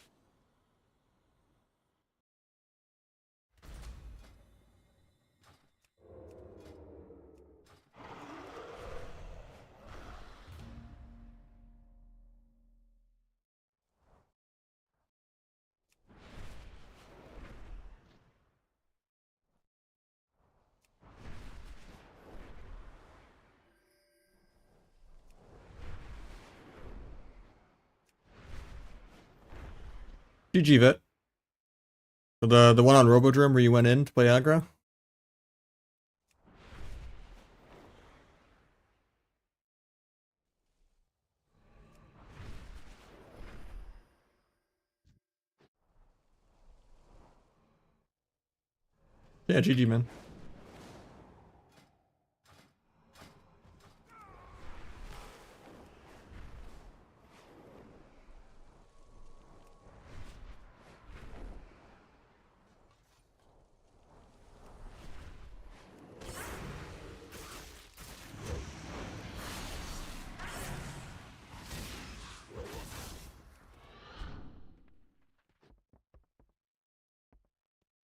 GG Vet. The one on Robodrum where you went in to play aggro? Yeah, GG man.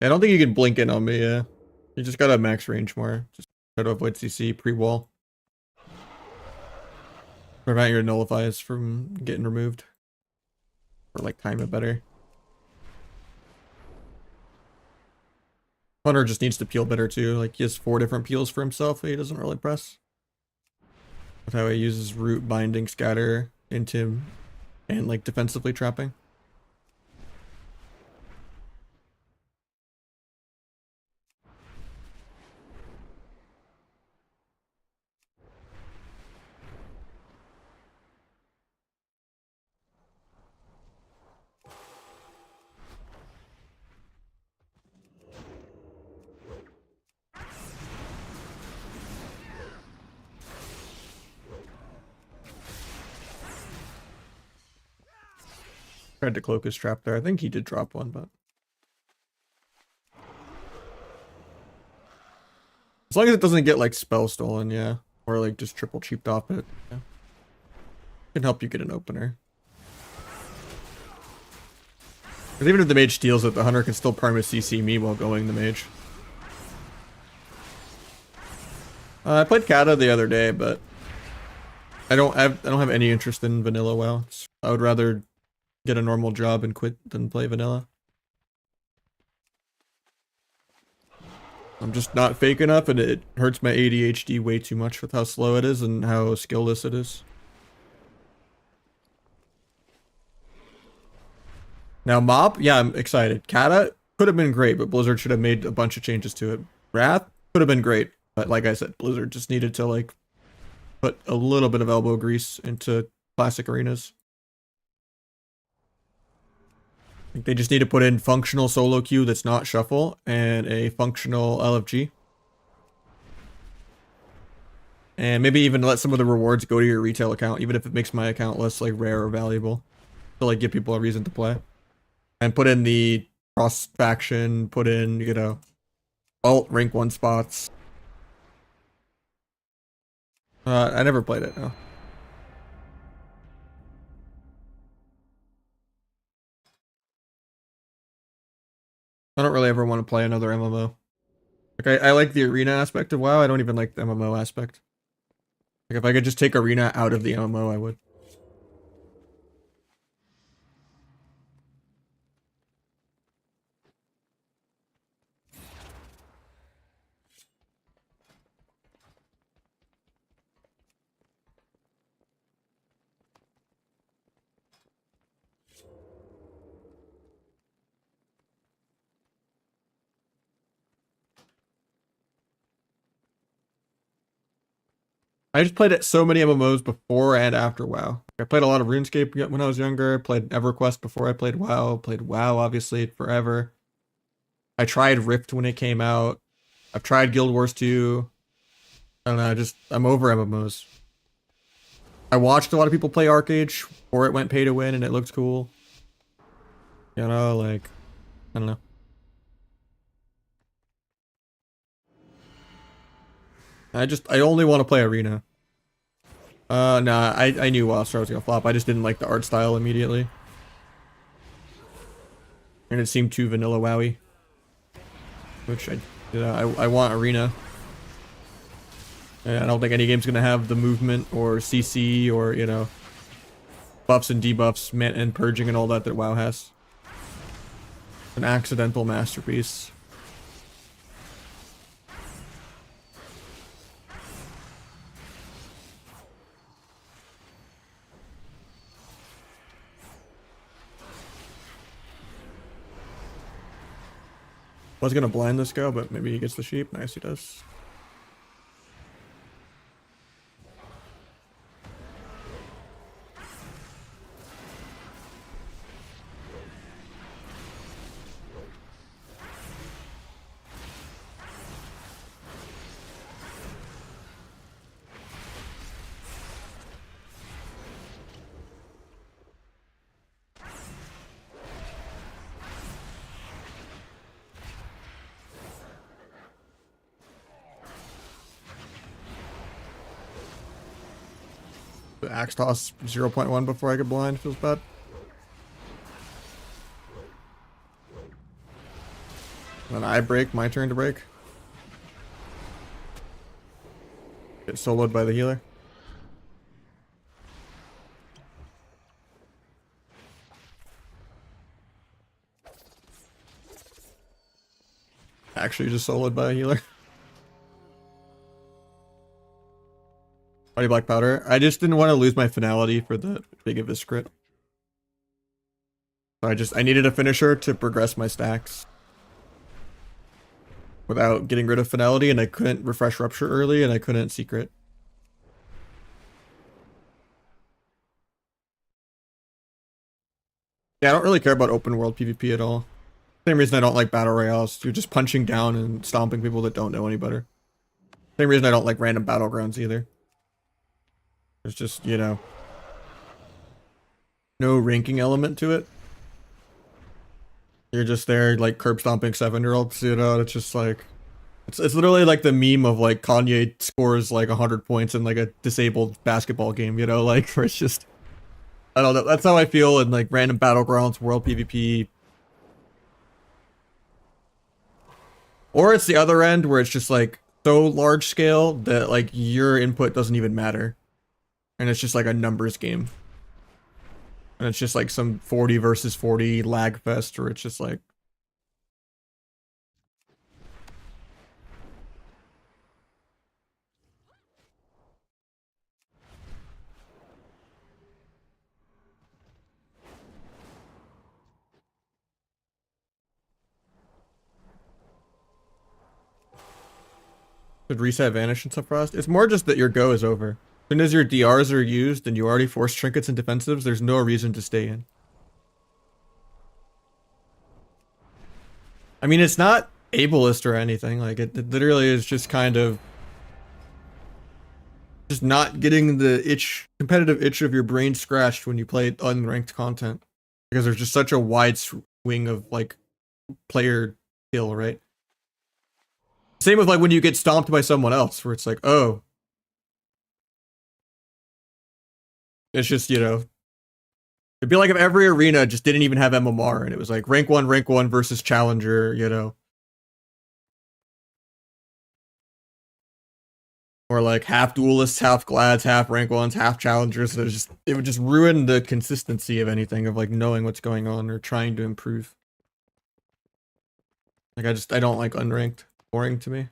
I don't think you can blink in on me, yeah. You just gotta max range more. Just try to avoid CC pre-wall. Prevent your nullifies from getting removed. Or like time it better. Hunter just needs to peel better too. Like he has 4 different peels for himself, but he doesn't really press. That's how he uses root, binding, scatter, into, and like defensively trapping. Tried to cloak his trap there. I think he did drop one, but as long as it doesn't get like spell stolen, yeah, or like just triple cheaped off it, yeah, can help you get an opener. Because even if the mage steals it, the hunter can still perma CC me while going the mage. I played Kata the other day, but I don't have any interest in vanilla WoW. I would rather get a normal job and quit than play vanilla. I'm just not fake enough, and it hurts my ADHD way too much with how slow it is and how skillless it is. Now Mob, yeah, I'm excited. Kata could have been great, but Blizzard should have made a bunch of changes to it. Wrath could have been great, but like I said, Blizzard just needed to like put a little bit of elbow grease into classic arenas. I think they just need to put in functional solo queue that's not shuffle and a functional LFG. And maybe even let some of the rewards go to your retail account, even if it makes my account less like rare or valuable, to like give people a reason to play. And put in the cross faction, put in, you know, alt rank 1 spots. I never played it, no. I don't really ever want to play another MMO. Like I like the arena aspect of WoW. I don't even like the MMO aspect. Like if I could just take arena out of the MMO, I would. I just played so many MMOs before and after WoW. I played a lot of RuneScape when I was younger. I played EverQuest before I played WoW. Played WoW obviously forever. I tried Rift when it came out. I've tried Guild Wars 2. I don't know, I'm over MMOs. I watched a lot of people play Arcade before it went pay to win and it looked cool. You know, like, I don't know. I only want to play arena. Nah, I knew WoW Star was gonna flop. I just didn't like the art style immediately. And it seemed too vanilla WoWy. Which I want arena. And I don't think any game's gonna have the movement or CC or, you know, buffs and debuffs and purging and all that WoW has. An accidental masterpiece. Was gonna blind this guy, but maybe he gets the sheep. Nice, he does. The axe toss 0.1 before I get blind feels bad. Then I break, my turn to break. Get soloed by the healer. Actually just soloed by a healer. Body black powder. I just didn't want to lose my finality for the big of his crit. So I needed a finisher to progress my stacks without getting rid of finality, and I couldn't refresh rupture early, and I couldn't secret. Yeah, I don't really care about open world PvP at all. Same reason I don't like battle royales. You're just punching down and stomping people that don't know any better. Same reason I don't like random battlegrounds either. There's just, you know, no ranking element to it. You're just there like curb stomping 7-year-olds, you know, it's just like it's literally like the meme of like Kanye scores like 100 points in like a disabled basketball game, you know, like where it's just I don't know, that's how I feel in like random battlegrounds, world PvP. Or it's the other end where it's just like so large scale that like your input doesn't even matter. And it's just like a numbers game. And it's just like some 40 versus 40 lag fest where it's just like should reset vanish and stuff frost. It's more just that your go is over. As soon as your DRs are used and you already force trinkets and defensives, there's no reason to stay in. I mean, it's not ableist or anything. Like it literally is just kind of just not getting the competitive itch of your brain scratched when you play unranked content, because there's just such a wide swing of like player skill, right? Same with like when you get stomped by someone else, where it's like, oh, it's just, you know, it'd be like if every arena just didn't even have MMR and it was like rank one versus challenger, you know, or like half duelists, half glads, half rank ones, half challengers. So it would just ruin the consistency of anything, of like knowing what's going on or trying to improve. Like I don't like unranked. Boring to me.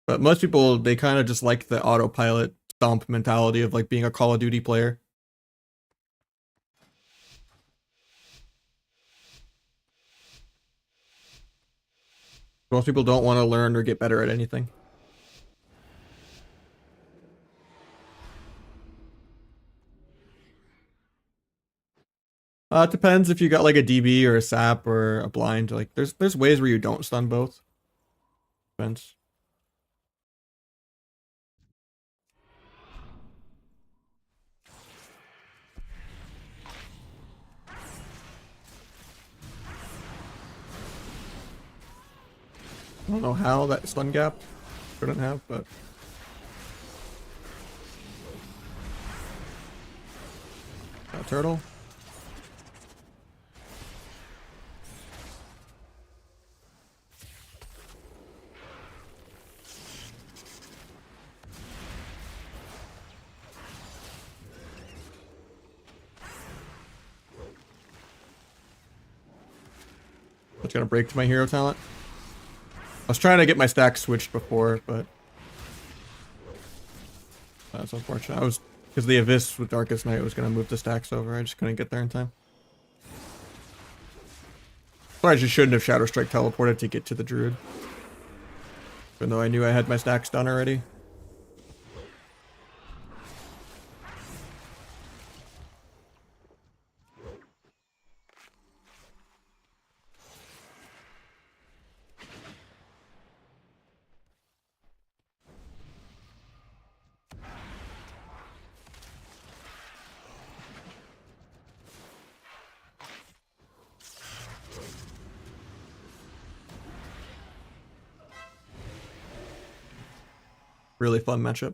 But most people, they kind of just like the autopilot stomp mentality of like being a Call of Duty player. Most people don't want to learn or get better at anything. It depends if you got like a DB or a sap or a blind. Like there's ways where you don't stun both. Depends. I don't know how that stun gap shouldn't have, but turtle. That's gonna break to my hero talent. I was trying to get my stack switched before, but that's unfortunate. I was, because the Abyss with Darkest Night was gonna move the stacks over. I just couldn't get there in time. So I just shouldn't have Shadow Strike teleported to get to the Druid. Even though I knew I had my stacks done already. Really fun matchup.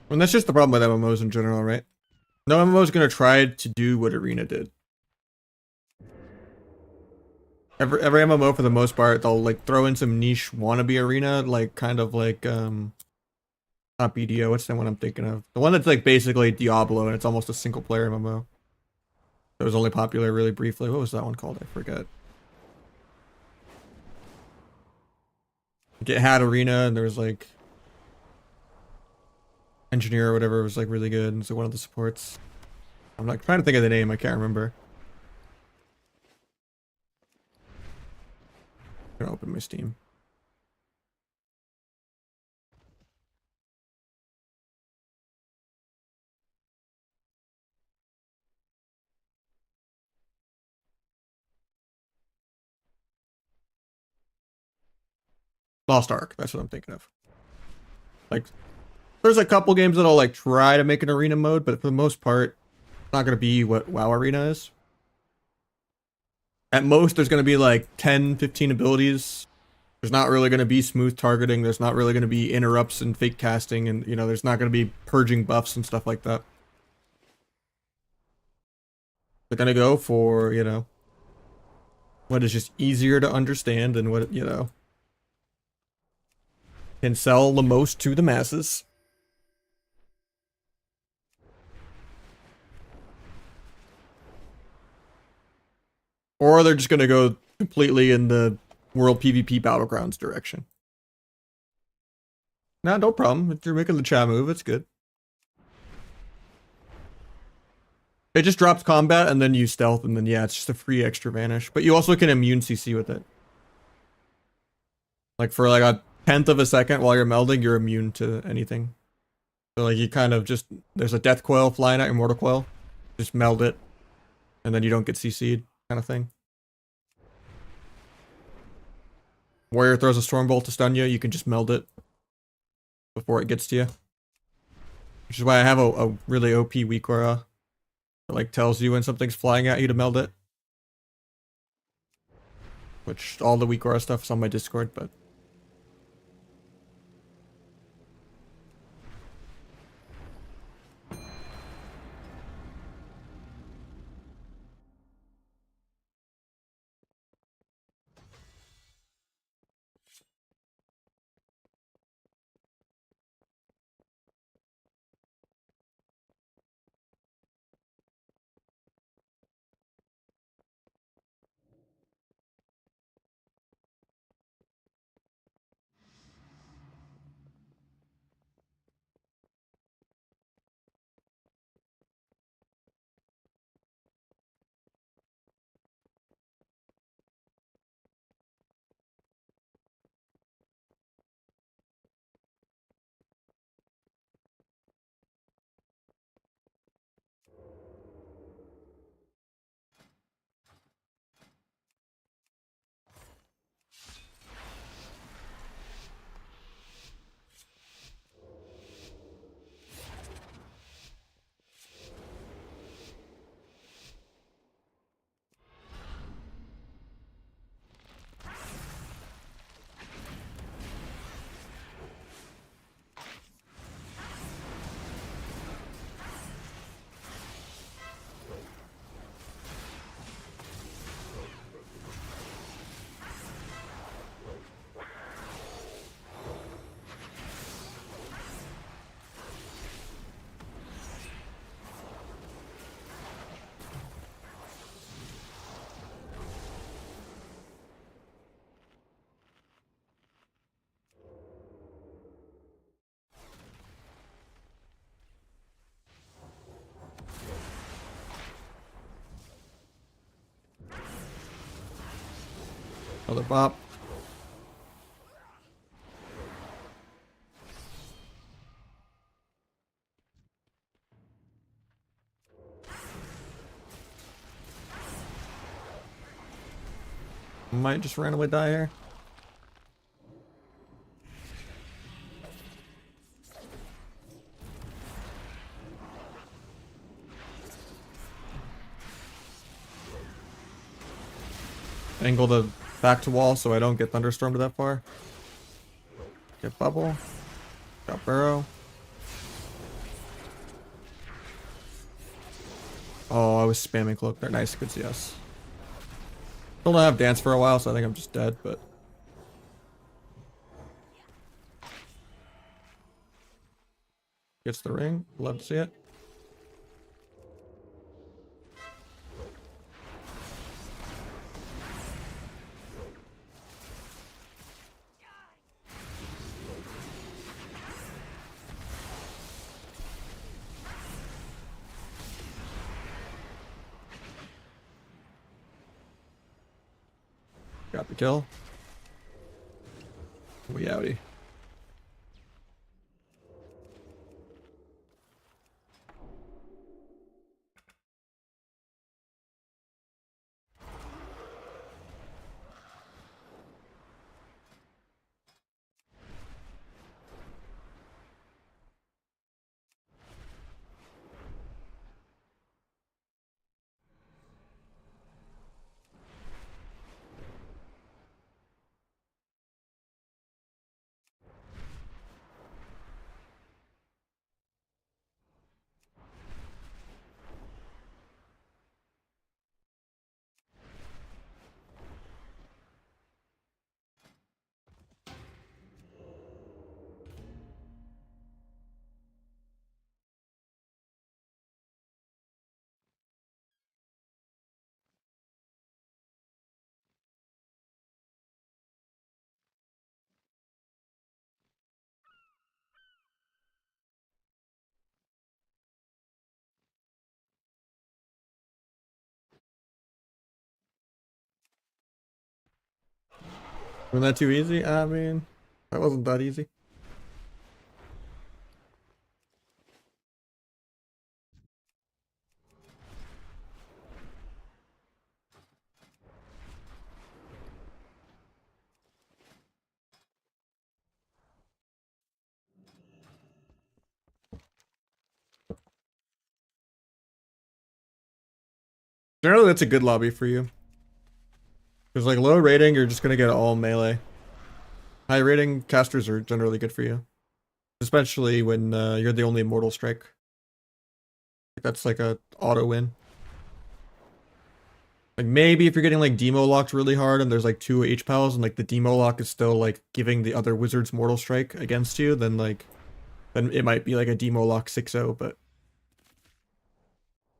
And that's just the problem with MMOs in general, right? No MMO is going to try to do what Arena did. Every MMO for the most part, they'll like throw in some niche wannabe arena, like kind of like not BDO, what's the one I'm thinking of? The one that's like basically Diablo and it's almost a single player MMO. It was only popular really briefly. What was that one called? I forget. It had arena and there was like engineer or whatever was like really good, and so one of the supports. I'm like trying to think of the name, I can't remember. I'm gonna open my Steam. Lost Ark, that's what I'm thinking of. Like, there's a couple games that'll like try to make an arena mode, but for the most part, it's not gonna be what WoW Arena is. At most, there's gonna be like 10, 15 abilities. There's not really gonna be smooth targeting. There's not really gonna be interrupts and fake casting, and you know, there's not gonna be purging buffs and stuff like that. They're gonna go for, you know, what is just easier to understand and what, you know, can sell the most to the masses. Or they're just gonna go completely in the World PvP Battlegrounds direction. Nah, no problem. If you're making the chat move, it's good. It just drops combat and then you stealth, and then yeah, it's just a free extra vanish. But you also can immune CC with it. Like for like a 10th of a second while you're melding, you're immune to anything. So like you kind of just, there's a death coil flying at your mortal coil. Just meld it. And then you don't get CC'd kind of thing. Warrior throws a stormbolt to stun you, you can just meld it before it gets to you. Which is why I have a really OP weak aura that like tells you when something's flying at you to meld it. Which all the weak aura stuff is on my Discord, but another bop. Might just randomly die here. Angle the back to wall so I don't get thunderstormed that far. Get bubble. Got burrow. Oh, I was spamming cloak there. Nice, good CS. Still don't have dance for a while, so I think I'm just dead, but gets the ring. Love to see it. Got the kill. We outie. Wasn't that too easy? I mean, that wasn't that easy. Generally, that's a good lobby for you. Because like low rating, you're just gonna get all melee. High rating casters are generally good for you, especially when you're the only immortal strike. That's like a auto win. Like maybe if you're getting like demo locked really hard and there's like 2 H-pals and like the demo lock is still like giving the other wizard's mortal strike against you, then it might be like a demo lock 6-0, but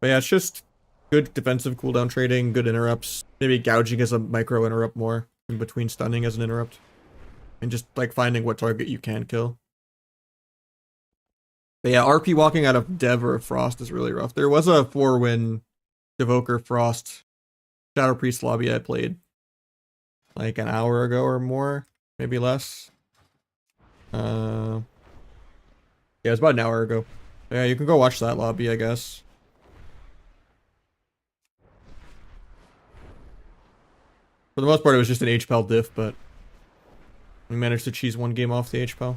yeah, it's just good defensive cooldown trading, good interrupts, maybe gouging as a micro interrupt more in between stunning as an interrupt, and just like finding what target you can kill. But yeah, RP walking out of Dev or Frost is really rough. There was a 4-win Devoker Frost Shadow Priest lobby I played like an hour ago or more, maybe less. Yeah, it was about an hour ago. Yeah, you can go watch that lobby, I guess. For the most part, it was just an HPAL diff, but we managed to cheese 1 game off the HPAL.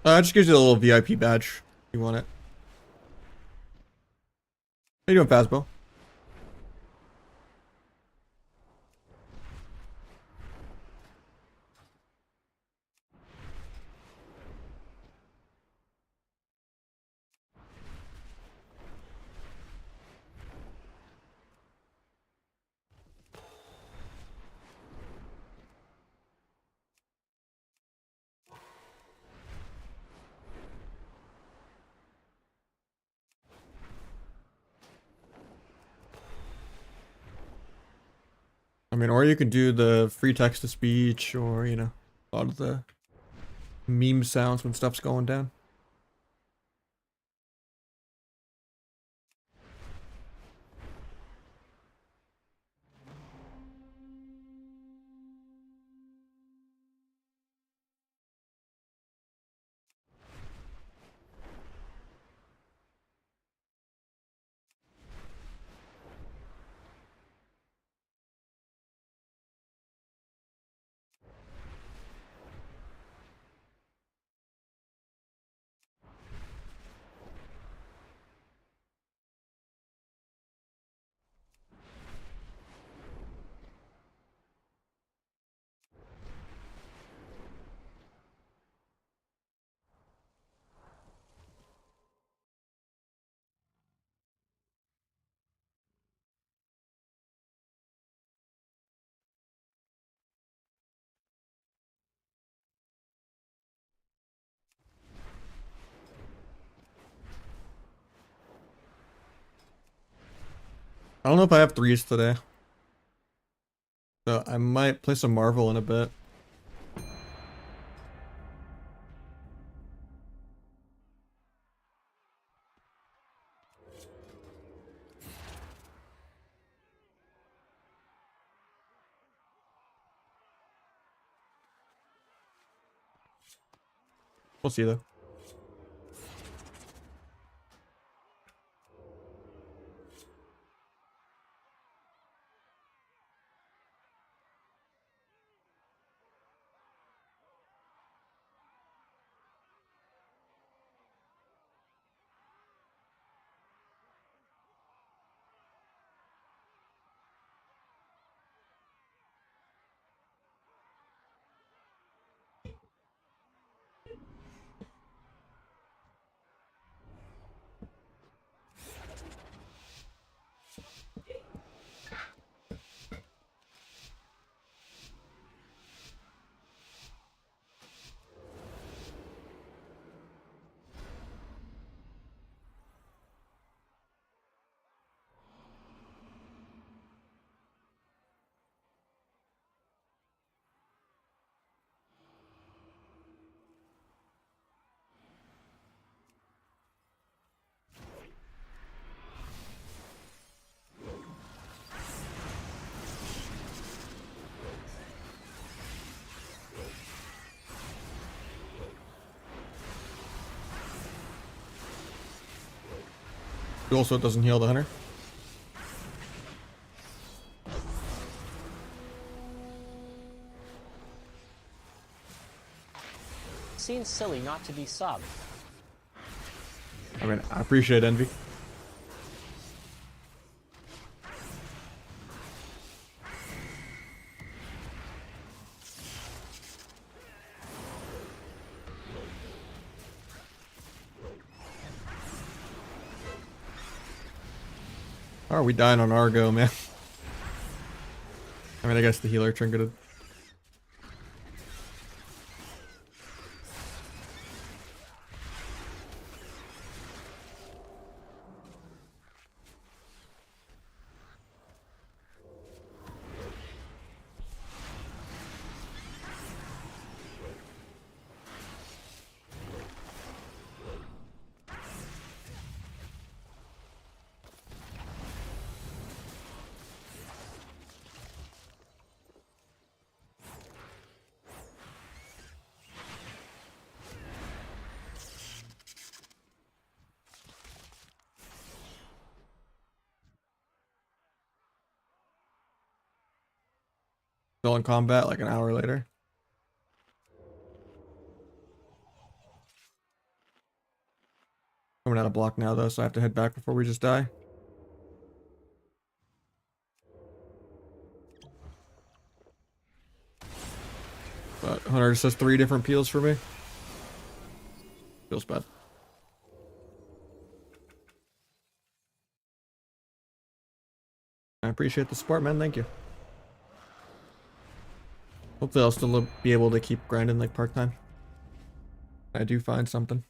It just gives you a little VIP badge if you want it. How you doing, Fazbo? I mean, or you could do the free text to speech, or you know, a lot of the meme sounds when stuff's going down. I don't know if I have threes today, so I might play some Marvel in a bit. We'll see though. Also, it doesn't heal the hunter. Seems silly not to be subbed. I mean, I appreciate envy. Oh, we dying on Argo, man. I mean, I guess the healer trinketed. Still in combat like an hour later. Coming out of block now though, so I have to head back before we just die. But Hunter says 3 different peels for me. Feels bad. I appreciate the support, man. Thank you. Hopefully I'll still be able to keep grinding like part-time. I do find something.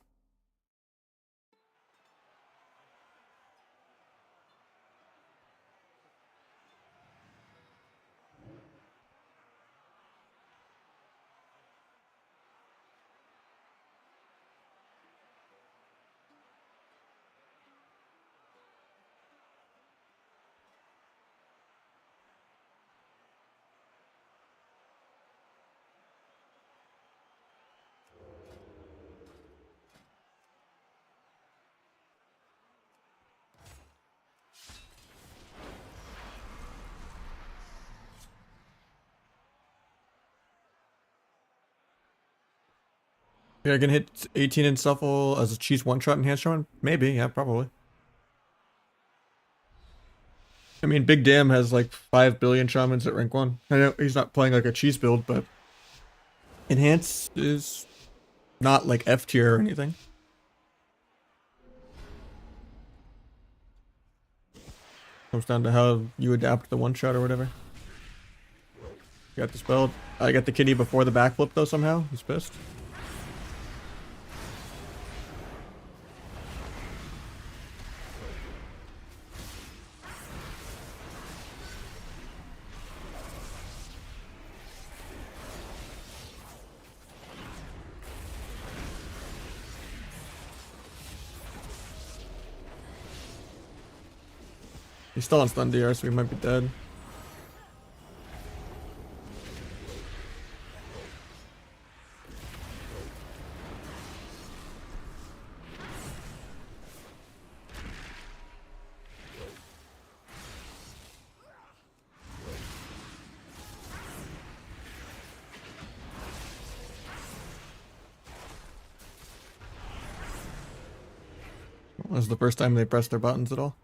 Yeah, I can hit 18 in Shuffle as a cheese one-shot enhanced one? Maybe, yeah, probably. I mean, Big Damn has like 5 billion shamans at rank 1. I know he's not playing like a cheese build, but enhance is not like F tier or anything. Comes down to how you adapt the one-shot or whatever. Got this build. I got the kitty before the backflip though somehow. He's pissed. He's still on stun DR, so he might be dead. This is the first time they pressed their buttons at all.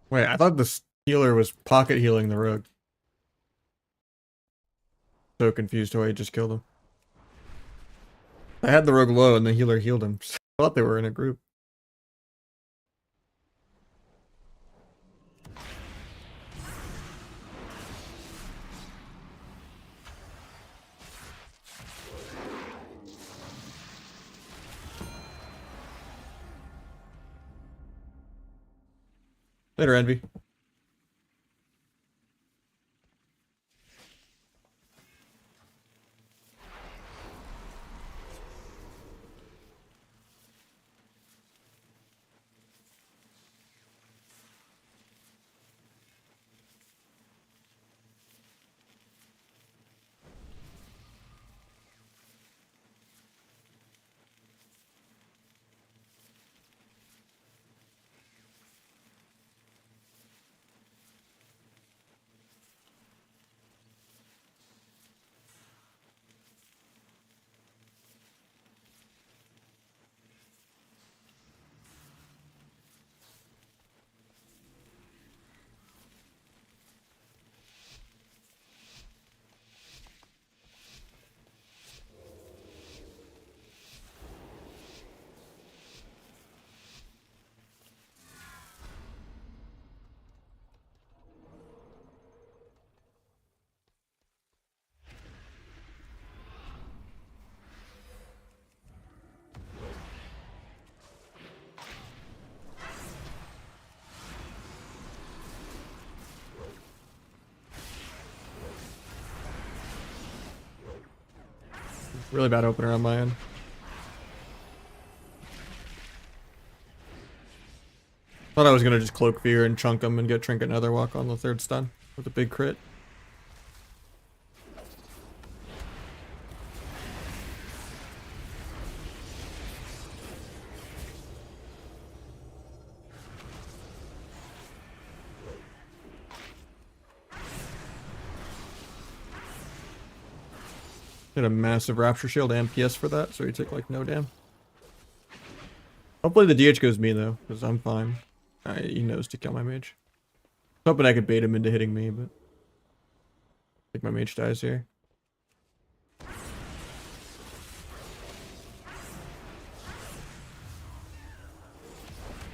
Wait, I thought the healer was pocket healing the rogue. So confused why he just killed him. I had the rogue low and the healer healed him. I thought they were in a group. Later, Envy. Really bad opener on my end. Thought I was gonna just cloak fear and chunk him and get trinket nether walk on the third stun with a big crit. Get a massive rapture shield and PS for that, so you take like no damn. Hopefully the DH goes me though, because I'm fine. He knows to kill my mage. Hoping I could bait him into hitting me, but I think my mage dies here.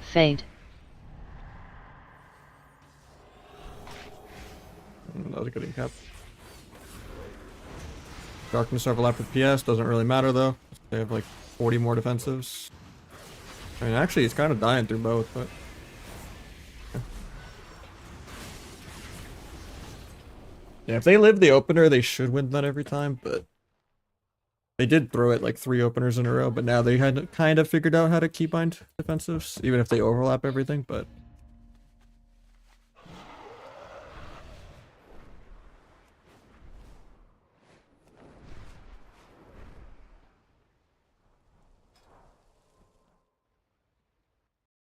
Fade. That was a good incap. Darkness overlap with PS, doesn't really matter though. They have like 40 more defensives. I mean, actually, it's kind of dying through both, but... Yeah, if they live the opener, they should win that every time, but... They did throw it like 3 openers in a row, but now they had kind of figured out how to keybind defensives, even if they overlap everything, but...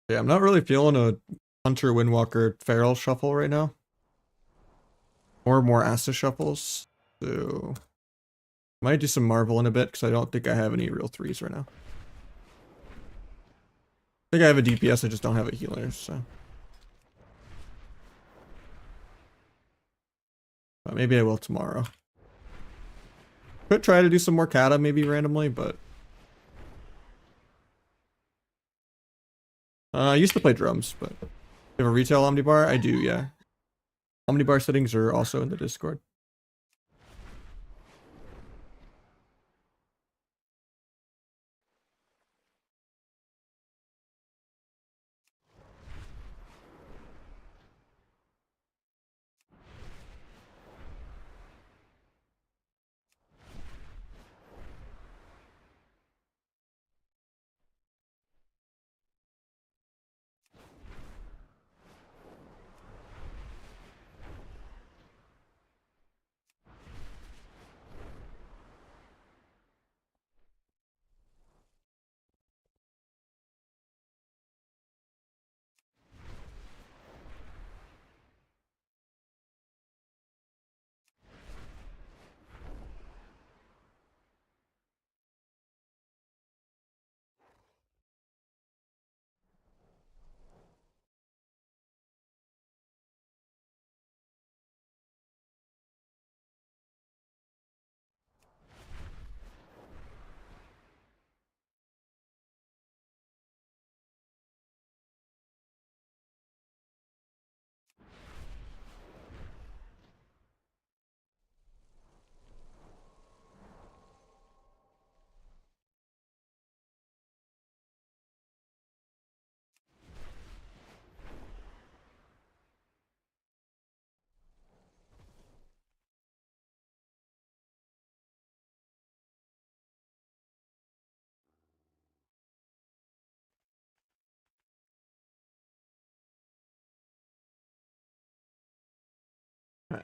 Yeah, I'm not really feeling a Hunter, Windwalker, Feral shuffle right now. Or more Asa shuffles, so... Might do some Marvel in a bit, because I don't think I have any real 3s right now. I think I have a DPS, I just don't have a healer, so... But maybe I will tomorrow. Could try to do some more kata maybe randomly, but... I used to play drums, but... You have a retail Omnibar? I do, yeah. Omnibar settings are also in the Discord.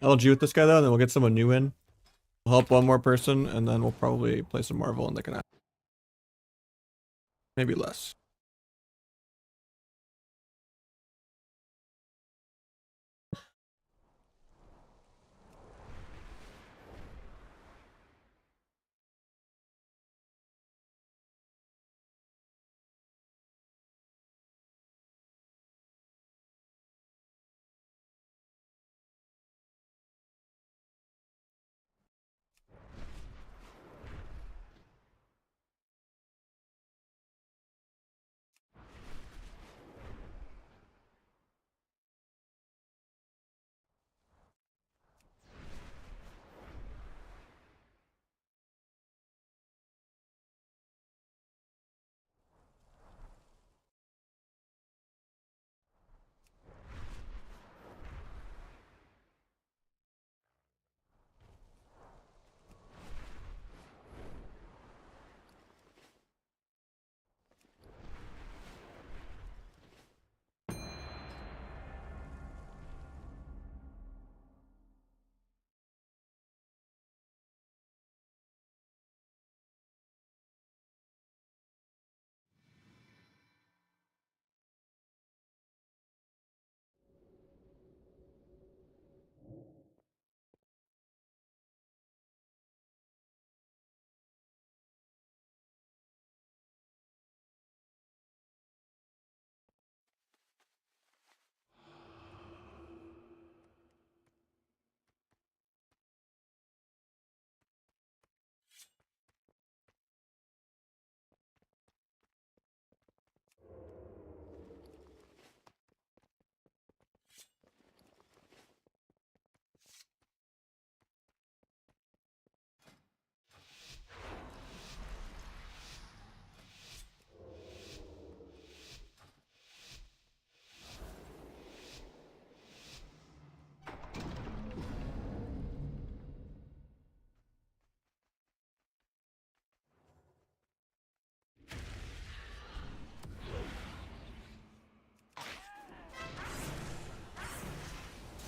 LG with this guy though, and then we'll get someone new in. We'll help one more person, and then we'll probably play some Marvel and they can... Maybe less.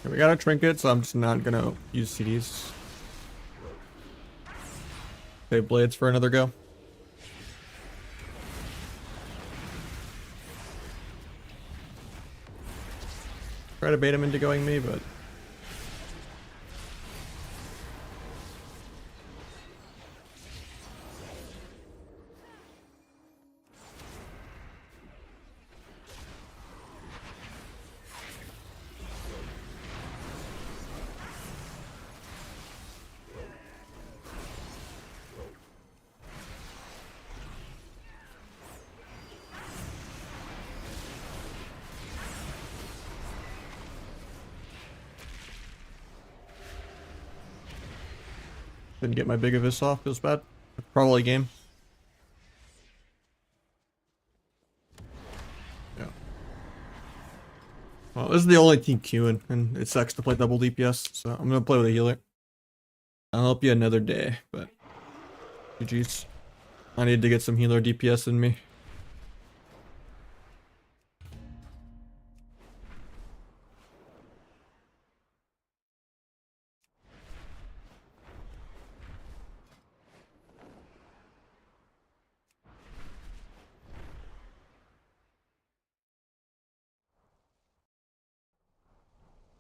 Okay, we got a trinket, so I'm just not gonna use CDs. Save blades for another go. Try to bait him into going me, but didn't get my big of this off. Feels bad. Probably game. Yeah. Well, this is the only team queuing, and it sucks to play double DPS, so I'm gonna play with a healer. I'll help you another day, but GG's. I need to get some healer DPS in me.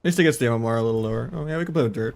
At least it gets the MMR a little lower. Oh yeah, we can play with dirt.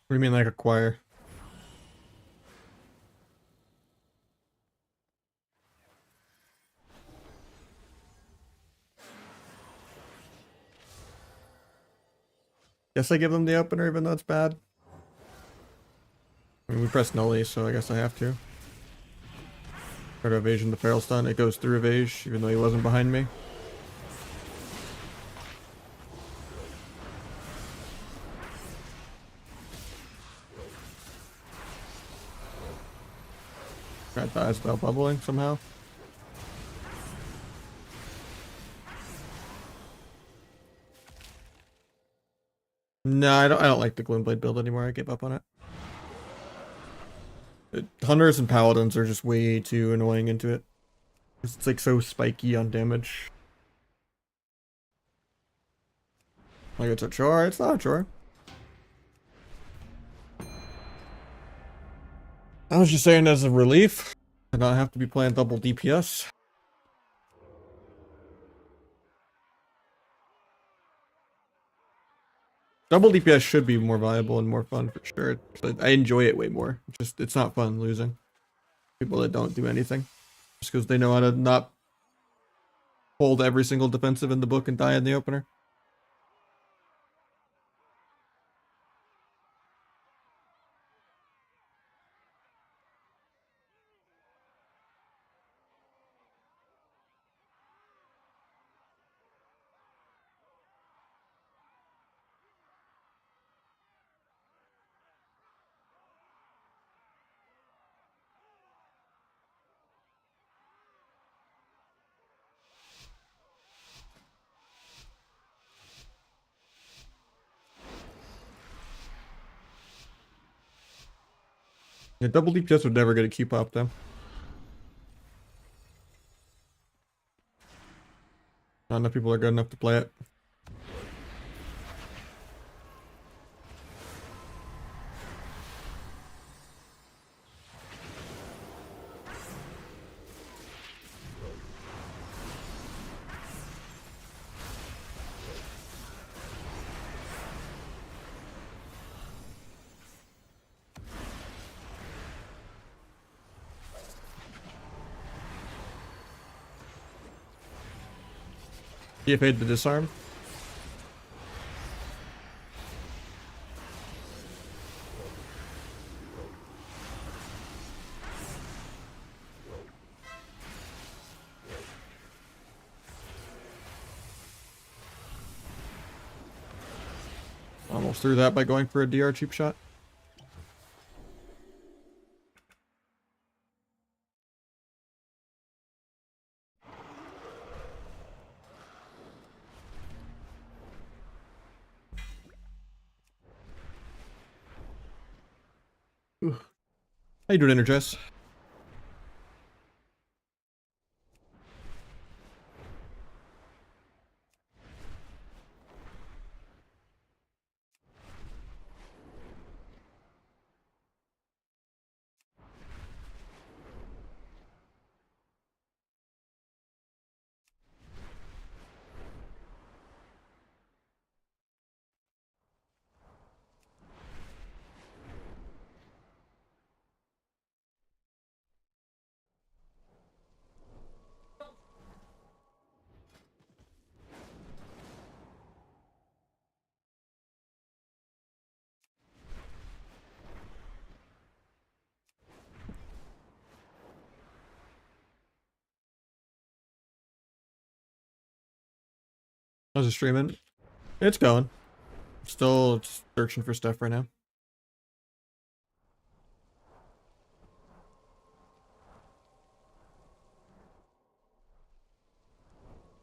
What do you mean like acquire? Guess I give them the opener even though it's bad. I mean, we press nully, so I guess I have to. Try to evasion the feral stun. It goes through evage, even though he wasn't behind me. That dies without bubbling somehow. No, I don't like the Gloomblade build anymore. I gave up on it. Hunters and Paladins are just way too annoying into it. It's like so spiky on damage. Like it's a chore, it's not a chore. I was just saying as a relief, I don't have to be playing double DPS. Double DPS should be more viable and more fun for sure. But I enjoy it way more. It's not fun losing. People that don't do anything. Just because they know how to not hold every single defensive in the book and die in the opener. Yeah, double DPS would never get a Q pop though. Not enough people are good enough to play it. TFA'd the disarm. Almost threw that by going for a DR cheap shot. Ooh. How you doing, Energize? How's it streaming? It's going. Still searching for stuff right now.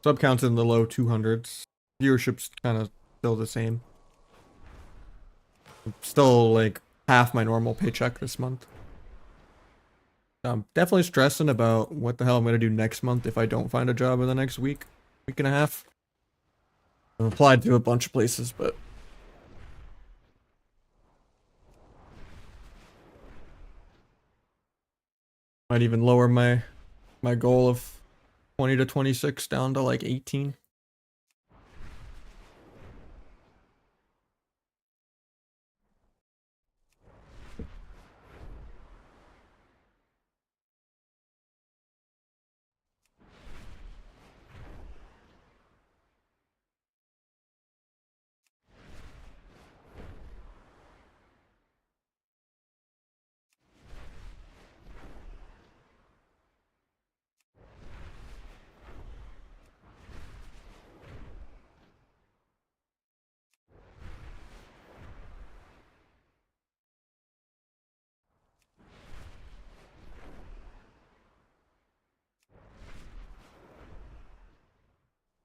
Sub counts in the low 200s. Viewership's kind of still the same. Still like half my normal paycheck this month. I'm definitely stressing about what the hell I'm gonna do next month if I don't find a job in the next week and a half. I've applied to a bunch of places, but might even lower my goal of 20 to 26 down to like 18.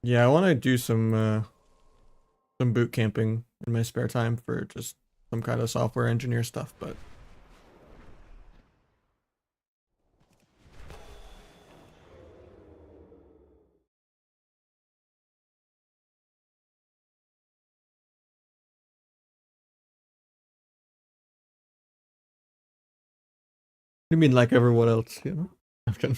Yeah, I want to do some boot camping in my spare time for just some kind of software engineer stuff, but you mean like everyone else, you know? I'm kidding.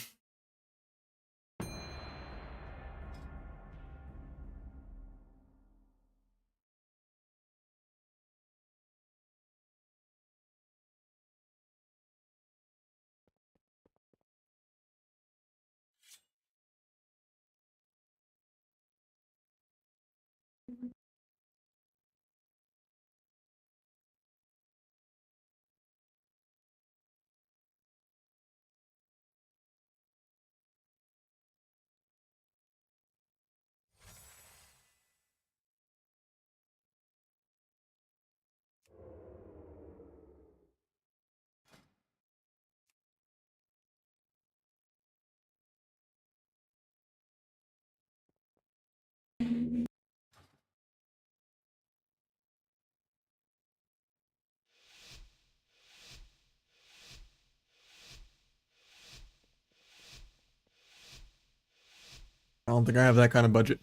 I don't think I have that kind of budget.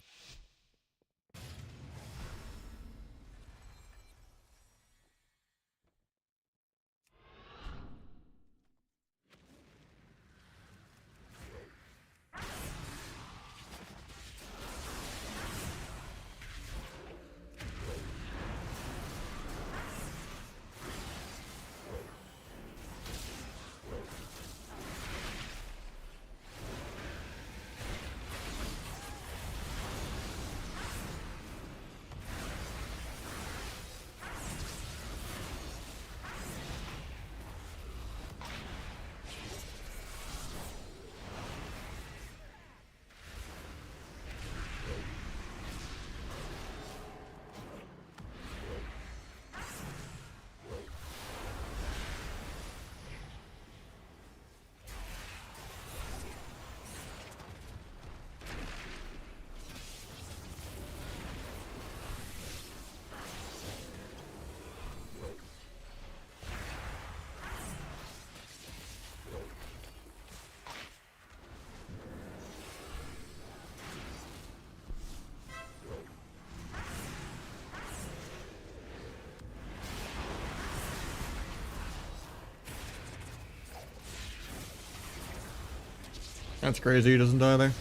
That's crazy, he doesn't die there.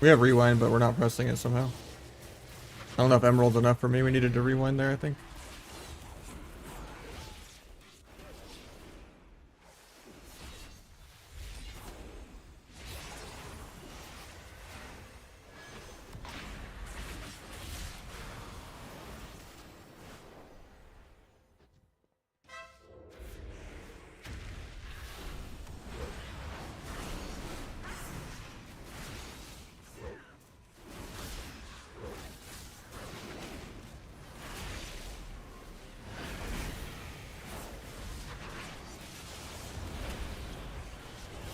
We have rewind, but we're not pressing it somehow. I don't know if emerald's enough for me. We needed to rewind there, I think.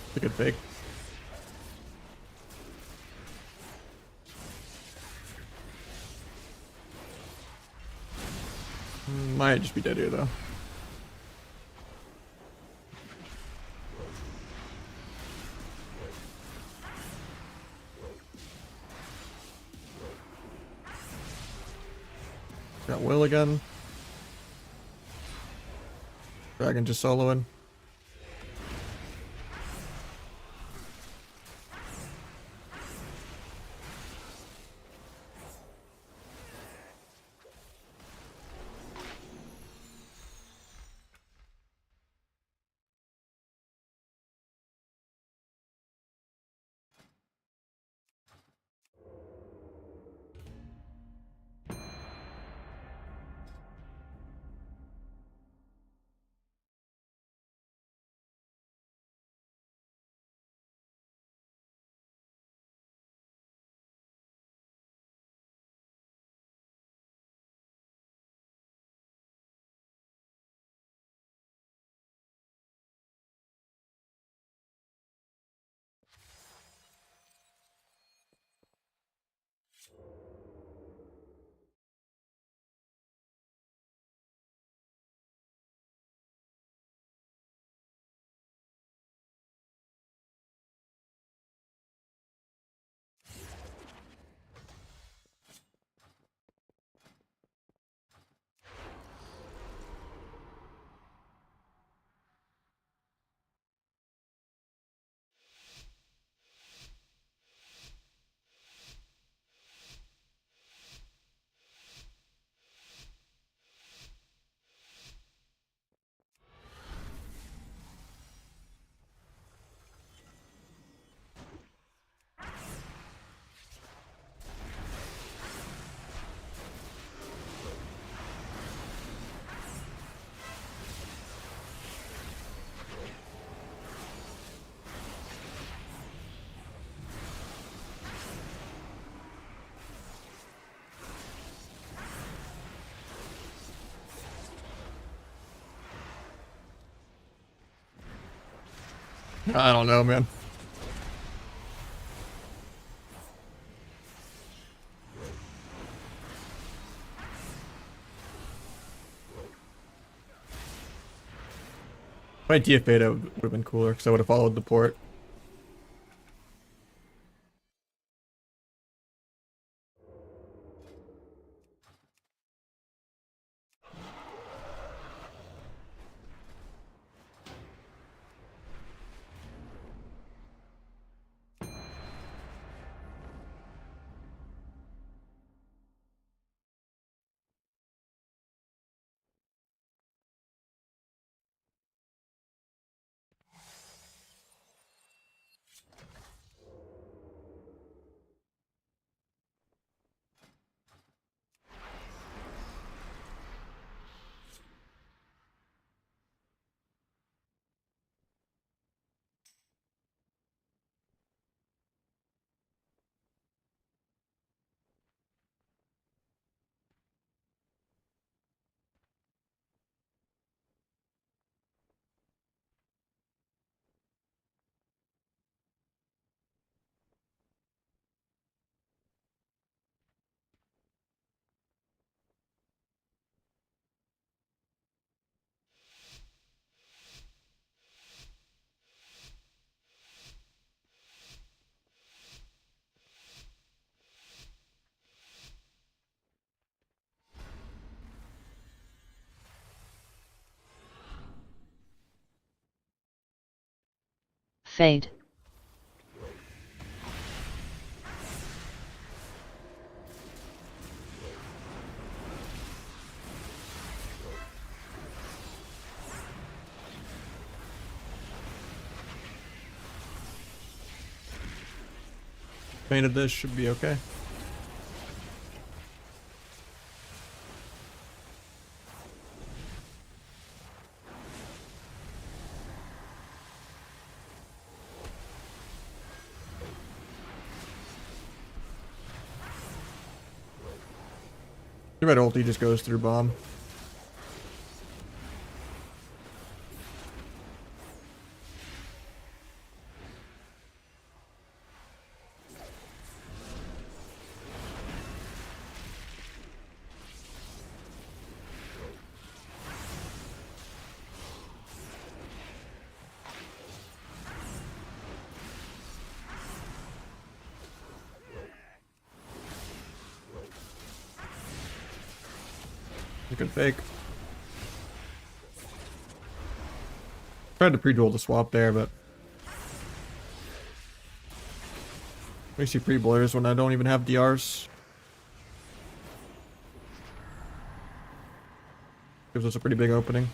It's a good fake. Might just be dead here, though. Got Will again. Dragon just soloing. I don't know, man. If I DFA'd, it would have been cooler because I would have followed the port. Fade. Painted this, should be okay. Too bad ulti just goes through bomb. You can fake. Tried to pre-duel the swap there, but makes you pre-blurs when I don't even have DRs. Gives us a pretty big opening.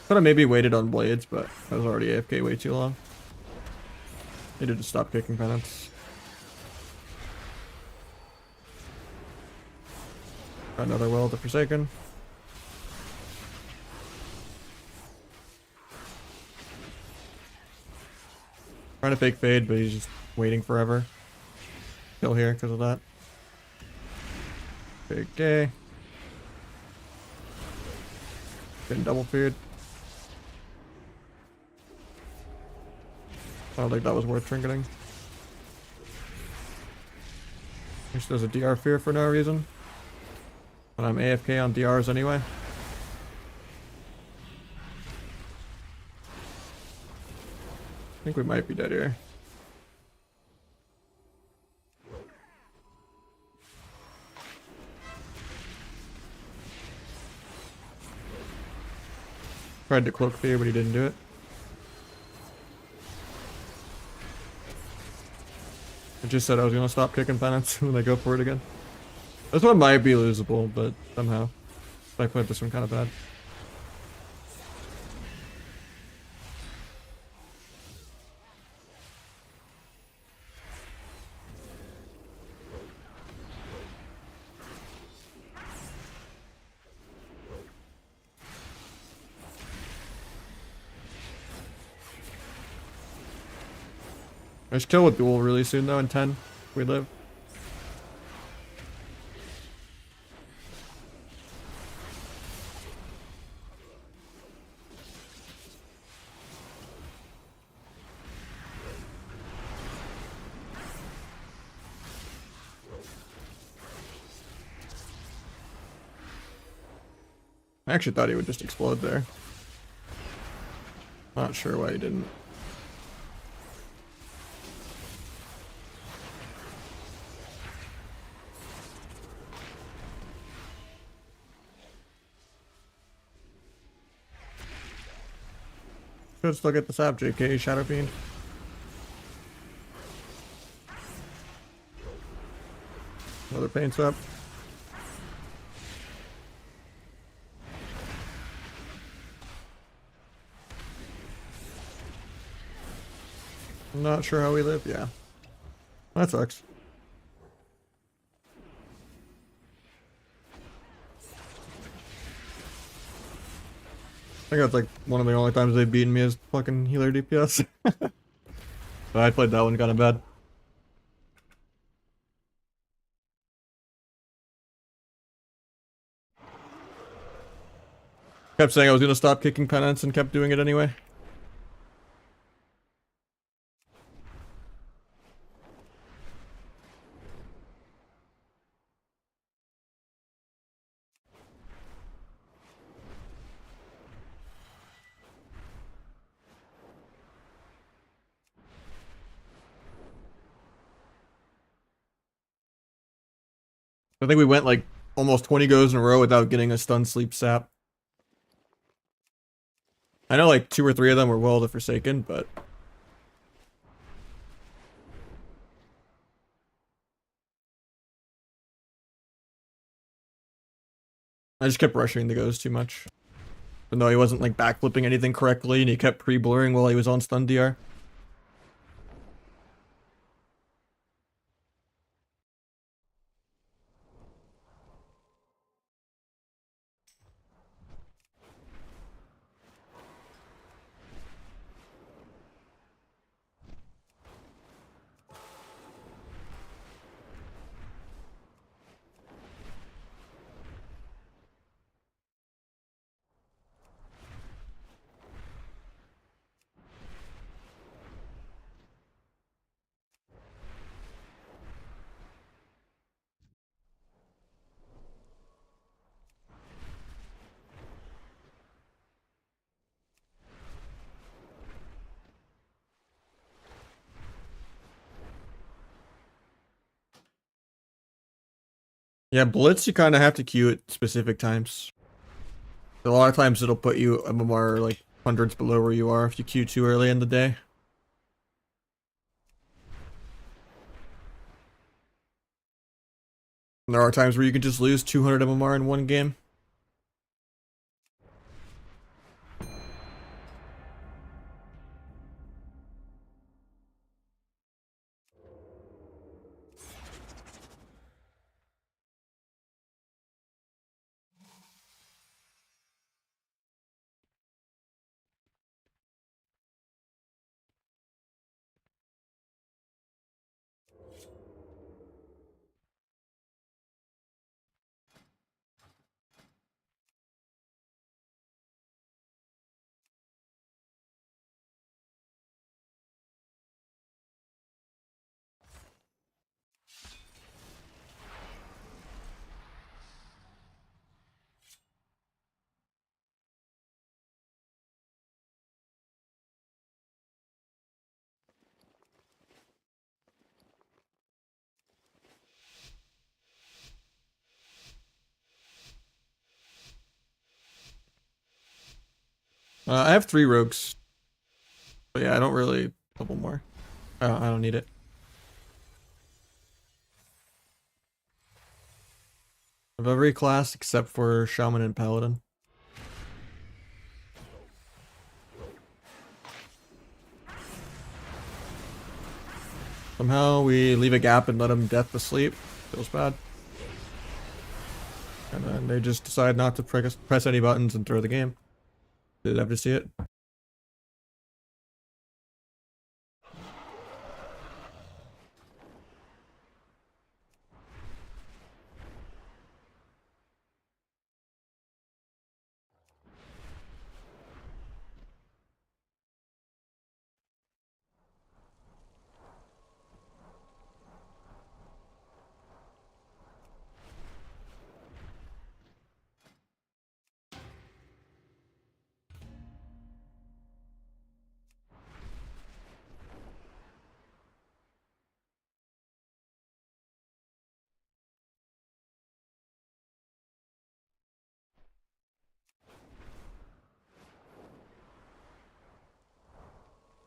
Could have maybe waited on blades, but I was already AFK way too long. Needed to stop kicking penance. Got another well at the Forsaken. Trying to fake fade, but he's just waiting forever. Still here because of that. Big gay. Getting double feared. I don't think that was worth trinketing. Just does a DR fear for no reason. But I'm AFK on DRs anyway. I think we might be dead here. Tried to cloak fear, but he didn't do it. I just said I was gonna stop kicking penance when they go for it again. This one might be losable, but somehow. I played this one kind of bad. I should kill with duel really soon though in 10 if we live. I actually thought he would just explode there. Not sure why he didn't. Should still get the sap, JK, Shadow Fiend. Another pain sap. I'm not sure how we live, yeah. That sucks. I think that's like one of the only times they've beaten me as fucking healer DPS. But I played that one kind of bad. Kept saying I was gonna stop kicking penance and kept doing it anyway. I think we went like almost 20 goes in a row without getting a stun sleep sap. I know like 2 or 3 of them were well to Forsaken, but I just kept rushing the goes too much. Even though he wasn't like backflipping anything correctly and he kept pre-blurring while he was on stun DR. Yeah, Blitz you kind of have to queue at specific times. A lot of times it'll put you MMR like hundreds below where you are if you queue too early in the day. And there are times where you can just lose 200 MMR in one game. I have 3 rogues. But yeah, I don't really... A couple more. I don't need it. Of every class except for Shaman and Paladin. Somehow we leave a gap and let them death to sleep. Feels bad. And then they just decide not to press any buttons and throw the game. Did ever see it?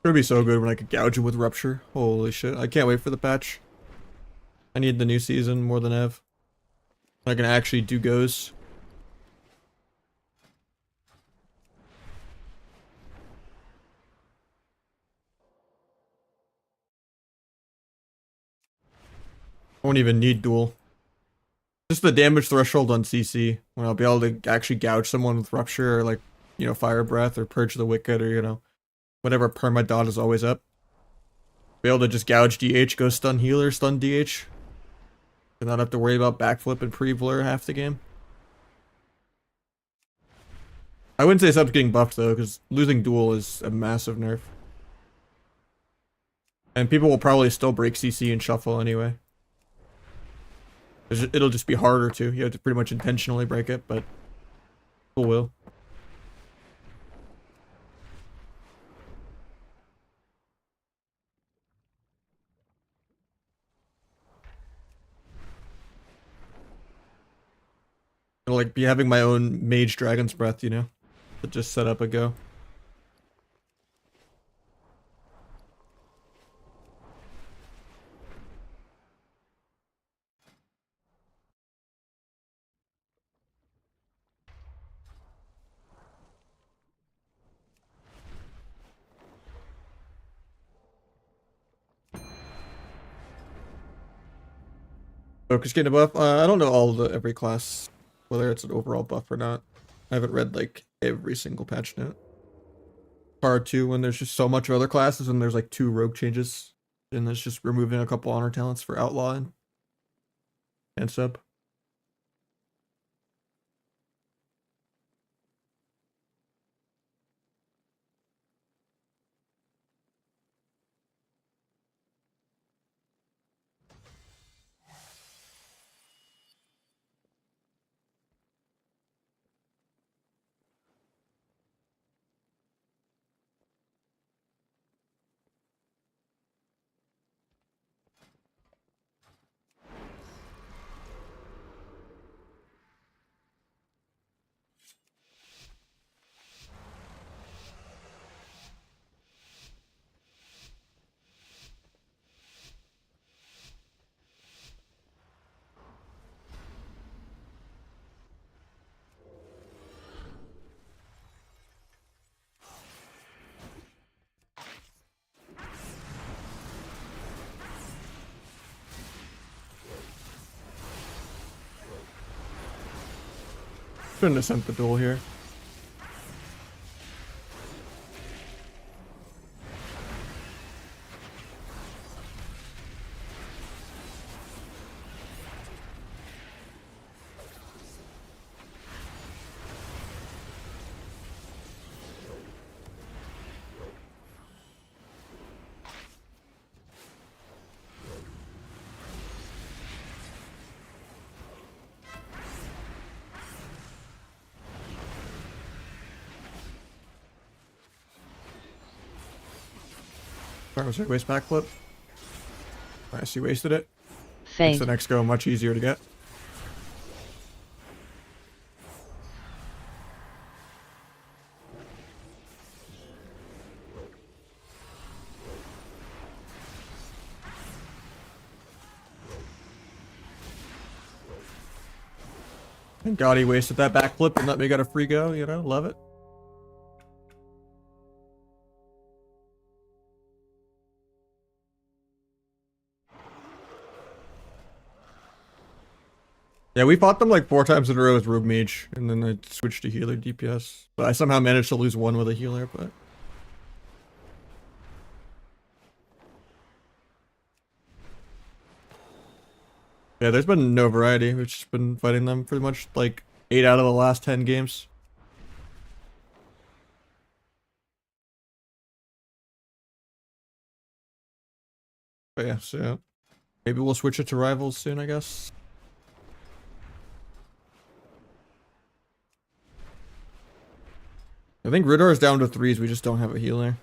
It would be so good when I could gouge him with Rupture. Holy shit. I can't wait for the patch. I need the new season more than ever. I can actually do goes. I won't even need duel. Just the damage threshold on CC. When I'll be able to actually gouge someone with Rupture or like, you know, Fire Breath or Purge the Wicked or, you know, whatever perma dot is always up. Be able to just gouge DH, go stun healer, stun DH. And not have to worry about backflip and pre-blur half the game. I wouldn't say sub's getting buffed though, because losing duel is a massive nerf. And people will probably still break CC and shuffle anyway. It'll just be harder to. You have to pretty much intentionally break it, but people will. It'll like be having my own Mage Dragon's Breath, you know? To just set up a go. Focus getting a buff. I don't know all the every class, whether it's an overall buff or not. I haven't read like every single patch note. Hard to when there's just so much of other classes and there's like 2 rogue changes, and it's just removing a couple honor talents for outlaw and sub. Shouldn't have sent the duel here. Sorry, was it waste backflip? Nice, he wasted it. Makes the Fade. next go much easier to get. Thank God he wasted that backflip and let me get a free go, you know, love it. Yeah, we fought them like 4 times in a row as Rogue Mage, and then I switched to healer DPS. But I somehow managed to lose 1 with a healer, but... Yeah, there's been no variety. We've just been fighting them pretty much like 8 out of the last 10 games. But yeah, so maybe we'll switch it to rivals soon, I guess. I think Ridor is down to 3s, we just don't have a healer.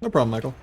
No problem, Michael.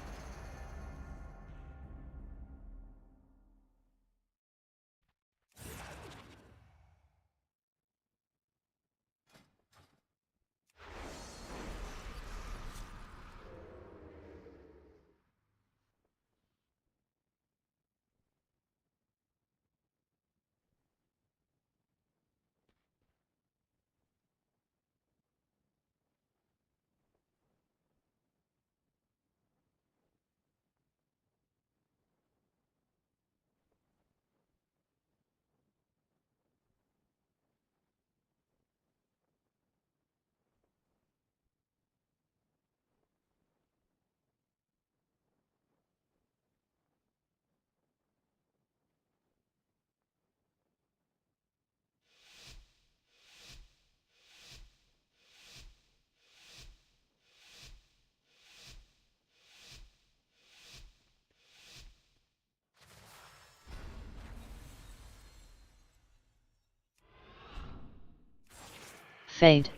Fade.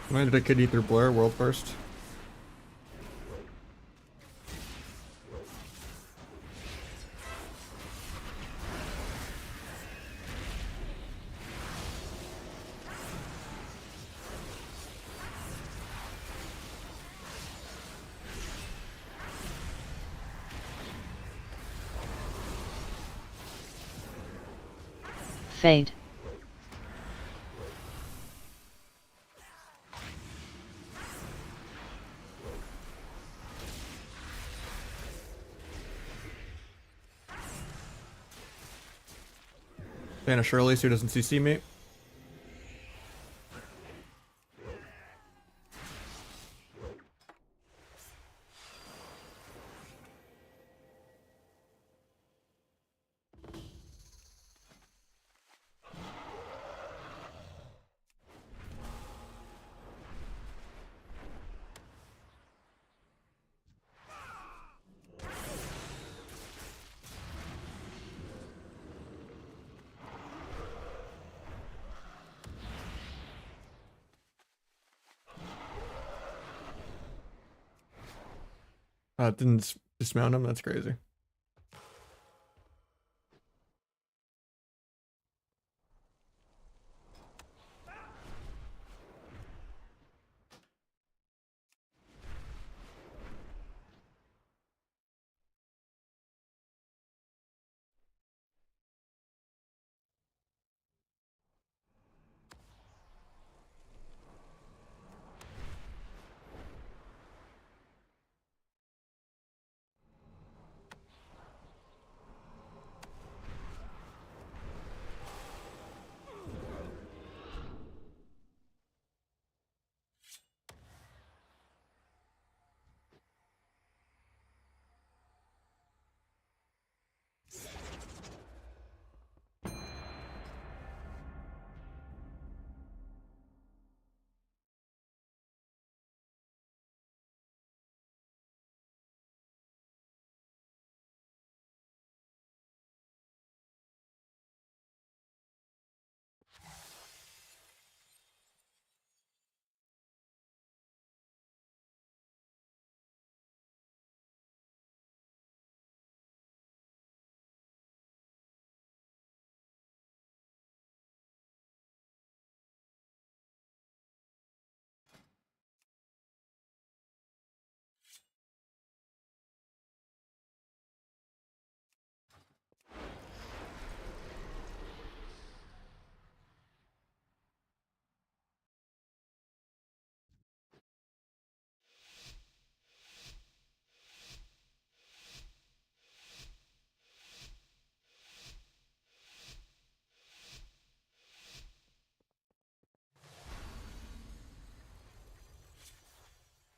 Why did a kid eat their Blair world first? Fade. Banish early so he doesn't CC me. Didn't dismount him. That's crazy.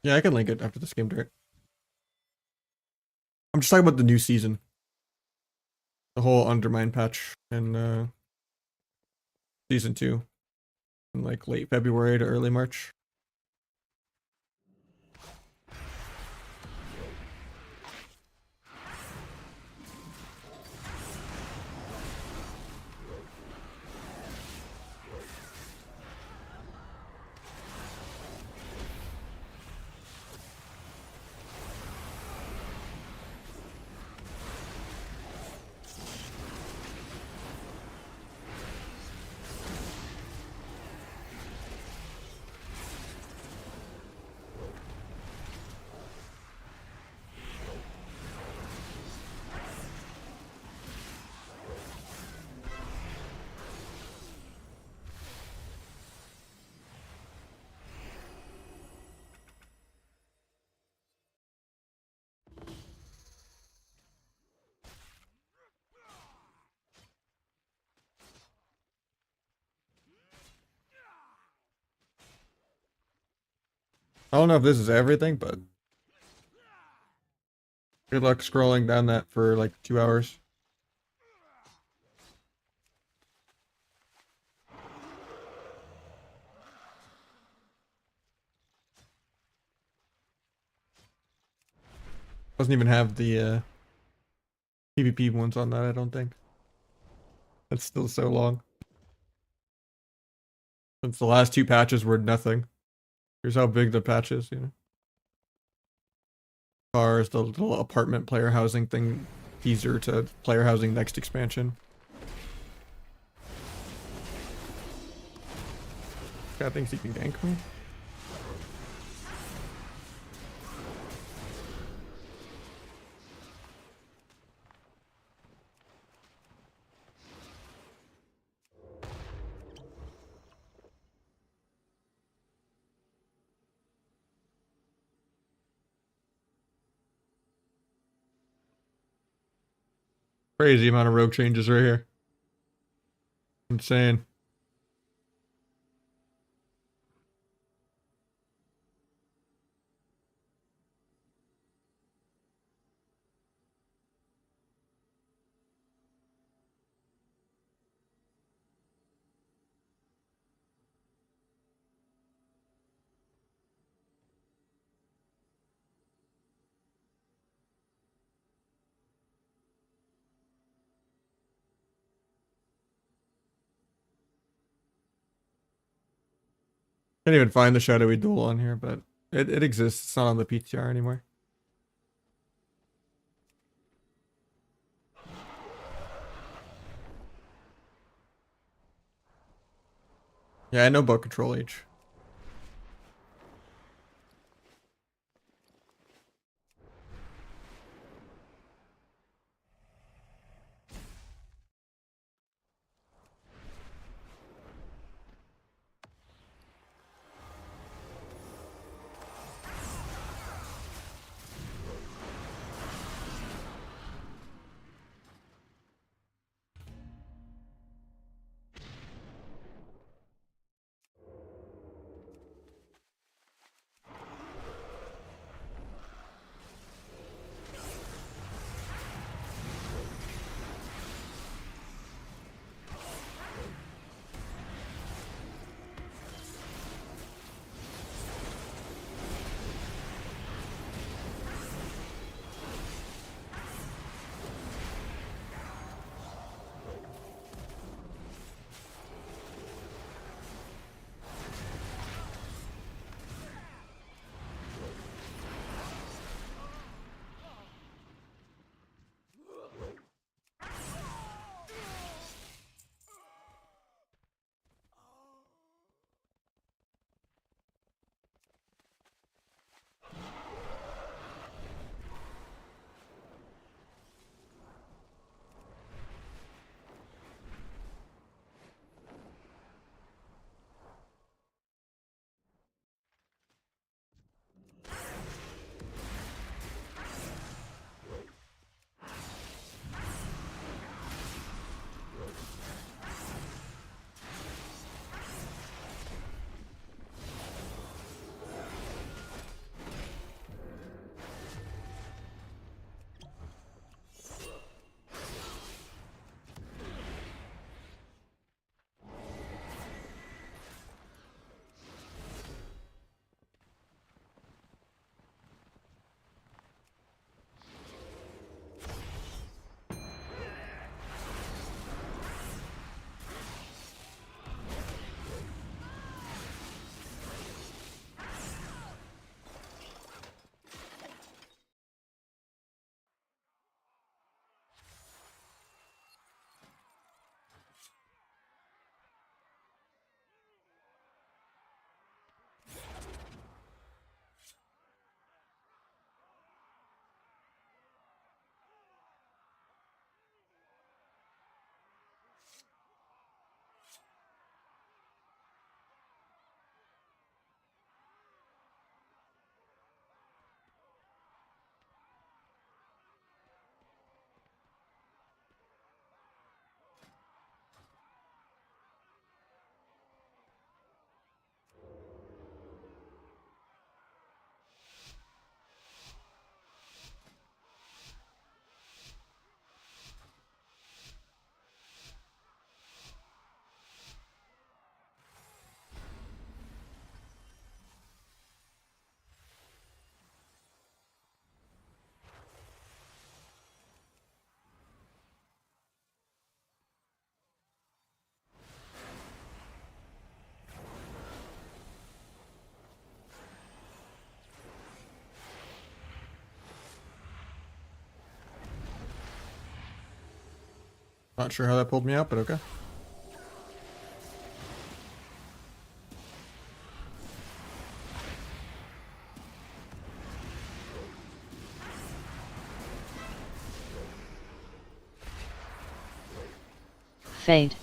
Yeah, I can link it after this game, Derek. I'm just talking about the new season. The whole Undermine patch in season 2 in like late February to early March. I don't know if this is everything, but good luck scrolling down that for like 2 hours. Doesn't even have the PvP ones on that, I don't think. That's still so long. Since the last 2 patches were nothing. Here's how big the patch is, you know. Cars, the little apartment player housing thing, teaser to player housing next expansion. Guy thinks he can gank me. Crazy amount of rogue changes right here. Insane. Can't even find the shadowy duel on here, but it exists. It's not on the PTR anymore. Yeah, I know about Control H. Not sure how that pulled me out, but okay. Fade.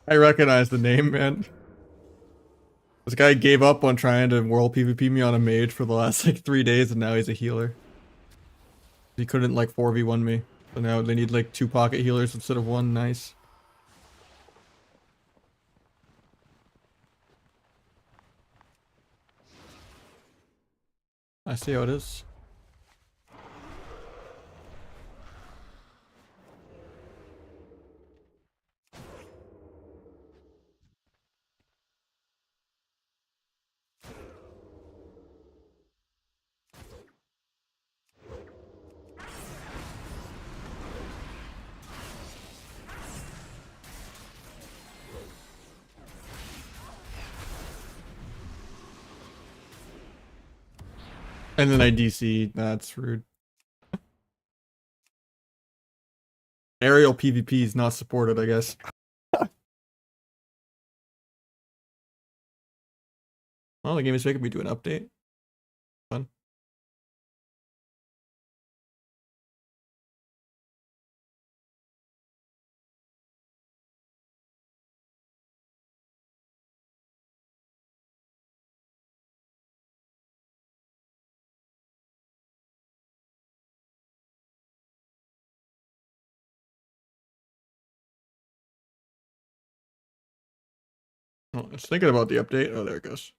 I recognize the name, man. This guy gave up on trying to world PvP me on a mage for the last like 3 days, and now he's a healer. He couldn't like 4v1 me, so now they need like 2 pocket healers instead of 1. Nice. I see how it is. And then I DC. That's rude. Aerial PvP is not supported, I guess. Well, the game is making me do an update. Fun. Oh, I was thinking about the update. Oh, there it goes.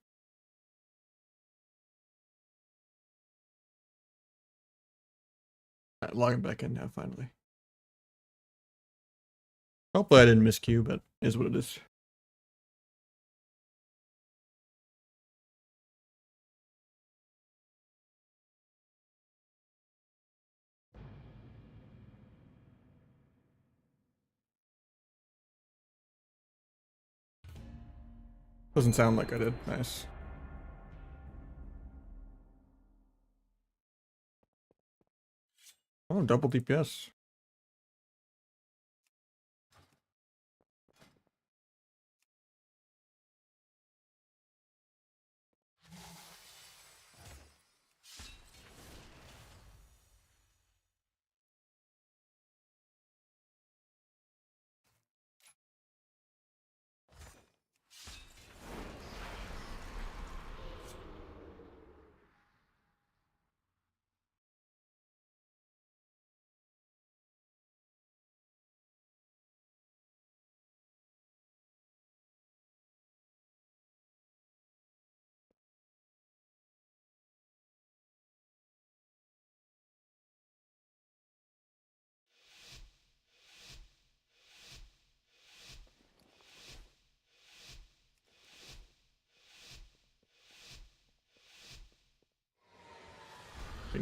Alright, logging back in now, finally. Hopefully I didn't miscue, but it is what it is. Doesn't sound like I did. Nice. Oh, double DPS.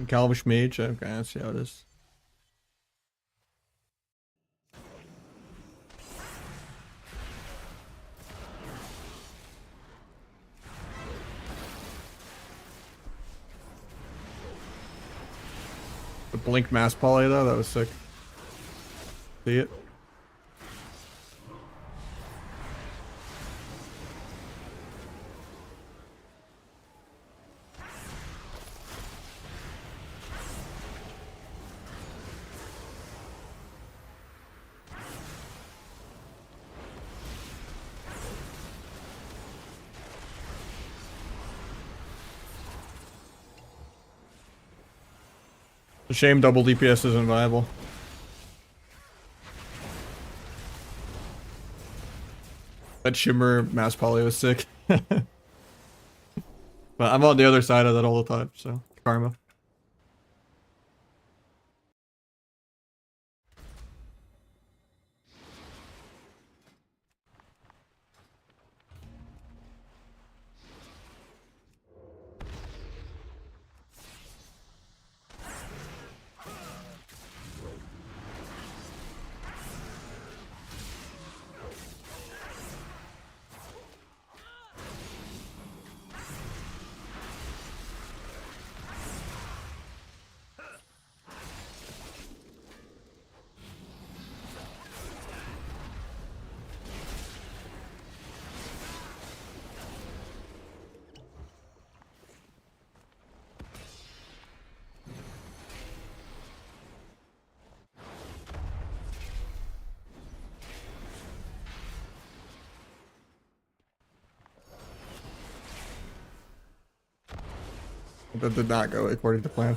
Calvish Mage. Okay, let's see how it is. The Blink Mass Poly though, that was sick. See it? It's a shame double DPS isn't viable. That Shimmer mass poly was sick. But I'm on the other side of that all the time, so karma. That did not go according to plan.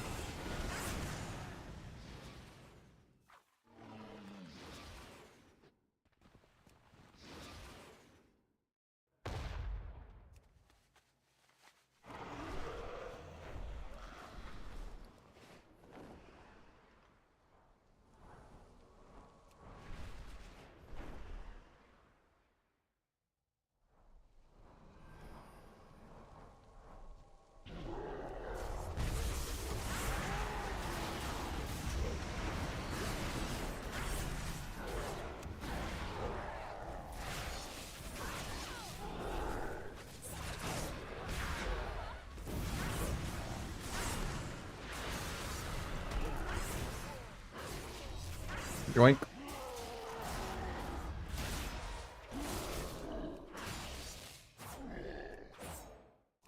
Yoink.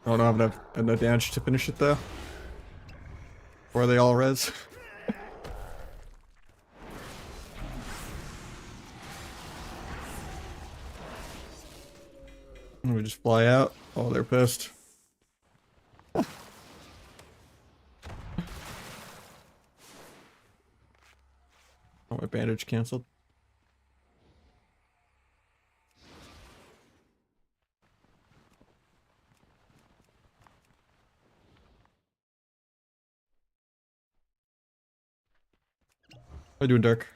I don't have enough damage to finish it though. Or are they all res? We just fly out. Oh, they're pissed. Oh, my bandage canceled. How you doing, Dark?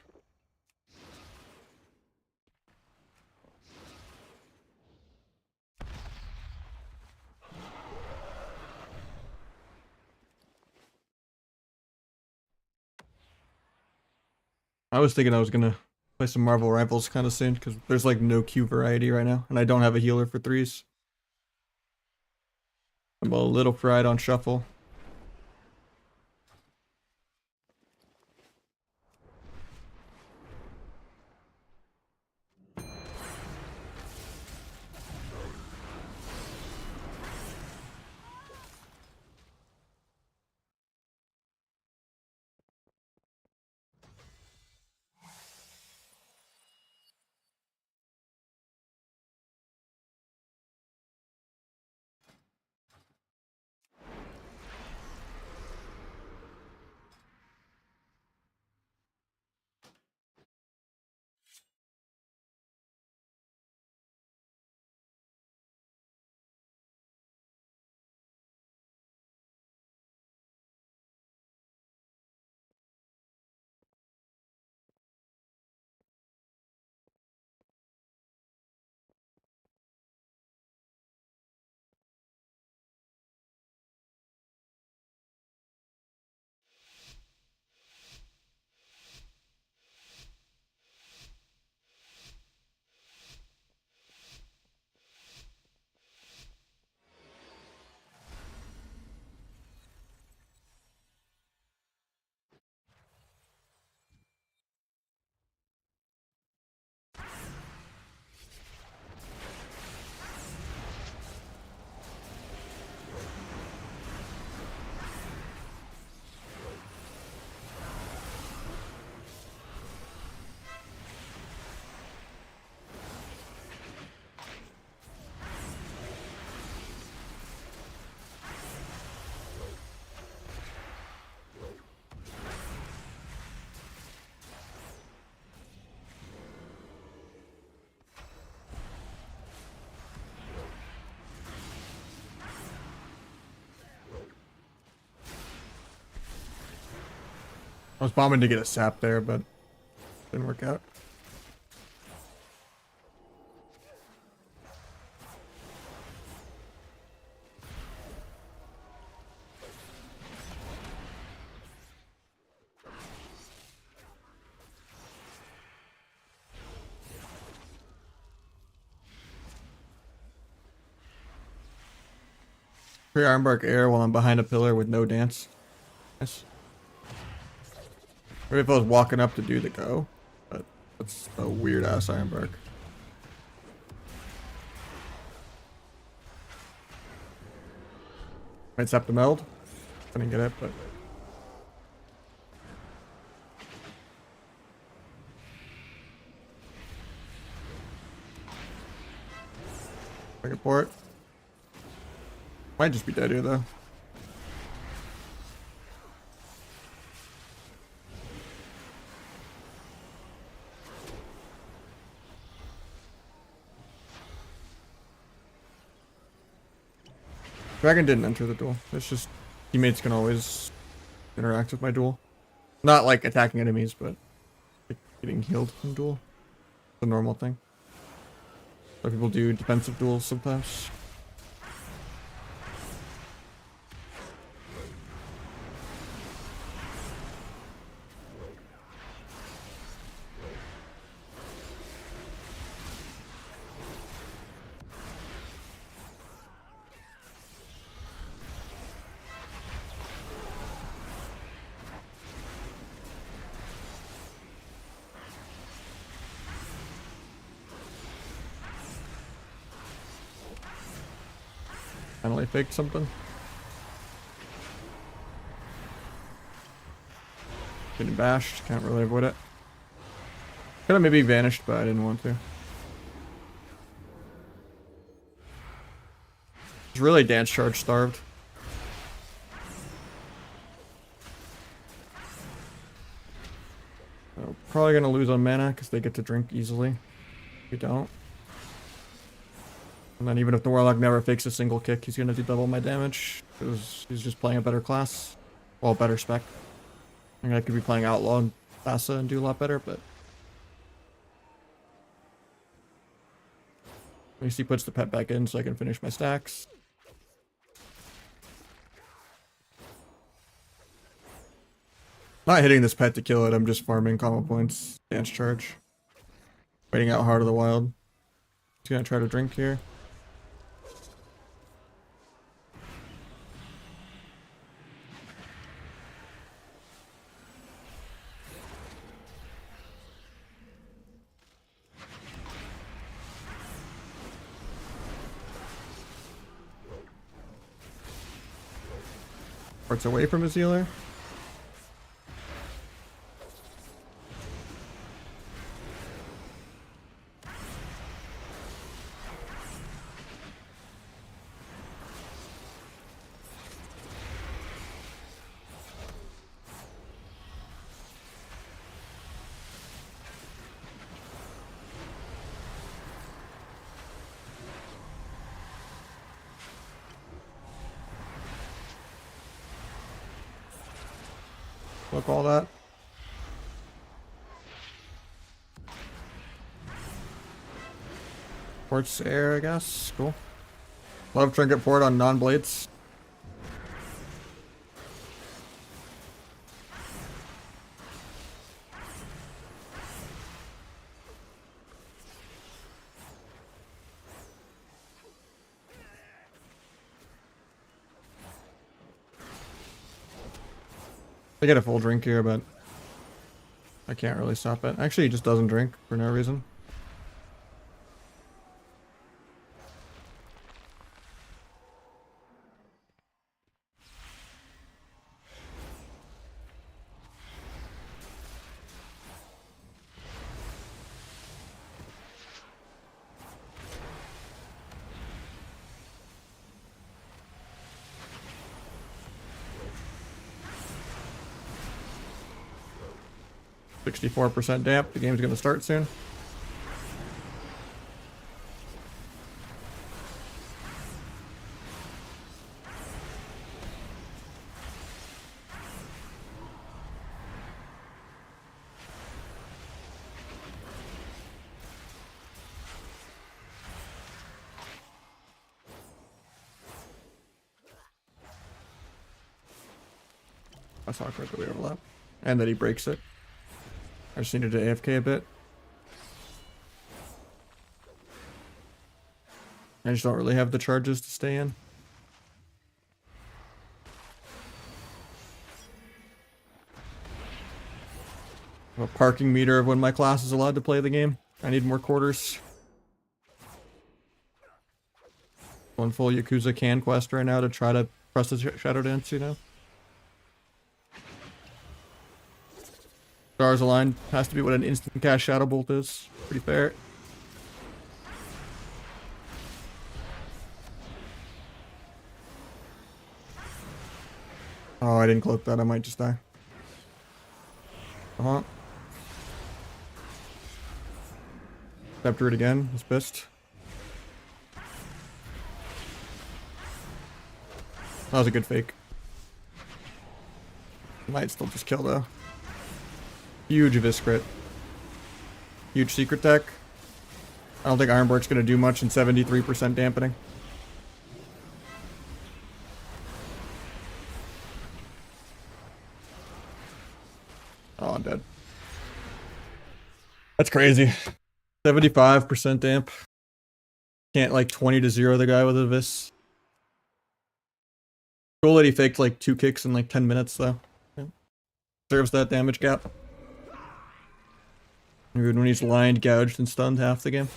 I was thinking I was gonna play some Marvel Rivals kind of soon because there's like no Q variety right now, and I don't have a healer for threes. I'm a little fried on shuffle. I was bombing to get a sap there, but didn't work out. Free armbark air while I'm behind a pillar with no dance. Nice. Maybe if I was walking up to do the go, but that's a weird ass armbark. Might sap the meld. I didn't get it, but I can port. Might just be dead here though. Dragon didn't enter the duel. It's just teammates can always interact with my duel. Not like attacking enemies, but like getting healed from duel. It's a normal thing. So people do defensive duels sometimes. Finally faked something. Getting bashed, can't really avoid it. Could have maybe vanished, but I didn't want to. It's really dance charge starved. So probably gonna lose on mana because they get to drink easily. If we don't. And then even if the Warlock never fakes a single kick, he's gonna do double my damage. Because he's just playing a better class. Well, better spec. I mean, I could be playing Outlaw and Thassa and do a lot better, but... At least he puts the pet back in so I can finish my stacks. Not hitting this pet to kill it, I'm just farming combo points. Dance charge. Waiting out Heart of the Wild. He's gonna try to drink here. Ports away from his healer. Look all that. Ports air, I guess. Cool. Love trinket port on non-blades. I get a full drink here, but I can't really stop it. Actually, he just doesn't drink for no reason. %64 damp. The game's gonna start soon. I saw correctly, we overlap. And that he breaks it. I just needed to AFK a bit. I just don't really have the charges to stay in. A parking meter of when my class is allowed to play the game. I need more quarters. One full Yakuza can quest right now to try to press the Shadow Dance, you know? Stars aligned has to be what an instant cast Shadow Bolt is. Pretty fair. Oh, I didn't cloak that. I might just die. Uh-huh. Step through it again. He's pissed. That was a good fake. Might still just kill though. Huge Abyss crit. Huge secret tech. I don't think Ironbark's gonna do much in 73% dampening. Oh, I'm dead. That's crazy. 75% damp. Can't like 20 to 0 the guy with Abyss. Cool that he faked like 2 kicks in like 10 minutes though. Yeah. Serves that damage gap. Good when he's lined, gouged, and stunned half the game.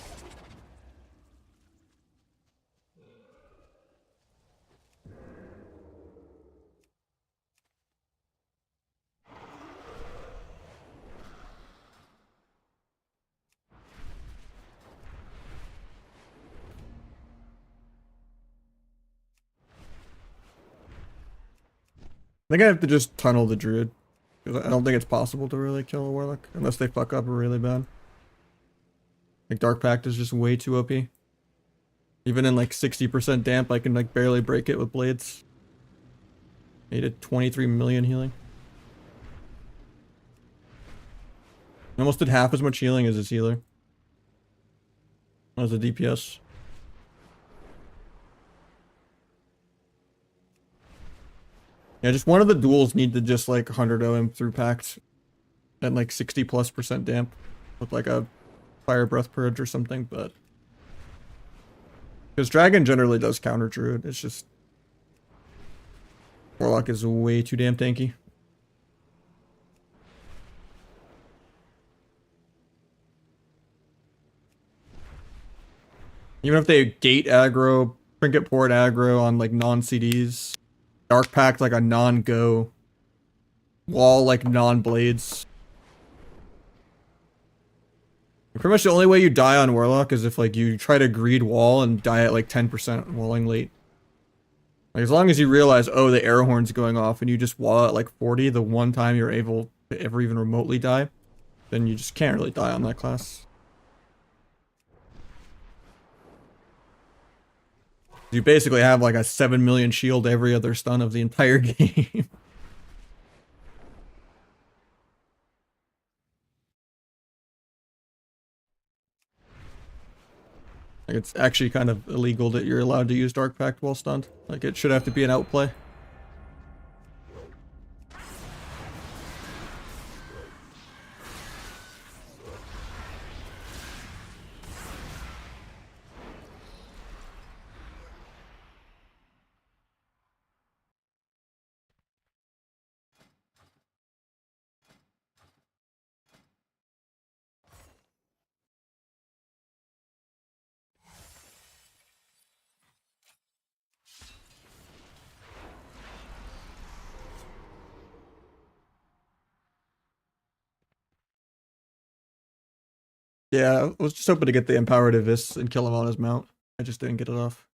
I think I have to just tunnel the druid. Because I don't think it's possible to really kill a warlock unless they fuck up really bad. Like Dark Pact is just way too OP. Even in like 60% damp, I can like barely break it with blades. Needed 23 million healing. I almost did half as much healing as his healer. As a DPS. Yeah, just one of the duels need to just like 100 OM through Pact at like 60+% damp with like a Fire Breath Purge or something, but because Dragon generally does counter Druid, it's just Warlock is way too damn tanky. Even if they gate aggro, trinket port aggro on like non-CDs, Dark Pact like a non-go, wall like non-blades. Pretty much the only way you die on Warlock is if like you try to greed wall and die at like 10% walling late. Like as long as you realize, oh, the air horn's going off and you just wall at like 40 the one time you're able to ever even remotely die, then you just can't really die on that class. You basically have like a 7 million shield every other stun of the entire game. Like it's actually kind of illegal that you're allowed to use Dark Pact while stunned. Like it should have to be an outplay. Yeah, I was just hoping to get the Empowered Abyss and kill him on his mount. I just didn't get it off.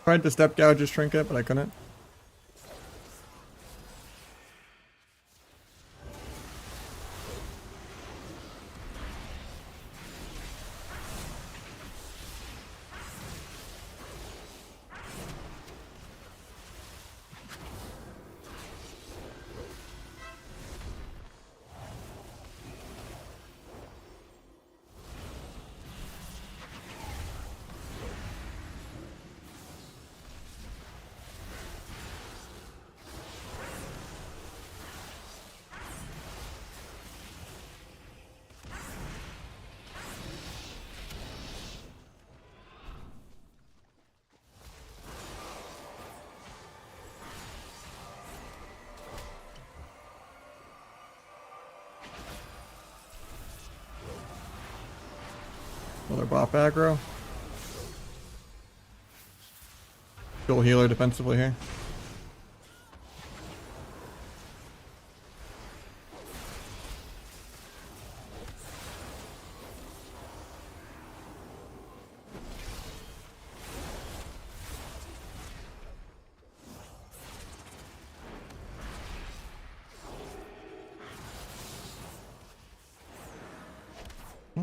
Tried to step gouge his trinket, but I couldn't. Another bot aggro. Dual healer defensively here.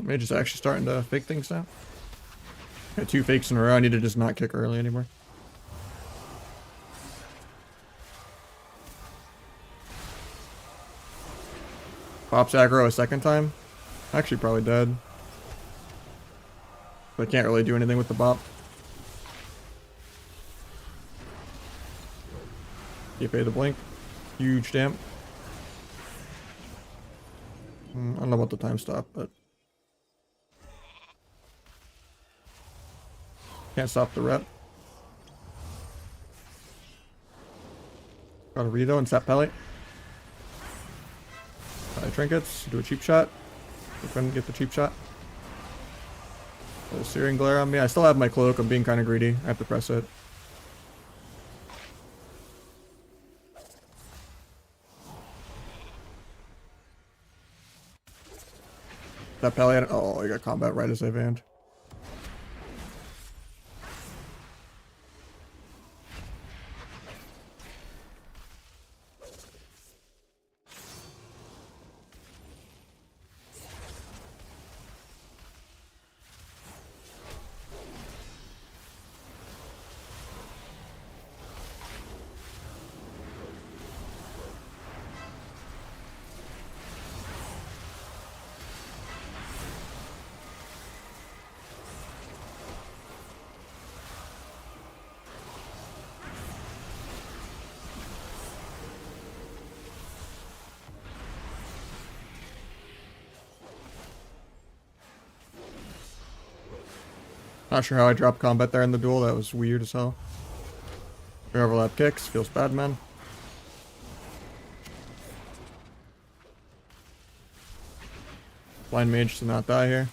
Mage is actually starting to fake things now. Got 2 fakes in a row. I need to just not kick early anymore. Pops aggro a second time. Actually probably dead. But I can't really do anything with the bop. TFA the blink. Huge damp. I don't know about the time stop, but can't stop the rep. Got a Rito and Sap Pellet. Trinkets, do a cheap shot. Couldn't get the cheap shot. Little searing glare on me. I still have my cloak. I'm being kind of greedy. I have to press it. That Pellet. Oh, I got combat right as I vanned. Not sure how I dropped combat there in the duel. That was weird as hell. Overlap kicks. Feels bad, man. Blind mage to not die here.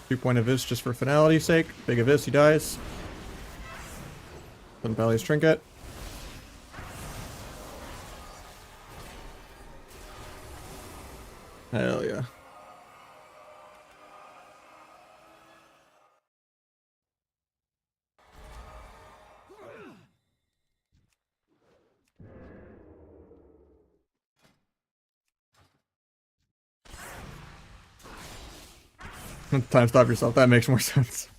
Two-point Avis just for finality's sake. Big Avis, he dies. Then Bally's trinket. Hell yeah. Time stop yourself. That makes more sense.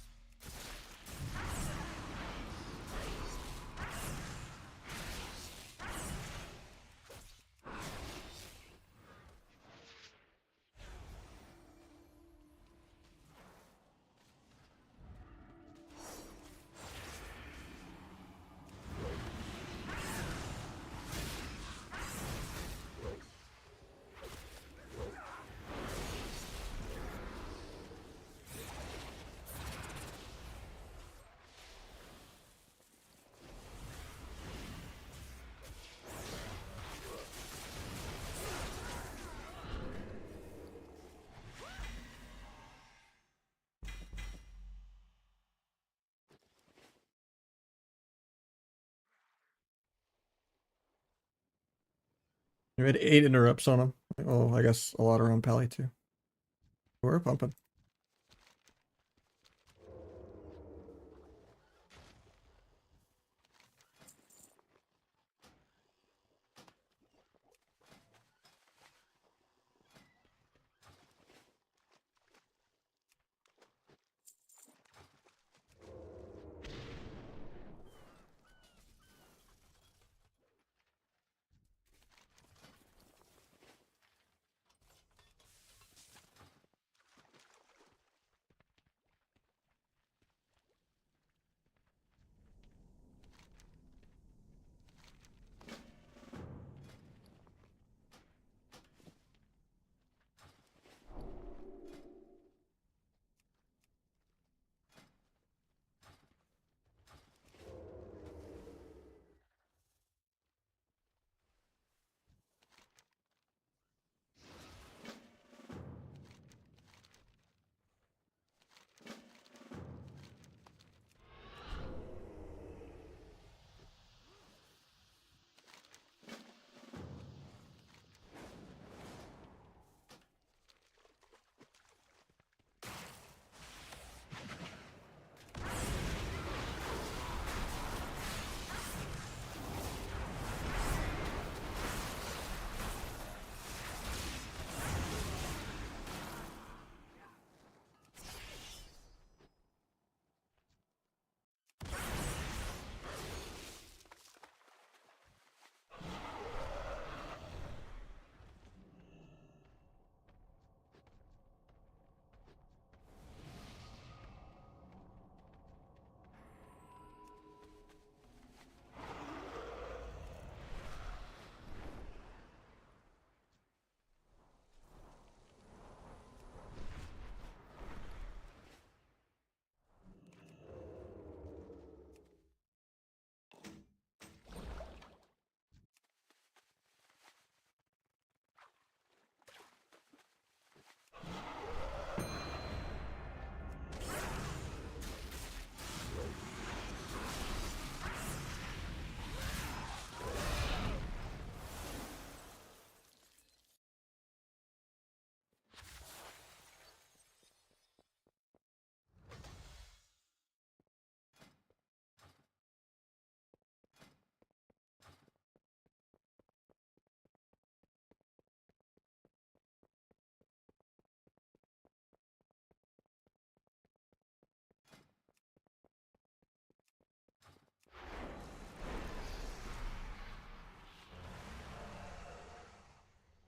We had 8 interrupts on him. Oh, I guess a lot around Pally too. We're pumping.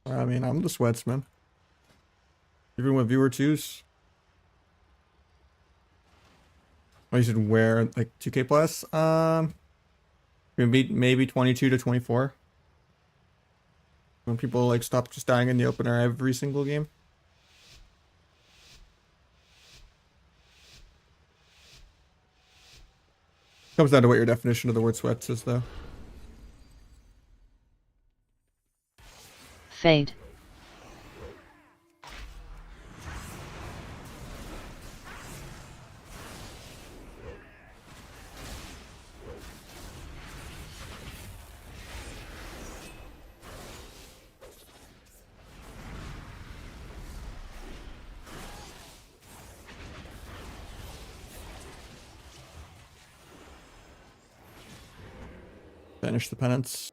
I mean, I'm the sweats, man. Even with viewer twos. Oh, you should wear like 2K plus. Maybe 22 to 24. When people like stop just dying in the opener every single game. Comes down to what your definition of the word sweats is, though. Fade. Finish the penance.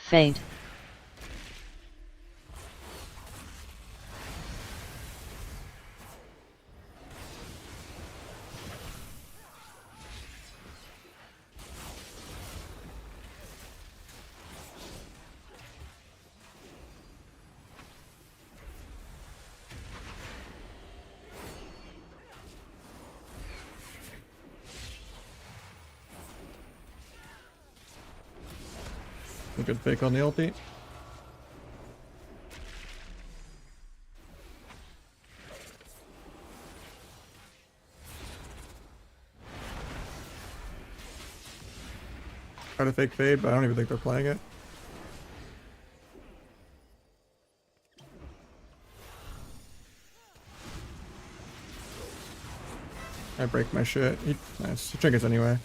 Fade. A good fake on the ulti. Try to fake fade, but I don't even think they're playing it. I break my shit. Nice. Trinkets anyway.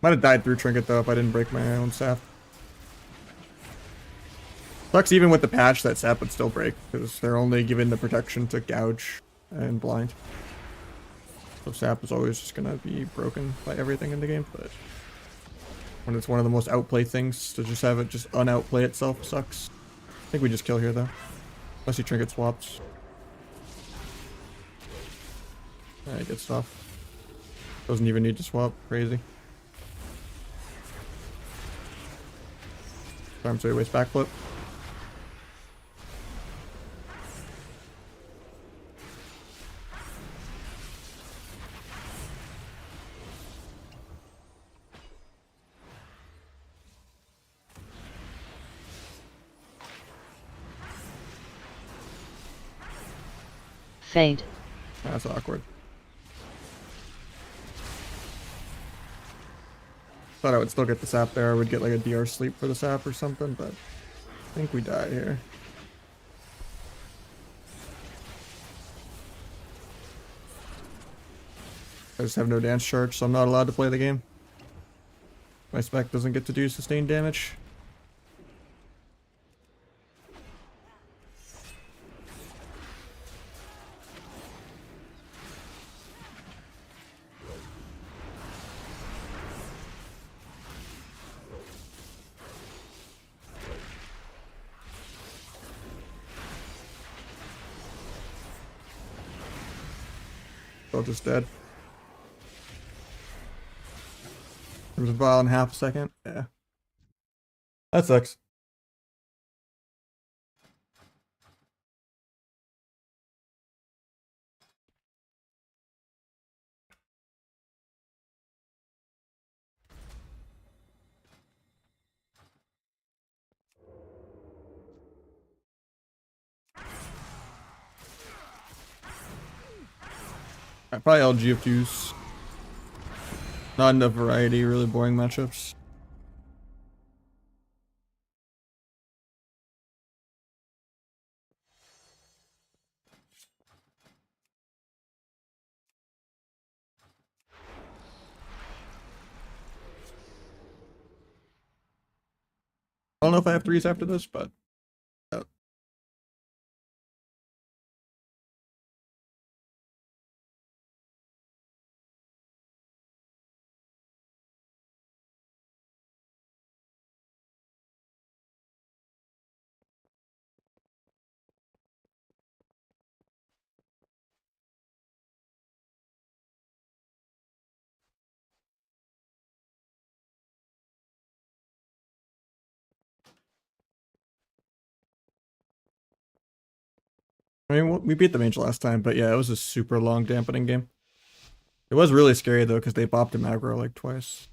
Might have died through trinket though if I didn't break my own sap. Sucks even with the patch that sap would still break because they're only given the protection to gouge and blind. So sap is always just gonna be broken by everything in the game, but when it's one of the most outplayed things, to just have it just unoutplay itself sucks. I think we just kill here though. Unless he trinket swaps. Alright, good stuff. Doesn't even need to swap. Crazy. Time so he wastes backflip. Fade. That's awkward. Thought I would still get the sap there. I would get like a DR sleep for the sap or something, but I think we die here. I just have no dance charge, so I'm not allowed to play the game. My spec doesn't get to do sustained damage. Still just dead. There's a ball in half a second. Yeah. That sucks. Probably LGF2s. Not enough variety, really boring matchups. I don't know if I have threes after this, but I mean, we beat the mage last time, but yeah, it was a super long dampening game. It was really scary though, because they bopped him aggro like twice.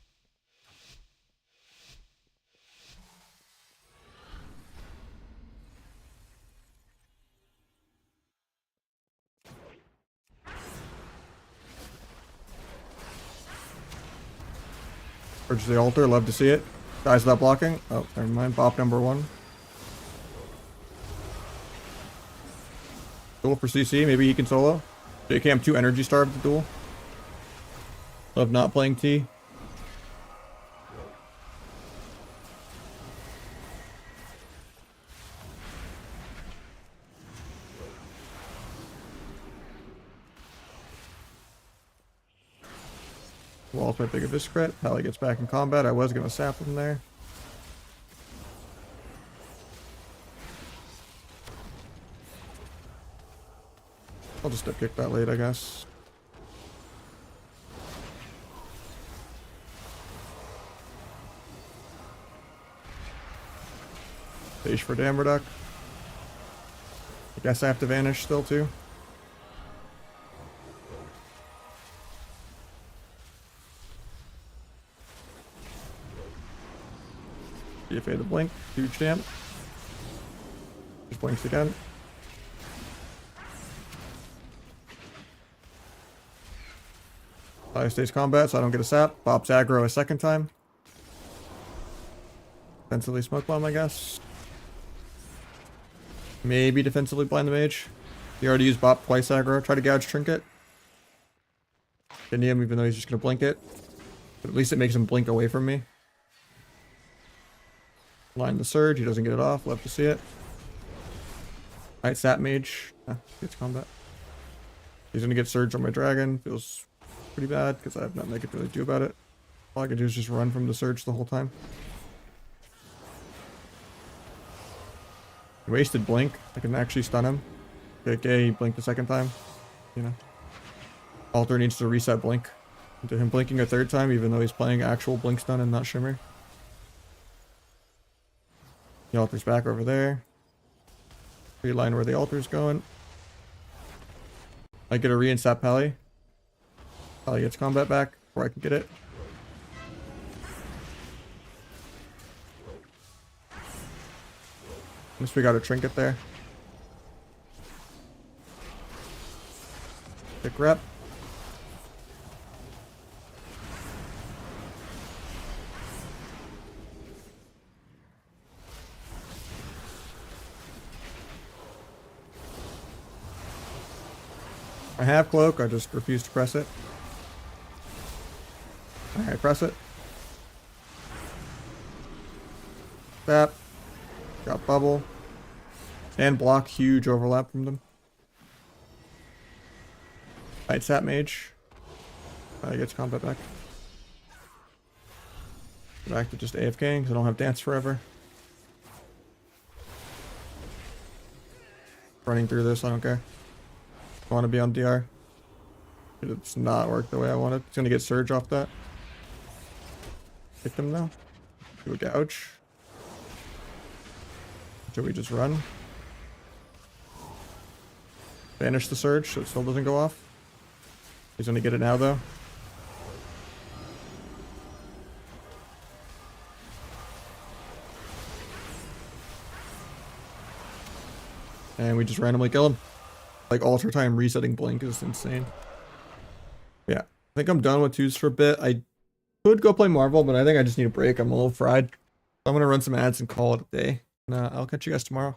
Urge the altar, love to see it. Dies without blocking. Oh, never mind. Bop number one. Duel for CC, maybe he can solo. JKM 2 energy starved the duel. Love not playing T. Walls my big abyss crit. Pally gets back in combat. I was gonna sap him there. I'll just step kick that late, I guess. Page for Dam Reduc. I guess I have to vanish still too. DFA the blink. Huge damn. Just blinks again. Stays combat, so I don't get a sap. Bob's aggro a second time. Defensively smoke bomb, I guess. Maybe defensively blind the mage. He already used Bop twice aggro. Try to gouge trinket. Didn't him, even though he's just gonna blink it. But at least it makes him blink away from me. Line the surge. He doesn't get it off. Love to see it. Alright, sap mage. Gets combat. He's gonna get surge on my dragon. Feels pretty bad because I have nothing I could really do about it. All I can do is just run from the surge the whole time. Wasted blink. I can actually stun him. Okay, he blinked the second time. You know. Alter needs to reset blink. Into him blinking a third time, even though he's playing actual blink stun and not shimmer. The altar's back over there. Reline where the altar's going. I get a re-insap Pally. Pally gets combat back before I can get it. Unless we got a trinket there. Pick rep. I have cloak, I just refuse to press it. Alright, press it. Tap. Got bubble. And block, huge overlap from them. Alright, sap mage. Gets combat back. Back to just AFKing because I don't have dance forever. Running through this, I don't care. I want to be on DR. It's not worked the way I wanted. It's gonna get surge off that. Hit them now. Do a gouge. Until we just run. Banish the surge so it still doesn't go off. He's gonna get it now though. And we just randomly kill him. Like ultra time resetting blink is insane. Yeah, I think I'm done with twos for a bit. I could go play Marvel, but I think I just need a break. I'm a little fried. I'm gonna run some ads and call it a day. And I'll catch you guys tomorrow.